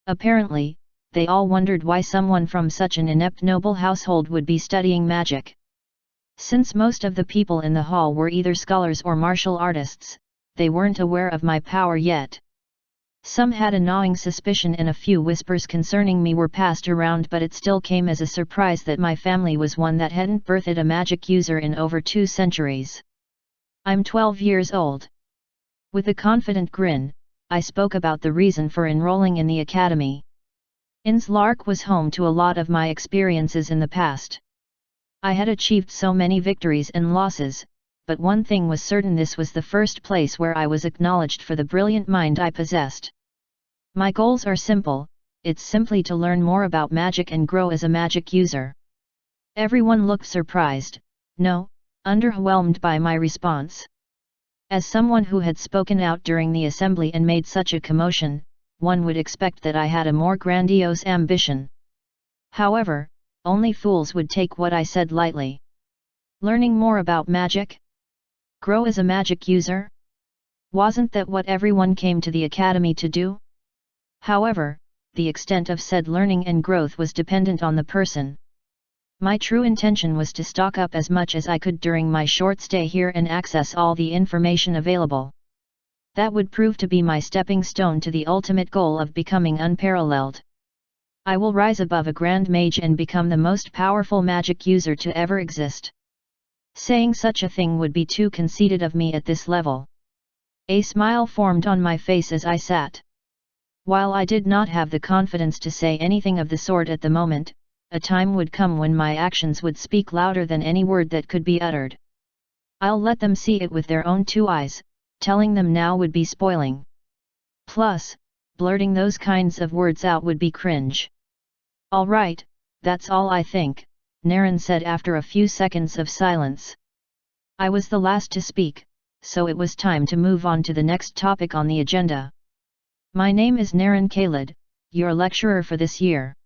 Apparently, they all wondered why someone from such an inept noble household would be studying magic. Since most of the people in the hall were either scholars or martial artists, they weren't aware of my power yet. Some had a gnawing suspicion and a few whispers concerning me were passed around, but it still came as a surprise that my family was one that hadn't birthed a magic user in over 2 centuries. I'm 12 years old. With a confident grin, I spoke about the reason for enrolling in the academy. Innslark was home to a lot of my experiences in the past. I had achieved so many victories and losses, but one thing was certain: this was the first place where I was acknowledged for the brilliant mind I possessed. My goals are simple, it's simply to learn more about magic and grow as a magic user. Everyone looked surprised, no, underwhelmed by my response. As someone who had spoken out during the assembly and made such a commotion, one would expect that I had a more grandiose ambition. However, only fools would take what I said lightly. Learning more about magic? Grow as a magic user? Wasn't that what everyone came to the academy to do? However, the extent of said learning and growth was dependent on the person. My true intention was to stock up as much as I could during my short stay here and access all the information available. That would prove to be my stepping stone to the ultimate goal of becoming unparalleled. I will rise above a grand mage and become the most powerful magic user to ever exist. Saying such a thing would be too conceited of me at this level. A smile formed on my face as I sat. While I did not have the confidence to say anything of the sort at the moment, a time would come when my actions would speak louder than any word that could be uttered. I'll let them see it with their own 2 eyes, telling them now would be spoiling. Plus, blurting those kinds of words out would be cringe. All right, that's all I think, Naren said after a few seconds of silence. I was the last to speak, so it was time to move on to the next topic on the agenda. My name is Naren Khalid, your lecturer for this year.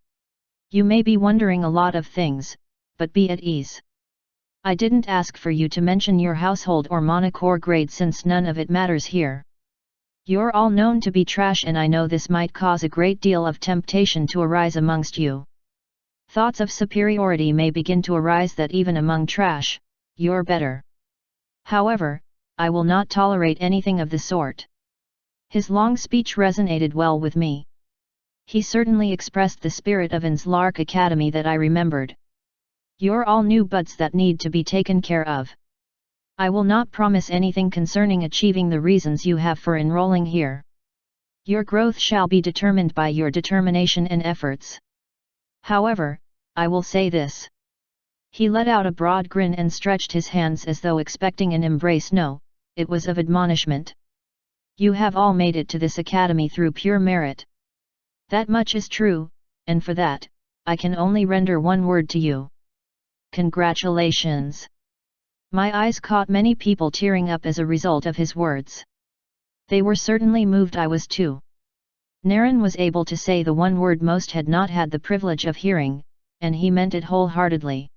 You may be wondering a lot of things, but be at ease. I didn't ask for you to mention your household or monarch or grade, since none of it matters here. You're all known to be trash, and I know this might cause a great deal of temptation to arise amongst you. Thoughts of superiority may begin to arise that even among trash, you're better. However, I will not tolerate anything of the sort. His long speech resonated well with me. He certainly expressed the spirit of Innslark Academy that I remembered. You're all new buds that need to be taken care of. I will not promise anything concerning achieving the reasons you have for enrolling here. Your growth shall be determined by your determination and efforts. However, I will say this. He let out a broad grin and stretched his hands as though expecting an embrace. No, it was of admonishment. You have all made it to this academy through pure merit. That much is true, and for that, I can only render one word to you. Congratulations! My eyes caught many people tearing up as a result of his words. They were certainly moved. I was too. Naren was able to say the one word most had not had the privilege of hearing, and he meant it wholeheartedly.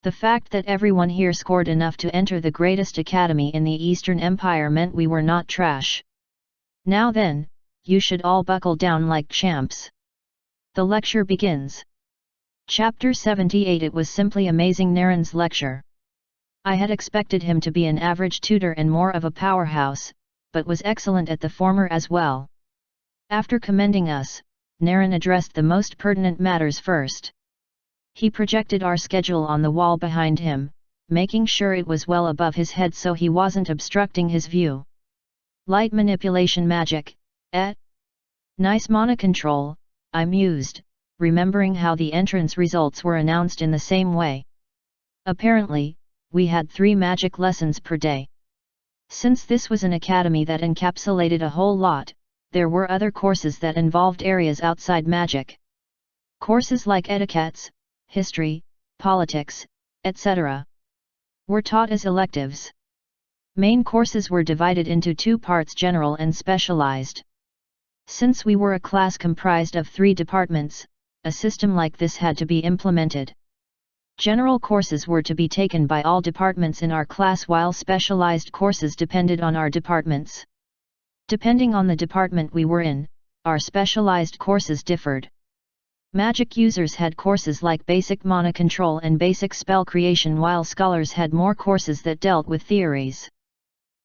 The fact that everyone here scored enough to enter the greatest academy in the Eastern Empire meant we were not trash. Now then, you should all buckle down like champs. The lecture begins. Chapter 78. It was simply amazing. Naren's lecture. I had expected him to be an average tutor and more of a powerhouse, but was excellent at the former as well. After commending us, Naren addressed the most pertinent matters first. He projected our schedule on the wall behind him, making sure it was well above his head so he wasn't obstructing his view. Light manipulation magic, eh? Nice mana control, I mused, remembering how the entrance results were announced in the same way. Apparently, we had 3 magic lessons per day. Since this was an academy that encapsulated a whole lot, there were other courses that involved areas outside magic. Courses like etiquettes, history, politics, etc. were taught as electives. Main courses were divided into 2 parts: general and specialized. Since we were a class comprised of 3 departments, a system like this had to be implemented. General courses were to be taken by all departments in our class, while specialized courses depended on our departments. Depending on the department we were in, our specialized courses differed. Magic users had courses like basic mana control and basic spell creation, while scholars had more courses that dealt with theories.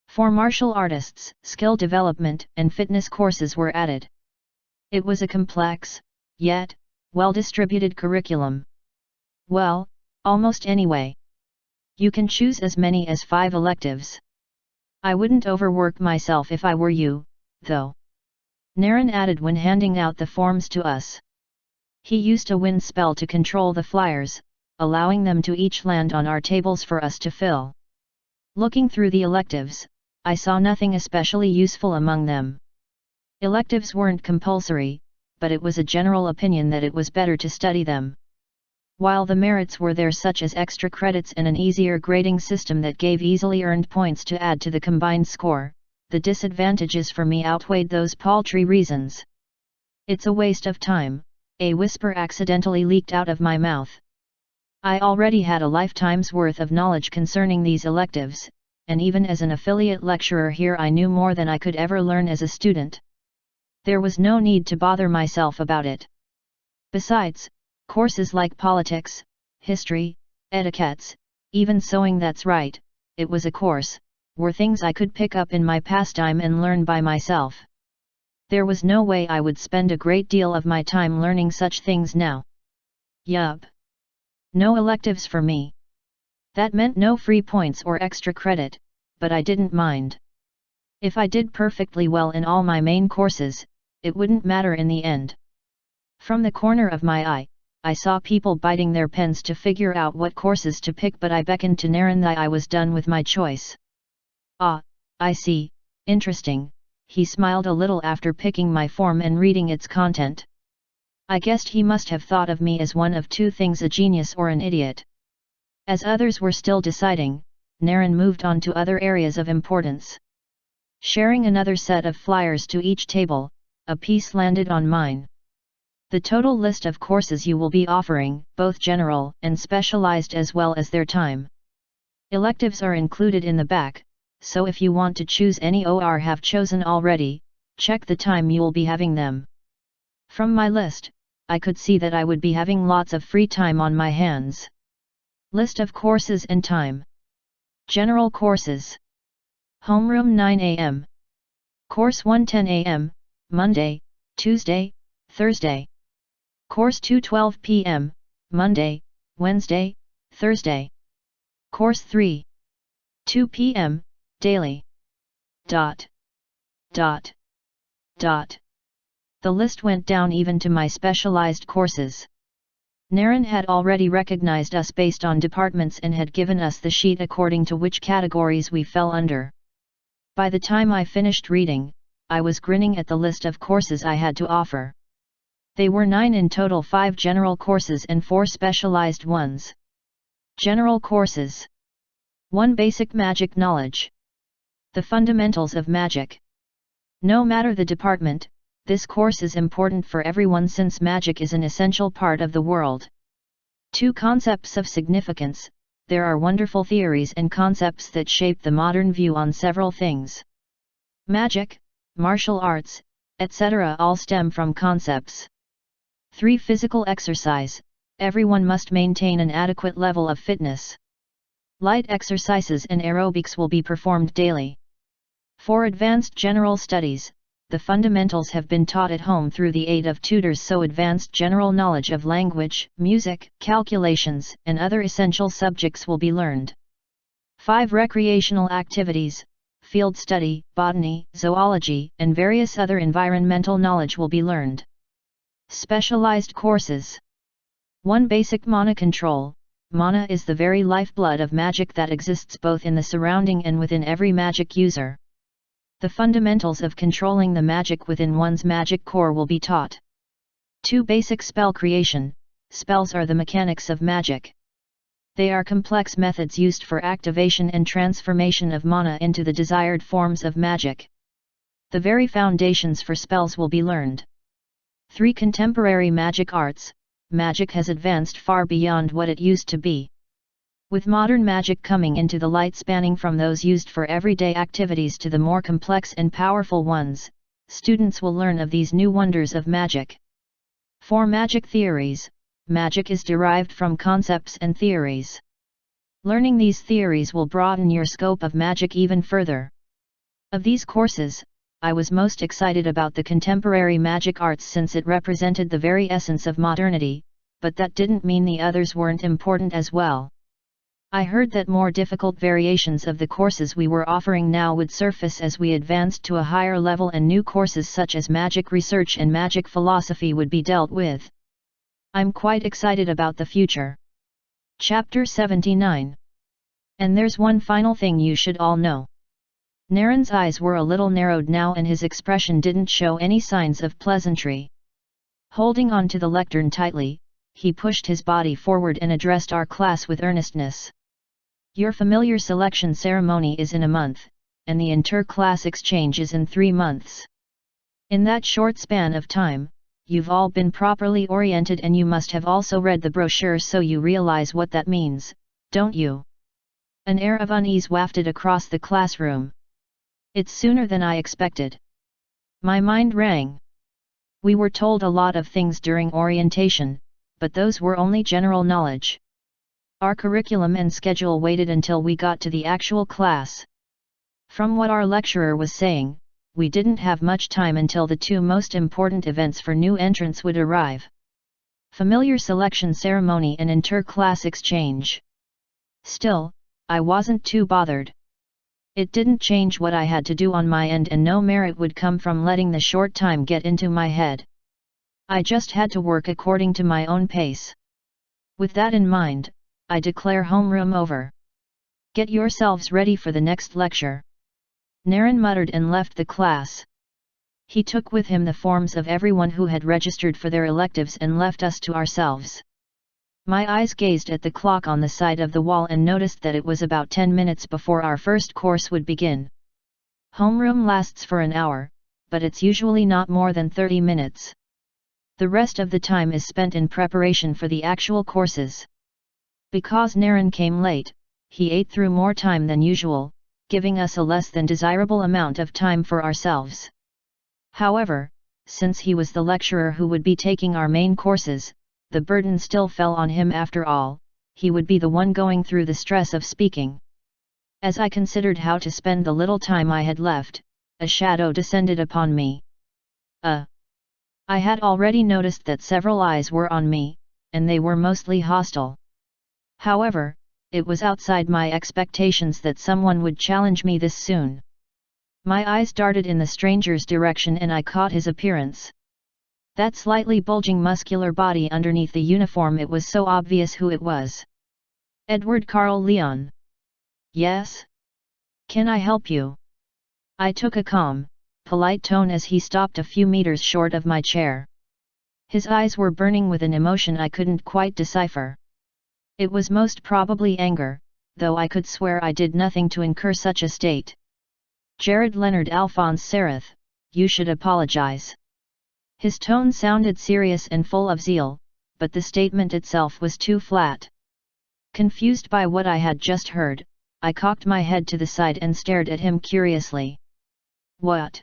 For martial artists, skill development and fitness courses were added. It was a complex, yet well-distributed curriculum. Well, almost anyway. You can choose as many as 5 electives. I wouldn't overwork myself if I were you, though. Naren added when handing out the forms to us. He used a wind spell to control the flyers, allowing them to each land on our tables for us to fill. Looking through the electives, I saw nothing especially useful among them. Electives weren't compulsory, but it was a general opinion that it was better to study them. While the merits were there, such as extra credits and an easier grading system that gave easily earned points to add to the combined score, the disadvantages for me outweighed those paltry reasons. "It's a waste of time," a whisper accidentally leaked out of my mouth. I already had a lifetime's worth of knowledge concerning these electives, and even as an affiliate lecturer here I knew more than I could ever learn as a student. There was no need to bother myself about it. Besides, courses like politics, history, etiquettes, even sewing, that's right, it was a course, were things I could pick up in my pastime and learn by myself. There was no way I would spend a great deal of my time learning such things now. Yup. No electives for me. That meant no free points or extra credit, but I didn't mind. If I did perfectly well in all my main courses, it wouldn't matter in the end. From the corner of my eye, I saw people biting their pens to figure out what courses to pick, but I beckoned to Naren that I was done with my choice. "Ah, I see, interesting," he smiled a little after picking my form and reading its content. I guessed he must have thought of me as one of 2 things: a genius or an idiot. As others were still deciding, Naren moved on to other areas of importance. Sharing another set of flyers to each table, a piece landed on mine. The total list of courses you will be offering, both general and specialized, as well as their time. Electives are included in the back, so if you want to choose any or have chosen already, check the time you'll be having them. From my list, I could see that I would be having lots of free time on my hands. List of courses and time. General courses. Homeroom 9 a.m. Course 1 10 a.m., Monday, Tuesday, Thursday. Course 2 12 p.m., Monday, Wednesday, Thursday. Course 3 2 p.m., daily. ... The list went down even to my specialized courses. Naren had already recognized us based on departments and had given us the sheet according to which categories we fell under. By the time I finished reading, I was grinning at the list of courses I had to offer. They were 9 in total: 5 general courses and 4 specialized ones. General courses. 1 Basic magic knowledge. The fundamentals of magic. No matter the department, this course is important for everyone since magic is an essential part of the world. 2 Concepts of significance. There are wonderful theories and concepts that shape the modern view on several things. Magic, martial arts, etc. all stem from concepts. 3 Physical exercise. Everyone must maintain an adequate level of fitness. Light exercises and aerobics will be performed daily. 4 Advanced general studies. The fundamentals have been taught at home through the aid of tutors, so advanced general knowledge of language, music, calculations, and other essential subjects will be learned. 5 Recreational activities. Field study, botany, zoology, and various other environmental knowledge will be learned. Specialized courses. 1 Basic mana control. mana is the very lifeblood of magic that exists both in the surrounding and within every magic user. The fundamentals of controlling the magic within one's magic core will be taught. 2. Basic spell creation. Spells are the mechanics of magic. They are complex methods used for activation and transformation of mana into the desired forms of magic. The very foundations for spells will be learned. 3. Contemporary magic arts. Magic has advanced far beyond what it used to be. With modern magic coming into the light, spanning from those used for everyday activities to the more complex and powerful ones, students will learn of these new wonders of magic. 4. Magic theories. Magic is derived from concepts and theories. Learning these theories will broaden your scope of magic even further. Of these courses, I was most excited about the contemporary magic arts since it represented the very essence of modernity, but that didn't mean the others weren't important as well. I heard that more difficult variations of the courses we were offering now would surface as we advanced to a higher level, and new courses such as magic research and magic philosophy would be dealt with. I'm quite excited about the future. Chapter 79. And there's one final thing you should all know. Naren's eyes were a little narrowed now, and his expression didn't show any signs of pleasantry. Holding on to the lectern tightly, he pushed his body forward and addressed our class with earnestness. Your familiar selection ceremony is in a month, and the inter-class exchange is in 3 months. In that short span of time, you've all been properly oriented, and you must have also read the brochure, so you realize what that means, don't you? An air of unease wafted across the classroom. It's sooner than I expected. My mind rang. We were told a lot of things during orientation, but those were only general knowledge. Our curriculum and schedule waited until we got to the actual class. From what our lecturer was saying, we didn't have much time until the 2 most important events for new entrants would arrive. Familiar selection ceremony and inter-class exchange. Still, I wasn't too bothered. It didn't change what I had to do on my end, and no merit would come from letting the short time get into my head. I just had to work according to my own pace. With that in mind, I declare homeroom over. Get yourselves ready for the next lecture. Naren muttered and left the class. He took with him the forms of everyone who had registered for their electives and left us to ourselves. My eyes gazed at the clock on the side of the wall and noticed that it was about 10 minutes before our first course would begin. Homeroom lasts for an hour, but it's usually not more than 30 minutes. The rest of the time is spent in preparation for the actual courses. Because Naren came late, he ate through more time than usual, giving us a less than desirable amount of time for ourselves. However, since he was the lecturer who would be taking our main courses, the burden still fell on him after all. He would be the one going through the stress of speaking. As I considered how to spend the little time I had left, a shadow descended upon me. I had already noticed that several eyes were on me, and they were mostly hostile. However, it was outside my expectations that someone would challenge me this soon. My eyes darted in the stranger's direction, and I caught his appearance. That slightly bulging muscular body underneath the uniform, it was so obvious who it was. Edward Carl Leon. Yes? Can I help you? I took a calm, polite tone as he stopped a few meters short of my chair. His eyes were burning with an emotion I couldn't quite decipher. It was most probably anger, though I could swear I did nothing to incur such a state. Jared Leonard Alphonse Sereth, you should apologize. His tone sounded serious and full of zeal, but the statement itself was too flat. Confused by what I had just heard, I cocked my head to the side and stared at him curiously. What?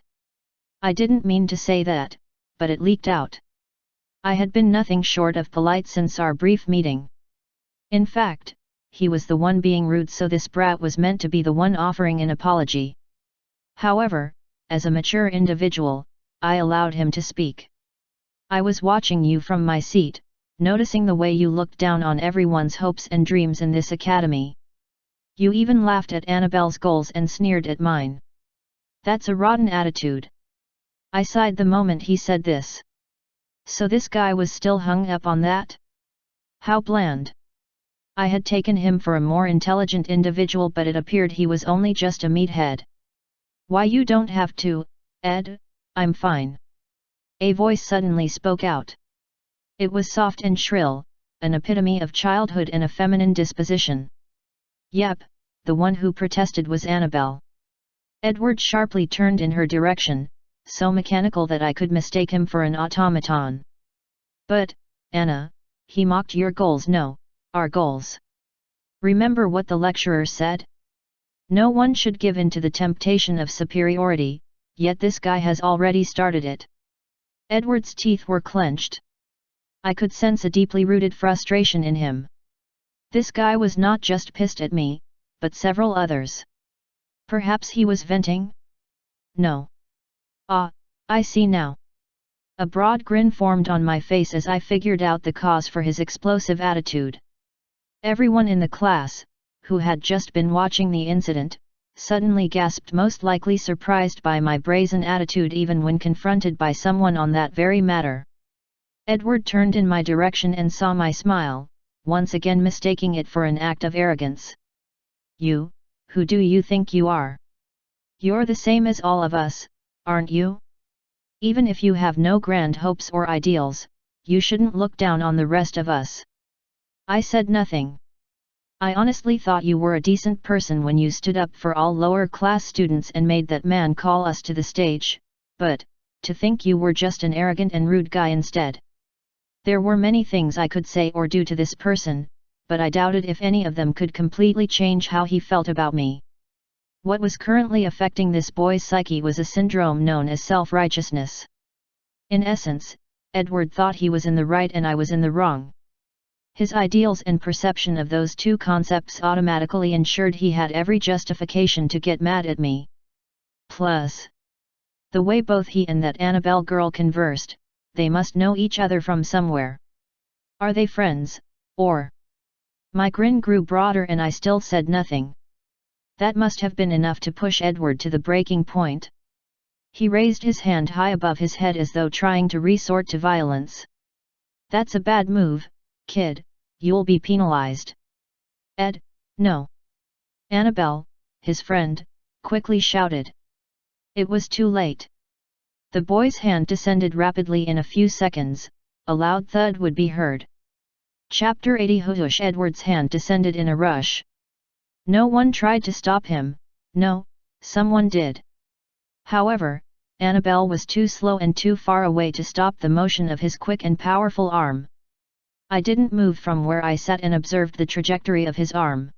I didn't mean to say that, but it leaked out. I had been nothing short of polite since our brief meeting. In fact, he was the one being rude, so this brat was meant to be the one offering an apology. However, as a mature individual, I allowed him to speak. I was watching you from my seat, noticing the way you looked down on everyone's hopes and dreams in this academy. You even laughed at Annabelle's goals and sneered at mine. That's a rotten attitude. I sighed the moment he said this. So this guy was still hung up on that? How bland. I had taken him for a more intelligent individual, but it appeared he was only just a meathead. "Why, you don't have to, Ed, I'm fine." A voice suddenly spoke out. It was soft and shrill, an epitome of childhood and a feminine disposition. Yep, the one who protested was Annabelle. Edward sharply turned in her direction, so mechanical that I could mistake him for an automaton. "But, Anna," he mocked, "your goals, no, our goals. Remember what the lecturer said? No one should give in to the temptation of superiority, yet this guy has already started it." Edward's teeth were clenched. I could sense a deeply rooted frustration in him. This guy was not just pissed at me, but several others. Perhaps he was venting? No. Ah, I see now. A broad grin formed on my face as I figured out the cause for his explosive attitude. Everyone in the class, who had just been watching the incident, suddenly gasped, most likely surprised by my brazen attitude even when confronted by someone on that very matter. Edward turned in my direction and saw my smile, once again mistaking it for an act of arrogance. "You, who do you think you are? You're the same as all of us, aren't you? Even if you have no grand hopes or ideals, you shouldn't look down on the rest of us." I said nothing. I honestly thought you were a decent person when you stood up for all lower class students and made that man call us to the stage, but, to think you were just an arrogant and rude guy instead. There were many things I could say or do to this person, but I doubted if any of them could completely change how he felt about me. What was currently affecting this boy's psyche was a syndrome known as self-righteousness. In essence, Edward thought he was in the right and I was in the wrong. His ideals and perception of those two concepts automatically ensured he had every justification to get mad at me. Plus, the way both he and that Annabelle girl conversed, they must know each other from somewhere. Are they friends, or? My grin grew broader and I still said nothing. That must have been enough to push Edward to the breaking point. He raised his hand high above his head as though trying to resort to violence. "That's a bad move, kid, you'll be penalized." "Ed, no." Annabelle, his friend, quickly shouted. It was too late. The boy's hand descended rapidly. In a few seconds, a loud thud would be heard. Chapter 80. Whoosh! Edward's hand descended in a rush. No one tried to stop him. No, someone did. However, Annabelle was too slow and too far away to stop the motion of his quick and powerful arm. I didn't move from where I sat and observed the trajectory of his arm.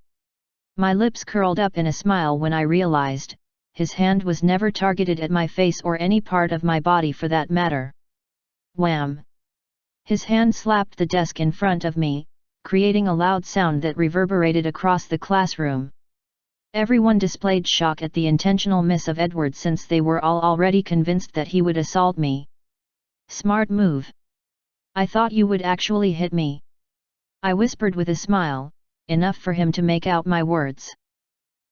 My lips curled up in a smile when I realized, his hand was never targeted at my face or any part of my body for that matter. Wham! His hand slapped the desk in front of me, creating a loud sound that reverberated across the classroom. Everyone displayed shock at the intentional miss of Edward since they were all already convinced that he would assault me. "Smart move. I thought you would actually hit me," I whispered with a smile, enough for him to make out my words.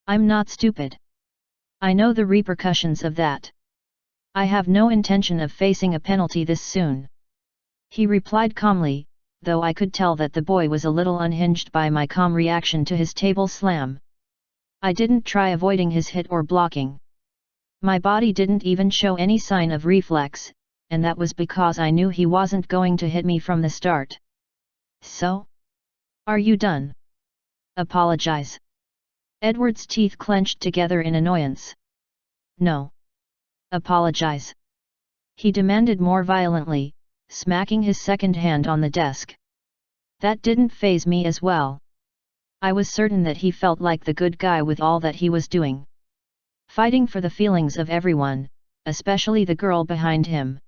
"I'm not stupid. I know the repercussions of that. I have no intention of facing a penalty this soon," he replied calmly, though I could tell that the boy was a little unhinged by my calm reaction to his table slam. I didn't try avoiding his hit or blocking. My body didn't even show any sign of reflex, and that was because I knew he wasn't going to hit me from the start. "So? Are you done? Apologize." Edward's teeth clenched together in annoyance. "No. Apologize," he demanded more violently, smacking his second hand on the desk. That didn't faze me as well. I was certain that he felt like the good guy with all that he was doing. Fighting for the feelings of everyone, especially the girl behind him.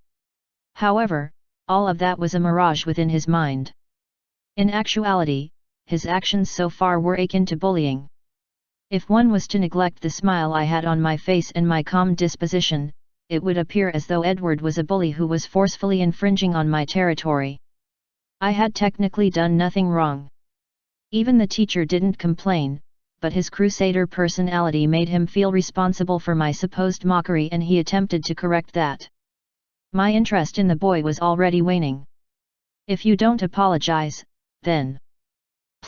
However, all of that was a mirage within his mind. In actuality, his actions so far were akin to bullying. If one was to neglect the smile I had on my face and my calm disposition, it would appear as though Edward was a bully who was forcefully infringing on my territory. I had technically done nothing wrong. Even the teacher didn't complain, but his crusader personality made him feel responsible for my supposed mockery and he attempted to correct that. My interest in the boy was already waning. "If you don't apologize, then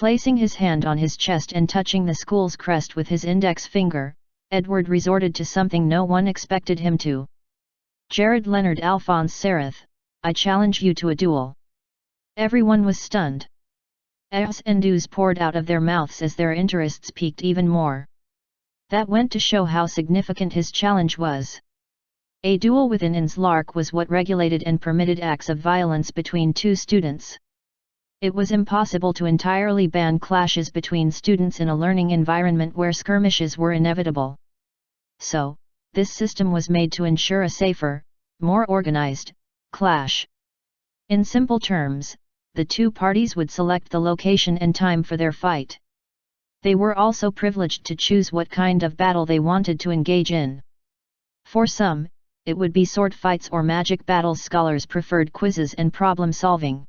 Placing his hand on his chest and touching the school's crest with his index finger, Edward resorted to something no one expected him to. "Jared Leonard Alphonse Sereth, I challenge you to a duel." Everyone was stunned. Ahs and oohs poured out of their mouths as their interests piqued even more. That went to show how significant his challenge was. A duel within Inslark was what regulated and permitted acts of violence between two students. It was impossible to entirely ban clashes between students in a learning environment where skirmishes were inevitable. So, this system was made to ensure a safer, more organized, clash. In simple terms, the two parties would select the location and time for their fight. They were also privileged to choose what kind of battle they wanted to engage in. For some, it would be sword fights or magic battles. Scholars preferred quizzes and problem-solving.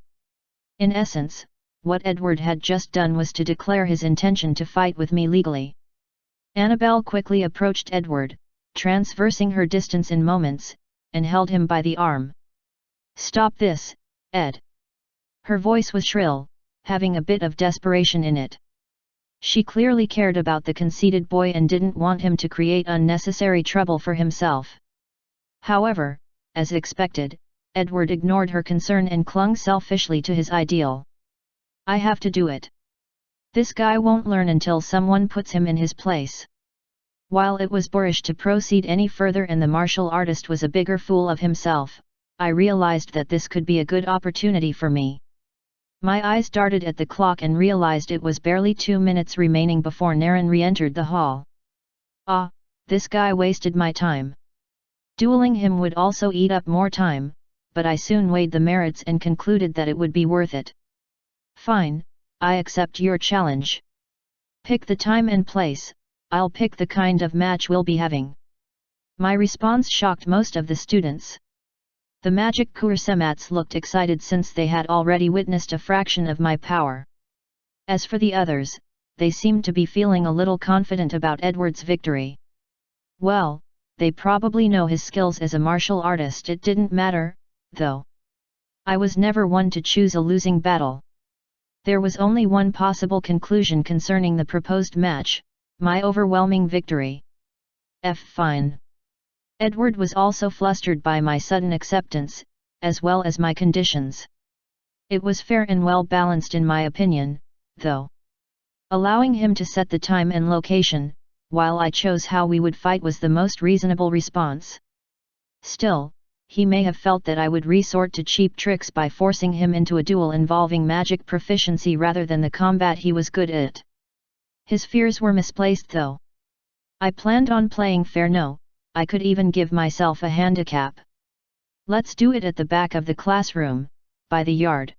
In essence, what Edward had just done was to declare his intention to fight with me legally. Annabelle quickly approached Edward, transversing her distance in moments, and held him by the arm. "Stop this, Ed." Her voice was shrill, having a bit of desperation in it. She clearly cared about the conceited boy and didn't want him to create unnecessary trouble for himself. However, as expected, Edward ignored her concern and clung selfishly to his ideal. "I have to do it. This guy won't learn until someone puts him in his place." While it was boorish to proceed any further and the martial artist was a bigger fool of himself, I realized that this could be a good opportunity for me. My eyes darted at the clock and realized it was barely 2 minutes remaining before Naren re-entered the hall. This guy wasted my time. Dueling him would also eat up more time, but I soon weighed the merits and concluded that it would be worth it. "Fine, I accept your challenge. Pick the time and place, I'll pick the kind of match we'll be having." My response shocked most of the students. The magic Kursemats looked excited since they had already witnessed a fraction of my power. As for the others, they seemed to be feeling a little confident about Edward's victory. Well, they probably know his skills as a martial artist. It didn't matter, though. I was never one to choose a losing battle. There was only one possible conclusion concerning the proposed match: my overwhelming victory. Fine. Edward was also flustered by my sudden acceptance, as well as my conditions. It was fair and well balanced in my opinion, though. Allowing him to set the time and location, while I chose how we would fight, was the most reasonable response. Still, he may have felt that I would resort to cheap tricks by forcing him into a duel involving magic proficiency rather than the combat he was good at. His fears were misplaced though. I planned on playing fair. No, I could even give myself a handicap. "Let's do it at the back of the classroom, by the yard.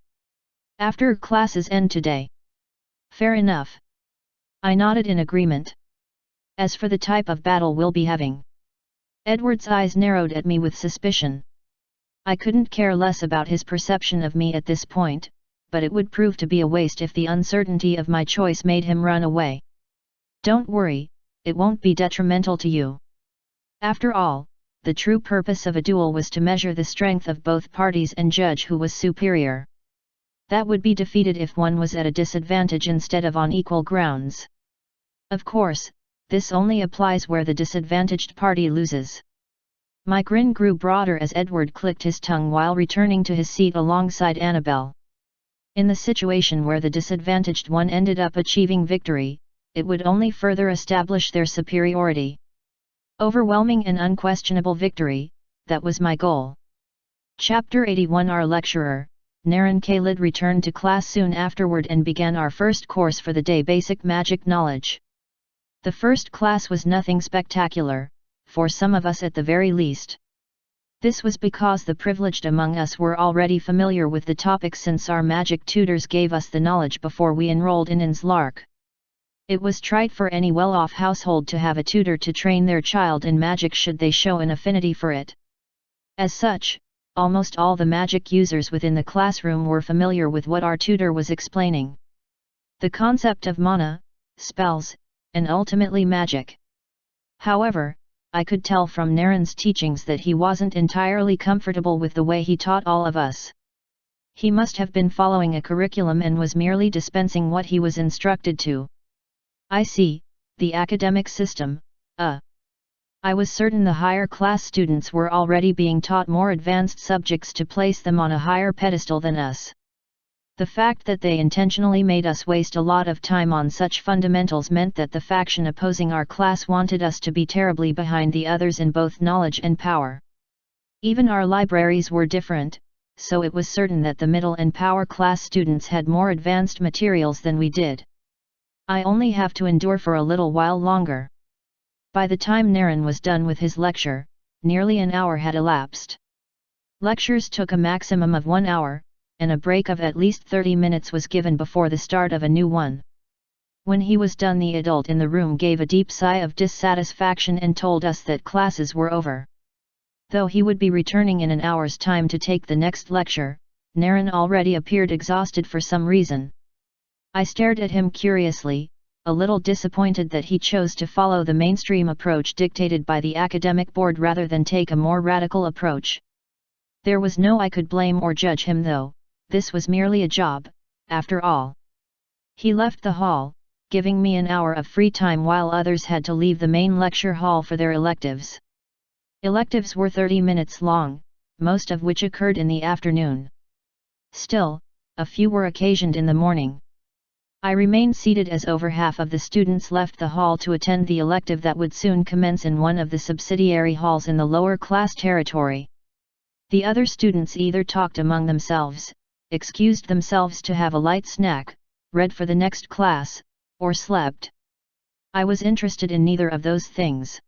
After classes end today." "Fair enough." I nodded in agreement. "As for the type of battle we'll be having." Edward's eyes narrowed at me with suspicion. I couldn't care less about his perception of me at this point, but it would prove to be a waste if the uncertainty of my choice made him run away. "Don't worry, it won't be detrimental to you. After all, the true purpose of a duel was to measure the strength of both parties and judge who was superior. That would be defeated if one was at a disadvantage instead of on equal grounds. Of course, this only applies where the disadvantaged party loses." My grin grew broader as Edward clicked his tongue while returning to his seat alongside Annabelle. In the situation where the disadvantaged one ended up achieving victory, it would only further establish their superiority. Overwhelming and unquestionable victory, that was my goal. Chapter 81. Our lecturer, Naren Khalid, returned to class soon afterward and began our first course for the day: Basic Magic Knowledge. The first class was nothing spectacular, for some of us at the very least. This was because the privileged among us were already familiar with the topic since our magic tutors gave us the knowledge before we enrolled in Inslark. It was trite for any well-off household to have a tutor to train their child in magic should they show an affinity for it. As such, almost all the magic users within the classroom were familiar with what our tutor was explaining. The concept of mana, spells, and ultimately magic. However, I could tell from Naren's teachings that he wasn't entirely comfortable with the way he taught all of us. He must have been following a curriculum and was merely dispensing what he was instructed to. I see, the academic system, I was certain the higher class students were already being taught more advanced subjects to place them on a higher pedestal than us. The fact that they intentionally made us waste a lot of time on such fundamentals meant that the faction opposing our class wanted us to be terribly behind the others in both knowledge and power. Even our libraries were different, so it was certain that the middle and power class students had more advanced materials than we did. I only have to endure for a little while longer. By the time Naren was done with his lecture, nearly an hour had elapsed. Lectures took a maximum of 1 hour, and a break of at least 30 minutes was given before the start of a new one. When he was done, the adult in the room gave a deep sigh of dissatisfaction and told us that classes were over. Though he would be returning in an hour's time to take the next lecture, Naren already appeared exhausted for some reason. I stared at him curiously, a little disappointed that he chose to follow the mainstream approach dictated by the academic board rather than take a more radical approach. There was no I could blame or judge him though, this was merely a job, after all. He left the hall, giving me an hour of free time while others had to leave the main lecture hall for their electives. Electives were 30 minutes long, most of which occurred in the afternoon. Still, a few were occasioned in the morning. I remained seated as over half of the students left the hall to attend the elective that would soon commence in one of the subsidiary halls in the lower class territory. The other students either talked among themselves, excused themselves to have a light snack, read for the next class, or slept. I was interested in neither of those things.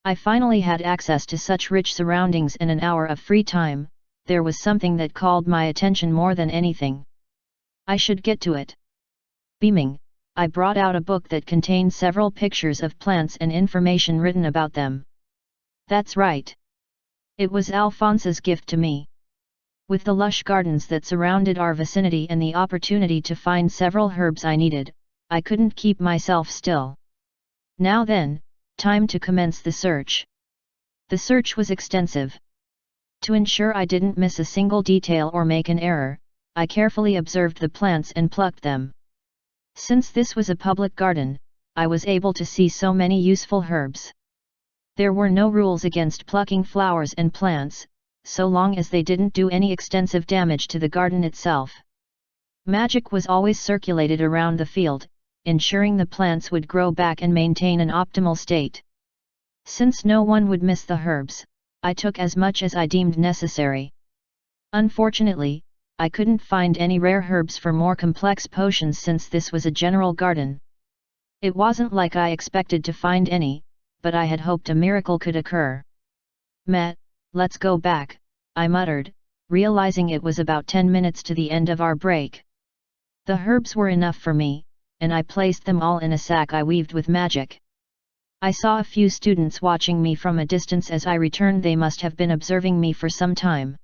I finally had access to such rich surroundings and an hour of free time. There was something that called my attention more than anything. I should get to it. Beaming, I brought out a book that contained several pictures of plants and information written about them. That's right. It was Alphonse's gift to me. With the lush gardens that surrounded our vicinity and the opportunity to find several herbs I needed, I couldn't keep myself still. Now then, time to commence the search. The search was extensive. To ensure I didn't miss a single detail or make an error, I carefully observed the plants and plucked them. Since this was a public garden, I was able to see so many useful herbs. There were no rules against plucking flowers and plants, so long as they didn't do any extensive damage to the garden itself. Magic was always circulated around the field, ensuring the plants would grow back and maintain an optimal state. Since no one would miss the herbs, I took as much as I deemed necessary. Unfortunately, I couldn't find any rare herbs for more complex potions since this was a general garden. It wasn't like I expected to find any, but I had hoped a miracle could occur. Let's go back, I muttered, realizing it was about 10 minutes to the end of our break. The herbs were enough for me, and I placed them all in a sack I weaved with magic. I saw a few students watching me from a distance as I returned. They must have been observing me for some time.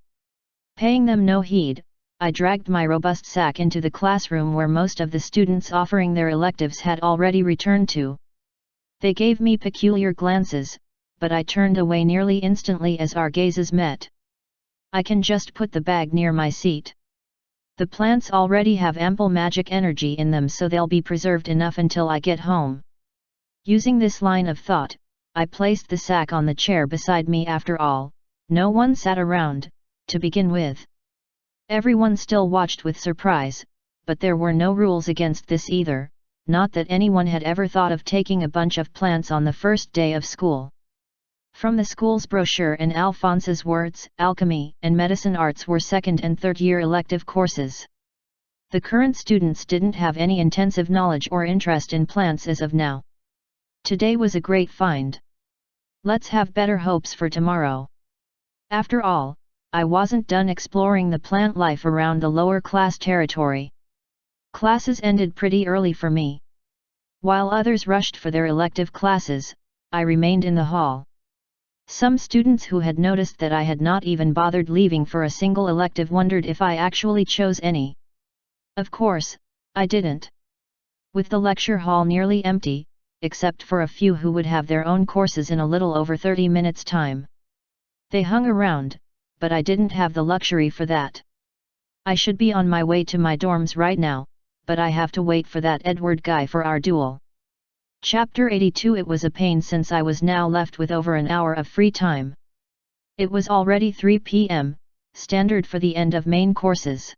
Paying them no heed, I dragged my robust sack into the classroom where most of the students offering their electives had already returned to. They gave me peculiar glances, but I turned away nearly instantly as our gazes met. I can just put the bag near my seat. The plants already have ample magic energy in them, so they'll be preserved enough until I get home. Using this line of thought, I placed the sack on the chair beside me. After all, no one sat around, to begin with. Everyone still watched with surprise, but there were no rules against this either, not that anyone had ever thought of taking a bunch of plants on the first day of school. From the school's brochure and Alphonse's words, alchemy and medicine arts were second and third year elective courses. The current students didn't have any intensive knowledge or interest in plants as of now. Today was a great find. Let's have better hopes for tomorrow. After all, I wasn't done exploring the plant life around the lower class territory. Classes ended pretty early for me. While others rushed for their elective classes, I remained in the hall. Some students who had noticed that I had not even bothered leaving for a single elective wondered if I actually chose any. Of course, I didn't. With the lecture hall nearly empty, except for a few who would have their own courses in a little over 30 minutes' time. They hung around, but I didn't have the luxury for that. I should be on my way to my dorms right now, but I have to wait for that Edward guy for our duel. Chapter 82. It was a pain since I was now left with over an hour of free time. It was already 3 p.m., standard for the end of main courses.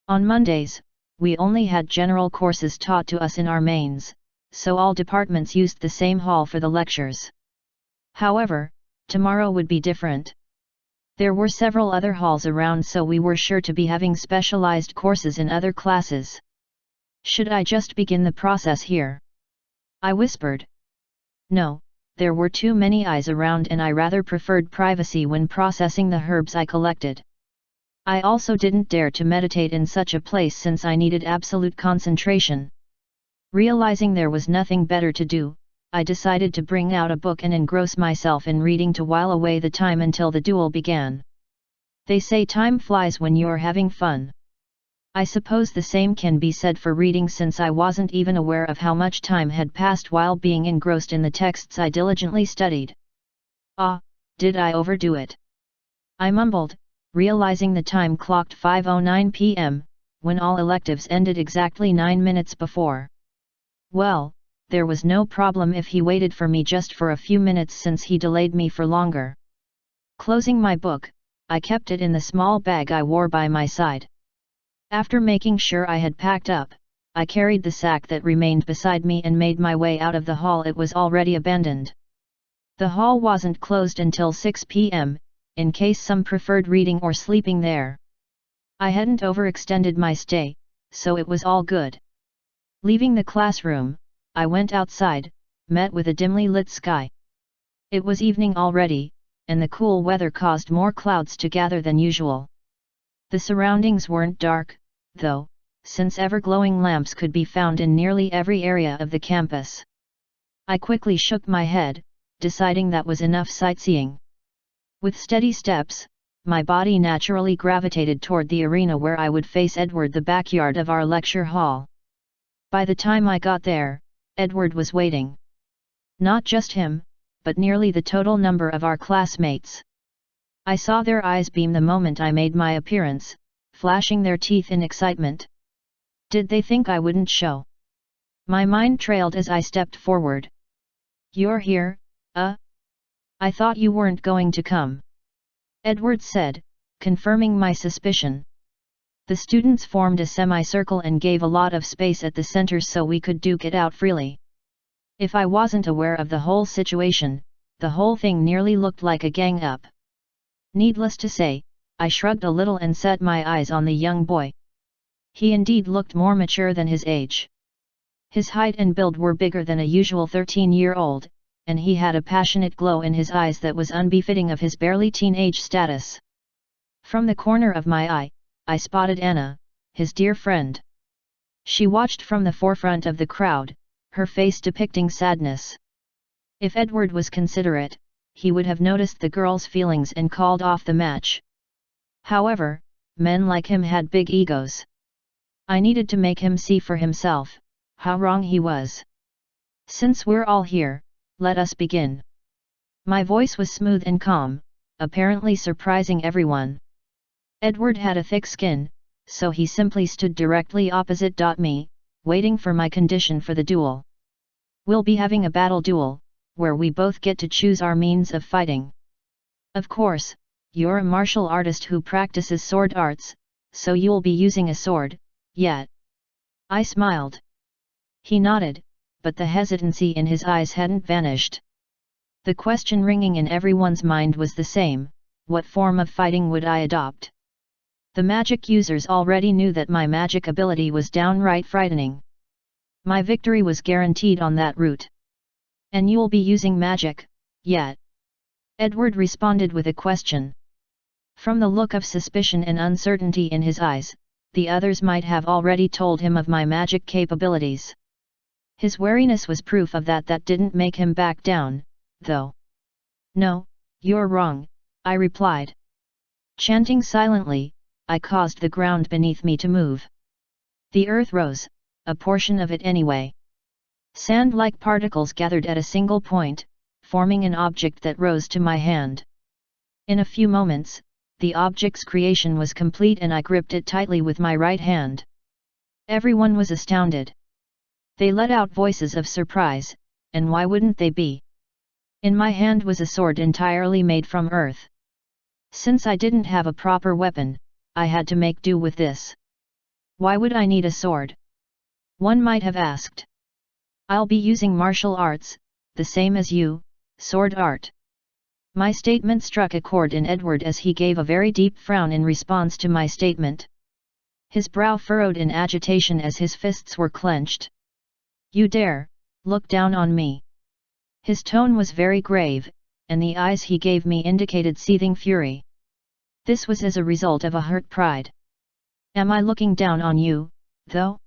On Mondays, we only had general courses taught to us in our mains, so all departments used the same hall for the lectures. However, tomorrow would be different. There were several other halls around, so we were sure to be having specialized courses in other classes. Should I just begin the process here? I whispered. No, there were too many eyes around and I rather preferred privacy when processing the herbs I collected. I also didn't dare to meditate in such a place since I needed absolute concentration. Realizing there was nothing better to do, I decided to bring out a book and engross myself in reading to while away the time until the duel began. They say time flies when you're having fun. I suppose the same can be said for reading, since I wasn't even aware of how much time had passed while being engrossed in the texts I diligently studied. Ah, did I overdo it? I mumbled, realizing the time clocked 5:09 p.m., when all electives ended exactly 9 minutes before. Well, there was no problem if he waited for me just for a few minutes, since he delayed me for longer. Closing my book, I kept it in the small bag I wore by my side. After making sure I had packed up, I carried the sack that remained beside me and made my way out of the hall. It was already abandoned. The hall wasn't closed until 6 p.m., in case some preferred reading or sleeping there. I hadn't overextended my stay, so it was all good. Leaving the classroom, I went outside, met with a dimly lit sky. It was evening already, and the cool weather caused more clouds to gather than usual. The surroundings weren't dark, though, since ever-glowing lamps could be found in nearly every area of the campus. I quickly shook my head, deciding that was enough sightseeing. With steady steps, my body naturally gravitated toward the arena where I would face Edward, the backyard of our lecture hall. By the time I got there, Edward was waiting. Not just him, but nearly the total number of our classmates. I saw their eyes beam the moment I made my appearance, flashing their teeth in excitement. Did they think I wouldn't show? My mind trailed as I stepped forward. "You're here, I thought you weren't going to come," Edward said, confirming my suspicion. The students formed a semicircle and gave a lot of space at the center so we could duke it out freely. If I wasn't aware of the whole situation, the whole thing nearly looked like a gang-up. Needless to say, I shrugged a little and set my eyes on the young boy. He indeed looked more mature than his age. His height and build were bigger than a usual 13-year-old, and he had a passionate glow in his eyes that was unbefitting of his barely teenage status. From the corner of my eye, I spotted Anna, his dear friend. She watched from the forefront of the crowd, her face depicting sadness. If Edward was considerate, he would have noticed the girl's feelings and called off the match. However, men like him had big egos. I needed to make him see for himself how wrong he was. "Since we're all here, let us begin." My voice was smooth and calm, apparently surprising everyone. Edward had a thick skin, so he simply stood directly opposite me, waiting for my condition for the duel. "We'll be having a battle duel, where we both get to choose our means of fighting. Of course, you're a martial artist who practices sword arts, so you'll be using a sword, yet." I smiled. He nodded, but the hesitancy in his eyes hadn't vanished. The question ringing in everyone's mind was the same: what form of fighting would I adopt? The magic users already knew that my magic ability was downright frightening. My victory was guaranteed on that route. "And you'll be using magic, yet?" Edward responded with a question. From the look of suspicion and uncertainty in his eyes, the others might have already told him of my magic capabilities. His wariness was proof of that. That didn't make him back down, though. "No, you're wrong," I replied. Chanting silently, I caused the ground beneath me to move. The earth rose, a portion of it anyway. Sand-like particles gathered at a single point, forming an object that rose to my hand. In a few moments, the object's creation was complete and I gripped it tightly with my right hand. Everyone was astounded. They let out voices of surprise, and why wouldn't they be? In my hand was a sword entirely made from earth. Since I didn't have a proper weapon, I had to make do with this. Why would I need a sword? One might have asked. I'll be using martial arts, the same as you, sword art. My statement struck a chord in Edward as he gave a very deep frown in response to my statement. His brow furrowed in agitation as his fists were clenched. You dare, look down on me. His tone was very grave, and the eyes he gave me indicated seething fury. This was as a result of a hurt pride. Am I looking down on you, though?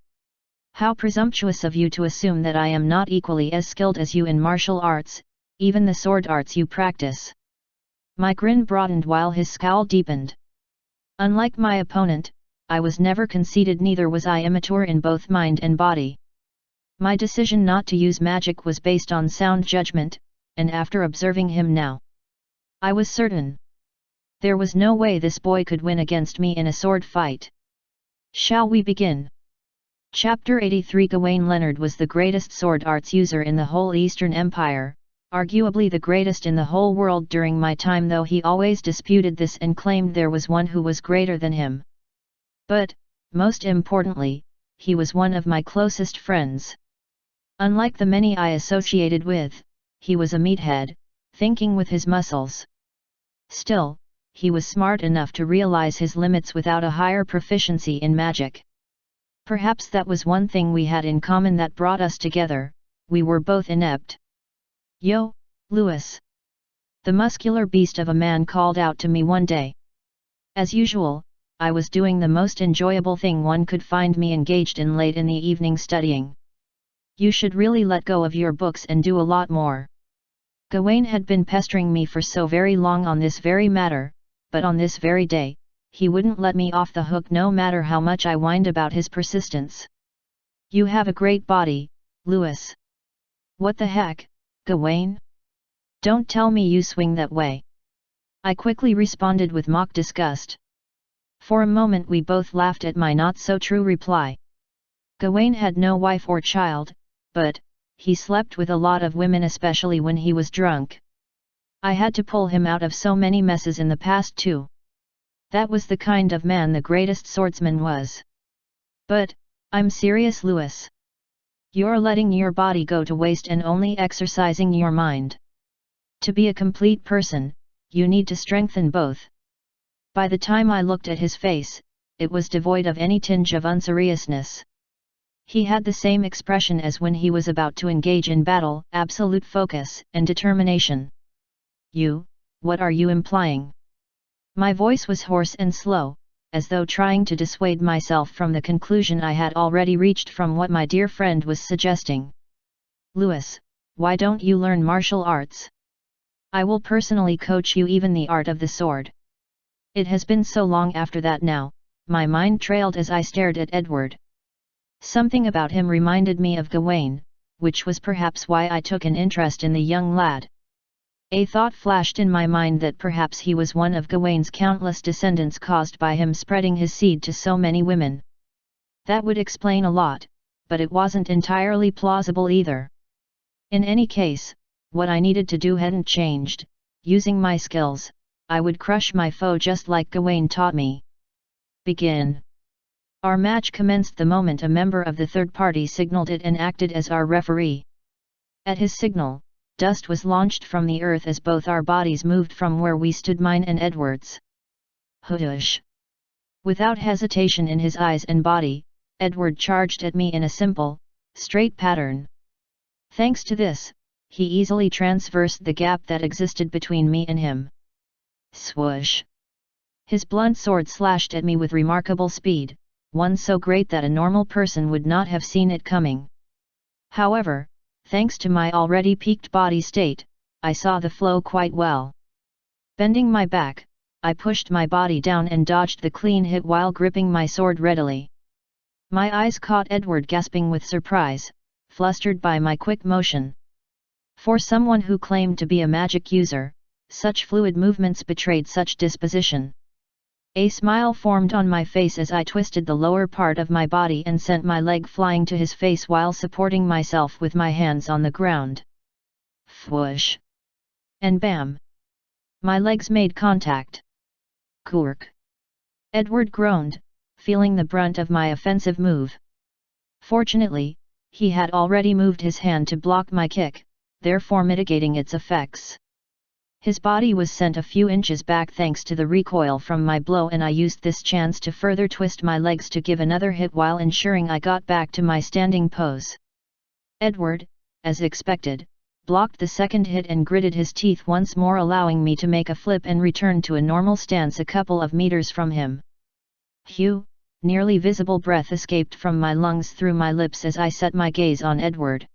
How presumptuous of you to assume that I am not equally as skilled as you in martial arts, even the sword arts you practice. My grin broadened while his scowl deepened. Unlike my opponent, I was never conceited, neither was I immature in both mind and body. My decision not to use magic was based on sound judgment, and after observing him now, I was certain. There was no way this boy could win against me in a sword fight. Shall we begin? Chapter 83. Gawain Leonard was the greatest sword arts user in the whole Eastern Empire, arguably the greatest in the whole world during my time, though he always disputed this and claimed there was one who was greater than him. But, most importantly, he was one of my closest friends. Unlike the many I associated with, he was a meathead, thinking with his muscles. Still, he was smart enough to realize his limits without a higher proficiency in magic. Perhaps that was one thing we had in common that brought us together, we were both inept. Yo, Lewis! The muscular beast of a man called out to me one day. As usual, I was doing the most enjoyable thing one could find me engaged in late in the evening, studying. You should really let go of your books and do a lot more. Gawain had been pestering me for so very long on this very matter, but on this very day, he wouldn't let me off the hook no matter how much I whined about his persistence. You have a great body, Lewis. What the heck, Gawain? Don't tell me you swing that way. I quickly responded with mock disgust. For a moment we both laughed at my not-so-true reply. Gawain had no wife or child, but he slept with a lot of women, especially when he was drunk. I had to pull him out of so many messes in the past too. That was the kind of man the greatest swordsman was. But, I'm serious, Lewis. You're letting your body go to waste and only exercising your mind. To be a complete person, you need to strengthen both. By the time I looked at his face, it was devoid of any tinge of unseriousness. He had the same expression as when he was about to engage in battle, absolute focus and determination. What are you implying? My voice was hoarse and slow, as though trying to dissuade myself from the conclusion I had already reached from what my dear friend was suggesting. Lewis, why don't you learn martial arts? I will personally coach you even the art of the sword. It has been so long after that now, my mind trailed as I stared at Edward. Something about him reminded me of Gawain, which was perhaps why I took an interest in the young lad. A thought flashed in my mind that perhaps he was one of Gawain's countless descendants caused by him spreading his seed to so many women. That would explain a lot, but it wasn't entirely plausible either. In any case, what I needed to do hadn't changed. Using my skills, I would crush my foe just like Gawain taught me. Begin. Our match commenced the moment a member of the third party signaled it and acted as our referee. At his signal, dust was launched from the earth as both our bodies moved from where we stood, mine and Edward's. Hush! Without hesitation in his eyes and body, Edward charged at me in a simple, straight pattern. Thanks to this, he easily traversed the gap that existed between me and him. Swoosh! His blunt sword slashed at me with remarkable speed, one so great that a normal person would not have seen it coming. However, thanks to my already peaked body state, I saw the flow quite well. Bending my back, I pushed my body down and dodged the clean hit while gripping my sword readily. My eyes caught Edward gasping with surprise, flustered by my quick motion. For someone who claimed to be a magic user, such fluid movements betrayed such disposition. A smile formed on my face as I twisted the lower part of my body and sent my leg flying to his face while supporting myself with my hands on the ground. Whoosh! And bam! My legs made contact. Kurk! Edward groaned, feeling the brunt of my offensive move. Fortunately, he had already moved his hand to block my kick, therefore mitigating its effects. His body was sent a few inches back thanks to the recoil from my blow, and I used this chance to further twist my legs to give another hit while ensuring I got back to my standing pose. Edward, as expected, blocked the second hit and gritted his teeth once more, allowing me to make a flip and return to a normal stance a couple of meters from him. Phew! Nearly visible breath escaped from my lungs through my lips as I set my gaze on Edward.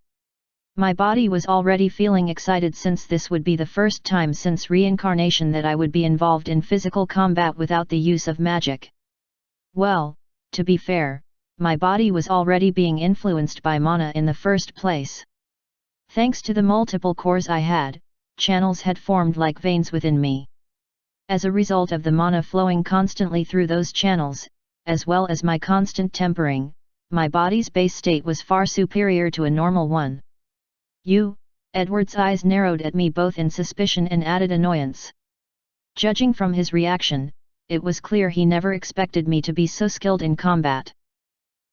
My body was already feeling excited since this would be the first time since reincarnation that I would be involved in physical combat without the use of magic. Well, to be fair, my body was already being influenced by mana in the first place. Thanks to the multiple cores I had, channels had formed like veins within me. As a result of the mana flowing constantly through those channels, as well as my constant tempering, my body's base state was far superior to a normal one. Edward's eyes narrowed at me both in suspicion and added annoyance. Judging from his reaction, it was clear he never expected me to be so skilled in combat.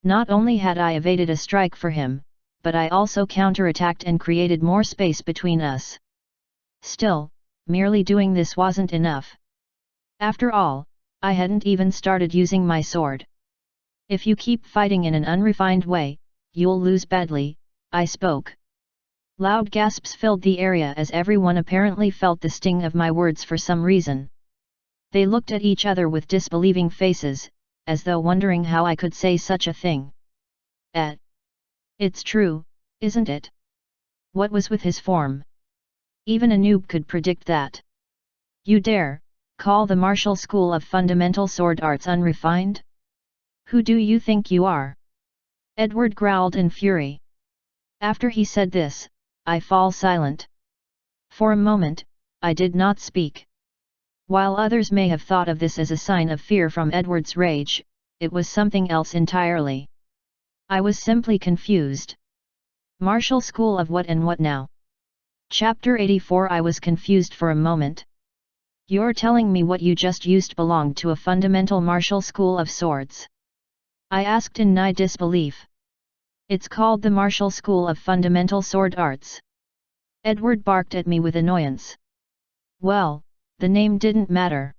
Not only had I evaded a strike for him, but I also counterattacked and created more space between us. Still, merely doing this wasn't enough. After all, I hadn't even started using my sword. If you keep fighting in an unrefined way, you'll lose badly, I spoke. Loud gasps filled the area as everyone apparently felt the sting of my words for some reason. They looked at each other with disbelieving faces, as though wondering how I could say such a thing. It's true, isn't it? What was with his form? Even a noob could predict that. You dare call the martial school of fundamental sword arts unrefined? Who do you think you are? Edward growled in fury. After he said this, I fall silent. For a moment, I did not speak. While others may have thought of this as a sign of fear from Edward's rage, it was something else entirely. I was simply confused. Martial school of what and what now? Chapter 84. I was confused for a moment. You're telling me what you just used belonged to a fundamental martial school of swords? I asked in nigh disbelief. It's called the Martial School of Fundamental Sword Arts. Edward barked at me with annoyance. Well, the name didn't matter.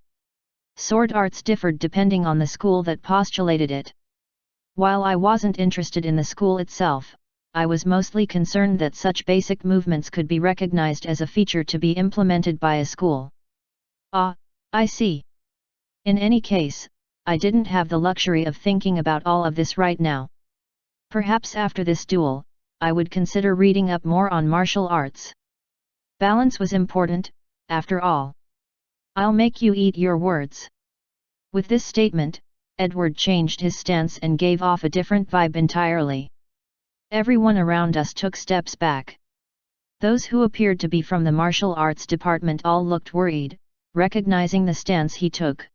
Sword arts differed depending on the school that postulated it. While I wasn't interested in the school itself, I was mostly concerned that such basic movements could be recognized as a feature to be implemented by a school. Ah, I see. In any case, I didn't have the luxury of thinking about all of this right now. Perhaps after this duel, I would consider reading up more on martial arts. Balance was important, after all. I'll make you eat your words. With this statement, Edward changed his stance and gave off a different vibe entirely. Everyone around us took steps back. Those who appeared to be from the martial arts department all looked worried, recognizing the stance he took.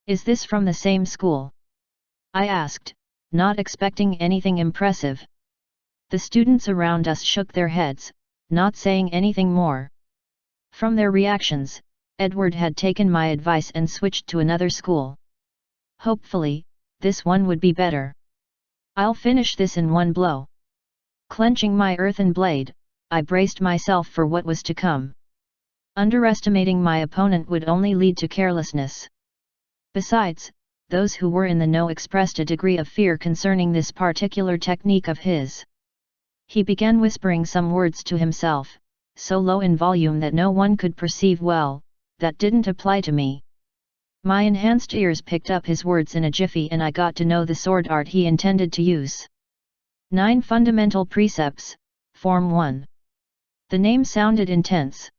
Is this from the same school? I asked, not expecting anything impressive. The students around us shook their heads, not saying anything more. From their reactions, Edward had taken my advice and switched to another school. Hopefully, this one would be better. I'll finish this in one blow. Clenching my earthen blade, I braced myself for what was to come. Underestimating my opponent would only lead to carelessness. Besides, those who were in the know expressed a degree of fear concerning this particular technique of his. He began whispering some words to himself, so low in volume that no one could perceive well. That didn't apply to me. My enhanced ears picked up his words in a jiffy and I got to know the sword art he intended to use. 9 Fundamental Precepts, Form 1. The name sounded intense.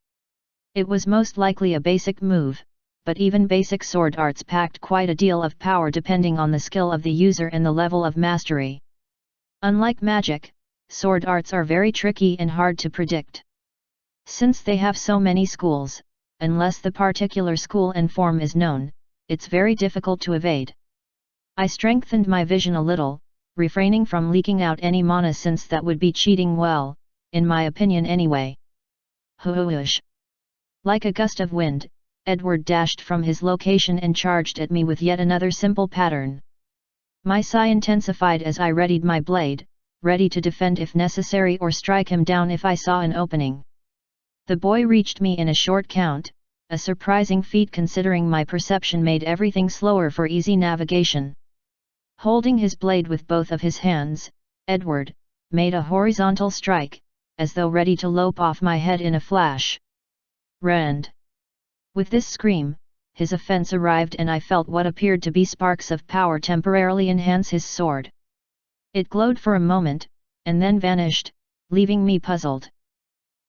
It was most likely a basic move, but even basic sword arts packed quite a deal of power depending on the skill of the user and the level of mastery. Unlike magic, sword arts are very tricky and hard to predict. Since they have so many schools, unless the particular school and form is known, it's very difficult to evade. I strengthened my vision a little, refraining from leaking out any mana since that would be cheating well, in my opinion anyway. Whoosh! Like a gust of wind, Edward dashed from his location and charged at me with yet another simple pattern. My sigh intensified as I readied my blade, ready to defend if necessary or strike him down if I saw an opening. The boy reached me in a short count, a surprising feat considering my perception made everything slower for easy navigation. Holding his blade with both of his hands, Edward made a horizontal strike, as though ready to lope off my head in a flash. Rend! With this scream, his offense arrived and I felt what appeared to be sparks of power temporarily enhance his sword. It glowed for a moment, and then vanished, leaving me puzzled.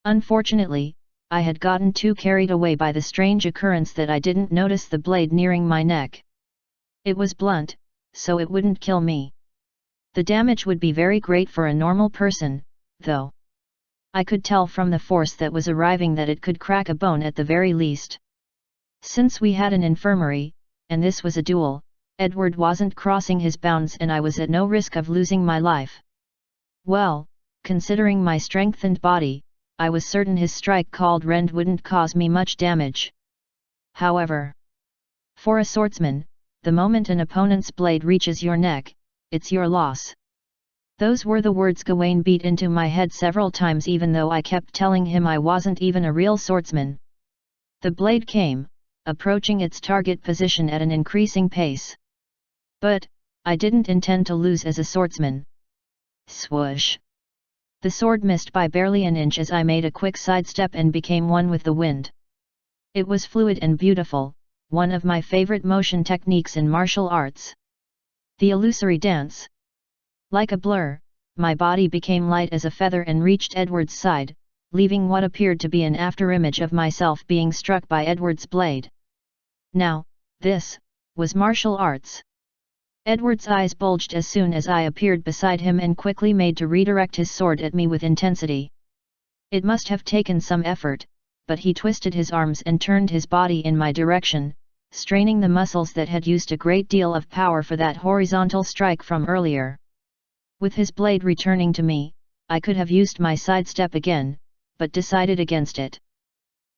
Unfortunately, I had gotten too carried away by the strange occurrence that I didn't notice the blade nearing my neck. It was blunt, so it wouldn't kill me. The damage would be very great for a normal person, though. I could tell from the force that was arriving that it could crack a bone at the very least. Since we had an infirmary, and this was a duel, Edward wasn't crossing his bounds and I was at no risk of losing my life. Well, considering my strengthened body, I was certain his strike called Rend wouldn't cause me much damage. However, for a swordsman, the moment an opponent's blade reaches your neck, it's your loss. Those were the words Gawain beat into my head several times even though I kept telling him I wasn't even a real swordsman. The blade came, approaching its target position at an increasing pace. But, I didn't intend to lose as a swordsman. Swoosh! The sword missed by barely an inch as I made a quick sidestep and became one with the wind. It was fluid and beautiful, one of my favorite motion techniques in martial arts. The illusory dance. Like a blur, my body became light as a feather and reached Edward's side, leaving what appeared to be an afterimage of myself being struck by Edward's blade. Now, this was martial arts. Edward's eyes bulged as soon as I appeared beside him and quickly made to redirect his sword at me with intensity. It must have taken some effort, but he twisted his arms and turned his body in my direction, straining the muscles that had used a great deal of power for that horizontal strike from earlier. With his blade returning to me, I could have used my sidestep again, but decided against it.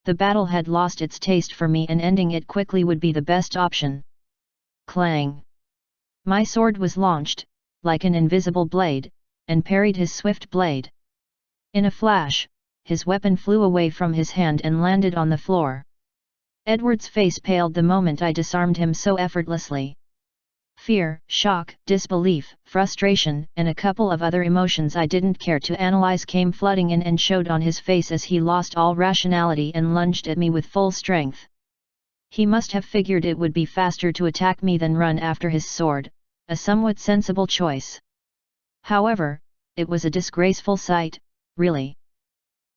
The battle had lost its taste for me and ending it quickly would be the best option. Clang! My sword was launched, like an invisible blade, and parried his swift blade. In a flash, his weapon flew away from his hand and landed on the floor. Edward's face paled the moment I disarmed him so effortlessly. Fear, shock, disbelief, frustration, and a couple of other emotions I didn't care to analyze came flooding in and showed on his face as he lost all rationality and lunged at me with full strength. He must have figured it would be faster to attack me than run after his sword, a somewhat sensible choice. However, it was a disgraceful sight, really.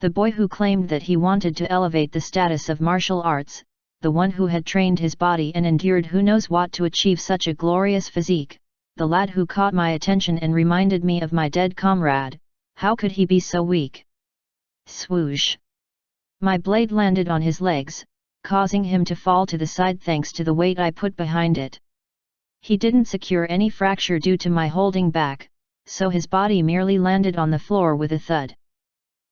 The boy who claimed that he wanted to elevate the status of martial arts, the one who had trained his body and endured who knows what to achieve such a glorious physique, the lad who caught my attention and reminded me of my dead comrade, how could he be so weak? Swoosh! My blade landed on his legs, causing him to fall to the side thanks to the weight I put behind it. He didn't secure any fracture due to my holding back, so his body merely landed on the floor with a thud.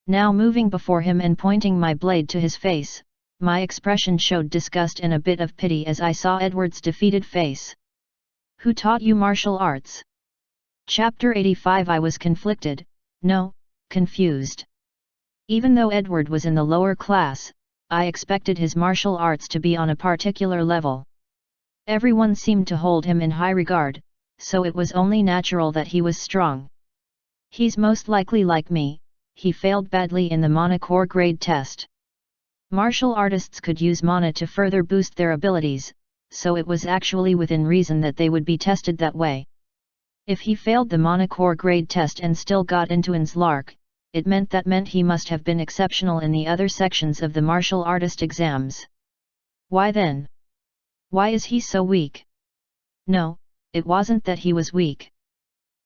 Now moving before him and pointing my blade to his face, my expression showed disgust and a bit of pity as I saw Edward's defeated face. Who taught you martial arts? Chapter 85. I was conflicted, no, confused. Even though Edward was in the lower class, I expected his martial arts to be on a particular level. Everyone seemed to hold him in high regard, so it was only natural that he was strong. He's most likely like me, he failed badly in the mana core grade test. Martial artists could use mana to further boost their abilities, so it was actually within reason that they would be tested that way. If he failed the mana core grade test and still got into Nslark, it meant he must have been exceptional in the other sections of the martial artist exams. Why then? Why is he so weak? No, it wasn't that he was weak.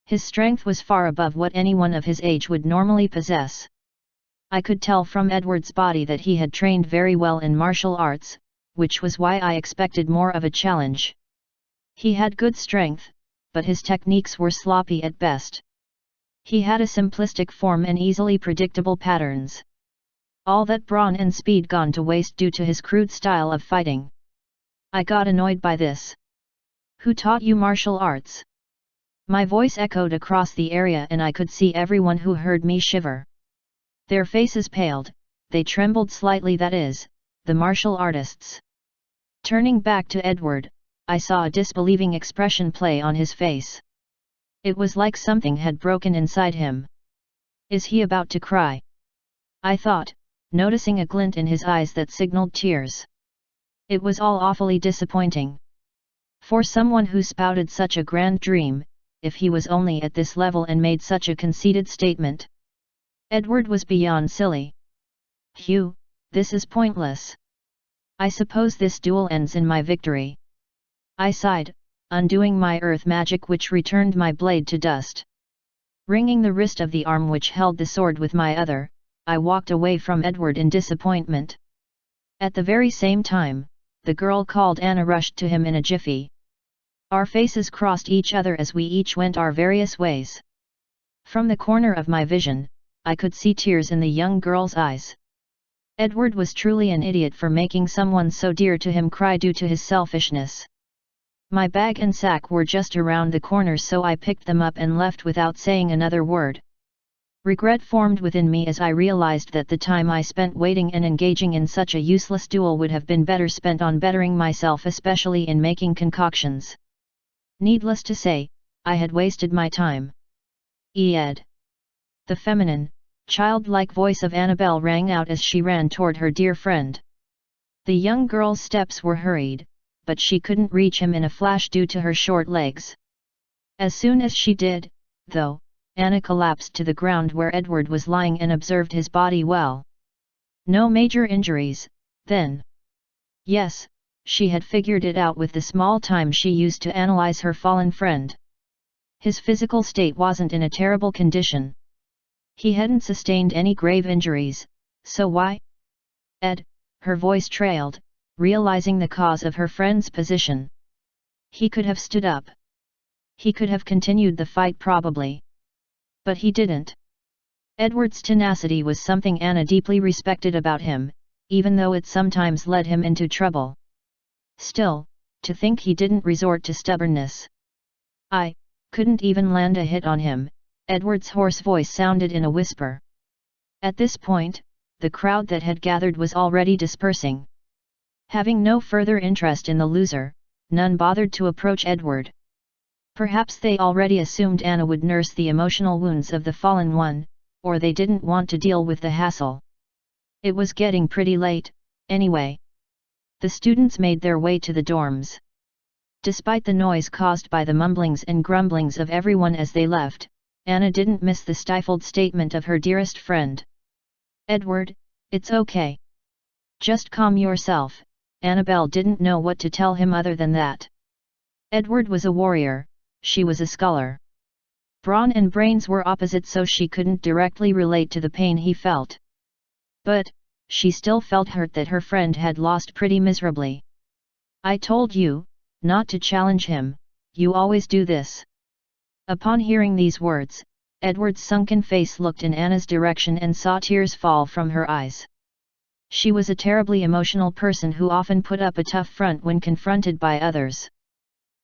His strength was far above what anyone of his age would normally possess. I could tell from Edward's body that he had trained very well in martial arts, which was why I expected more of a challenge. He had good strength, but his techniques were sloppy at best. He had a simplistic form and easily predictable patterns. All that brawn and speed gone to waste due to his crude style of fighting. I got annoyed by this. Who taught you martial arts? My voice echoed across the area and I could see everyone who heard me shiver. Their faces paled, they trembled slightly, that is, the martial artists. Turning back to Edward, I saw a disbelieving expression play on his face. It was like something had broken inside him. Is he about to cry? I thought, noticing a glint in his eyes that signaled tears. It was all awfully disappointing. For someone who spouted such a grand dream, if he was only at this level and made such a conceited statement. Edward was beyond silly. Hugh, this is pointless. I suppose this duel ends in my victory. I sighed, undoing my earth magic which returned my blade to dust. Wringing the wrist of the arm which held the sword with my other, I walked away from Edward in disappointment. At the very same time, the girl called Anna rushed to him in a jiffy. Our faces crossed each other as we each went our various ways. From the corner of my vision, I could see tears in the young girl's eyes. Edward was truly an idiot for making someone so dear to him cry due to his selfishness. My bag and sack were just around the corner, so I picked them up and left without saying another word. Regret formed within me as I realized that the time I spent waiting and engaging in such a useless duel would have been better spent on bettering myself, especially in making concoctions. Needless to say, I had wasted my time. Ed. The feminine, childlike voice of Annabelle rang out as she ran toward her dear friend. The young girl's steps were hurried, but she couldn't reach him in a flash due to her short legs. As soon as she did, though, Anna collapsed to the ground where Edward was lying and observed his body well. No major injuries, then. Yes, she had figured it out with the small time she used to analyze her fallen friend. His physical state wasn't in a terrible condition. He hadn't sustained any grave injuries, so why? Ed, her voice trailed, realizing the cause of her friend's position. He could have stood up. He could have continued the fight probably. But he didn't. Edward's tenacity was something Anna deeply respected about him, even though it sometimes led him into trouble. Still, to think he didn't resort to stubbornness. I couldn't even land a hit on him, Edward's hoarse voice sounded in a whisper. At this point, the crowd that had gathered was already dispersing. Having no further interest in the loser, none bothered to approach Edward. Perhaps they already assumed Anna would nurse the emotional wounds of the fallen one, or they didn't want to deal with the hassle. It was getting pretty late, anyway. The students made their way to the dorms. Despite the noise caused by the mumblings and grumblings of everyone as they left, Anna didn't miss the stifled statement of her dearest friend. Edward, it's okay. Just calm yourself. Annabelle didn't know what to tell him other than that. Edward was a warrior, she was a scholar. Brawn and brains were opposite, so she couldn't directly relate to the pain he felt. But, she still felt hurt that her friend had lost pretty miserably. I told you, not to challenge him, you always do this. Upon hearing these words, Edward's sunken face looked in Anna's direction and saw tears fall from her eyes. She was a terribly emotional person who often put up a tough front when confronted by others.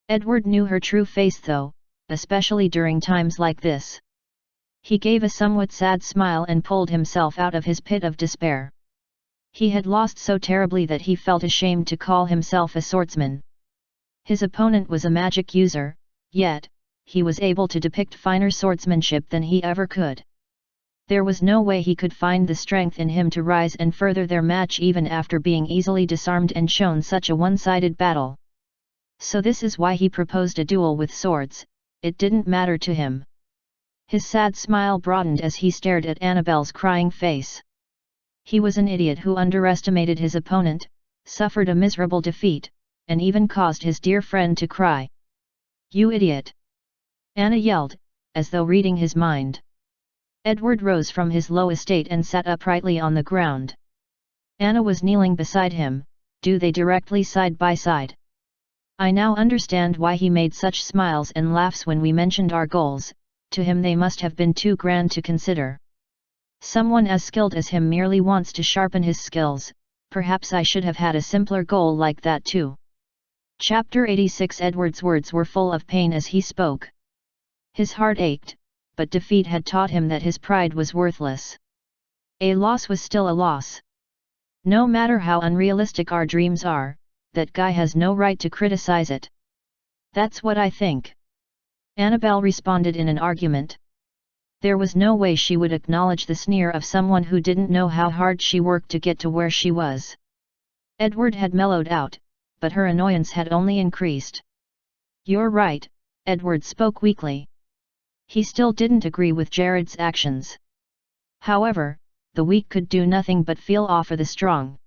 Edward knew her true face though, especially during times like this. He gave a somewhat sad smile and pulled himself out of his pit of despair. He had lost so terribly that he felt ashamed to call himself a swordsman. His opponent was a magic user, yet, he was able to depict finer swordsmanship than he ever could. There was no way he could find the strength in him to rise and further their match even after being easily disarmed and shown such a one-sided battle. So this is why he proposed a duel with swords, it didn't matter to him. His sad smile broadened as he stared at Annabelle's crying face. He was an idiot who underestimated his opponent, suffered a miserable defeat, and even caused his dear friend to cry. You idiot! Anna yelled, as though reading his mind. Edward rose from his low estate and sat uprightly on the ground. Anna was kneeling beside him, do they directly side by side. I now understand why he made such smiles and laughs when we mentioned our goals. To him they must have been too grand to consider. Someone as skilled as him merely wants to sharpen his skills. Perhaps I should have had a simpler goal like that too. Chapter 86. Edward's words were full of pain as he spoke. His heart ached, but defeat had taught him that his pride was worthless. A loss was still a loss. No matter how unrealistic our dreams are, that guy has no right to criticize it. That's what I think. Annabelle responded in an argument. There was no way she would acknowledge the sneer of someone who didn't know how hard she worked to get to where she was. Edward had mellowed out, but her annoyance had only increased. You're right, Edward spoke weakly. He still didn't agree with Jared's actions. However, the weak could do nothing but feel awe for the strong.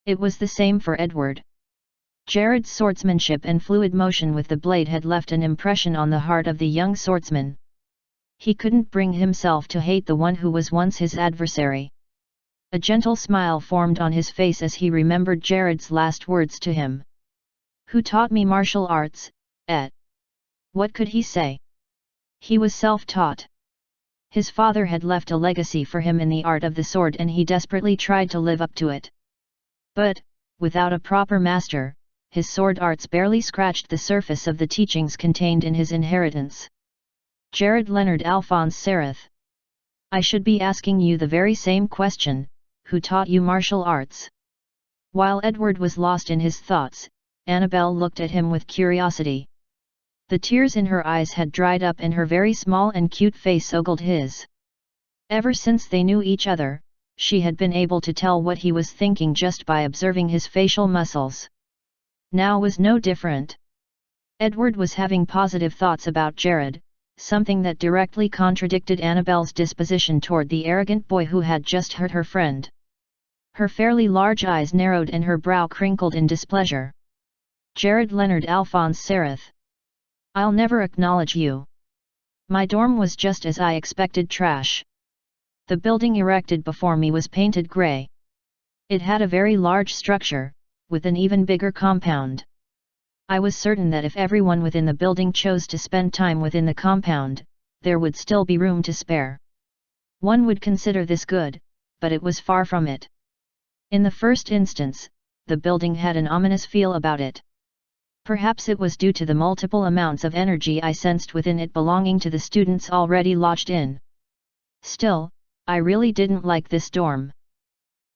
It was the same for Edward. Jared's swordsmanship and fluid motion with the blade had left an impression on the heart of the young swordsman. He couldn't bring himself to hate the one who was once his adversary. A gentle smile formed on his face as he remembered Jared's last words to him. Who taught me martial arts, Ed? What could he say? He was self-taught. His father had left a legacy for him in the art of the sword and he desperately tried to live up to it. But, without a proper master, his sword arts barely scratched the surface of the teachings contained in his inheritance. Jared Leonard Alphonse Sereth. I should be asking you the very same question, who taught you martial arts? While Edward was lost in his thoughts, Annabelle looked at him with curiosity. The tears in her eyes had dried up and her very small and cute face ogled his. Ever since they knew each other, she had been able to tell what he was thinking just by observing his facial muscles. Now was no different. Edward was having positive thoughts about Jared, something that directly contradicted Annabelle's disposition toward the arrogant boy who had just hurt her friend. Her fairly large eyes narrowed and her brow crinkled in displeasure. Jared Leonard Alphonse Sereth. I'll never acknowledge you. My dorm was just as I expected, trash. The building erected before me was painted grey. It had a very large structure, with an even bigger compound. I was certain that if everyone within the building chose to spend time within the compound, there would still be room to spare. One would consider this good, but it was far from it. In the first instance, the building had an ominous feel about it. Perhaps it was due to the multiple amounts of energy I sensed within it belonging to the students already lodged in. Still, I really didn't like this dorm.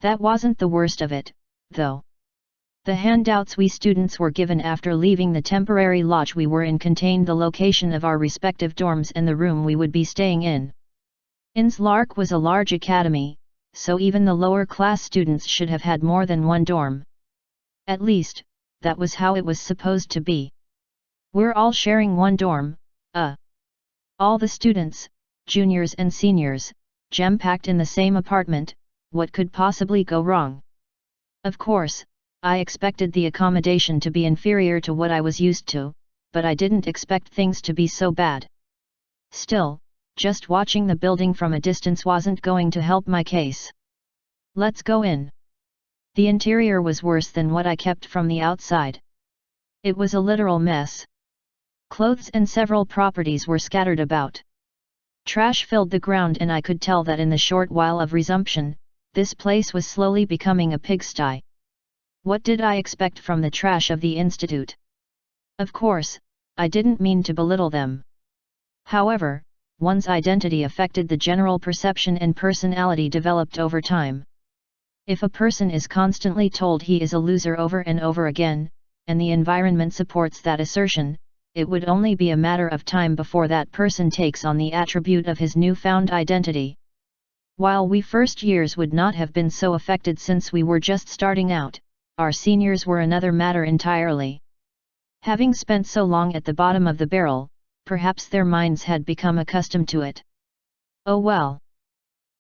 That wasn't the worst of it, though. The handouts we students were given after leaving the temporary lodge we were in contained the location of our respective dorms and the room we would be staying in. Inslark was a large academy, so even the lower class students should have had more than one dorm. At least, that was how it was supposed to be. We're all sharing one dorm, all the students, juniors and seniors, jam-packed in the same apartment. What could possibly go wrong? Of course, I expected the accommodation to be inferior to what I was used to, but I didn't expect things to be so bad. Still, just watching the building from a distance wasn't going to help my case. Let's go in. The interior was worse than what I kept from the outside. It was a literal mess. Clothes and several properties were scattered about. Trash filled the ground and I could tell that in the short while of resumption, this place was slowly becoming a pigsty. What did I expect from the trash of the institute? Of course, I didn't mean to belittle them. However, one's identity affected the general perception and personality developed over time. If a person is constantly told he is a loser over and over again, and the environment supports that assertion, it would only be a matter of time before that person takes on the attribute of his newfound identity. While we first years would not have been so affected since we were just starting out, our seniors were another matter entirely. Having spent so long at the bottom of the barrel, perhaps their minds had become accustomed to it. Oh well.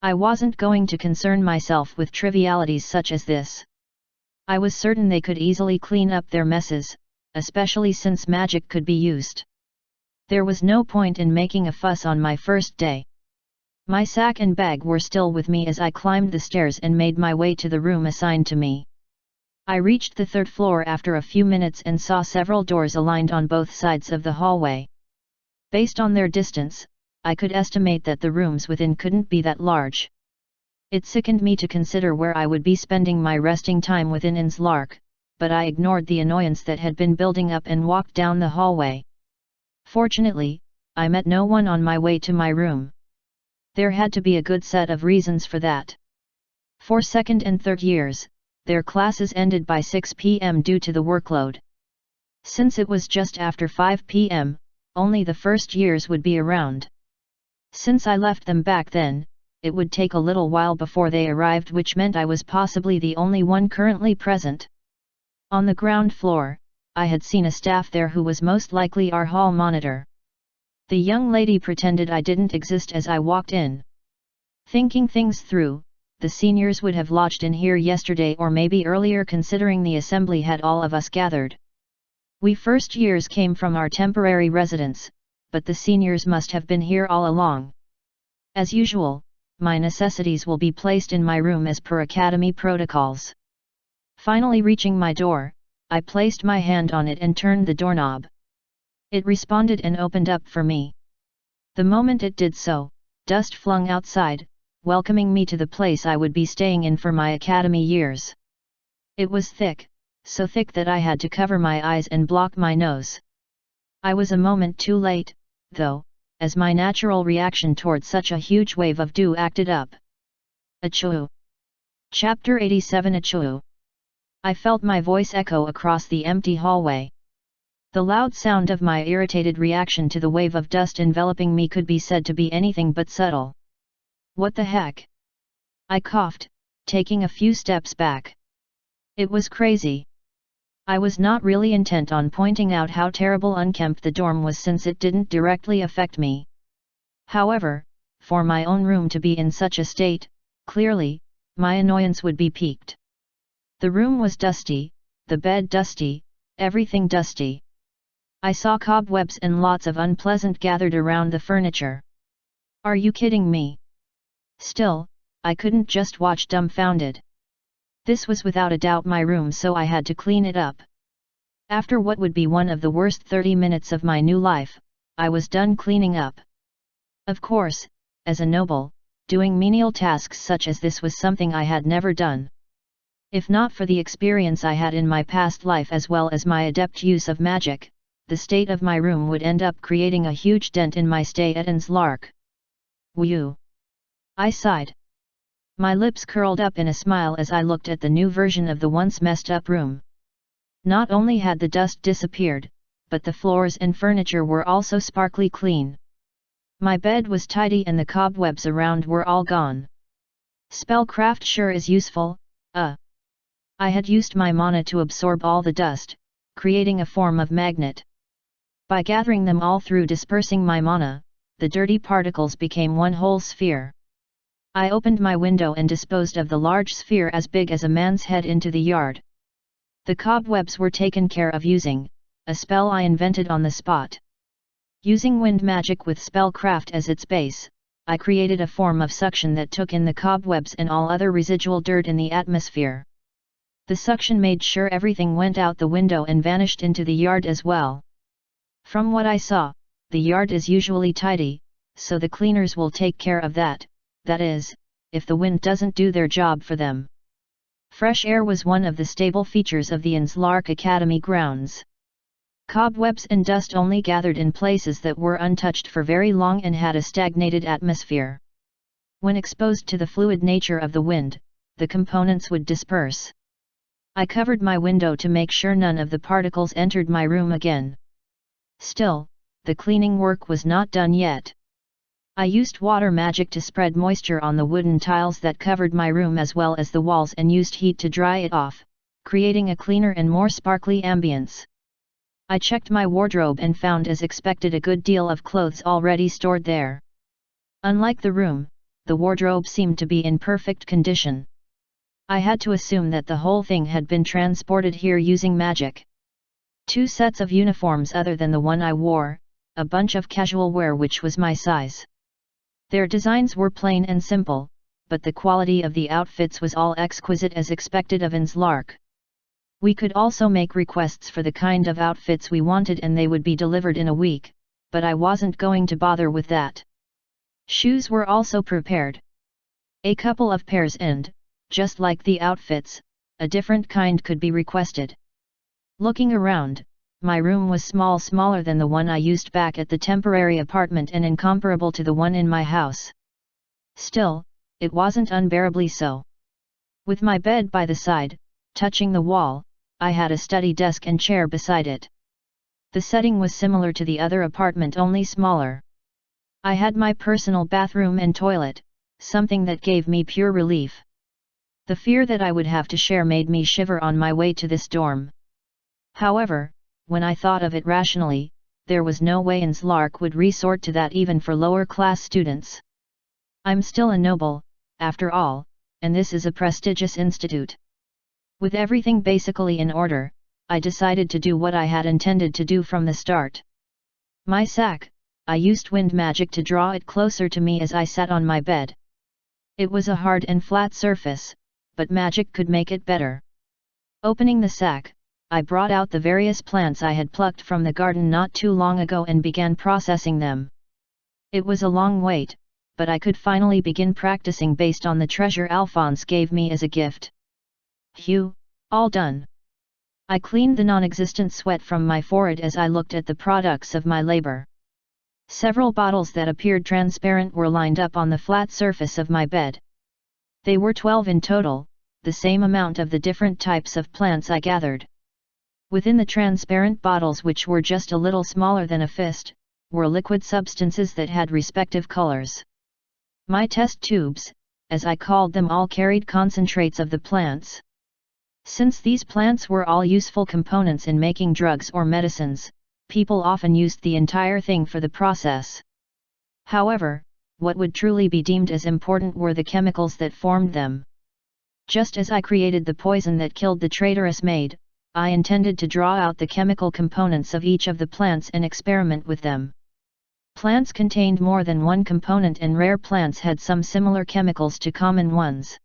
I wasn't going to concern myself with trivialities such as this. I was certain they could easily clean up their messes, especially since magic could be used. There was no point in making a fuss on my first day. My sack and bag were still with me as I climbed the stairs and made my way to the room assigned to me. I reached the third floor after a few minutes and saw several doors aligned on both sides of the hallway. Based on their distance, I could estimate that the rooms within couldn't be that large. It sickened me to consider where I would be spending my resting time within Inslark, but I ignored the annoyance that had been building up and walked down the hallway. Fortunately, I met no one on my way to my room. There had to be a good set of reasons for that. For second and third years, their classes ended by 6 p.m. due to the workload. Since it was just after 5 p.m., only the first years would be around. Since I left them back then, it would take a little while before they arrived, which meant I was possibly the only one currently present. On the ground floor, I had seen a staff there who was most likely our hall monitor. The young lady pretended I didn't exist as I walked in. Thinking things through, the seniors would have lodged in here yesterday or maybe earlier, considering the assembly had all of us gathered. We first years came from our temporary residence, but the seniors must have been here all along. As usual, my necessities will be placed in my room as per academy protocols. Finally reaching my door, I placed my hand on it and turned the doorknob. It responded and opened up for me. The moment it did so, dust flung outside, welcoming me to the place I would be staying in for my academy years. It was thick, so thick that I had to cover my eyes and block my nose. I was a moment too late, though, as my natural reaction toward such a huge wave of dew acted up. Achoo! Chapter 87 Achoo! I felt my voice echo across the empty hallway. The loud sound of my irritated reaction to the wave of dust enveloping me could be said to be anything but subtle. What the heck? I coughed, taking a few steps back. It was crazy. I was not really intent on pointing out how terrible unkempt the dorm was, since it didn't directly affect me. However, for my own room to be in such a state, clearly, my annoyance would be piqued. The room was dusty, the bed dusty, everything dusty. I saw cobwebs and lots of unpleasant gathered around the furniture. Are you kidding me? Still, I couldn't just watch dumbfounded. This was without a doubt my room, so I had to clean it up. After what would be one of the worst 30 minutes of my new life, I was done cleaning up. Of course, as a noble, doing menial tasks such as this was something I had never done. If not for the experience I had in my past life as well as my adept use of magic, the state of my room would end up creating a huge dent in my stay at Inslark. Whew! I sighed. My lips curled up in a smile as I looked at the new version of the once messed up room. Not only had the dust disappeared, but the floors and furniture were also sparkly clean. My bed was tidy and the cobwebs around were all gone. Spellcraft sure is useful. I had used my mana to absorb all the dust, creating a form of magnet. By gathering them all through dispersing my mana, the dirty particles became one whole sphere. I opened my window and disposed of the large sphere as big as a man's head into the yard. The cobwebs were taken care of using a spell I invented on the spot. Using wind magic with spellcraft as its base, I created a form of suction that took in the cobwebs and all other residual dirt in the atmosphere. The suction made sure everything went out the window and vanished into the yard as well. From what I saw, the yard is usually tidy, so the cleaners will take care of that. That is, if the wind doesn't do their job for them. Fresh air was one of the stable features of the Inslark Academy grounds. Cobwebs and dust only gathered in places that were untouched for very long and had a stagnated atmosphere. When exposed to the fluid nature of the wind, the components would disperse. I covered my window to make sure none of the particles entered my room again. Still, the cleaning work was not done yet. I used water magic to spread moisture on the wooden tiles that covered my room as well as the walls and used heat to dry it off, creating a cleaner and more sparkly ambience. I checked my wardrobe and found, as expected, a good deal of clothes already stored there. Unlike the room, the wardrobe seemed to be in perfect condition. I had to assume that the whole thing had been transported here using magic. 2 sets of uniforms other than the one I wore, a bunch of casual wear which was my size. Their designs were plain and simple, but the quality of the outfits was all exquisite as expected of Inslark. We could also make requests for the kind of outfits we wanted and they would be delivered in a week, but I wasn't going to bother with that. Shoes were also prepared. A couple of pairs and, just like the outfits, a different kind could be requested. Looking around, my room was smaller than the one I used back at the temporary apartment and incomparable to the one in my house. Still, it wasn't unbearably so. With my bed by the side, touching the wall, I had a study desk and chair beside it. The setting was similar to the other apartment, only smaller. I had my personal bathroom and toilet, something that gave me pure relief. The fear that I would have to share made me shiver on my way to this dorm. However, when I thought of it rationally, there was no way Nslark would resort to that even for lower-class students. I'm still a noble, after all, and this is a prestigious institute. With everything basically in order, I decided to do what I had intended to do from the start. My sack, I used wind magic to draw it closer to me as I sat on my bed. It was a hard and flat surface, but magic could make it better. Opening the sack, I brought out the various plants I had plucked from the garden not too long ago and began processing them. It was a long wait, but I could finally begin practicing based on the treasure Alphonse gave me as a gift. Phew, all done. I cleaned the non-existent sweat from my forehead as I looked at the products of my labor. Several bottles that appeared transparent were lined up on the flat surface of my bed. They were 12 in total, the same amount of the different types of plants I gathered. Within the transparent bottles, which were just a little smaller than a fist, were liquid substances that had respective colors. My test tubes, as I called them, all carried concentrates of the plants. Since these plants were all useful components in making drugs or medicines, people often used the entire thing for the process. However, what would truly be deemed as important were the chemicals that formed them. Just as I created the poison that killed the traitorous maid, I intended to draw out the chemical components of each of the plants and experiment with them. Plants contained more than one component and rare plants had some similar chemicals to common ones.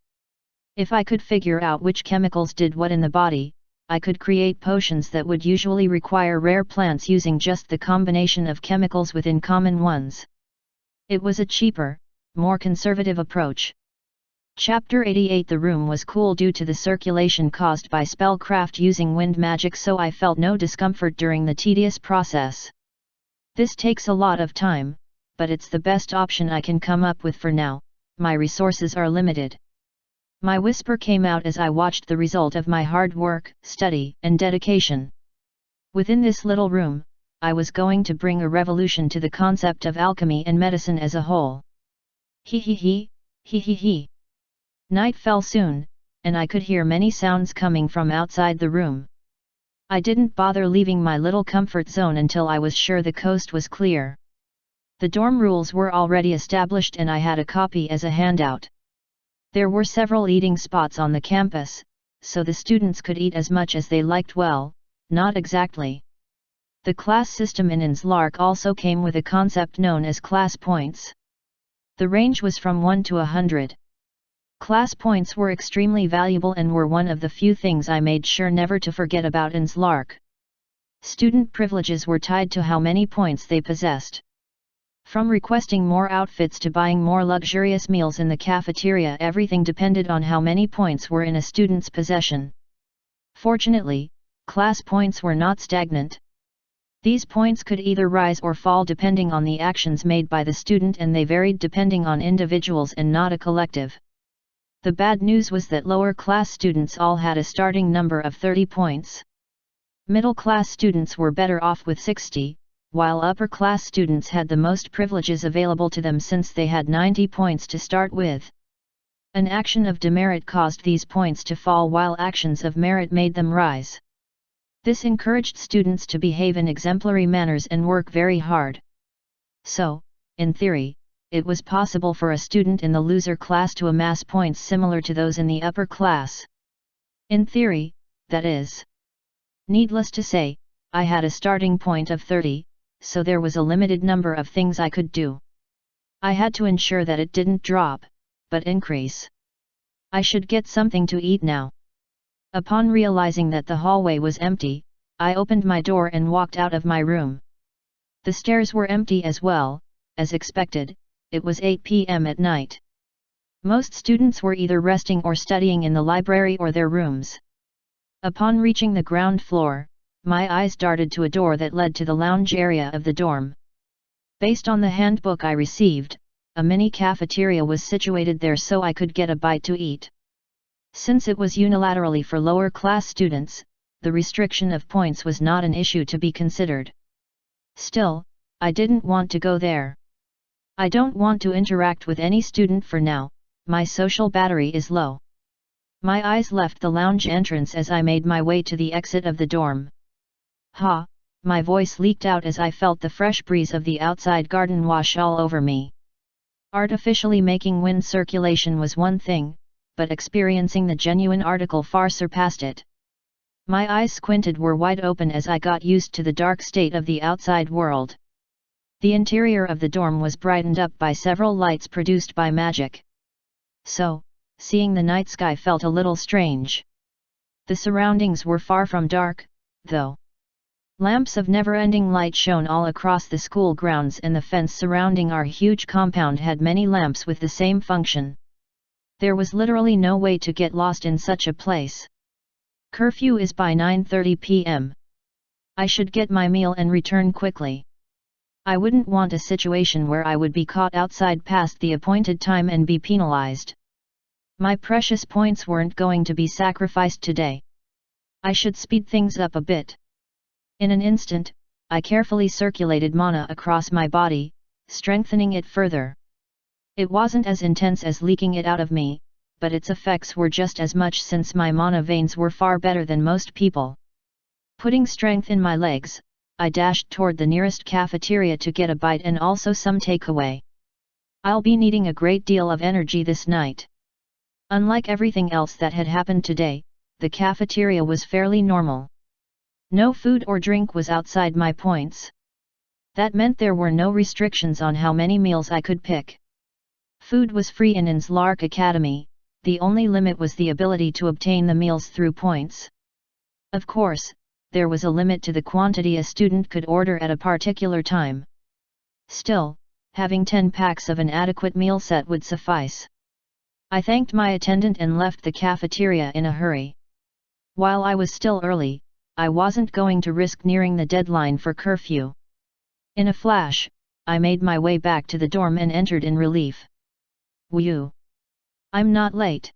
If I could figure out which chemicals did what in the body, I could create potions that would usually require rare plants using just the combination of chemicals within common ones. It was a cheaper, more conservative approach. Chapter 88. The room was cool due to the circulation caused by spellcraft using wind magic, so I felt no discomfort during the tedious process. This takes a lot of time, but it's the best option I can come up with for now. My resources are limited. My whisper came out as I watched the result of my hard work, study, and dedication. Within this little room, I was going to bring a revolution to the concept of alchemy and medicine as a whole. Hee hee hee, hee hee hee. Night fell soon, and I could hear many sounds coming from outside the room. I didn't bother leaving my little comfort zone until I was sure the coast was clear. The dorm rules were already established and I had a copy as a handout. There were several eating spots on the campus, so the students could eat as much as they liked. Well, not exactly. The class system in Nslark also came with a concept known as class points. The range was from 1 to 100. Class points were extremely valuable and were one of the few things I made sure never to forget about Nslark. Student privileges were tied to how many points they possessed. From requesting more outfits to buying more luxurious meals in the cafeteria, everything depended on how many points were in a student's possession. Fortunately, class points were not stagnant. These points could either rise or fall depending on the actions made by the student, and they varied depending on individuals and not a collective. The bad news was that lower class students all had a starting number of 30 points. Middle class students were better off with 60, while upper class students had the most privileges available to them since they had 90 points to start with. An action of demerit caused these points to fall while actions of merit made them rise. This encouraged students to behave in exemplary manners and work very hard. So, in theory, it was possible for a student in the loser class to amass points similar to those in the upper class. In theory, that is. Needless to say, I had a starting point of 30, so there was a limited number of things I could do. I had to ensure that it didn't drop, but increase. I should get something to eat now. Upon realizing that the hallway was empty, I opened my door and walked out of my room. The stairs were empty as well, as expected. It was 8 p.m. at night. Most students were either resting or studying in the library or their rooms. Upon reaching the ground floor, my eyes darted to a door that led to the lounge area of the dorm. Based on the handbook I received, a mini cafeteria was situated there so I could get a bite to eat. Since it was unilaterally for lower class students, the restriction of points was not an issue to be considered. Still, I didn't want to go there. I don't want to interact with any student for now, my social battery is low. My eyes left the lounge entrance as I made my way to the exit of the dorm. Ha! My voice leaked out as I felt the fresh breeze of the outside garden wash all over me. Artificially making wind circulation was one thing, but experiencing the genuine article far surpassed it. My eyes squinted were wide open as I got used to the dark state of the outside world. The interior of the dorm was brightened up by several lights produced by magic. So, seeing the night sky felt a little strange. The surroundings were far from dark, though. Lamps of never-ending light shone all across the school grounds, and the fence surrounding our huge compound had many lamps with the same function. There was literally no way to get lost in such a place. Curfew is by 9:30 p.m. I should get my meal and return quickly. I wouldn't want a situation where I would be caught outside past the appointed time and be penalized. My precious points weren't going to be sacrificed today. I should speed things up a bit. In an instant, I carefully circulated mana across my body, strengthening it further. It wasn't as intense as leaking it out of me, but its effects were just as much since my mana veins were far better than most people. Putting strength in my legs, I dashed toward the nearest cafeteria to get a bite and also some takeaway. I'll be needing a great deal of energy this night. Unlike everything else that had happened today, the cafeteria was fairly normal. No food or drink was outside my points. That meant there were no restrictions on how many meals I could pick. Food was free in Lark Academy, the only limit was the ability to obtain the meals through points. Of course, there was a limit to the quantity a student could order at a particular time. Still, having 10 packs of an adequate meal set would suffice. I thanked my attendant and left the cafeteria in a hurry. While I was still early, I wasn't going to risk nearing the deadline for curfew. In a flash, I made my way back to the dorm and entered in relief. Whew! I'm not late.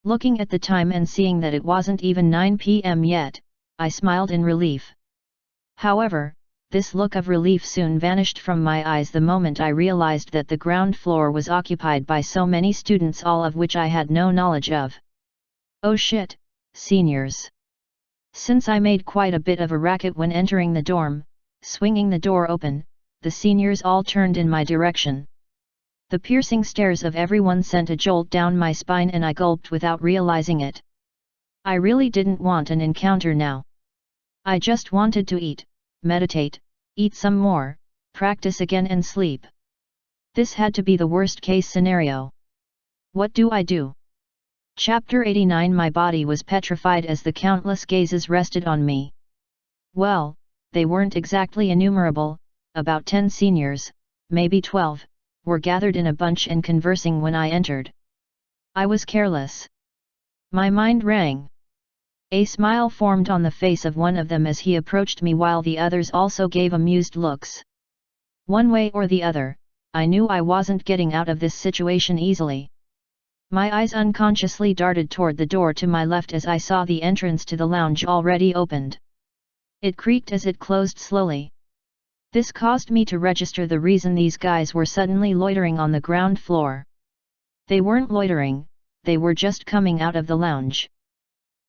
Looking at the time and seeing that it wasn't even 9 p.m. yet, I smiled in relief. However, this look of relief soon vanished from my eyes the moment I realized that the ground floor was occupied by so many students, all of which I had no knowledge of. Oh shit, seniors! Since I made quite a bit of a racket when entering the dorm, swinging the door open, the seniors all turned in my direction. The piercing stares of everyone sent a jolt down my spine and I gulped without realizing it. I really didn't want an encounter now. I just wanted to eat, meditate, eat some more, practice again and sleep. This had to be the worst case scenario. What do I do? Chapter 89. My body was petrified as the countless gazes rested on me. Well, they weren't exactly innumerable, about 10 seniors, maybe 12, were gathered in a bunch and conversing when I entered. I was careless. My mind rang. A smile formed on the face of one of them as he approached me while the others also gave amused looks. One way or the other, I knew I wasn't getting out of this situation easily. My eyes unconsciously darted toward the door to my left as I saw the entrance to the lounge already opened. It creaked as it closed slowly. This caused me to register the reason these guys were suddenly loitering on the ground floor. They weren't loitering, they were just coming out of the lounge.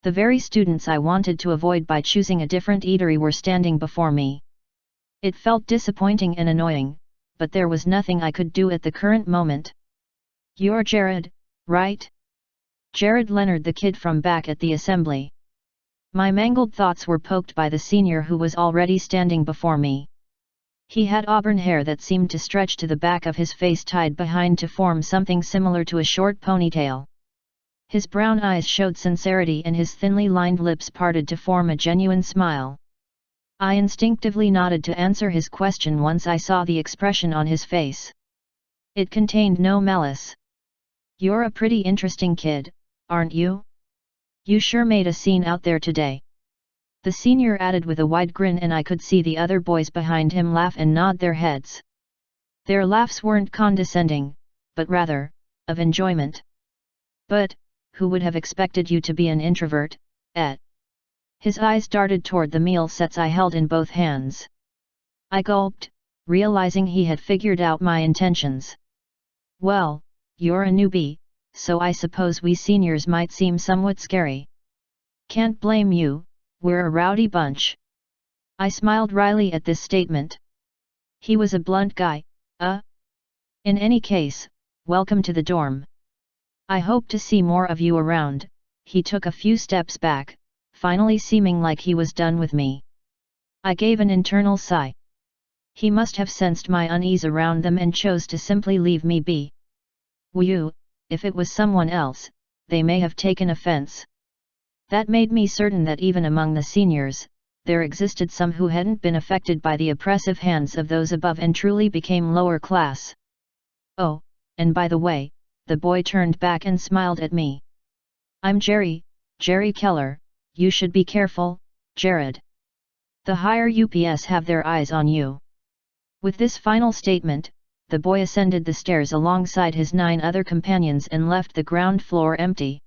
The very students I wanted to avoid by choosing a different eatery were standing before me. It felt disappointing and annoying, but there was nothing I could do at the current moment. You're Jared, right? Jared Leonard, the kid from back at the assembly. My mangled thoughts were poked by the senior who was already standing before me. He had auburn hair that seemed to stretch to the back of his face, tied behind to form something similar to a short ponytail. His brown eyes showed sincerity and his thinly lined lips parted to form a genuine smile. I instinctively nodded to answer his question once I saw the expression on his face. It contained no malice. "You're a pretty interesting kid, aren't you? You sure made a scene out there today," the senior added with a wide grin, and I could see the other boys behind him laugh and nod their heads. Their laughs weren't condescending, but rather, of enjoyment. "But, who would have expected you to be an introvert, eh?" His eyes darted toward the meal sets I held in both hands. I gulped, realizing he had figured out my intentions. "Well, you're a newbie, so I suppose we seniors might seem somewhat scary. Can't blame you, we're a rowdy bunch." I smiled wryly at this statement. He was a blunt guy. In any case, welcome to the dorm. I hope to see more of you around." He took a few steps back, finally seeming like he was done with me. I gave an internal sigh. He must have sensed my unease around them and chose to simply leave me be. Whew, if it was someone else, they may have taken offense. That made me certain that even among the seniors, there existed some who hadn't been affected by the oppressive hands of those above and truly became lower class. "Oh, and by the way," the boy turned back and smiled at me. "I'm Jerry Keller, you should be careful, Jared. The higher UPS have their eyes on you." With this final statement, the boy ascended the stairs alongside his 9 other companions and left the ground floor empty.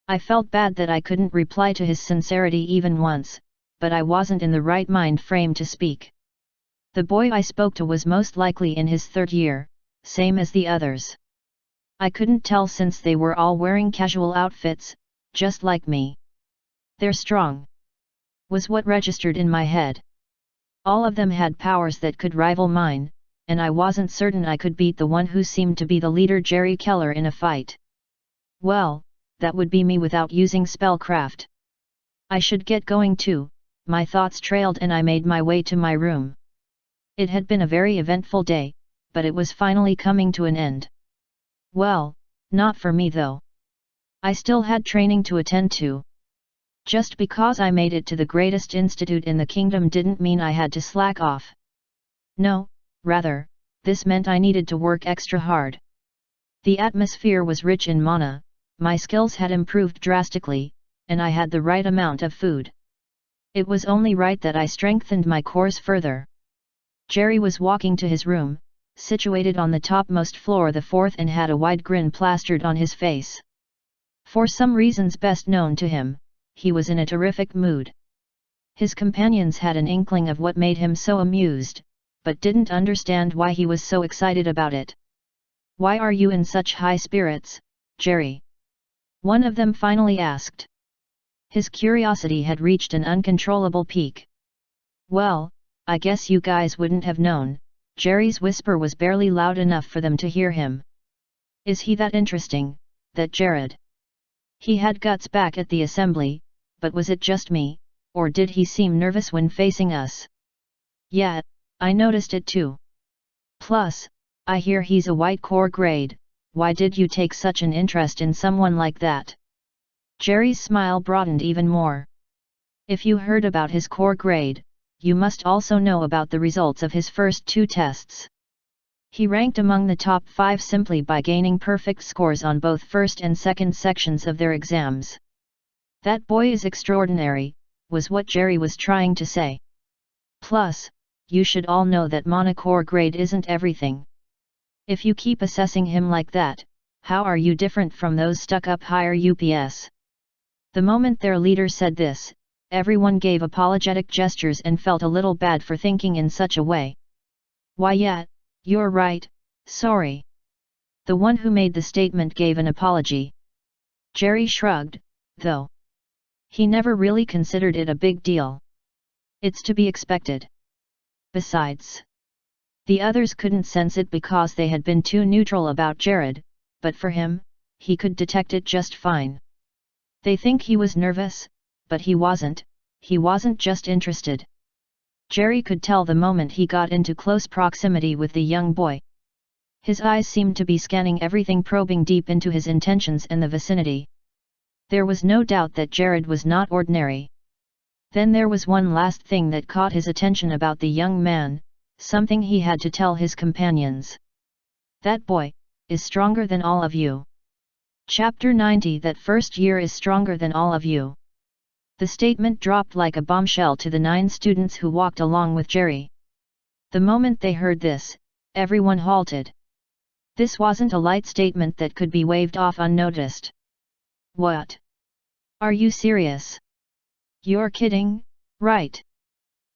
I felt bad that I couldn't reply to his sincerity even once, but I wasn't in the right mind frame to speak. The boy I spoke to was most likely in his 3rd year, same as the others. I couldn't tell since they were all wearing casual outfits, just like me. "They're strong," was what registered in my head. All of them had powers that could rival mine, and I wasn't certain I could beat the one who seemed to be the leader, Jerry Keller, in a fight. Well, that would be me without using spellcraft. I should get going too. My thoughts trailed and I made my way to my room. It had been a very eventful day, but it was finally coming to an end. Well, not for me though. I still had training to attend to. Just because I made it to the greatest institute in the kingdom didn't mean I had to slack off. No, rather, this meant I needed to work extra hard. The atmosphere was rich in mana, my skills had improved drastically, and I had the right amount of food. It was only right that I strengthened my cores further. Jerry was walking to his room, situated on the topmost floor, the 4th, and had a wide grin plastered on his face. For some reasons best known to him, he was in a terrific mood. His companions had an inkling of what made him so amused, but didn't understand why he was so excited about it. "Why are you in such high spirits, Jerry?" one of them finally asked. His curiosity had reached an uncontrollable peak. "Well, I guess you guys wouldn't have known." Jerry's whisper was barely loud enough for them to hear him. "Is he that interesting, that Jared? He had guts back at the assembly, but was it just me, or did he seem nervous when facing us?" "Yeah, I noticed it too. Plus, I hear he's a white core grade. Why did you take such an interest in someone like that?" Jerry's smile broadened even more. "If you heard about his core grade, you must also know about the results of his first 2 tests. He ranked among the top 5 simply by gaining perfect scores on both first and second sections of their exams. That boy is extraordinary," was what Jerry was trying to say. "Plus, you should all know that monocore grade isn't everything. If you keep assessing him like that, how are you different from those stuck-up higher UPS?" The moment their leader said this, everyone gave apologetic gestures and felt a little bad for thinking in such a way. "Why yeah, you're right, sorry." The one who made the statement gave an apology. Jerry shrugged, though. He never really considered it a big deal. It's to be expected. Besides, the others couldn't sense it because they had been too neutral about Jared, but for him, he could detect it just fine. They think he was nervous, but he wasn't just interested. Jerry could tell the moment he got into close proximity with the young boy. His eyes seemed to be scanning everything, probing deep into his intentions and the vicinity. There was no doubt that Jared was not ordinary. Then there was one last thing that caught his attention about the young man, something he had to tell his companions. That boy is stronger than all of you. Chapter 90. That first year is stronger than all of you. The statement dropped like a bombshell to the 9 students who walked along with Jerry. The moment they heard this, everyone halted. This wasn't a light statement that could be waved off unnoticed. What? Are you serious? You're kidding, right?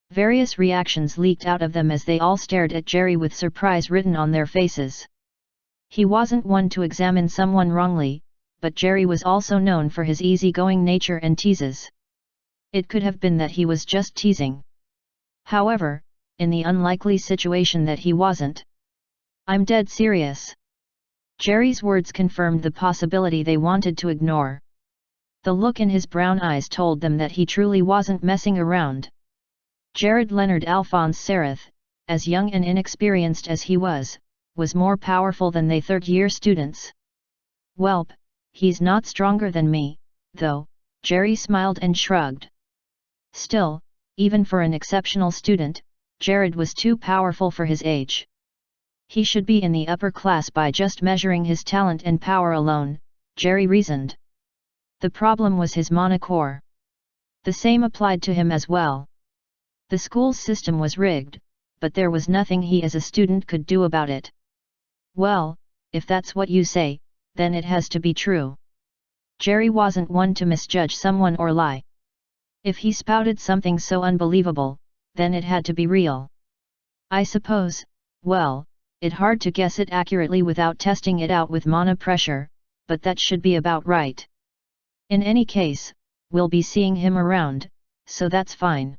Various reactions leaked out of them as they all stared at Jerry with surprise written on their faces. He wasn't one to examine someone wrongly, but Jerry was also known for his easygoing nature and teases. It could have been that he was just teasing. However, in the unlikely situation that he wasn't. I'm dead serious. Jerry's words confirmed the possibility they wanted to ignore. The look in his brown eyes told them that he truly wasn't messing around. Jared Leonard Alphonse Sereth, as young and inexperienced as he was more powerful than they third-year students. Welp, he's not stronger than me, though, Jerry smiled and shrugged. Still, even for an exceptional student, Jared was too powerful for his age. He should be in the upper class by just measuring his talent and power alone, Jerry reasoned. The problem was his monocore. The same applied to him as well. The school's system was rigged, but there was nothing he as a student could do about it. Well, if that's what you say, then it has to be true. Jerry wasn't one to misjudge someone or lie. If he spouted something so unbelievable, then it had to be real. I suppose, well, it's hard to guess it accurately without testing it out with monopressure, but that should be about right. In any case, we'll be seeing him around, so that's fine.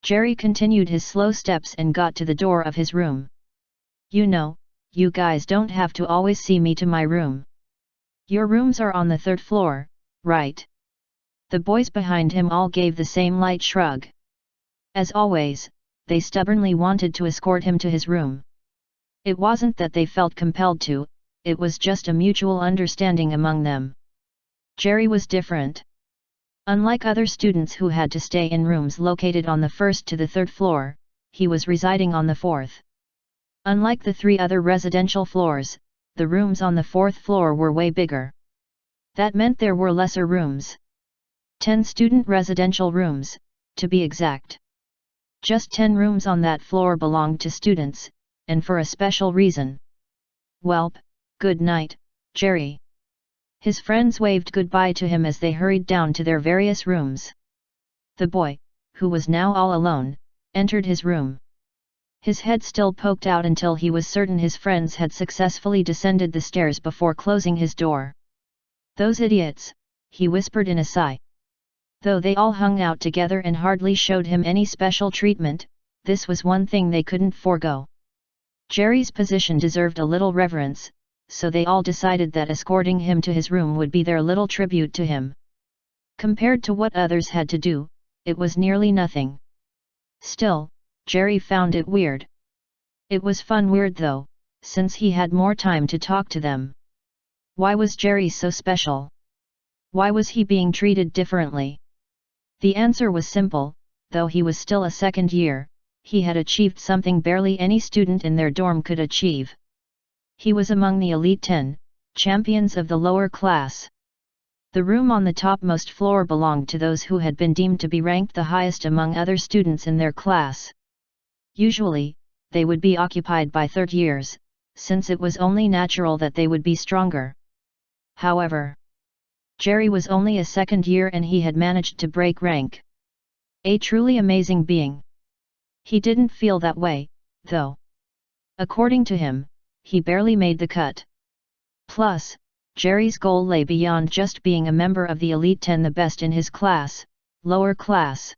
Jerry continued his slow steps and got to the door of his room. You know, you guys don't have to always see me to my room. Your rooms are on the 3rd floor, right? The boys behind him all gave the same light shrug. As always, they stubbornly wanted to escort him to his room. It wasn't that they felt compelled to, it was just a mutual understanding among them. Jerry was different. Unlike other students who had to stay in rooms located on the 1st to the 3rd floor, he was residing on the 4th. Unlike the 3 other residential floors, the rooms on the 4th floor were way bigger. That meant there were lesser rooms. 10 student residential rooms, to be exact. Just 10 rooms on that floor belonged to students, and for a special reason. Welp, good night, Jerry. His friends waved goodbye to him as they hurried down to their various rooms. The boy, who was now all alone, entered his room. His head still poked out until he was certain his friends had successfully descended the stairs before closing his door. Those idiots, he whispered in a sigh. Though they all hung out together and hardly showed him any special treatment, this was one thing they couldn't forego. Jerry's position deserved a little reverence, so they all decided that escorting him to his room would be their little tribute to him. Compared to what others had to do, it was nearly nothing. Still, Jerry found it weird. It was fun weird though, since he had more time to talk to them. Why was Jerry so special? Why was he being treated differently? The answer was simple, though he was still a second year, he had achieved something barely any student in their dorm could achieve. He was among the elite 10, champions of the lower class. The room on the topmost floor belonged to those who had been deemed to be ranked the highest among other students in their class. Usually, they would be occupied by third years, since it was only natural that they would be stronger. However, Jerry was only a second year and he had managed to break rank. A truly amazing being. He didn't feel that way, though. According to him, he barely made the cut. Plus, Jerry's goal lay beyond just being a member of the Elite 10, the best in his class, lower class.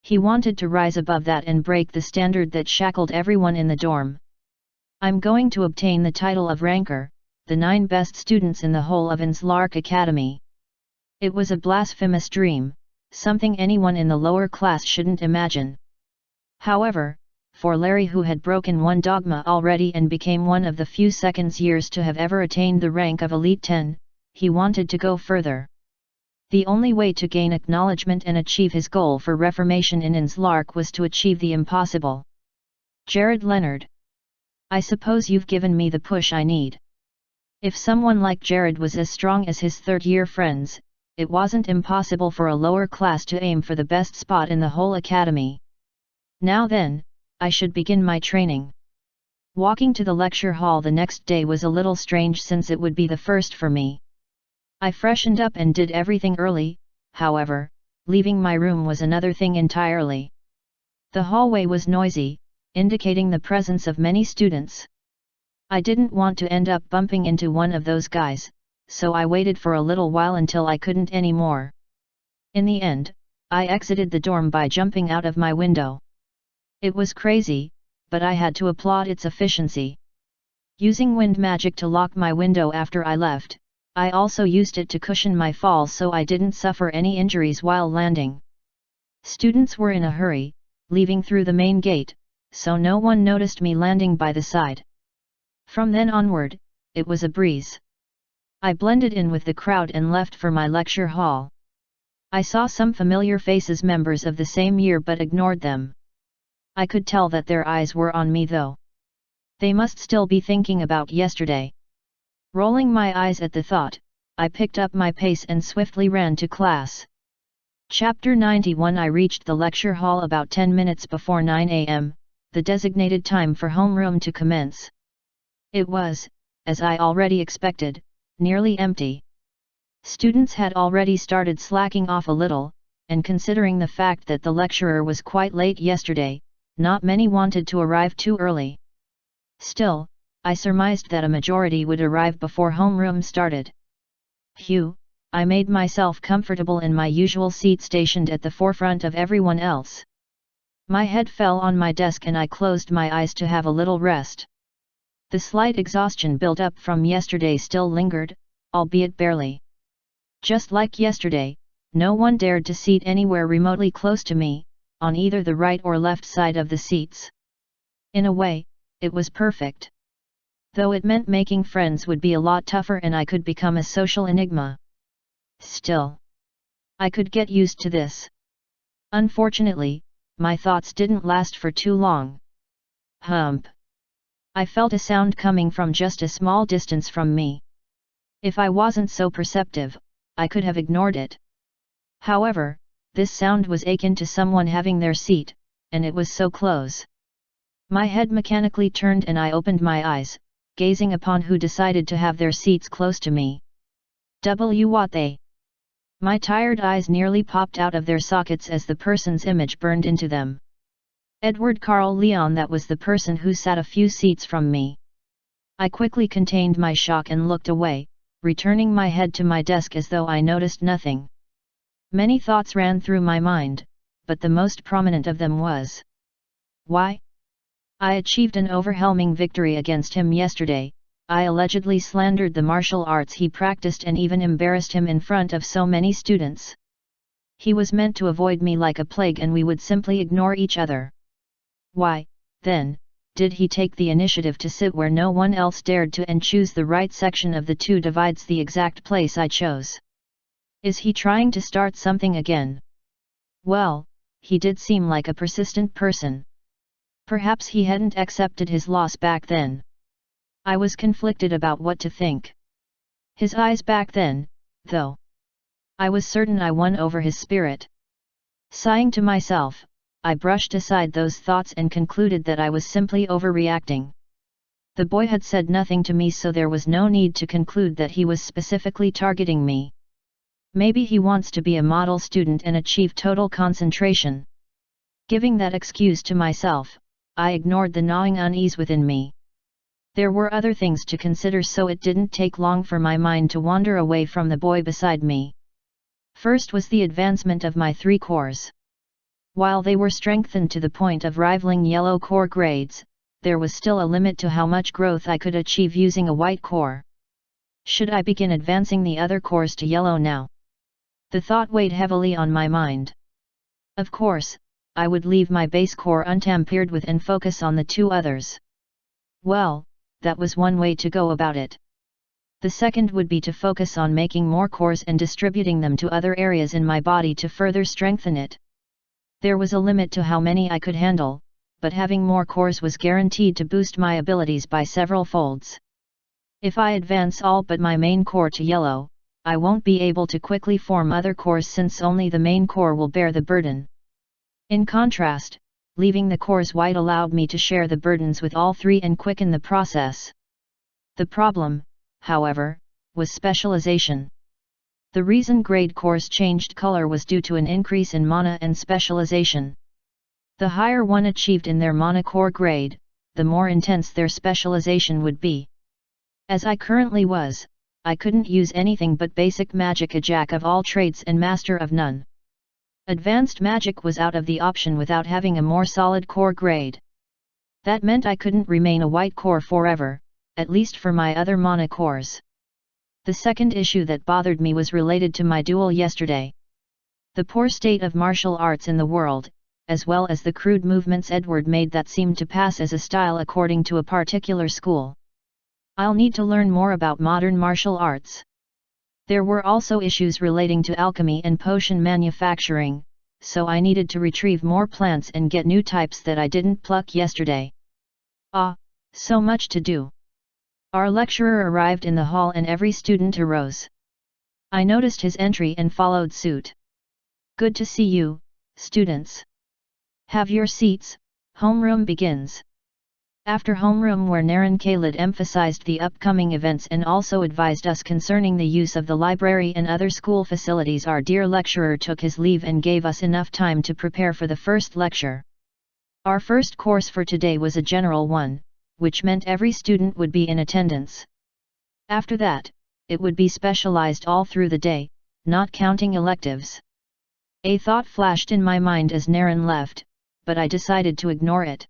He wanted to rise above that and break the standard that shackled everyone in the dorm. I'm going to obtain the title of Ranker, the 9 best students in the whole of Inslark Academy. It was a blasphemous dream, something anyone in the lower class shouldn't imagine. However, for Larry, who had broken one dogma already and became one of the few second years to have ever attained the rank of Elite 10, he wanted to go further. The only way to gain acknowledgement and achieve his goal for reformation in Inslark was to achieve the impossible. Jared Leonard. I suppose you've given me the push I need. If someone like Jared was as strong as his third-year friends, it wasn't impossible for a lower class to aim for the best spot in the whole academy. Now then, I should begin my training. Walking to the lecture hall the next day was a little strange since it would be the first for me. I freshened up and did everything early, however, leaving my room was another thing entirely. The hallway was noisy, indicating the presence of many students. I didn't want to end up bumping into one of those guys, so I waited for a little while until I couldn't anymore. In the end, I exited the dorm by jumping out of my window. It was crazy, but I had to applaud its efficiency. Using wind magic to lock my window after I left, I also used it to cushion my fall so I didn't suffer any injuries while landing. Students were in a hurry, leaving through the main gate, so no one noticed me landing by the side. From then onward, it was a breeze. I blended in with the crowd and left for my lecture hall. I saw some familiar faces, members of the same year, but ignored them. I could tell that their eyes were on me though. They must still be thinking about yesterday. Rolling my eyes at the thought, I picked up my pace and swiftly ran to class. Chapter 91. I reached the lecture hall about 10 minutes before 9 a.m., the designated time for homeroom to commence. It was, as I already expected, nearly empty. Students had already started slacking off a little, and considering the fact that the lecturer was quite late yesterday, not many wanted to arrive too early. Still, I surmised that a majority would arrive before homeroom started. Phew, I made myself comfortable in my usual seat stationed at the forefront of everyone else. My head fell on my desk and I closed my eyes to have a little rest. The slight exhaustion built up from yesterday still lingered, albeit barely. Just like yesterday, no one dared to seat anywhere remotely close to me, on either the right or left side of the seats. In a way, it was perfect. Though it meant making friends would be a lot tougher and I could become a social enigma. Still, I could get used to this. Unfortunately, my thoughts didn't last for too long. Hump. I felt a sound coming from just a small distance from me. If I wasn't so perceptive, I could have ignored it. However, this sound was akin to someone having their seat, and it was so close. My head mechanically turned and I opened my eyes, gazing upon who decided to have their seats close to me. What they? My tired eyes nearly popped out of their sockets as the person's image burned into them. Edward Carl Leon, that was the person who sat a few seats from me. I quickly contained my shock and looked away, returning my head to my desk as though I noticed nothing. Many thoughts ran through my mind, but the most prominent of them was, why? I achieved an overwhelming victory against him yesterday. I allegedly slandered the martial arts he practiced and even embarrassed him in front of so many students. He was meant to avoid me like a plague and we would simply ignore each other. Why, then, did he take the initiative to sit where no one else dared to and choose the right section of the two divides, the exact place I chose? Is he trying to start something again? Well, he did seem like a persistent person. Perhaps he hadn't accepted his loss back then. I was conflicted about what to think. His eyes back then, though. I was certain I won over his spirit. Sighing to myself, I brushed aside those thoughts and concluded that I was simply overreacting. The boy had said nothing to me, so there was no need to conclude that he was specifically targeting me. Maybe he wants to be a model student and achieve total concentration. Giving that excuse to myself, I ignored the gnawing unease within me. There were other things to consider, so it didn't take long for my mind to wander away from the boy beside me. First was the advancement of my 3 cores. While they were strengthened to the point of rivaling yellow core grades, there was still a limit to how much growth I could achieve using a white core. Should I begin advancing the other cores to yellow now? The thought weighed heavily on my mind. Of course, I would leave my base core untampered with and focus on the 2 others. Well, that was one way to go about it. The second would be to focus on making more cores and distributing them to other areas in my body to further strengthen it. There was a limit to how many I could handle, but having more cores was guaranteed to boost my abilities by several folds. If I advance all but my main core to yellow, I won't be able to quickly form other cores since only the main core will bear the burden. In contrast, leaving the cores white allowed me to share the burdens with all three and quicken the process. The problem, however, was specialization. The reason grade cores changed color was due to an increase in mana and specialization. The higher one achieved in their mana core grade, the more intense their specialization would be. As I currently was, I couldn't use anything but basic magic, a jack of all trades and master of none. Advanced magic was out of the option without having a more solid core grade. That meant I couldn't remain a white core forever, at least for my other mana cores. The second issue that bothered me was related to my duel yesterday. The poor state of martial arts in the world, as well as the crude movements Edward made that seemed to pass as a style according to a particular school. I'll need to learn more about modern martial arts. There were also issues relating to alchemy and potion manufacturing, so I needed to retrieve more plants and get new types that I didn't pluck yesterday. So much to do. Our lecturer arrived in the hall and every student arose. I noticed his entry and followed suit. Good to see you, students. Have your seats, homeroom begins. After homeroom, where Naren Khalid emphasized the upcoming events and also advised us concerning the use of the library and other school facilities, our dear lecturer took his leave and gave us enough time to prepare for the first lecture. Our first course for today was a general one, which meant every student would be in attendance. After that, it would be specialized all through the day, not counting electives. A thought flashed in my mind as Naren left, but I decided to ignore it.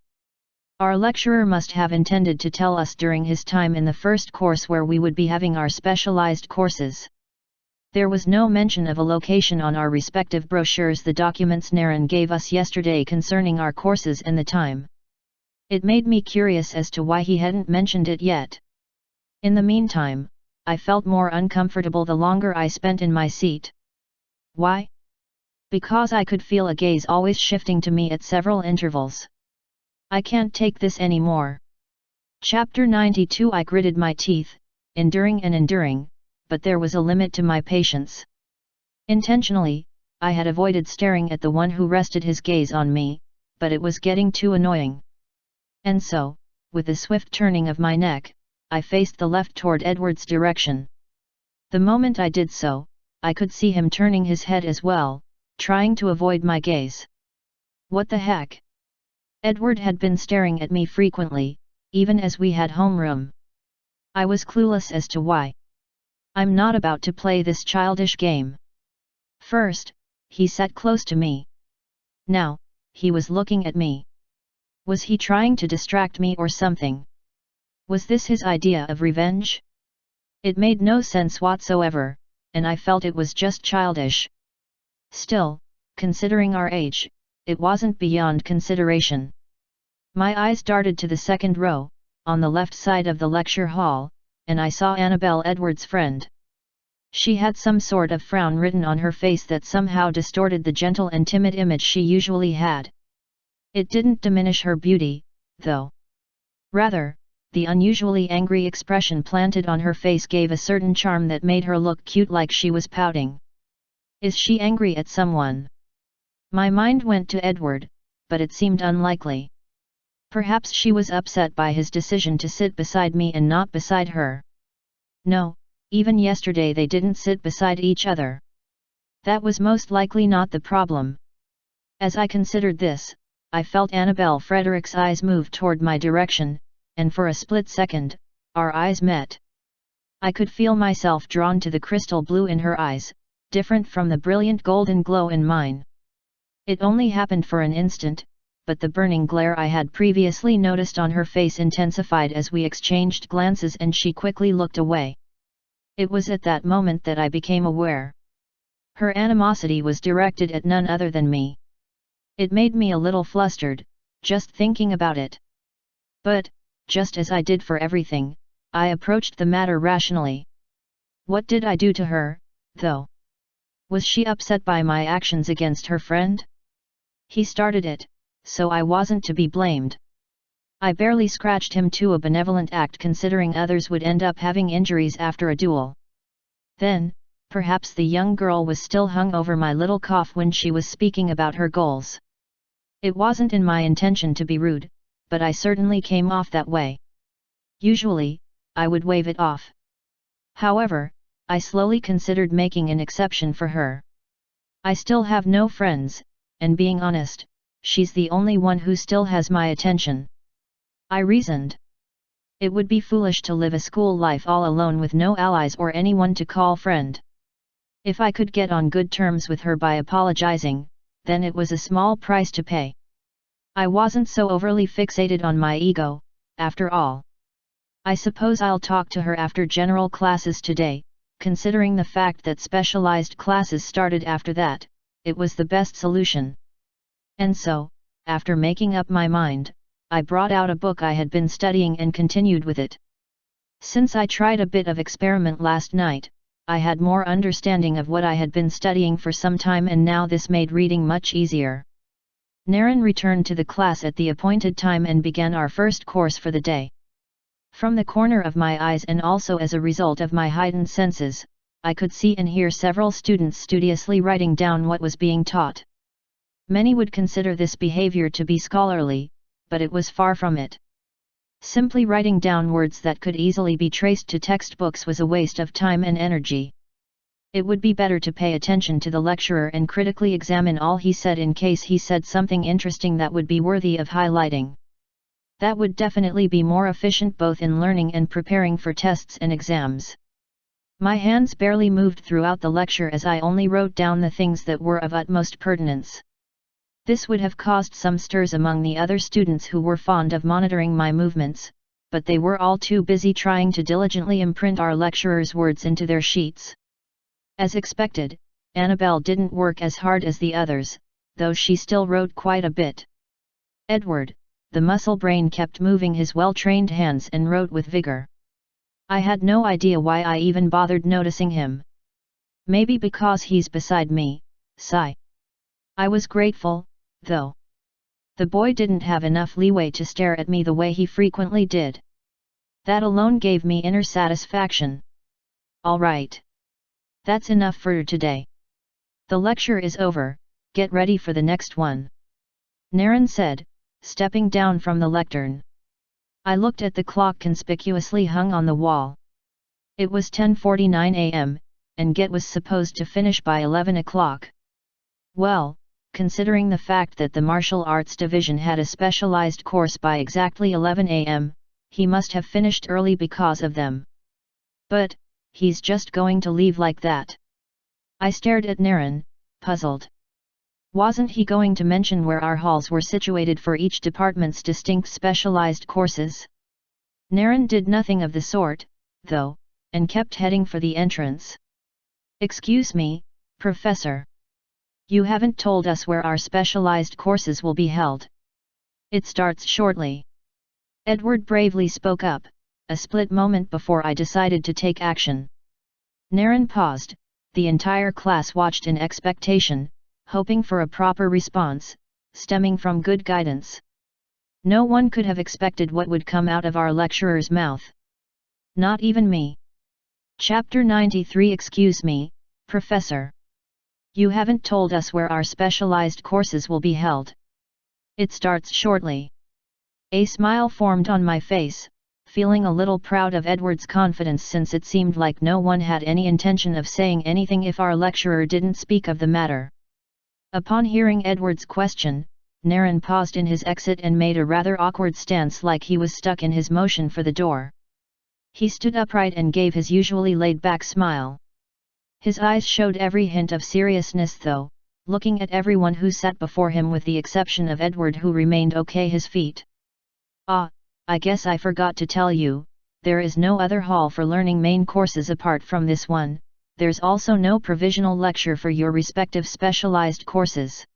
Our lecturer must have intended to tell us during his time in the first course where we would be having our specialized courses. There was no mention of a location on our respective brochures, the documents Naren gave us yesterday concerning our courses and the time. It made me curious as to why he hadn't mentioned it yet. In the meantime, I felt more uncomfortable the longer I spent in my seat. Why? Because I could feel a gaze always shifting to me at several intervals. I can't take this anymore. Chapter 92. I gritted my teeth, enduring, but there was a limit to my patience. Intentionally, I had avoided staring at the one who rested his gaze on me, but it was getting too annoying. And so, with a swift turning of my neck, I faced the left toward Edward's direction. The moment I did so, I could see him turning his head as well, trying to avoid my gaze. What the heck? Edward had been staring at me frequently, even as we had homeroom. I was clueless as to why. I'm not about to play this childish game. First, he sat close to me. Now, he was looking at me. Was he trying to distract me or something? Was this his idea of revenge? It made no sense whatsoever, and I felt it was just childish. Still, considering our age, it wasn't beyond consideration. My eyes darted to the second row, on the left side of the lecture hall, and I saw Annabelle, Edward's friend. She had some sort of frown written on her face that somehow distorted the gentle and timid image she usually had. It didn't diminish her beauty, though. Rather, the unusually angry expression planted on her face gave a certain charm that made her look cute, like she was pouting. Is she angry at someone? My mind went to Edward, but it seemed unlikely. Perhaps she was upset by his decision to sit beside me and not beside her. No, even yesterday they didn't sit beside each other. That was most likely not the problem. As I considered this, I felt Annabelle Frederick's eyes move toward my direction, and for a split second, our eyes met. I could feel myself drawn to the crystal blue in her eyes, different from the brilliant golden glow in mine. It only happened for an instant, but the burning glare I had previously noticed on her face intensified as we exchanged glances and she quickly looked away. It was at that moment that I became aware. Her animosity was directed at none other than me. It made me a little flustered, just thinking about it. But, just as I did for everything, I approached the matter rationally. What did I do to her, though? Was she upset by my actions against her friend? He started it, so I wasn't to be blamed. I barely scratched him to a benevolent act considering others would end up having injuries after a duel. Then, perhaps the young girl was still hung over my little cough when she was speaking about her goals. It wasn't in my intention to be rude, but I certainly came off that way. Usually, I would wave it off. However, I slowly considered making an exception for her. I still have no friends, and being honest, she's the only one who still has my attention. I reasoned. It would be foolish to live a school life all alone with no allies or anyone to call friend. If I could get on good terms with her by apologizing, then it was a small price to pay. I wasn't so overly fixated on my ego, after all. I suppose I'll talk to her after general classes today, considering the fact that specialized classes started after that, it was the best solution. And so, after making up my mind, I brought out a book I had been studying and continued with it. Since I tried a bit of experiment last night, I had more understanding of what I had been studying for some time, and now this made reading much easier. Naren returned to the class at the appointed time and began our first course for the day. From the corner of my eyes, and also as a result of my heightened senses, I could see and hear several students studiously writing down what was being taught. Many would consider this behavior to be scholarly, but it was far from it. Simply writing down words that could easily be traced to textbooks was a waste of time and energy. It would be better to pay attention to the lecturer and critically examine all he said in case he said something interesting that would be worthy of highlighting. That would definitely be more efficient both in learning and preparing for tests and exams. My hands barely moved throughout the lecture as I only wrote down the things that were of utmost pertinence. This would have caused some stirs among the other students who were fond of monitoring my movements, but they were all too busy trying to diligently imprint our lecturer's words into their sheets. As expected, Annabelle didn't work as hard as the others, though she still wrote quite a bit. Edward, the muscle brain, kept moving his well-trained hands and wrote with vigor. I had no idea why I even bothered noticing him. Maybe because he's beside me, sigh. I was grateful, though. The boy didn't have enough leeway to stare at me the way he frequently did. That alone gave me inner satisfaction. All right. That's enough for today. The lecture is over, get ready for the next one. Naren said, stepping down from the lectern. I looked at the clock conspicuously hung on the wall. It was 10:49 a.m., and Get was supposed to finish by 11 o'clock. Well, considering the fact that the martial arts division had a specialized course by exactly 11 a.m., he must have finished early because of them. But, he's just going to leave like that? I stared at Naren, puzzled. Wasn't he going to mention where our halls were situated for each department's distinct specialized courses? Naren did nothing of the sort, though, and kept heading for the entrance. Excuse me, Professor. You haven't told us where our specialized courses will be held. It starts shortly. Edward bravely spoke up, a split moment before I decided to take action. Naren paused, the entire class watched in expectation, hoping for a proper response, stemming from good guidance. No one could have expected what would come out of our lecturer's mouth. Not even me. Chapter 93. Excuse me, Professor. You haven't told us where our specialized courses will be held. It starts shortly. A smile formed on my face, feeling a little proud of Edward's confidence since it seemed like no one had any intention of saying anything if our lecturer didn't speak of the matter. Upon hearing Edward's question, Naren paused in his exit and made a rather awkward stance like he was stuck in his motion for the door. He stood upright and gave his usually laid-back smile. His eyes showed every hint of seriousness though, looking at everyone who sat before him with the exception of Edward, who remained okay his feet. Ah, I guess I forgot to tell you, there is no other hall for learning main courses apart from this one. There's also no provisional lecture for your respective specialized courses.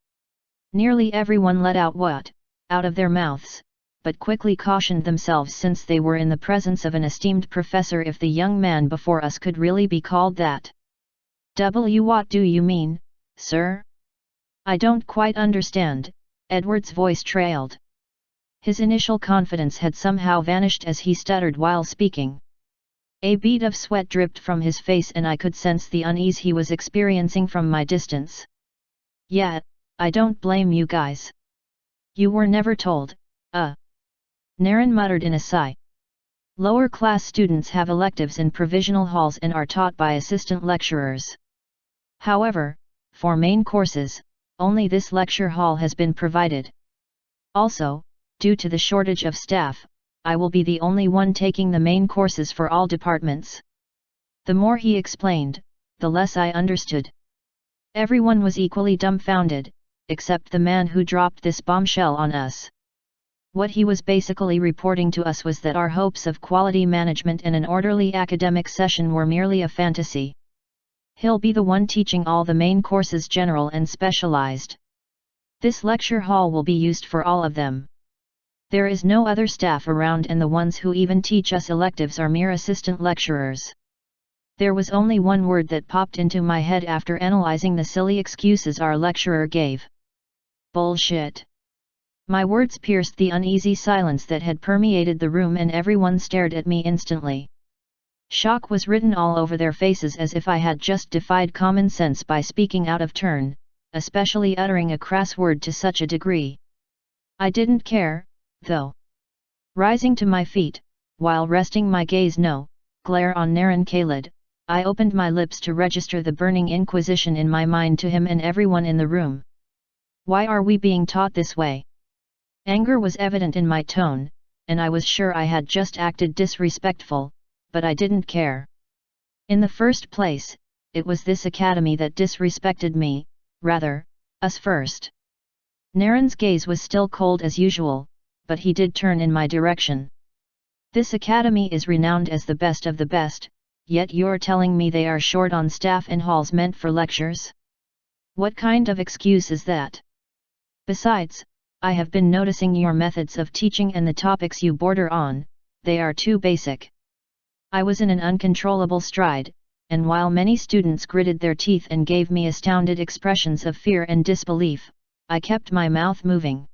Nearly everyone let out what, out of their mouths, but quickly cautioned themselves since they were in the presence of an esteemed professor if the young man before us could really be called that. What do you mean, sir? I don't quite understand, Edward's voice trailed. His initial confidence had somehow vanished as he stuttered while speaking. A bead of sweat dripped from his face and I could sense the unease he was experiencing from my distance. Yeah, I don't blame you guys. You were never told, Naren muttered in a sigh. Lower class students have electives in provisional halls and are taught by assistant lecturers. However, for main courses, only this lecture hall has been provided. Also, due to the shortage of staff, I will be the only one taking the main courses for all departments. The more he explained, the less I understood. Everyone was equally dumbfounded, except the man who dropped this bombshell on us. What he was basically reporting to us was that our hopes of quality management and an orderly academic session were merely a fantasy. He'll be the one teaching all the main courses, general and specialized. This lecture hall will be used for all of them. There is no other staff around and the ones who even teach us electives are mere assistant lecturers. There was only one word that popped into my head after analyzing the silly excuses our lecturer gave. Bullshit. My words pierced the uneasy silence that had permeated the room and everyone stared at me instantly. Shock was written all over their faces as if I had just defied common sense by speaking out of turn, especially uttering a crass word to such a degree. I didn't care, though. Rising to my feet, while resting my glare on Naren Khalid, I opened my lips to register the burning inquisition in my mind to him and everyone in the room. Why are we being taught this way? Anger was evident in my tone, and I was sure I had just acted disrespectful, but I didn't care. In the first place, it was this academy that disrespected me, rather, us first. Naren's gaze was still cold as usual, but he did turn in my direction. This academy is renowned as the best of the best, yet you're telling me they are short on staff and halls meant for lectures? What kind of excuse is that? Besides, I have been noticing your methods of teaching and the topics you border on, they are too basic. I was in an uncontrollable stride, and while many students gritted their teeth and gave me astounded expressions of fear and disbelief, I kept my mouth moving.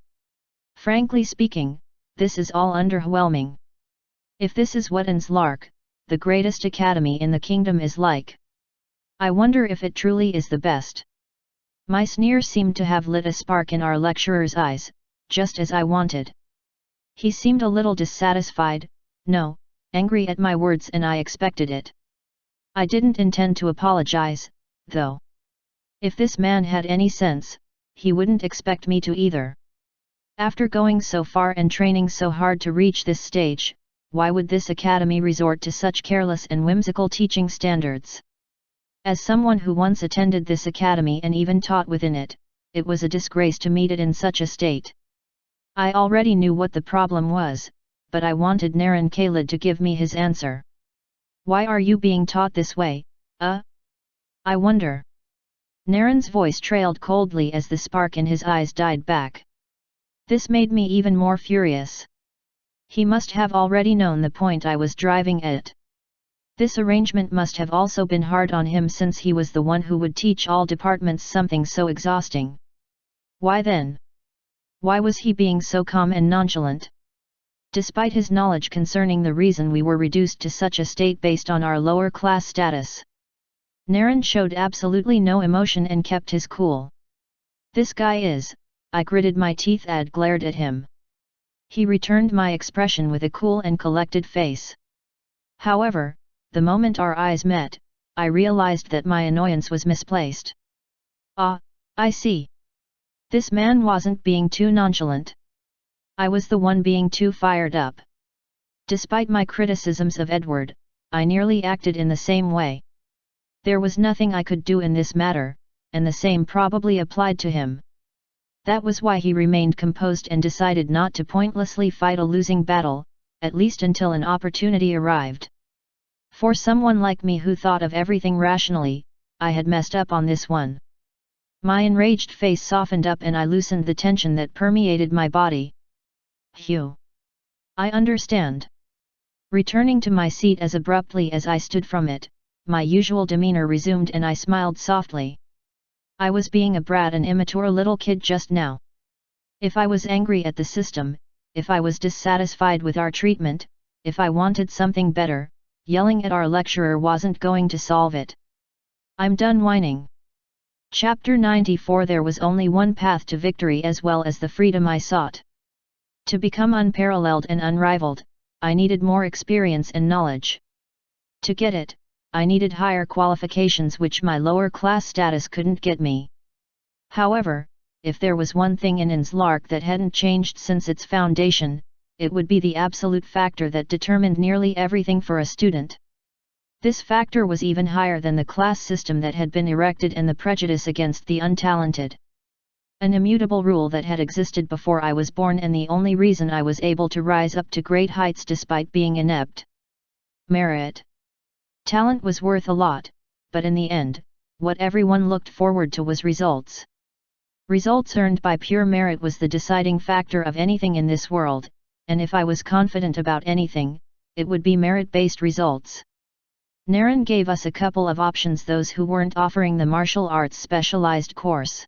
Frankly speaking, this is all underwhelming. If this is what Anslark, the greatest academy in the kingdom, is like, I wonder if it truly is the best. My sneer seemed to have lit a spark in our lecturer's eyes, just as I wanted. He seemed a little dissatisfied, angry at my words, and I expected it. I didn't intend to apologize, though. If this man had any sense, he wouldn't expect me to either. After going so far and training so hard to reach this stage, why would this academy resort to such careless and whimsical teaching standards? As someone who once attended this academy and even taught within it, it was a disgrace to meet it in such a state. I already knew what the problem was, but I wanted Naren Khalid to give me his answer. Why are you being taught this way, I wonder. Naren's voice trailed coldly as the spark in his eyes died back. This made me even more furious. He must have already known the point I was driving at. This arrangement must have also been hard on him since he was the one who would teach all departments something so exhausting. Why then? Why was he being so calm and nonchalant? Despite his knowledge concerning the reason we were reduced to such a state based on our lower class status, Naren showed absolutely no emotion and kept his cool. This guy is, I gritted my teeth and glared at him. He returned my expression with a cool and collected face. However, the moment our eyes met, I realized that my annoyance was misplaced. I see. This man wasn't being too nonchalant. I was the one being too fired up. Despite my criticisms of Edward, I nearly acted in the same way. There was nothing I could do in this matter, and the same probably applied to him. That was why he remained composed and decided not to pointlessly fight a losing battle, at least until an opportunity arrived. For someone like me who thought of everything rationally, I had messed up on this one. My enraged face softened up and I loosened the tension that permeated my body. Phew! I understand. Returning to my seat as abruptly as I stood from it, my usual demeanor resumed and I smiled softly. I was being a brat and immature little kid just now. If I was angry at the system, if I was dissatisfied with our treatment, if I wanted something better, yelling at our lecturer wasn't going to solve it. I'm done whining. Chapter 94. There was only one path to victory as well as the freedom I sought. To become unparalleled and unrivaled, I needed more experience and knowledge. To get it, I needed higher qualifications which my lower class status couldn't get me. However, if there was one thing in Inslark that hadn't changed since its foundation, it would be the absolute factor that determined nearly everything for a student. This factor was even higher than the class system that had been erected and the prejudice against the untalented. An immutable rule that had existed before I was born and the only reason I was able to rise up to great heights despite being inept. Merit. Talent was worth a lot, but in the end, what everyone looked forward to was results. Results earned by pure merit was the deciding factor of anything in this world, and if I was confident about anything, it would be merit-based results. Naren gave us a couple of options, those who weren't offering the martial arts specialized course.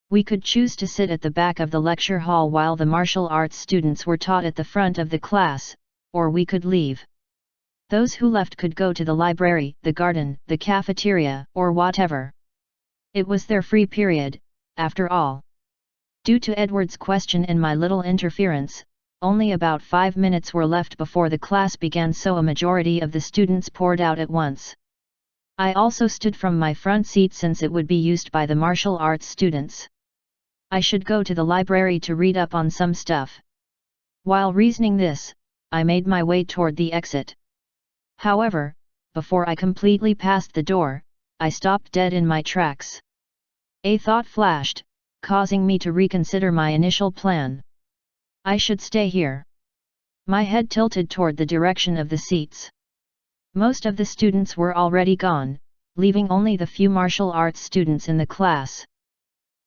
We could choose to sit at the back of the lecture hall while the martial arts students were taught at the front of the class, or we could leave. Those who left could go to the library, the garden, the cafeteria, or whatever. It was their free period, after all. Due to Edward's question and my little interference, only about 5 minutes were left before the class began, so a majority of the students poured out at once. I also stood from my front seat since it would be used by the martial arts students. I should go to the library to read up on some stuff. While reasoning this, I made my way toward the exit. However, before I completely passed the door, I stopped dead in my tracks. A thought flashed, causing me to reconsider my initial plan. I should stay here. My head tilted toward the direction of the seats. Most of the students were already gone, leaving only the few martial arts students in the class.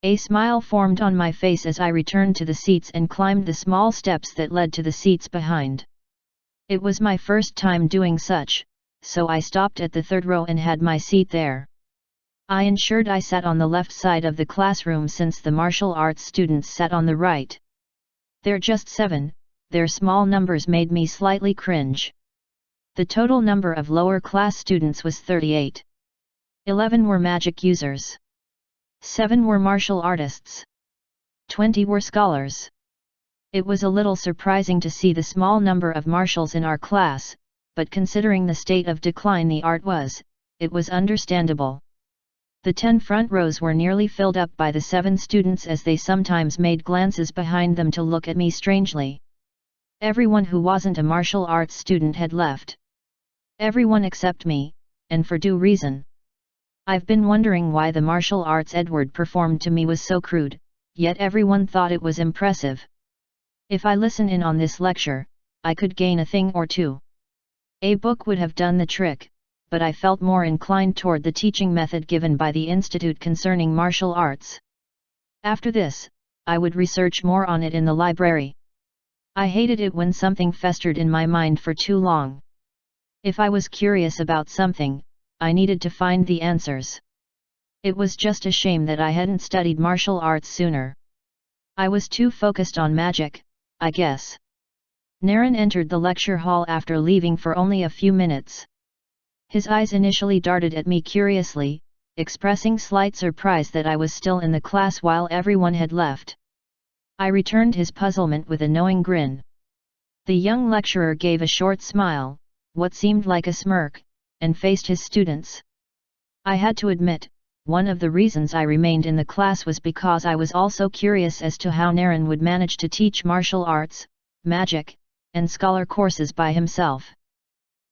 A smile formed on my face as I returned to the seats and climbed the small steps that led to the seats behind. It was my first time doing such, so I stopped at the third row and had my seat there. I ensured I sat on the left side of the classroom since the martial arts students sat on the right. They're just 7, their small numbers made me slightly cringe. The total number of lower class students was 38. 11 were magic users. 7 were martial artists. 20 were scholars. It was a little surprising to see the small number of martials in our class, but considering the state of decline the art was, it was understandable. The 10 front rows were nearly filled up by the 7 students as they sometimes made glances behind them to look at me strangely. Everyone who wasn't a martial arts student had left. Everyone except me, and for due reason. I've been wondering why the martial arts Edward performed to me was so crude, yet everyone thought it was impressive. If I listen in on this lecture, I could gain a thing or two. A book would have done the trick, but I felt more inclined toward the teaching method given by the Institute concerning martial arts. After this, I would research more on it in the library. I hated it when something festered in my mind for too long. If I was curious about something, I needed to find the answers. It was just a shame that I hadn't studied martial arts sooner. I was too focused on magic, I guess. Naren entered the lecture hall after leaving for only a few minutes. His eyes initially darted at me curiously, expressing slight surprise that I was still in the class while everyone had left. I returned his puzzlement with a knowing grin. The young lecturer gave a short smile, what seemed like a smirk, and faced his students. I had to admit, one of the reasons I remained in the class was because I was also curious as to how Naren would manage to teach martial arts, magic, and scholar courses by himself.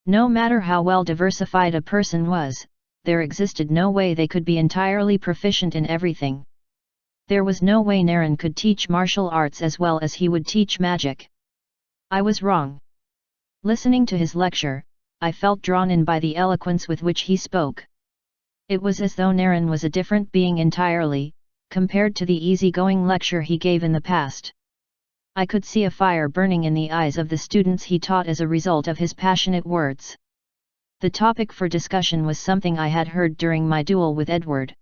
No matter how well diversified a person was, there existed no way they could be entirely proficient in everything. There was no way Naren could teach martial arts as well as he would teach magic. I was wrong. Listening to his lecture, I felt drawn in by the eloquence with which he spoke. It was as though Naren was a different being entirely, compared to the easygoing lecture he gave in the past. I could see a fire burning in the eyes of the students he taught as a result of his passionate words. The topic for discussion was something I had heard during my duel with Edward.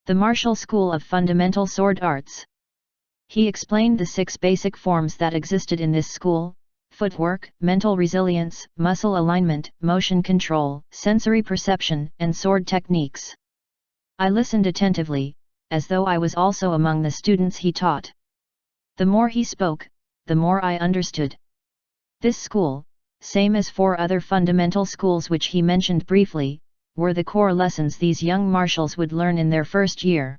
The martial school of fundamental sword arts. He explained the 6 basic forms that existed in this school: footwork, mental resilience, muscle alignment, motion control, sensory perception, and sword techniques. I listened attentively, as though I was also among the students he taught. The more he spoke, the more I understood. This school, same as 4 other fundamental schools which he mentioned briefly, were the core lessons these young marshals would learn in their first year.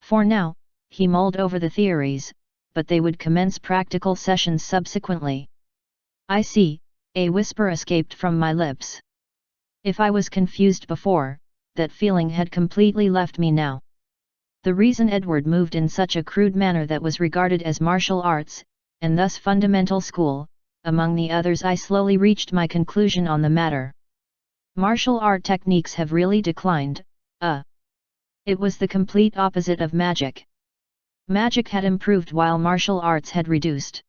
For now, he mulled over the theories, but they would commence practical sessions subsequently. I see, a whisper escaped from my lips. If I was confused before, that feeling had completely left me now. The reason Edward moved in such a crude manner that was regarded as martial arts, and thus fundamental school, among the others I slowly reached my conclusion on the matter. Martial art techniques have really declined. It was the complete opposite of magic. Magic had improved while martial arts had reduced.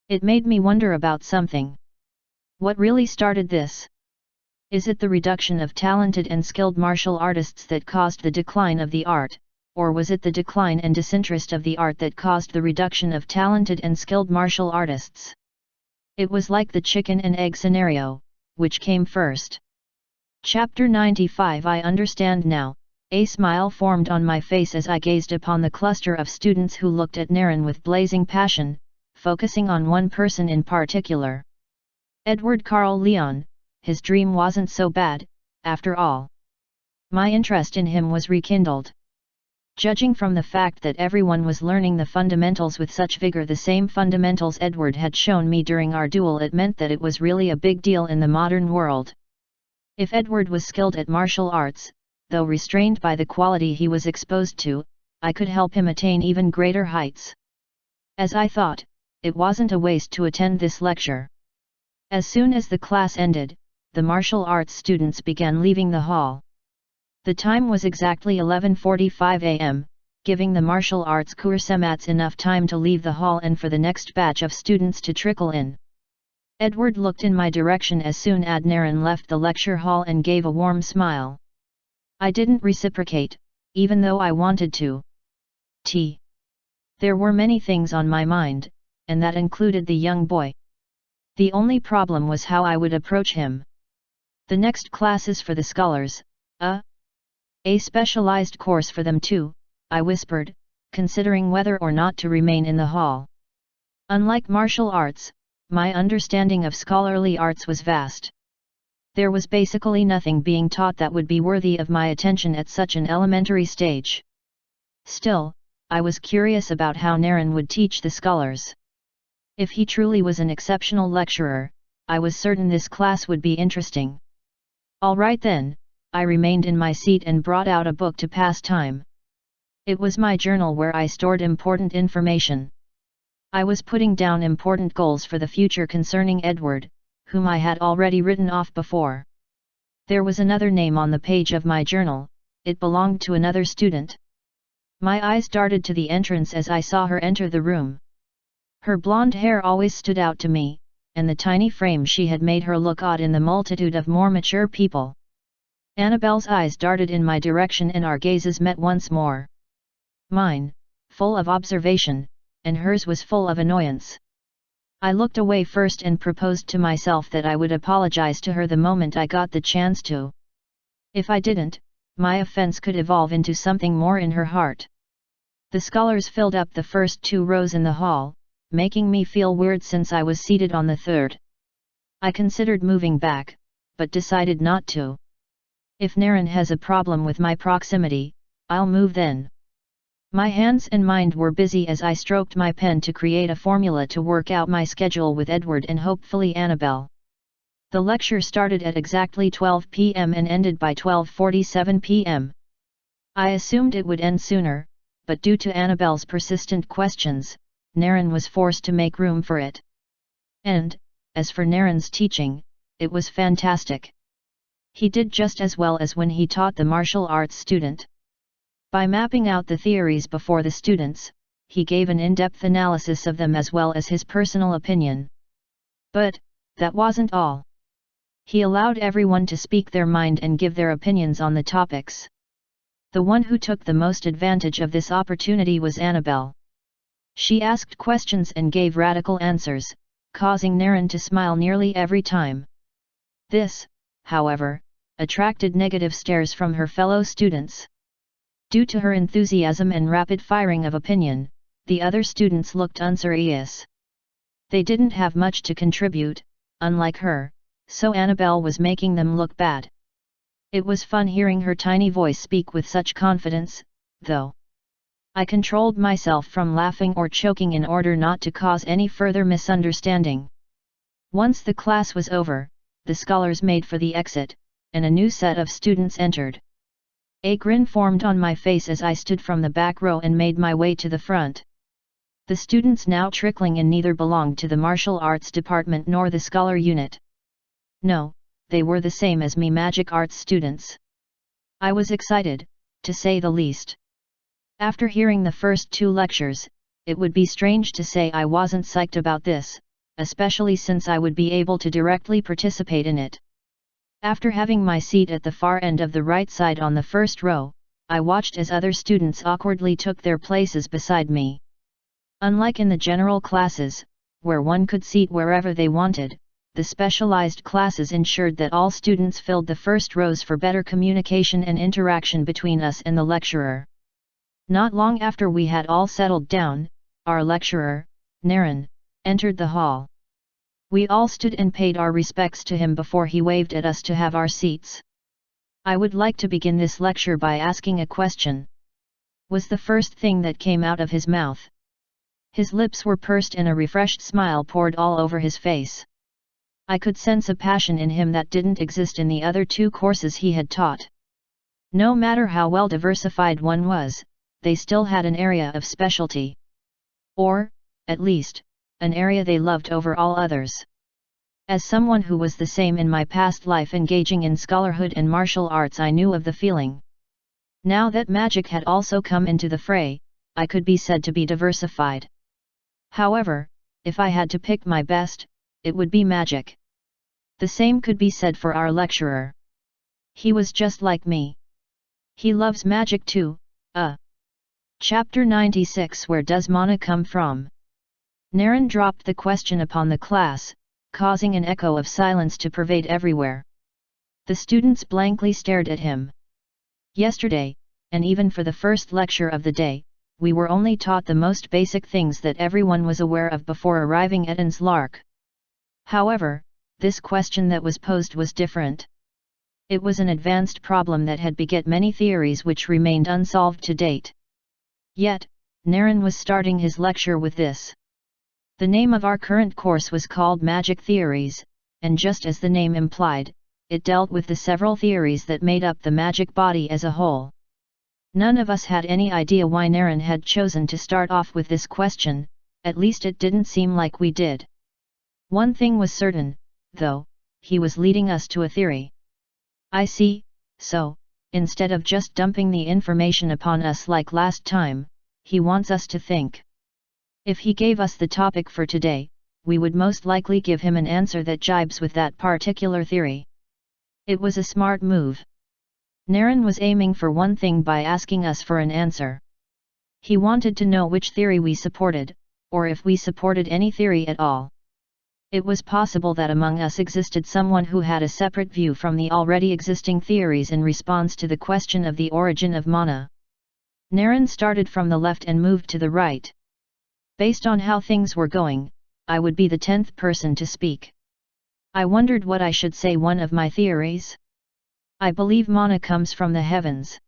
It made me wonder about something. What really started this? Is it the reduction of talented and skilled martial artists that caused the decline of the art, or was it the decline and disinterest of the art that caused the reduction of talented and skilled martial artists? It was like the chicken and egg scenario, which came first? Chapter 95. I understand now. A smile formed on my face as I gazed upon the cluster of students who looked at Naren with blazing passion, focusing on one person in particular. Edward Carl Leon. His dream wasn't so bad, after all. My interest in him was rekindled. Judging from the fact that everyone was learning the fundamentals with such vigor, the same fundamentals Edward had shown me during our duel, it meant that it was really a big deal in the modern world. If Edward was skilled at martial arts, though restrained by the quality he was exposed to, I could help him attain even greater heights. As I thought, it wasn't a waste to attend this lecture. As soon as the class ended, the martial arts students began leaving the hall. The time was exactly 11:45 am, giving the martial arts coursemats enough time to leave the hall and for the next batch of students to trickle in. Edward looked in my direction as soon as Naren left the lecture hall and gave a warm smile. I didn't reciprocate, even though I wanted to. There were many things on my mind, and that included the young boy. The only problem was how I would approach him. The next class is for the scholars. A specialized course for them too, I whispered, considering whether or not to remain in the hall. Unlike martial arts, my understanding of scholarly arts was vast. There was basically nothing being taught that would be worthy of my attention at such an elementary stage. Still, I was curious about how Naren would teach the scholars. If he truly was an exceptional lecturer, I was certain this class would be interesting. All right then, I remained in my seat and brought out a book to pass time. It was my journal where I stored important information. I was putting down important goals for the future concerning Edward, whom I had already written off before. There was another name on the page of my journal. It belonged to another student. My eyes darted to the entrance as I saw her enter the room. Her blonde hair always stood out to me, and the tiny frame she had made her look odd in the multitude of more mature people. Annabelle's eyes darted in my direction and our gazes met once more. Mine, full of observation, and hers was full of annoyance. I looked away first and proposed to myself that I would apologize to her the moment I got the chance to. If I didn't, my offense could evolve into something more in her heart. The scholars filled up the first 2 rows in the hall, making me feel weird since I was seated on the third. I considered moving back, but decided not to. If Naren has a problem with my proximity, I'll move then. My hands and mind were busy as I stroked my pen to create a formula to work out my schedule with Edward and hopefully Annabelle. The lecture started at exactly 12 p.m. and ended by 12:47 p.m. I assumed it would end sooner, but due to Annabelle's persistent questions, Naren was forced to make room for it. And, as for Naren's teaching, it was fantastic. He did just as well as when he taught the martial arts student. By mapping out the theories before the students, he gave an in-depth analysis of them as well as his personal opinion. But that wasn't all. He allowed everyone to speak their mind and give their opinions on the topics. The one who took the most advantage of this opportunity was Annabelle. She asked questions and gave radical answers, causing Naren to smile nearly every time. This, however, attracted negative stares from her fellow students. Due to her enthusiasm and rapid firing of opinion, the other students looked unserious. They didn't have much to contribute, unlike her, so Annabelle was making them look bad. It was fun hearing her tiny voice speak with such confidence, though. I controlled myself from laughing or choking in order not to cause any further misunderstanding. Once the class was over, the scholars made for the exit, and a new set of students entered. A grin formed on my face as I stood from the back row and made my way to the front. The students now trickling in neither belonged to the martial arts department nor the scholar unit. No, they were the same as me magic arts students. I was excited, to say the least. After hearing the first 2 lectures, it would be strange to say I wasn't psyched about this, especially since I would be able to directly participate in it. After having my seat at the far end of the right side on the first row, I watched as other students awkwardly took their places beside me. Unlike in the general classes, where one could seat wherever they wanted, the specialized classes ensured that all students filled the first rows for better communication and interaction between us and the lecturer. Not long after we had all settled down, our lecturer, Naren, entered the hall. We all stood and paid our respects to him before he waved at us to have our seats. "I would like to begin this lecture by asking a question," was the first thing that came out of his mouth. His lips were pursed and a refreshed smile poured all over his face. I could sense a passion in him that didn't exist in the other 2 courses he had taught. No matter how well diversified one was, they still had an area of specialty. Or, at least, an area they loved over all others. As someone who was the same in my past life engaging in scholarhood and martial arts, I knew of the feeling. Now that magic had also come into the fray, I could be said to be diversified. However, if I had to pick my best, it would be magic. The same could be said for our lecturer. He was just like me. He loves magic too. Chapter 96 Where does mana come from? Naren dropped the question upon the class, causing an echo of silence to pervade everywhere. The students blankly stared at him. Yesterday, and even for the first lecture of the day, we were only taught the most basic things that everyone was aware of before arriving at Anne's Lark. However, this question that was posed was different. It was an advanced problem that had beget many theories which remained unsolved to date. Yet, Naren was starting his lecture with this. The name of our current course was called Magic Theories, and just as the name implied, it dealt with the several theories that made up the magic body as a whole. None of us had any idea why Naren had chosen to start off with this question, at least it didn't seem like we did. One thing was certain, though, he was leading us to a theory. I see, so, instead of just dumping the information upon us like last time, he wants us to think. If he gave us the topic for today, we would most likely give him an answer that jibes with that particular theory. It was a smart move. Naren was aiming for one thing by asking us for an answer. He wanted to know which theory we supported, or if we supported any theory at all. It was possible that among us existed someone who had a separate view from the already existing theories in response to the question of the origin of mana. Naren started from the left and moved to the right. Based on how things were going, I would be the 10th person to speak. I wondered what I should say. One of my theories? I believe mana comes from the heavens.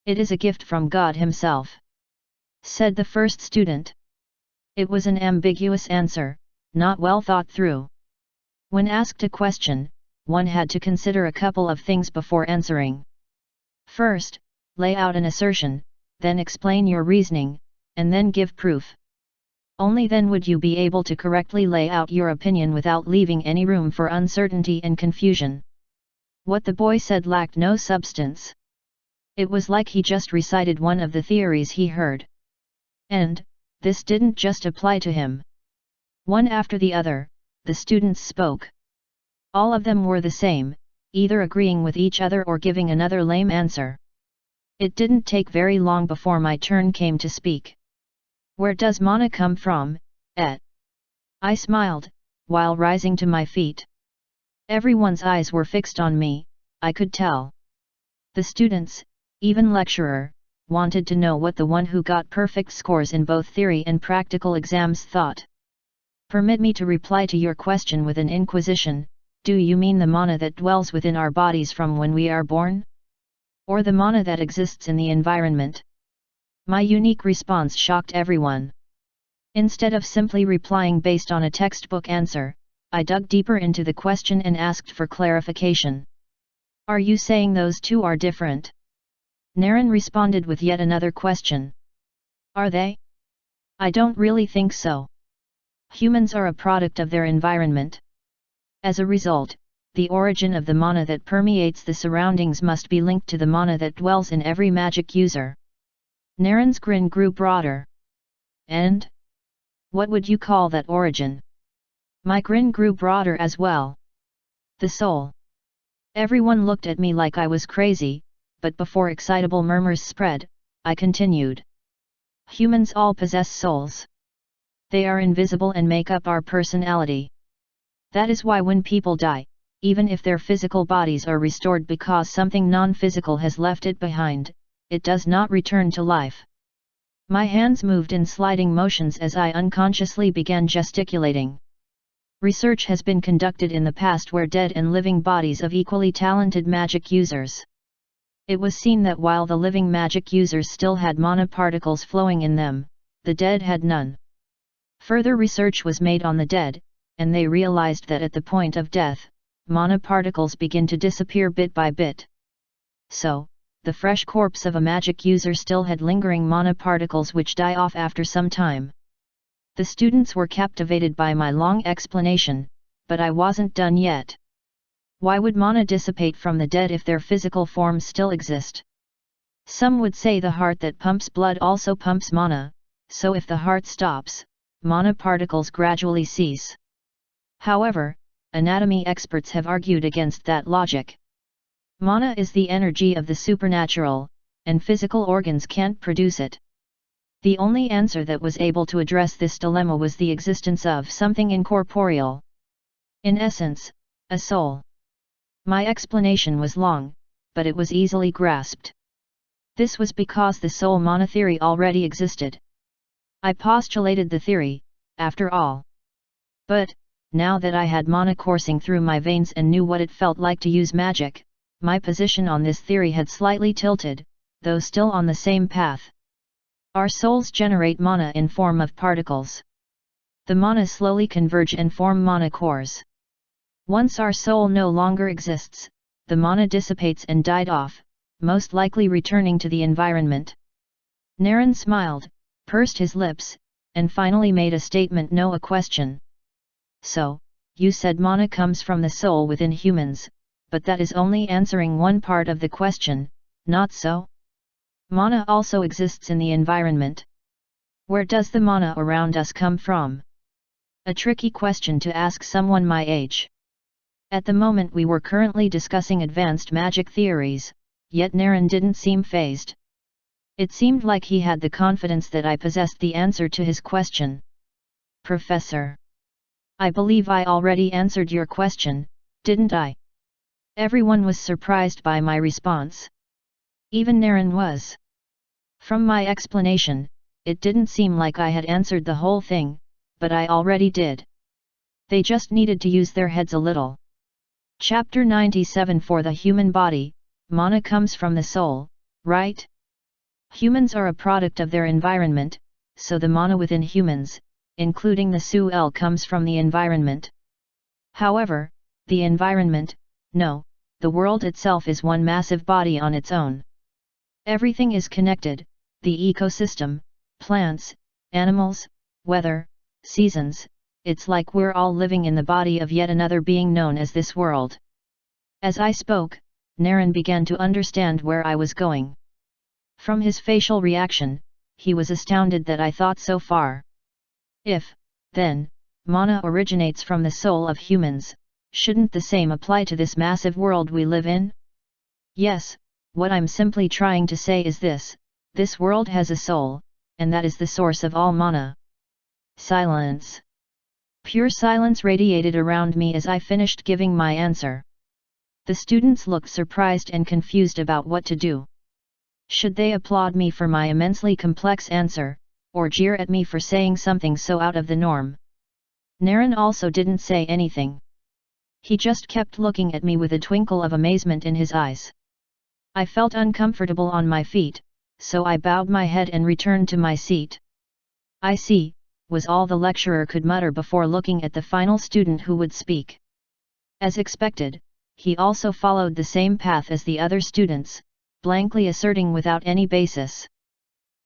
It is a gift from God himself, said the first student. It was an ambiguous answer, not well thought through. When asked a question, one had to consider a couple of things before answering. First, lay out an assertion, then explain your reasoning, and then give proof. Only then would you be able to correctly lay out your opinion without leaving any room for uncertainty and confusion. What the boy said lacked no substance. It was like he just recited one of the theories he heard. And, this didn't just apply to him. One after the other, the students spoke. All of them were the same, either agreeing with each other or giving another lame answer. It didn't take very long before my turn came to speak. Where does mana come from, et? I smiled, while rising to my feet. Everyone's eyes were fixed on me, I could tell. The students, even lecturer, wanted to know what the one who got perfect scores in both theory and practical exams thought. Permit me to reply to your question with an inquisition. Do you mean the mana that dwells within our bodies from when we are born? Or the mana that exists in the environment? My unique response shocked everyone. Instead of simply replying based on a textbook answer, I dug deeper into the question and asked for clarification. Are you saying those two are different? Naren responded with yet another question. Are they? I don't really think so. Humans are a product of their environment. As a result, the origin of the mana that permeates the surroundings must be linked to the mana that dwells in every magic user. Naren's grin grew broader. And? What would you call that origin? My grin grew broader as well. The soul. Everyone looked at me like I was crazy, but before excitable murmurs spread, I continued. Humans all possess souls. They are invisible and make up our personality. That is why when people die, even if their physical bodies are restored because something non-physical has left it behind, it does not return to life. My hands moved in sliding motions as I unconsciously began gesticulating. Research has been conducted in the past where dead and living bodies of equally talented magic users. It was seen that while the living magic users still had mana particles flowing in them, the dead had none. Further research was made on the dead, and they realized that at the point of death, mana particles begin to disappear bit by bit. So, the fresh corpse of a magic user still had lingering mana particles which die off after some time. The students were captivated by my long explanation, but I wasn't done yet. Why would mana dissipate from the dead if their physical forms still exist? Some would say the heart that pumps blood also pumps mana, so if the heart stops, mana particles gradually cease. However, anatomy experts have argued against that logic. Mana is the energy of the supernatural, and physical organs can't produce it. The only answer that was able to address this dilemma was the existence of something incorporeal. In essence, a soul. My explanation was long, but it was easily grasped. This was because the soul mana theory already existed. I postulated the theory, after all. But, now that I had mana coursing through my veins and knew what it felt like to use magic, my position on this theory had slightly tilted, though still on the same path. Our souls generate mana in form of particles. The mana slowly converge and form mana cores. Once our soul no longer exists, the mana dissipates and died off, most likely returning to the environment. Naren smiled, pursed his lips, and finally made a statement, no, a question. So, you said mana comes from the soul within humans, but that is only answering one part of the question, not so? Mana also exists in the environment. Where does the mana around us come from? A tricky question to ask someone my age. At the moment we were currently discussing advanced magic theories, yet Naren didn't seem fazed. It seemed like he had the confidence that I possessed the answer to his question. Professor, I believe I already answered your question, didn't I? Everyone was surprised by my response. Even Naren was. From my explanation, it didn't seem like I had answered the whole thing, but I already did. They just needed to use their heads a little. Chapter 97. For the human body, mana comes from the soul, right? Humans are a product of their environment, so the mana within humans, including the soul, comes from the environment. However, the environment, no, the world itself is one massive body on its own. Everything is connected, the ecosystem, plants, animals, weather, seasons. It's like we're all living in the body of yet another being known as this world. As I spoke, Naren began to understand where I was going. From his facial reaction, he was astounded that I thought so far. If, then, mana originates from the soul of humans, shouldn't the same apply to this massive world we live in? Yes, what I'm simply trying to say is this world has a soul, and that is the source of all mana. Silence. Pure silence radiated around me as I finished giving my answer. The students looked surprised and confused about what to do. Should they applaud me for my immensely complex answer, or jeer at me for saying something so out of the norm? Naren also didn't say anything. He just kept looking at me with a twinkle of amazement in his eyes. I felt uncomfortable on my feet, so I bowed my head and returned to my seat. "I see," was all the lecturer could mutter before looking at the final student who would speak. As expected, he also followed the same path as the other students, blankly asserting without any basis.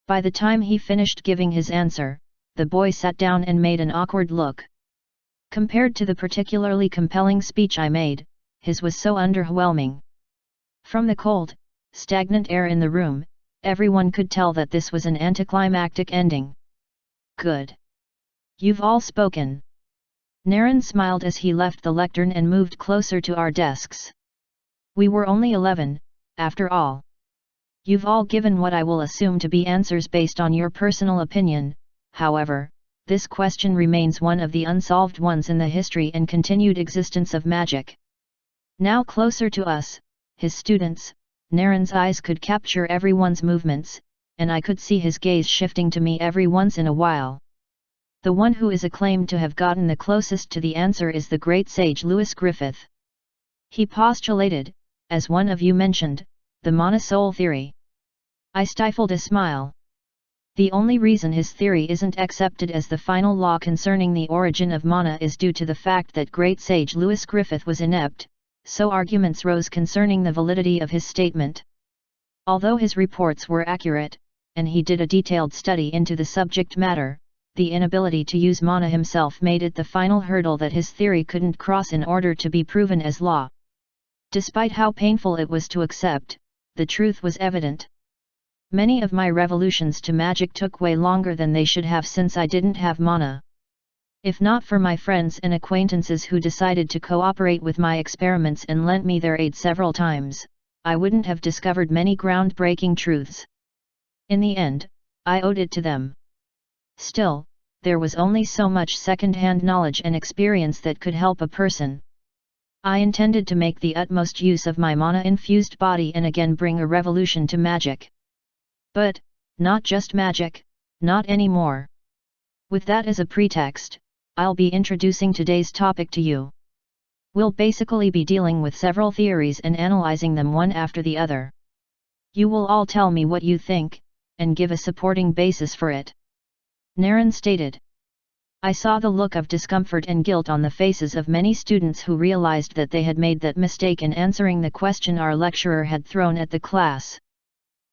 By the time he finished giving his answer, the boy sat down and made an awkward look. Compared to the particularly compelling speech I made, his was so underwhelming. From the cold, stagnant air in the room, everyone could tell that this was an anticlimactic ending. "Good. You've all spoken." Naren smiled as he left the lectern and moved closer to our desks. "We were only 11, after all. You've all given what I will assume to be answers based on your personal opinion, however, this question remains one of the unsolved ones in the history and continued existence of magic." Now closer to us, his students, Naren's eyes could capture everyone's movements, and I could see his gaze shifting to me every once in a while. The one who is acclaimed to have gotten the closest to the answer is the great sage Lewis Griffith. He postulated, as one of you mentioned, the mana-soul theory. I stifled a smile. The only reason his theory isn't accepted as the final law concerning the origin of mana is due to the fact that great sage Lewis Griffith was inept, so arguments rose concerning the validity of his statement. Although his reports were accurate, and he did a detailed study into the subject matter, the inability to use mana himself made it the final hurdle that his theory couldn't cross in order to be proven as law. Despite how painful it was to accept, the truth was evident. Many of my revolutions to magic took way longer than they should have since I didn't have mana. If not for my friends and acquaintances who decided to cooperate with my experiments and lent me their aid several times, I wouldn't have discovered many groundbreaking truths. In the end, I owed it to them. Still, there was only so much second-hand knowledge and experience that could help a person. I intended to make the utmost use of my mana-infused body and again bring a revolution to magic. But, not just magic, not anymore. With that as a pretext, I'll be introducing today's topic to you. We'll basically be dealing with several theories and analyzing them one after the other. You will all tell me what you think, and give a supporting basis for it. Naren stated. I saw the look of discomfort and guilt on the faces of many students who realized that they had made that mistake in answering the question our lecturer had thrown at the class.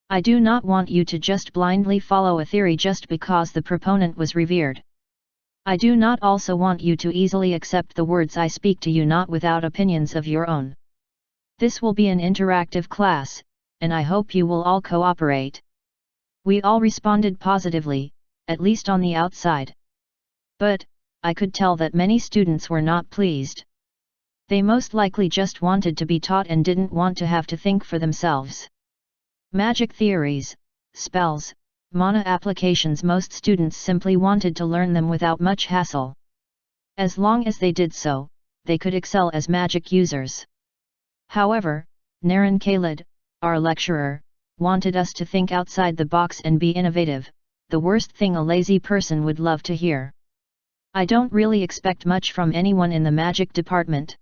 I do not want you to just blindly follow a theory just because the proponent was revered. I do not also want you to easily accept the words I speak to you not without opinions of your own. This will be an interactive class, and I hope you will all cooperate. We all responded positively, at least on the outside. But, I could tell that many students were not pleased. They most likely just wanted to be taught and didn't want to have to think for themselves. Magic theories, spells, mana applications, most students simply wanted to learn them without much hassle. As long as they did so, they could excel as magic users. However, Naren Khalid, our lecturer, wanted us to think outside the box and be innovative, the worst thing a lazy person would love to hear. I don't really expect much from anyone in the magic department.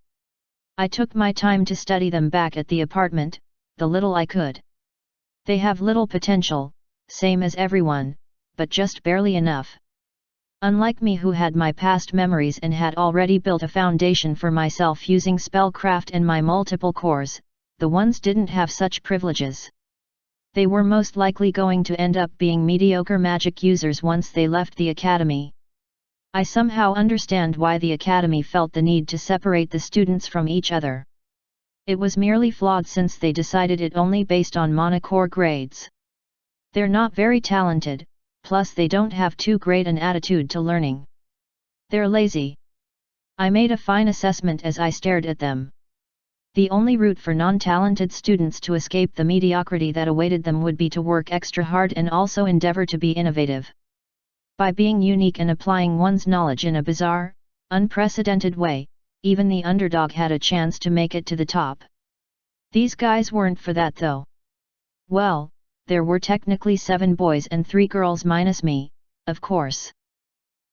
I took my time to study them back at the apartment, the little I could. They have little potential, same as everyone, but just barely enough. Unlike me, who had my past memories and had already built a foundation for myself using Spellcraft and my multiple cores, the ones didn't have such privileges. They were most likely going to end up being mediocre magic users once they left the academy. I somehow understand why the academy felt the need to separate the students from each other. It was merely flawed since they decided it only based on mana core grades. They're not very talented, plus they don't have too great an attitude to learning. They're lazy. I made a fine assessment as I stared at them. The only route for non-talented students to escape the mediocrity that awaited them would be to work extra hard and also endeavor to be innovative. By being unique and applying one's knowledge in a bizarre, unprecedented way, even the underdog had a chance to make it to the top. These guys weren't for that though. Well, there were technically 7 boys and 3 girls minus me, of course.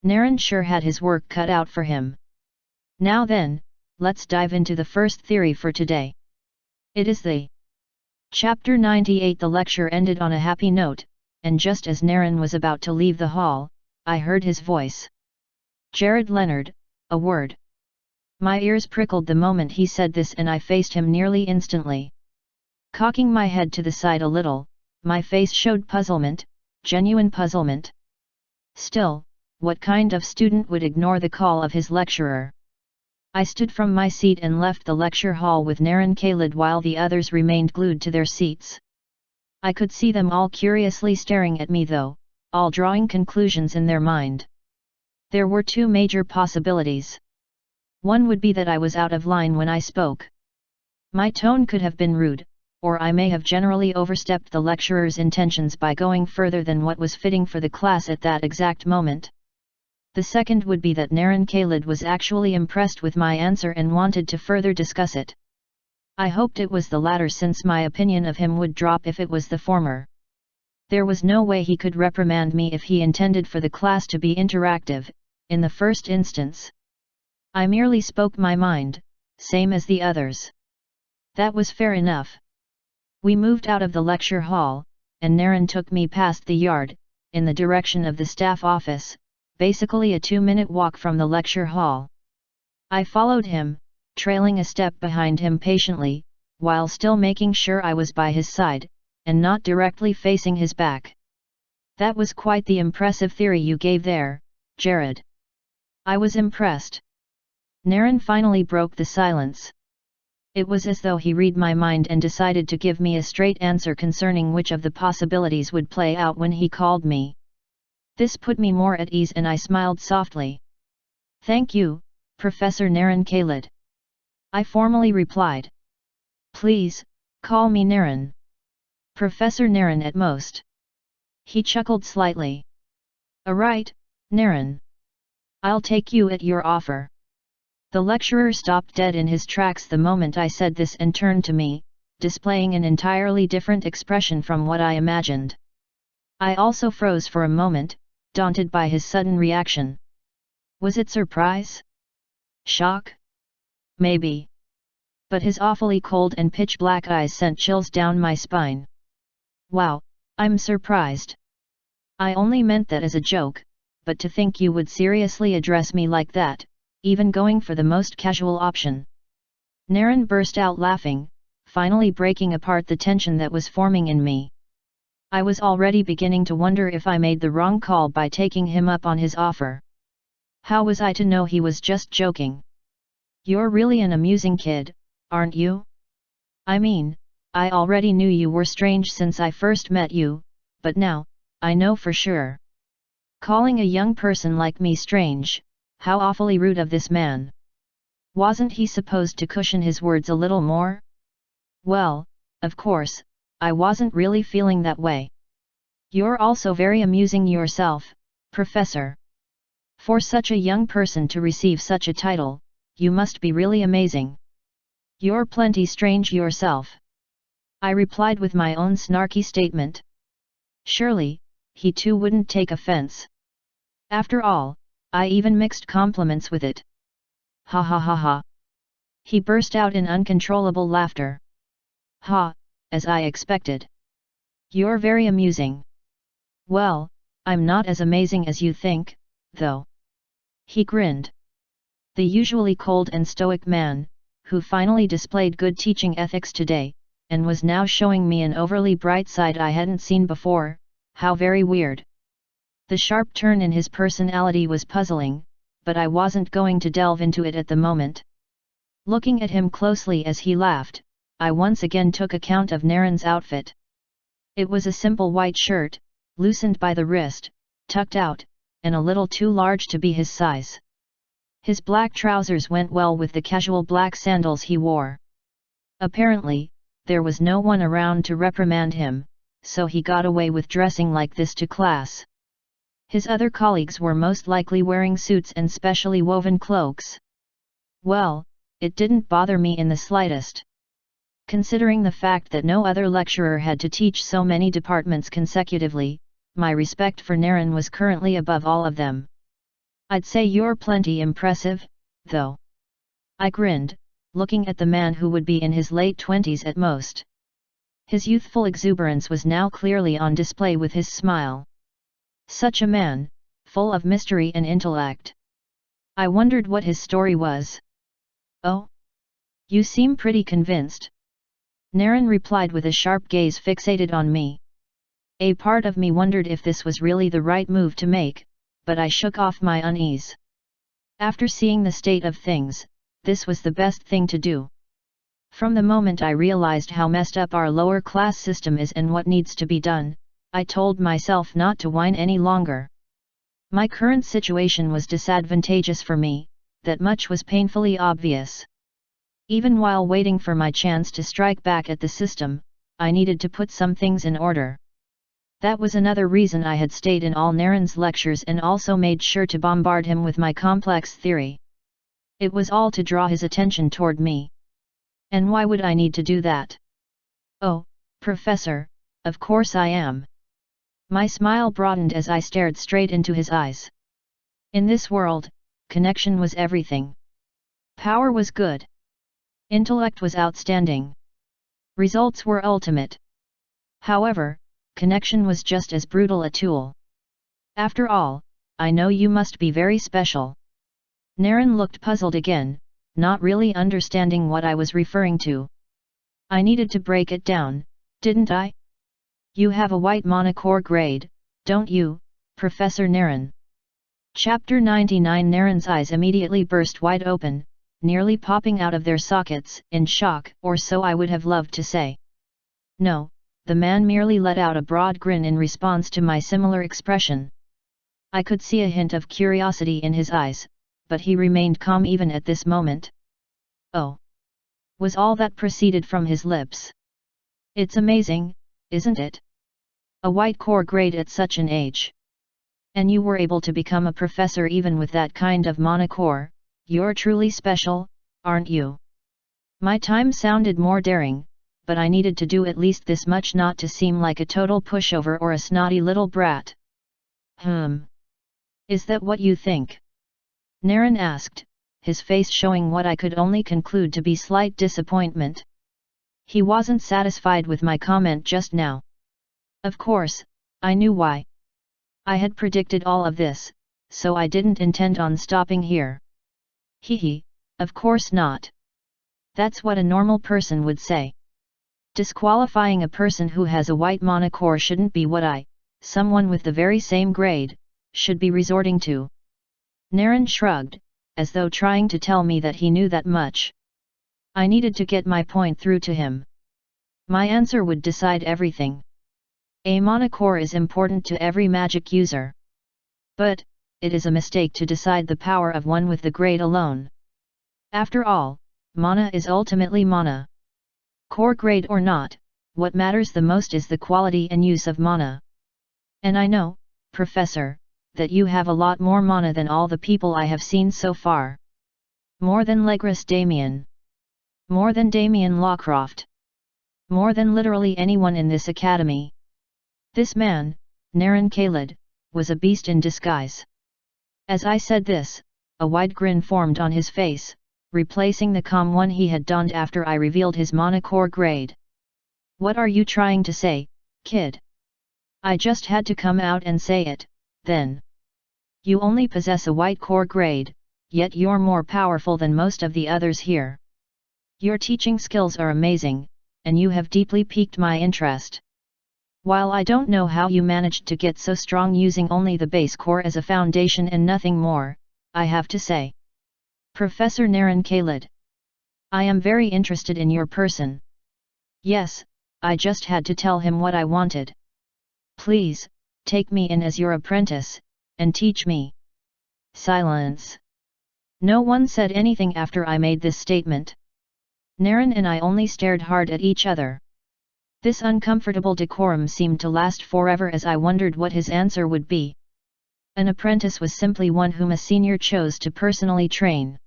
Naren sure had his work cut out for him. Now then, let's dive into the first theory for today. It is the Chapter 98. The lecture ended on a happy note, and just as Naren was about to leave the hall, I heard his voice. Jared Leonard, a word. My ears prickled the moment he said this and I faced him nearly instantly. Cocking my head to the side a little, my face showed puzzlement, genuine puzzlement. Still, what kind of student would ignore the call of his lecturer? I stood from my seat and left the lecture hall with Naren Khalid while the others remained glued to their seats. I could see them all curiously staring at me though, all drawing conclusions in their mind. There were 2 major possibilities. One would be that I was out of line when I spoke. My tone could have been rude, or I may have generally overstepped the lecturer's intentions by going further than what was fitting for the class at that exact moment. The second would be that Naren Khalid was actually impressed with my answer and wanted to further discuss it. I hoped it was the latter since my opinion of him would drop if it was the former. There was no way he could reprimand me if he intended for the class to be interactive, in the first instance. I merely spoke my mind, same as the others. That was fair enough. We moved out of the lecture hall, and Naren took me past the yard, in the direction of the staff office, basically a 2-minute walk from the lecture hall. I followed him, trailing a step behind him patiently, while still making sure I was by his side, and not directly facing his back. That was quite the impressive theory you gave there, Jared. I was impressed. Naren finally broke the silence. It was as though he read my mind and decided to give me a straight answer concerning which of the possibilities would play out when he called me. This put me more at ease and I smiled softly. Thank you, Professor Naren Khalid. I formally replied. Please, call me Naren. Professor Naren at most. He chuckled slightly. Alright, Naren. I'll take you at your offer. The lecturer stopped dead in his tracks the moment I said this and turned to me, displaying an entirely different expression from what I imagined. I also froze for a moment, daunted by his sudden reaction. Was it surprise? Shock? Maybe. But his awfully cold and pitch-black eyes sent chills down my spine. Wow, I'm surprised. I only meant that as a joke, but to think you would seriously address me like that, even going for the most casual option. Naren burst out laughing, finally breaking apart the tension that was forming in me. I was already beginning to wonder if I made the wrong call by taking him up on his offer. How was I to know he was just joking? You're really an amusing kid, aren't you? I mean, I already knew you were strange since I first met you, but now, I know for sure. Calling a young person like me strange, how awfully rude of this man. Wasn't he supposed to cushion his words a little more? Well, of course, I wasn't really feeling that way. You're also very amusing yourself, Professor. For such a young person to receive such a title, you must be really amazing. You're plenty strange yourself. I replied with my own snarky statement. Surely, he too wouldn't take offense. After all, I even mixed compliments with it. Ha ha ha ha. He burst out in uncontrollable laughter. Ha, as I expected. You're very amusing. Well, I'm not as amazing as you think, though. He grinned. The usually cold and stoic man, who finally displayed good teaching ethics today, and was now showing me an overly bright side I hadn't seen before, how very weird. The sharp turn in his personality was puzzling, but I wasn't going to delve into it at the moment. Looking at him closely as he laughed, I once again took account of Naren's outfit. It was a simple white shirt, loosened by the wrist, tucked out, and a little too large to be his size. His black trousers went well with the casual black sandals he wore. Apparently, there was no one around to reprimand him, so he got away with dressing like this to class. His other colleagues were most likely wearing suits and specially woven cloaks. Well, it didn't bother me in the slightest. Considering the fact that no other lecturer had to teach so many departments consecutively, my respect for Naren was currently above all of them. I'd say you're plenty impressive, though. I grinned, looking at the man who would be in his late 20s at most. His youthful exuberance was now clearly on display with his smile. Such a man, full of mystery and intellect. I wondered what his story was. Oh? You seem pretty convinced. Naren replied with a sharp gaze fixated on me. A part of me wondered if this was really the right move to make, but I shook off my unease. After seeing the state of things, this was the best thing to do. From the moment I realized how messed up our lower class system is and what needs to be done, I told myself not to whine any longer. My current situation was disadvantageous for me, that much was painfully obvious. Even while waiting for my chance to strike back at the system, I needed to put some things in order. That was another reason I had stayed in all Naren's lectures and also made sure to bombard him with my complex theory. It was all to draw his attention toward me. And why would I need to do that? Oh, Professor, of course I am. My smile broadened as I stared straight into his eyes. In this world, connection was everything. Power was good. Intellect was outstanding. Results were ultimate. However, connection was just as brutal a tool. After all, I know you must be very special. Naren looked puzzled again, not really understanding what I was referring to. I needed to break it down, didn't I? You have a white monocore grade, don't you, Professor Naren? Chapter 99. Naren's eyes immediately burst wide open, nearly popping out of their sockets, in shock, or so I would have loved to say. No, the man merely let out a broad grin in response to my similar expression. I could see a hint of curiosity in his eyes, but he remained calm even at this moment. Oh! Was all that proceeded from his lips. It's amazing, isn't it? A white core grade at such an age. And you were able to become a professor even with that kind of monocore. You're truly special, aren't you? My time sounded more daring, but I needed to do at least this much not to seem like a total pushover or a snotty little brat. Is that what you think? Naren asked, his face showing what I could only conclude to be slight disappointment. He wasn't satisfied with my comment just now. Of course, I knew why. I had predicted all of this, so I didn't intend on stopping here. Hehe, of course not. That's what a normal person would say. Disqualifying a person who has a white monocore shouldn't be what someone with the very same grade, should be resorting to. Naren shrugged, as though trying to tell me that he knew that much. I needed to get my point through to him. My answer would decide everything. A monocore is important to every magic user. But, it is a mistake to decide the power of one with the grade alone. After all, mana is ultimately mana. Core grade or not, what matters the most is the quality and use of mana. And I know, Professor, that you have a lot more mana than all the people I have seen so far. More than Legris Damien. More than Damien Lawcroft. More than literally anyone in this academy. This man, Naren Khalid, was a beast in disguise. As I said this, a wide grin formed on his face, replacing the calm one he had donned after I revealed his monocore grade. What are you trying to say, kid? I just had to come out and say it, then. You only possess a white core grade, yet you're more powerful than most of the others here. Your teaching skills are amazing, and you have deeply piqued my interest. While I don't know how you managed to get so strong using only the base core as a foundation and nothing more, I have to say. Professor Naren Khalid. I am very interested in your person. Yes, I just had to tell him what I wanted. Please, take me in as your apprentice, and teach me." Silence. No one said anything after I made this statement. Naren and I only stared hard at each other. This uncomfortable decorum seemed to last forever as I wondered what his answer would be. An apprentice was simply one whom a senior chose to personally train.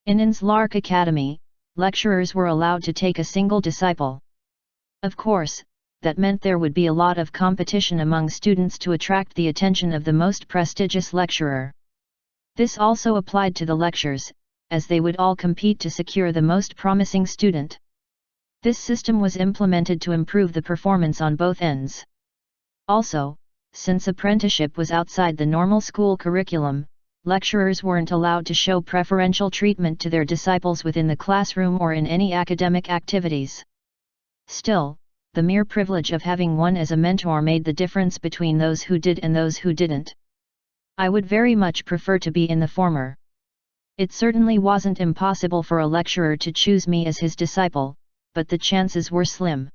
In In's Lark Academy, lecturers were allowed to take a single disciple. Of course, that meant there would be a lot of competition among students to attract the attention of the most prestigious lecturer. This also applied to the lectures, as they would all compete to secure the most promising student. This system was implemented to improve the performance on both ends. Also, since apprenticeship was outside the normal school curriculum, lecturers weren't allowed to show preferential treatment to their disciples within the classroom or in any academic activities. Still, the mere privilege of having one as a mentor made the difference between those who did and those who didn't. I would very much prefer to be in the former. It certainly wasn't impossible for a lecturer to choose me as his disciple, but the chances were slim.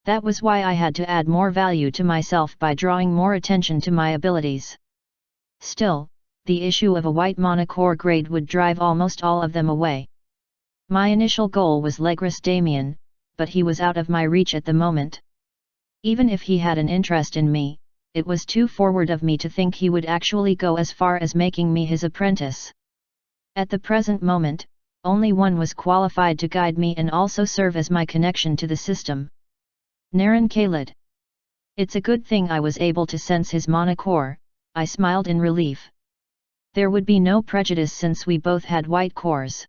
That was why I had to add more value to myself by drawing more attention to my abilities. Still, the issue of a white monocore grade would drive almost all of them away. My initial goal was Legris Damien, but he was out of my reach at the moment. Even if he had an interest in me, it was too forward of me to think he would actually go as far as making me his apprentice. At the present moment, only one was qualified to guide me and also serve as my connection to the system. Naren Khalid. It's a good thing I was able to sense his monocore, I smiled in relief. There would be no prejudice since we both had white cores.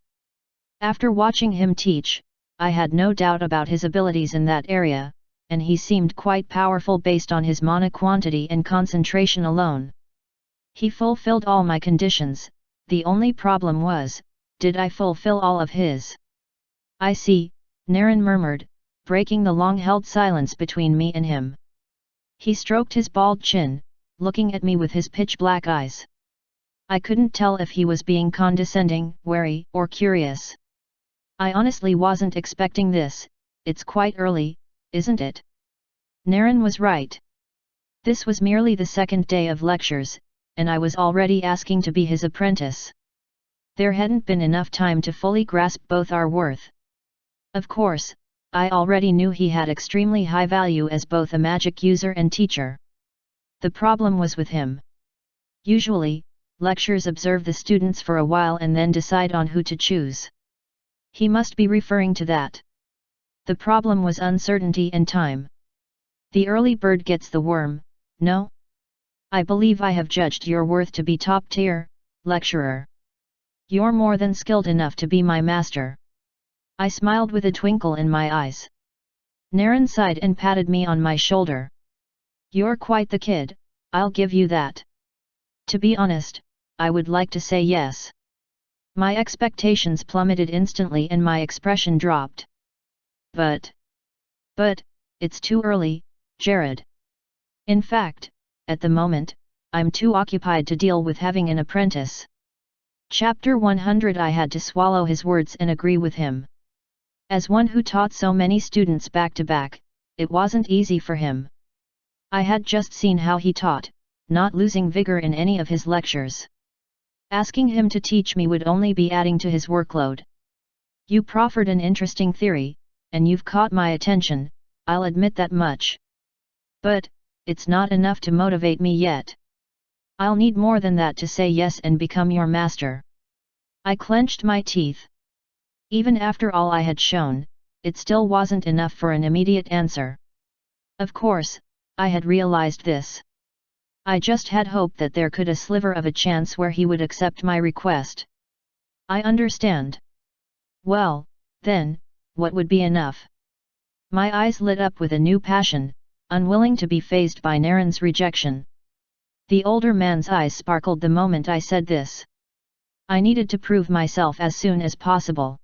After watching him teach, I had no doubt about his abilities in that area, and he seemed quite powerful based on his mana quantity and concentration alone. He fulfilled all my conditions, the only problem was, did I fulfill all of his? "I see," Naren murmured, breaking the long-held silence between me and him. He stroked his bald chin, looking at me with his pitch-black eyes. I couldn't tell if he was being condescending, wary, or curious. "I honestly wasn't expecting this, it's quite early, isn't it?" Naren was right. This was merely the second day of lectures, and I was already asking to be his apprentice. There hadn't been enough time to fully grasp both our worth. Of course, I already knew he had extremely high value as both a magic user and teacher. The problem was with him. Usually, lecturers observe the students for a while and then decide on who to choose. He must be referring to that. The problem was uncertainty and time. The early bird gets the worm, no? I believe I have judged your worth to be top tier, lecturer. You're more than skilled enough to be my master. I smiled with a twinkle in my eyes. Naren sighed and patted me on my shoulder. You're quite the kid, I'll give you that. To be honest, I would like to say yes. My expectations plummeted instantly and my expression dropped. But, it's too early, Jared. In fact, at the moment, I'm too occupied to deal with having an apprentice. Chapter 100. I had to swallow his words and agree with him. As one who taught so many students back to back, it wasn't easy for him. I had just seen how he taught, not losing vigor in any of his lectures. Asking him to teach me would only be adding to his workload. You proffered an interesting theory, and you've caught my attention, I'll admit that much. But, it's not enough to motivate me yet. I'll need more than that to say yes and become your master. I clenched my teeth. Even after all I had shown, it still wasn't enough for an immediate answer. Of course, I had realized this. I just had hoped that there could a sliver of a chance where he would accept my request. I understand. Well, then, what would be enough? My eyes lit up with a new passion, unwilling to be fazed by Naren's rejection. The older man's eyes sparkled the moment I said this. I needed to prove myself as soon as possible.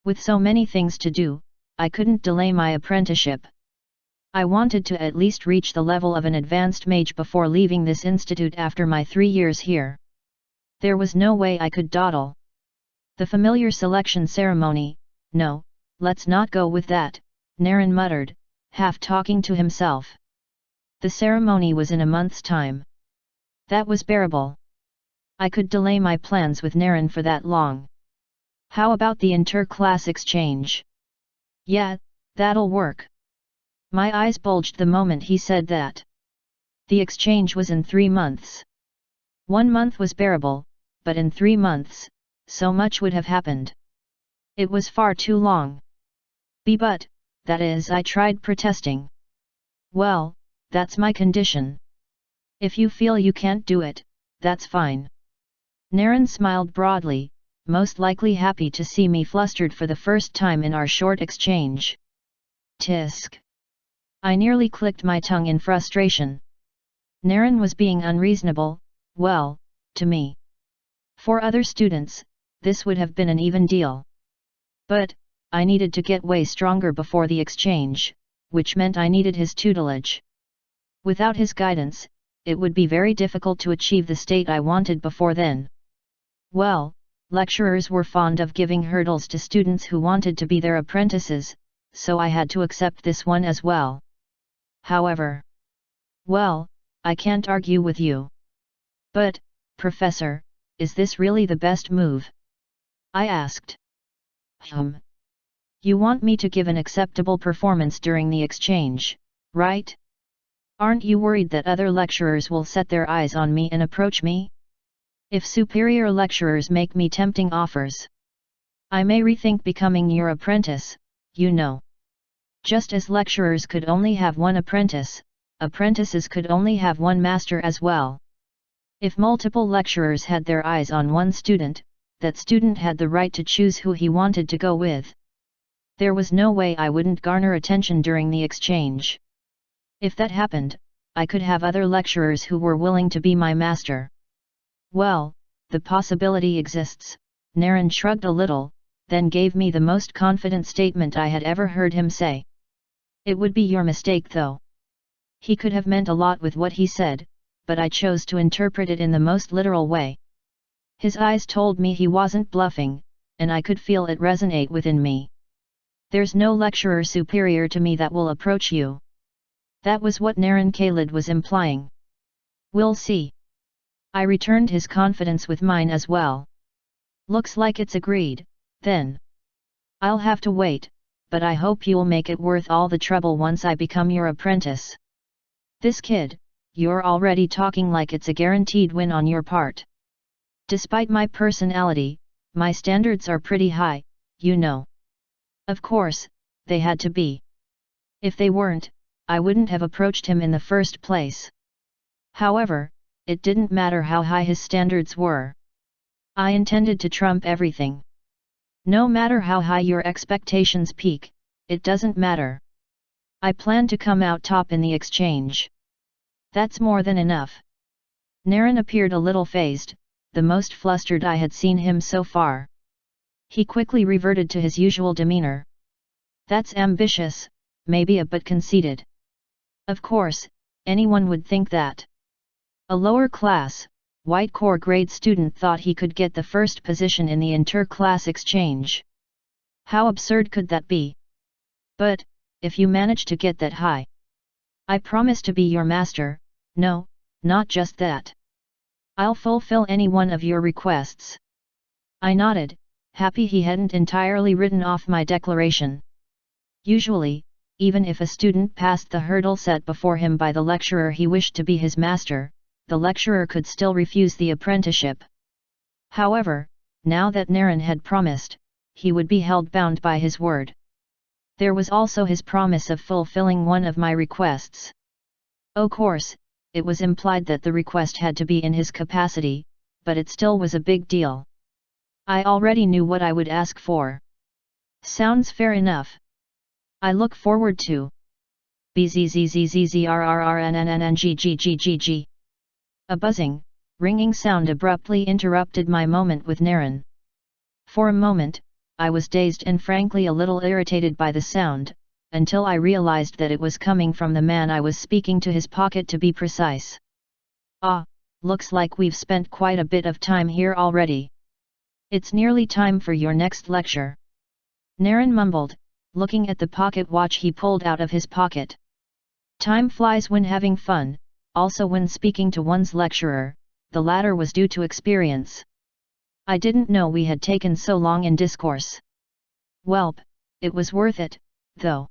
With so many things to do, I couldn't delay my apprenticeship. I wanted to at least reach the level of an advanced mage before leaving this institute after my 3 years here. There was no way I could dawdle. The familiar selection ceremony, no, let's not go with that, Naren muttered, half talking to himself. The ceremony was in a month's time. That was bearable. I could delay my plans with Naren for that long. How about the inter-class exchange? Yeah, that'll work. My eyes bulged the moment he said that. The exchange was in 3 months. 1 month was bearable, but in 3 months, so much would have happened. It was far too long. But, that is, I tried protesting. Well, that's my condition. If you feel you can't do it, that's fine. Naren smiled broadly, most likely happy to see me flustered for the first time in our short exchange. Tisk. I nearly clicked my tongue in frustration. Naren was being unreasonable, well, to me. For other students, this would have been an even deal. But, I needed to get way stronger before the exchange, which meant I needed his tutelage. Without his guidance, it would be very difficult to achieve the state I wanted before then. Well, lecturers were fond of giving hurdles to students who wanted to be their apprentices, so I had to accept this one as well. However, well, I can't argue with you. But, Professor, is this really the best move? I asked. You want me to give an acceptable performance during the exchange, right? Aren't you worried that other lecturers will set their eyes on me and approach me? If superior lecturers make me tempting offers, I may rethink becoming your apprentice, you know. Just as lecturers could only have one apprentice, apprentices could only have one master as well. If multiple lecturers had their eyes on one student, that student had the right to choose who he wanted to go with. There was no way I wouldn't garner attention during the exchange. If that happened, I could have other lecturers who were willing to be my master. Well, the possibility exists, Naren shrugged a little, then gave me the most confident statement I had ever heard him say. It would be your mistake though. He could have meant a lot with what he said, but I chose to interpret it in the most literal way. His eyes told me he wasn't bluffing, and I could feel it resonate within me. There's no lecturer superior to me that will approach you. That was what Naren Khalid was implying. We'll see. I returned his confidence with mine as well. Looks like it's agreed, then. I'll have to wait, but I hope you'll make it worth all the trouble once I become your apprentice. This kid, you're already talking like it's a guaranteed win on your part. Despite my personality, my standards are pretty high, you know. Of course, they had to be. If they weren't, I wouldn't have approached him in the first place. However, it didn't matter how high his standards were. I intended to trump everything. No matter how high your expectations peak, it doesn't matter. I plan to come out top in the exchange. That's more than enough. Naren appeared a little phased, the most flustered I had seen him so far. He quickly reverted to his usual demeanor. That's ambitious, maybe a bit conceited. Of course, anyone would think that. A lower class, white core grade student thought he could get the first position in the inter-class exchange. How absurd could that be? But, if you manage to get that high, I promise to be your master. No, not just that. I'll fulfill any one of your requests. I nodded, happy he hadn't entirely written off my declaration. Usually, even if a student passed the hurdle set before him by the lecturer he wished to be his master, the lecturer could still refuse the apprenticeship. However, now that Naren had promised, he would be held bound by his word. There was also his promise of fulfilling one of my requests. Of course, it was implied that the request had to be in his capacity, but it still was a big deal. I already knew what I would ask for. Sounds fair enough. I look forward to bzzzzzzrrrnnnnggggg. A buzzing, ringing sound abruptly interrupted my moment with Naren. For a moment, I was dazed and frankly a little irritated by the sound, until I realized that it was coming from the man I was speaking to, his pocket to be precise. Ah, looks like we've spent quite a bit of time here already. It's nearly time for your next lecture. Naren mumbled, looking at the pocket watch he pulled out of his pocket. Time flies when having fun, also when speaking to one's lecturer, the latter was due to experience. I didn't know we had taken so long in discourse. Welp, it was worth it, though.